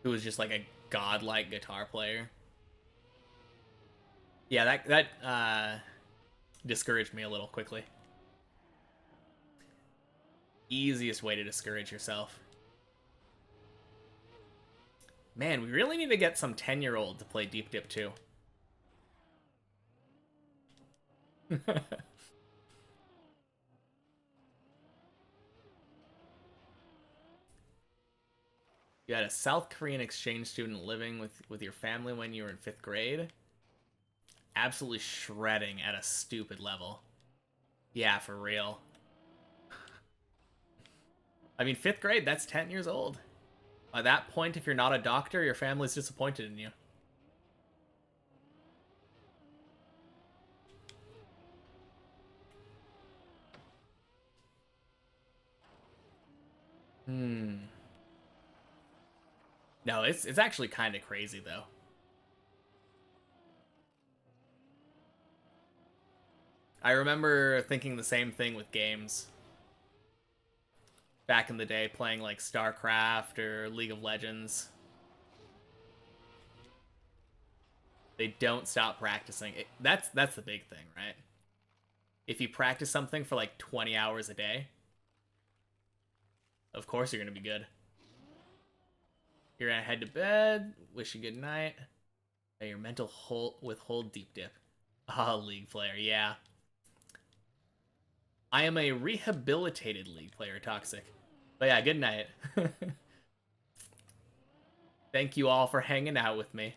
who was just like a godlike guitar player. Yeah, that discouraged me a little quickly. Easiest way to discourage yourself. Man, we really need to get some 10-year-old to play Deep Dip 2. You had a South Korean exchange student living with your family when you were in 5th grade. Absolutely shredding at a stupid level. Yeah, for real. I mean, 5th grade, that's 10 years old. By that point, if you're not a doctor, your family's disappointed in you. No, it's actually kind of crazy, though. I remember thinking the same thing with games. Back in the day, playing like StarCraft or League of Legends. They don't stop practicing. That's the big thing, right? If you practice something for like 20 hours a day, of course you're going to be good. You're going to head to bed, wish you good night. Your mental withhold deep dip. Ah, League player, yeah. I am a rehabilitated League player, Toxic. But yeah, good night. Thank you all for hanging out with me.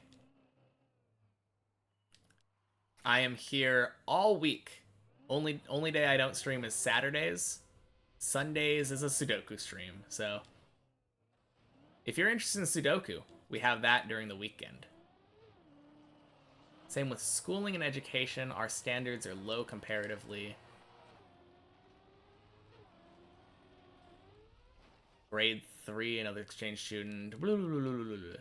I am here all week. Only day I don't stream is Saturdays. Sundays is a Sudoku stream, so if you're interested in Sudoku, we have that during the weekend. Same with schooling and education. Our standards are low comparatively. Grade 3, another exchange student. Blah, blah, blah, blah, blah.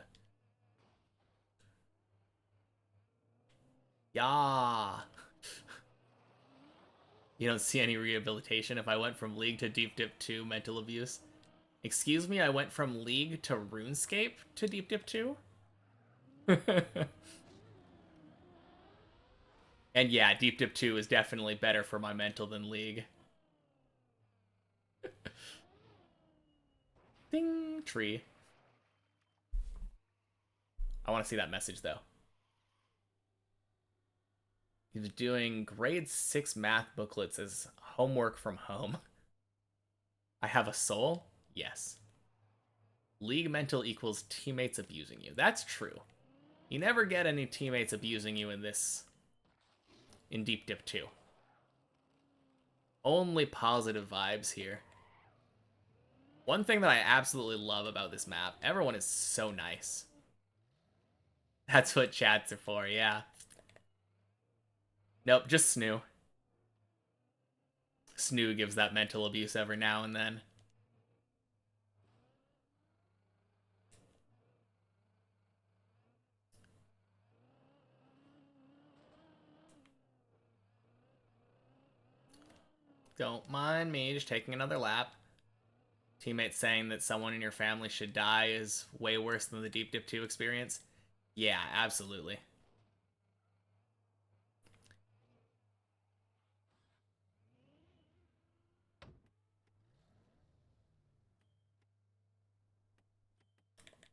Yeah. You don't see any rehabilitation if I went from League to Deep Dip 2 mental abuse. Excuse me, I went from League to RuneScape to Deep Dip 2? And yeah, Deep Dip 2 is definitely better for my mental than League. Ding, tree. I want to see that message, though. He's doing grade 6 math booklets as homework from home. I have a soul? Yes. League mental equals teammates abusing you. That's true. You never get any teammates abusing you in Deep Dip 2. Only positive vibes here. One thing that I absolutely love about this map, everyone is so nice. That's what chats are for, yeah. Nope, just Snoo. Snoo gives that mental abuse every now and then. Don't mind me, just taking another lap. Teammates saying that someone in your family should die is way worse than the Deep Dip 2 experience. Yeah, absolutely.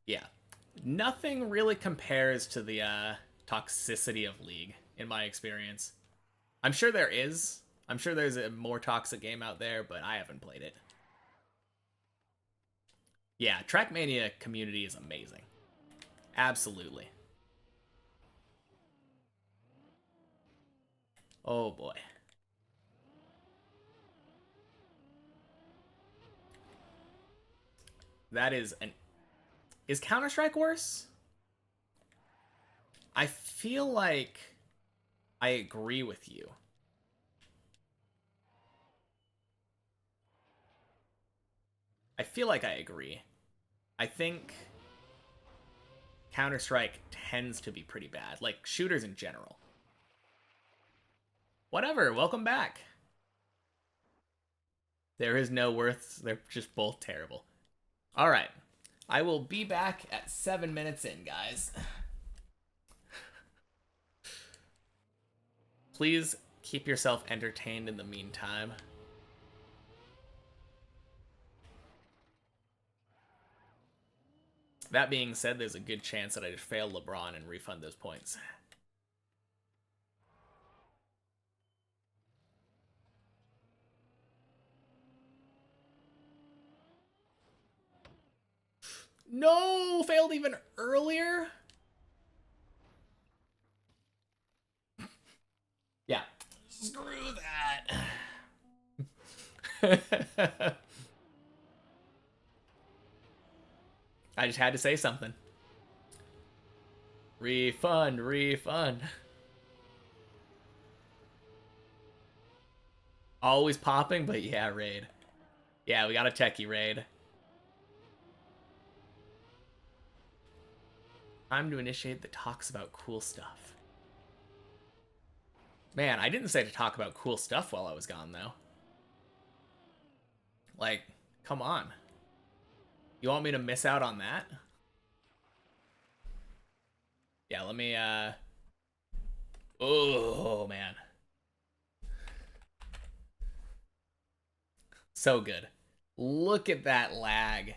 Yeah. Nothing really compares to the toxicity of League, in my experience. I'm sure there is. I'm sure there's a more toxic game out there, but I haven't played it. Yeah, Trackmania community is amazing. Absolutely. Oh boy. That is an... Is Counter-Strike worse? I feel like I agree with you. I feel like I agree. I think Counter-Strike tends to be pretty bad. Like, shooters in general. Whatever, welcome back. There is no worth. They're just both terrible. Alright. I will be back at 7 minutes in, guys. Please keep yourself entertained in the meantime. That being said, there's a good chance that I just fail LeBron and refund those points. No! Failed even earlier? Yeah. Screw that. I just had to say something. Refund, refund. Always popping, but yeah, raid. Yeah, we got a techie raid. Time to initiate the talks about cool stuff. Man, I didn't say to talk about cool stuff while I was gone, though. Like, come on. You want me to miss out on that? Yeah, let me, oh, man. So good. Look at that lag.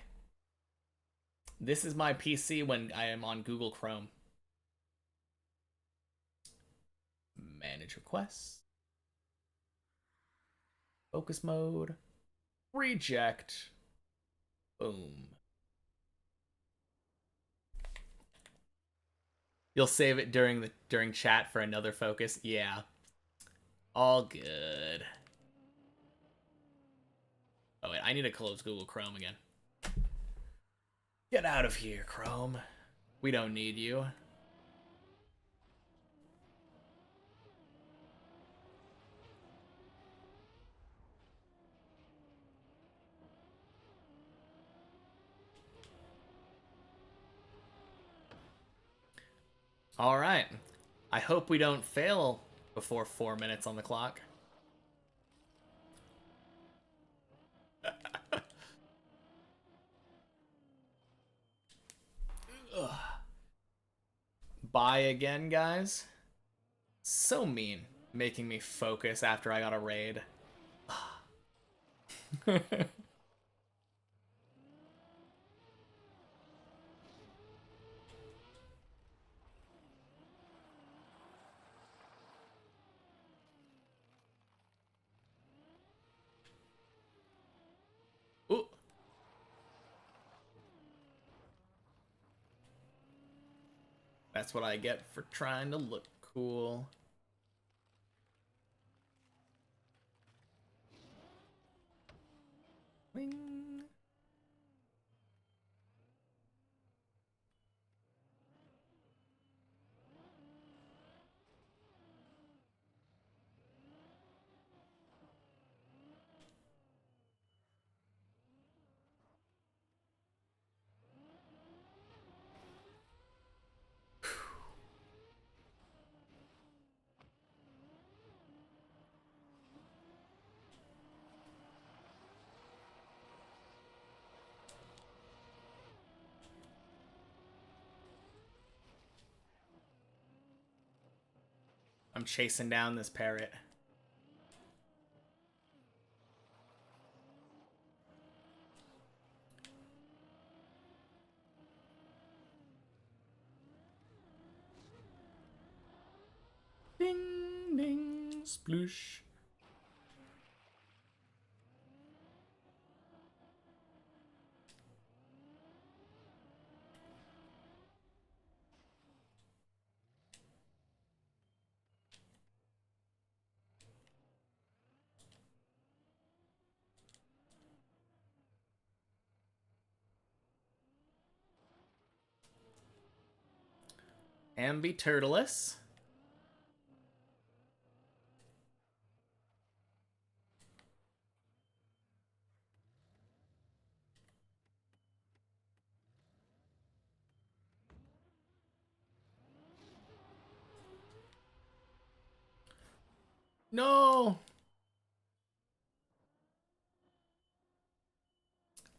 This is my PC when I am on Google Chrome. Manage requests. Focus mode. Reject. Boom. You'll save it during chat for another focus. Yeah. All good. Oh wait, I need to close Google Chrome again. Get out of here, Chrome. We don't need you. All right. I hope we don't fail before 4 minutes on the clock. Bye again, guys. So mean, making me focus after I got a raid. Ooh. That's what I get for trying to look cool. Wing. I'm chasing down this parrot. Ding, ding, sploosh. Ambi-turtleless. No!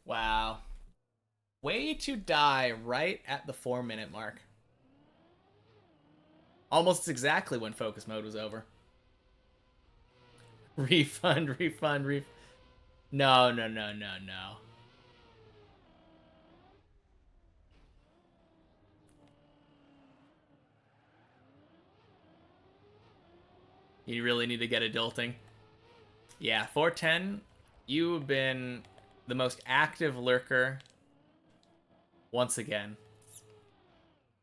Wow. Way to die right at the 4-minute mark. Almost exactly when focus mode was over. Refund, refund, refund. No, no, no, no, no. You really need to get adulting. Yeah, 410, you've been the most active lurker once again.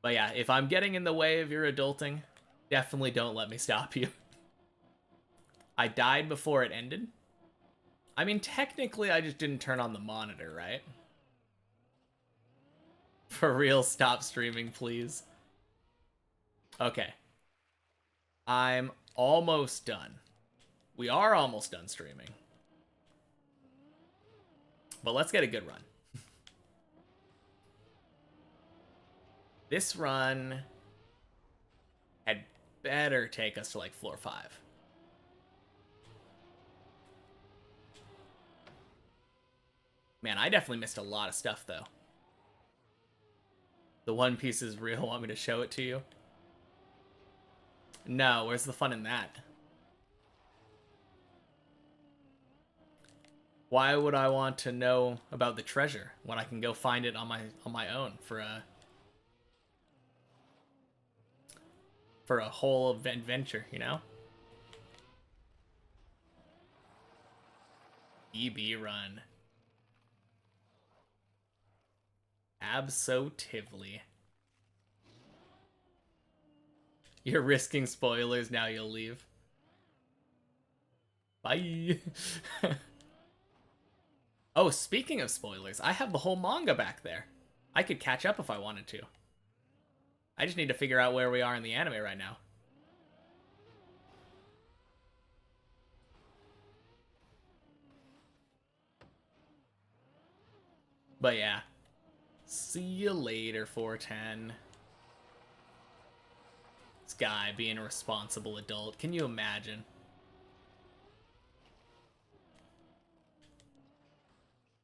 But yeah, if I'm getting in the way of your adulting, definitely don't let me stop you. I died before it ended. I mean, technically, I just didn't turn on the monitor, right? For real, stop streaming, please. Okay. I'm almost done. We are almost done streaming. But let's get a good run. This run had better take us to like floor 5. Man, I definitely missed a lot of stuff, though. The One Piece is real. Want me to show it to you? No, where's the fun in that? Why would I want to know about the treasure when I can go find it on my own for a whole adventure, you know? EB run. Absolutely. You're risking spoilers, now you'll leave. Bye. Oh, speaking of spoilers, I have the whole manga back there. I could catch up if I wanted to. I just need to figure out where we are in the anime right now. But yeah. See you later, 410. This guy being a responsible adult. Can you imagine?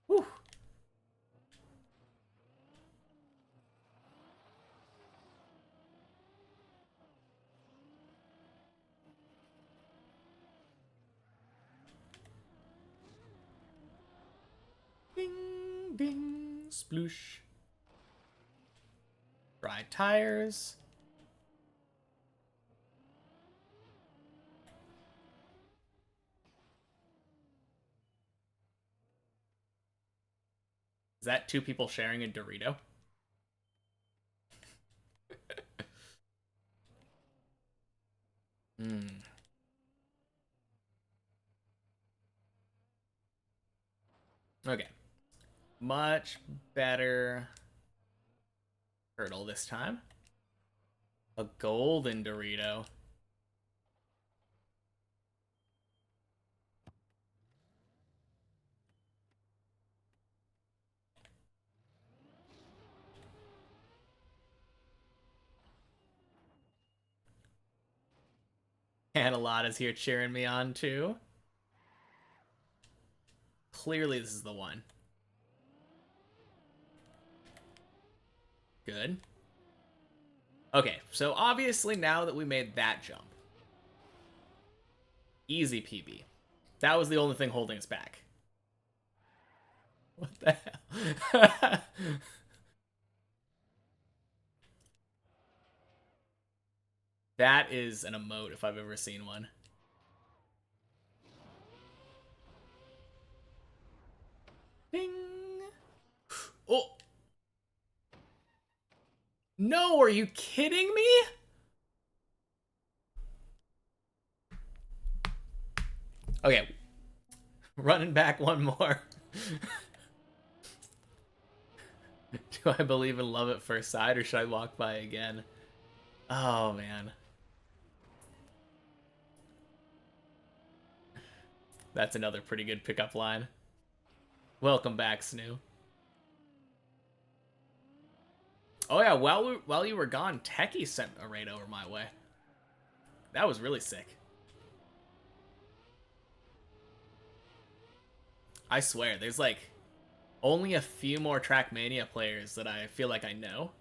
Whew. Ding, ding, sploosh. Dry tires. Is that 2 people sharing a Dorito? Hmm. Okay. Much better turtle this time. A golden Dorito. And a lot is here cheering me on too. Clearly this is the one. Good. Okay, so obviously now that we made that jump, easy PB. That was the only thing holding us back. What the hell? That is an emote if I've ever seen one. Ding! Oh! No, are you kidding me? Okay. Running back one more. Do I believe in love at first sight, or should I walk by again? Oh, man. That's another pretty good pickup line. Welcome back, Snoo. Oh yeah, while you were gone, Techie sent a raid over my way. That was really sick. I swear, there's like only a few more Trackmania players that I feel like I know.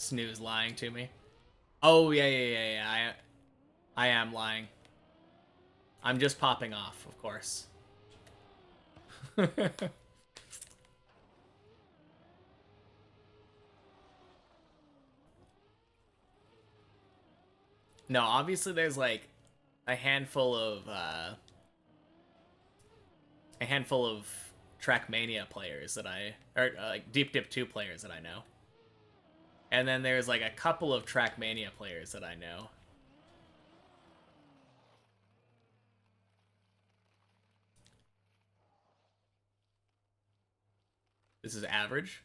Snoo's lying to me. Oh, yeah. I am lying. I'm just popping off, of course. No, obviously there's like a handful of Trackmania players that or like Deep Dip 2 players that I know. And then there's like a couple of Trackmania players that I know. This is average?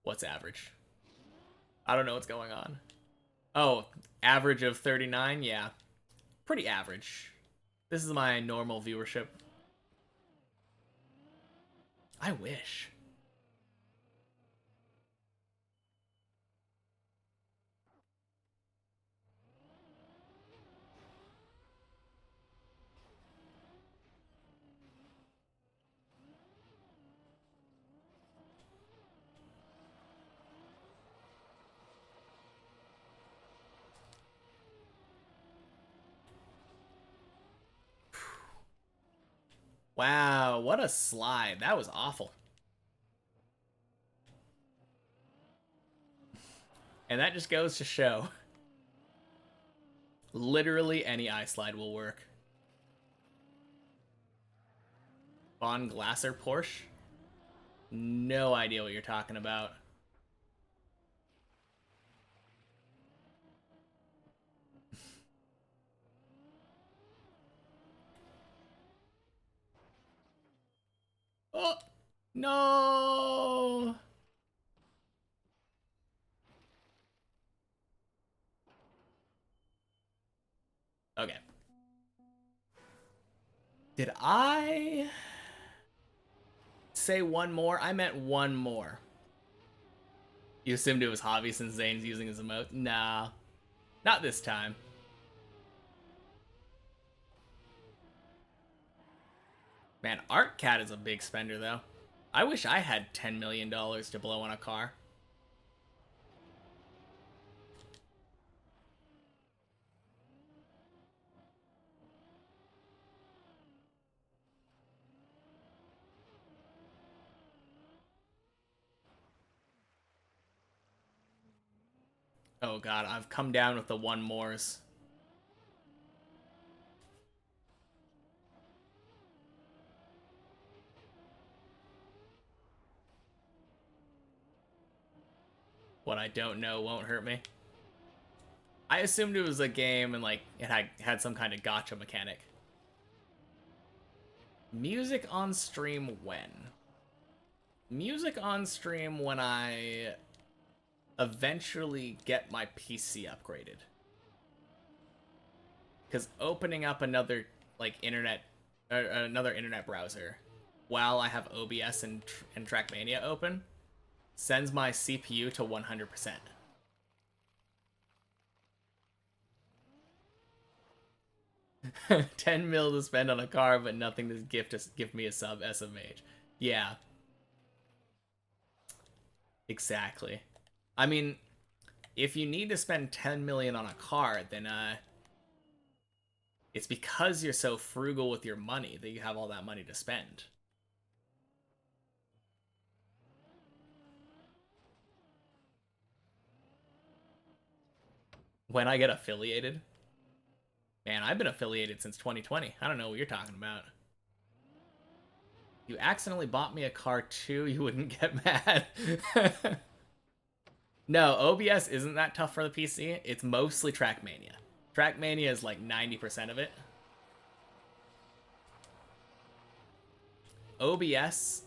What's average? I don't know what's going on. Oh, average of 39? Yeah. Pretty average. This is my normal viewership. I wish. Wow, what a slide. That was awful. And that just goes to show. Literally any ice slide will work. Von Glasser Porsche? No idea what you're talking about. Oh, no. Okay. Did I say one more? I meant one more. You assumed it was Hobby since Zane's using his emote? Nah. Not this time. Man, ArtCat is a big spender, though. I wish I had $10 million to blow on a car. Oh god, I've come down with the one mores. What I don't know won't hurt me. I assumed it was a game and like it had some kind of gotcha mechanic. Music on stream when? Music on stream when I eventually get my PC upgraded. Because opening up another like another internet browser while I have OBS and Trackmania open sends my CPU to 100%. $10 mil to spend on a car, but nothing to give me a sub SMH. Yeah, exactly. I mean, if you need to spend 10 million on a car, then it's because you're so frugal with your money that you have all that money to spend. When I get affiliated, man, I've been affiliated since 2020. I don't know what you're talking about. You accidentally bought me a car too, you wouldn't get mad. No, OBS isn't that tough for the PC. It's mostly Trackmania. Trackmania is like 90% of it. OBS,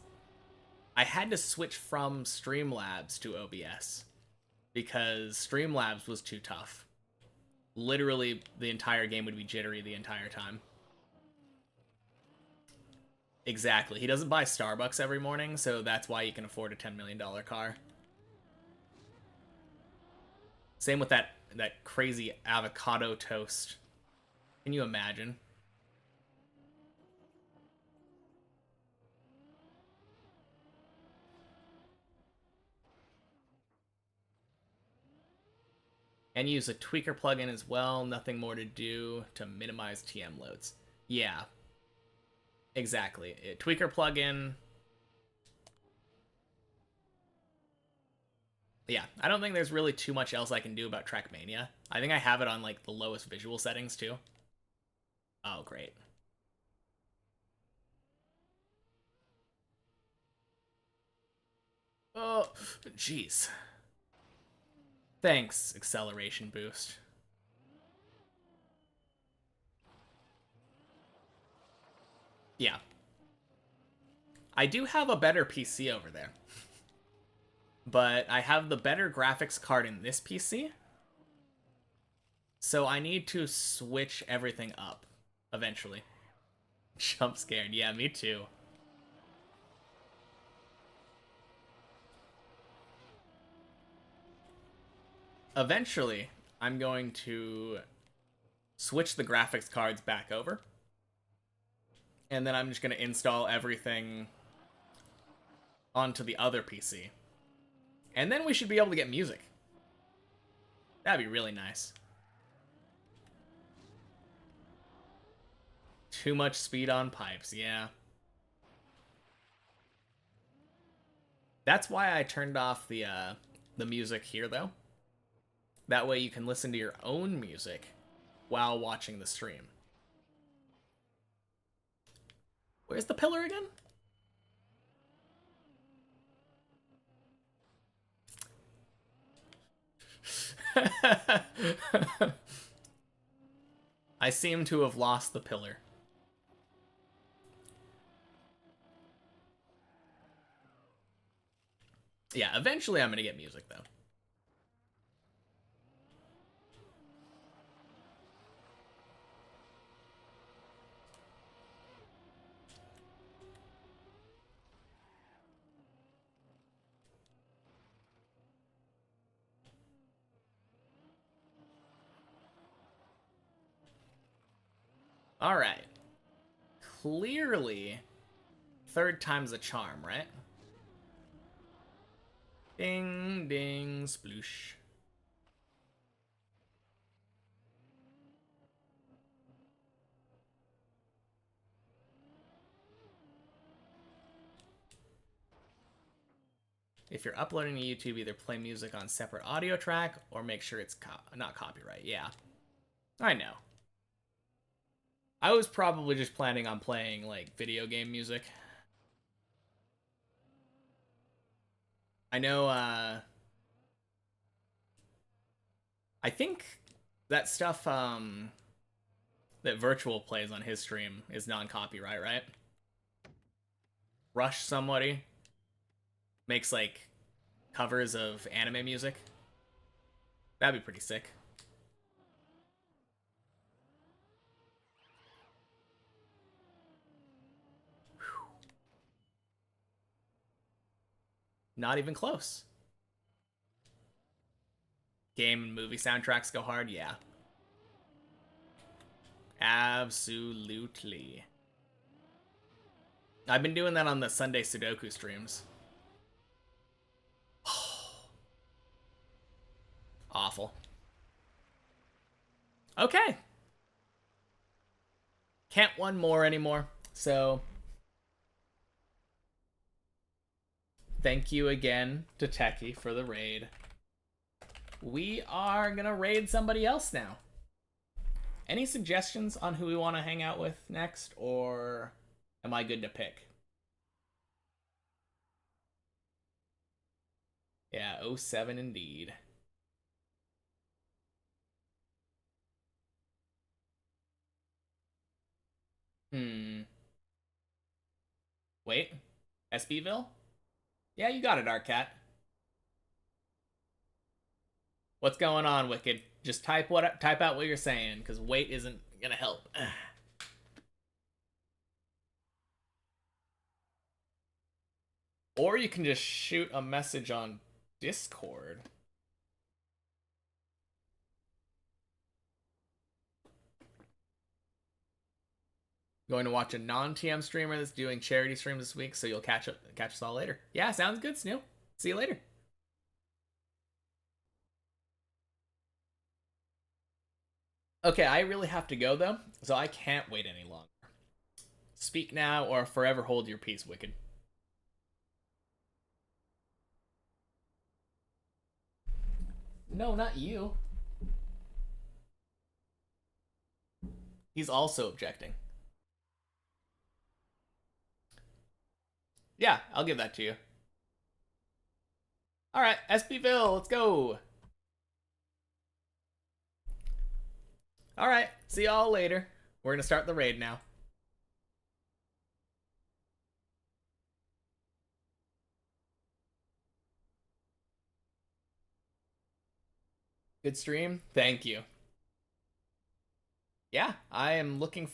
I had to switch from Streamlabs to OBS because Streamlabs was too tough. Literally, the entire game would be jittery the entire time. Exactly. He doesn't buy Starbucks every morning, so that's why he can afford a $10 million car. Same with that crazy avocado toast. Can you imagine? And use a tweaker plugin as well. Nothing more to do to minimize TM loads. Yeah, exactly. Tweaker plugin. Yeah, I don't think there's really too much else I can do about Trackmania. I think I have it on like the lowest visual settings too. Oh, great. Oh, jeez. Thanks, acceleration boost. Yeah. I do have a better PC over there. But I have the better graphics card in this PC. So I need to switch everything up eventually. Jump scared. Yeah, me too. Eventually, I'm going to switch the graphics cards back over. And then I'm just going to install everything onto the other PC. And then we should be able to get music. That'd be really nice. Too much speed on pipes, yeah. That's why I turned off the music here, though. That way you can listen to your own music while watching the stream. Where's the pillar again? I seem to have lost the pillar. Yeah, eventually I'm going to get music, though. All right. Clearly, third time's a charm, right? Ding, ding, sploosh. If you're uploading to YouTube, either play music on separate audio track or make sure it's not copyright. Yeah, I know. I was probably just planning on playing like video game music. I know, I think that stuff that Virtual plays on his stream is non-copyright, right? Rush somebody makes like covers of anime music. That'd be pretty sick. Not even close. Game and movie soundtracks go hard, yeah. Absolutely. I've been doing that on the Sunday Sudoku streams. Awful. Okay. Can't one more anymore. So, thank you again to Techie for the raid. We are gonna raid somebody else now. Any suggestions on who we want to hang out with next, or am I good to pick? Yeah, 07 indeed. Wait. SBville? Yeah, you got it, Arcat. What's going on, Wicked? Just type out what you're saying, because wait isn't gonna help. Or you can just shoot a message on Discord. Going to watch a non-TM streamer that's doing charity streams this week, so you'll catch us all later. Yeah, sounds good, Snoo. See you later. Okay, I really have to go though, so I can't wait any longer. Speak now or forever hold your peace, Wicked. No, not you. He's also objecting. Yeah, I'll give that to you. All right, SPville, let's go. All right, see y'all later. We're gonna start the raid now. Good stream. Thank you. Yeah, I am looking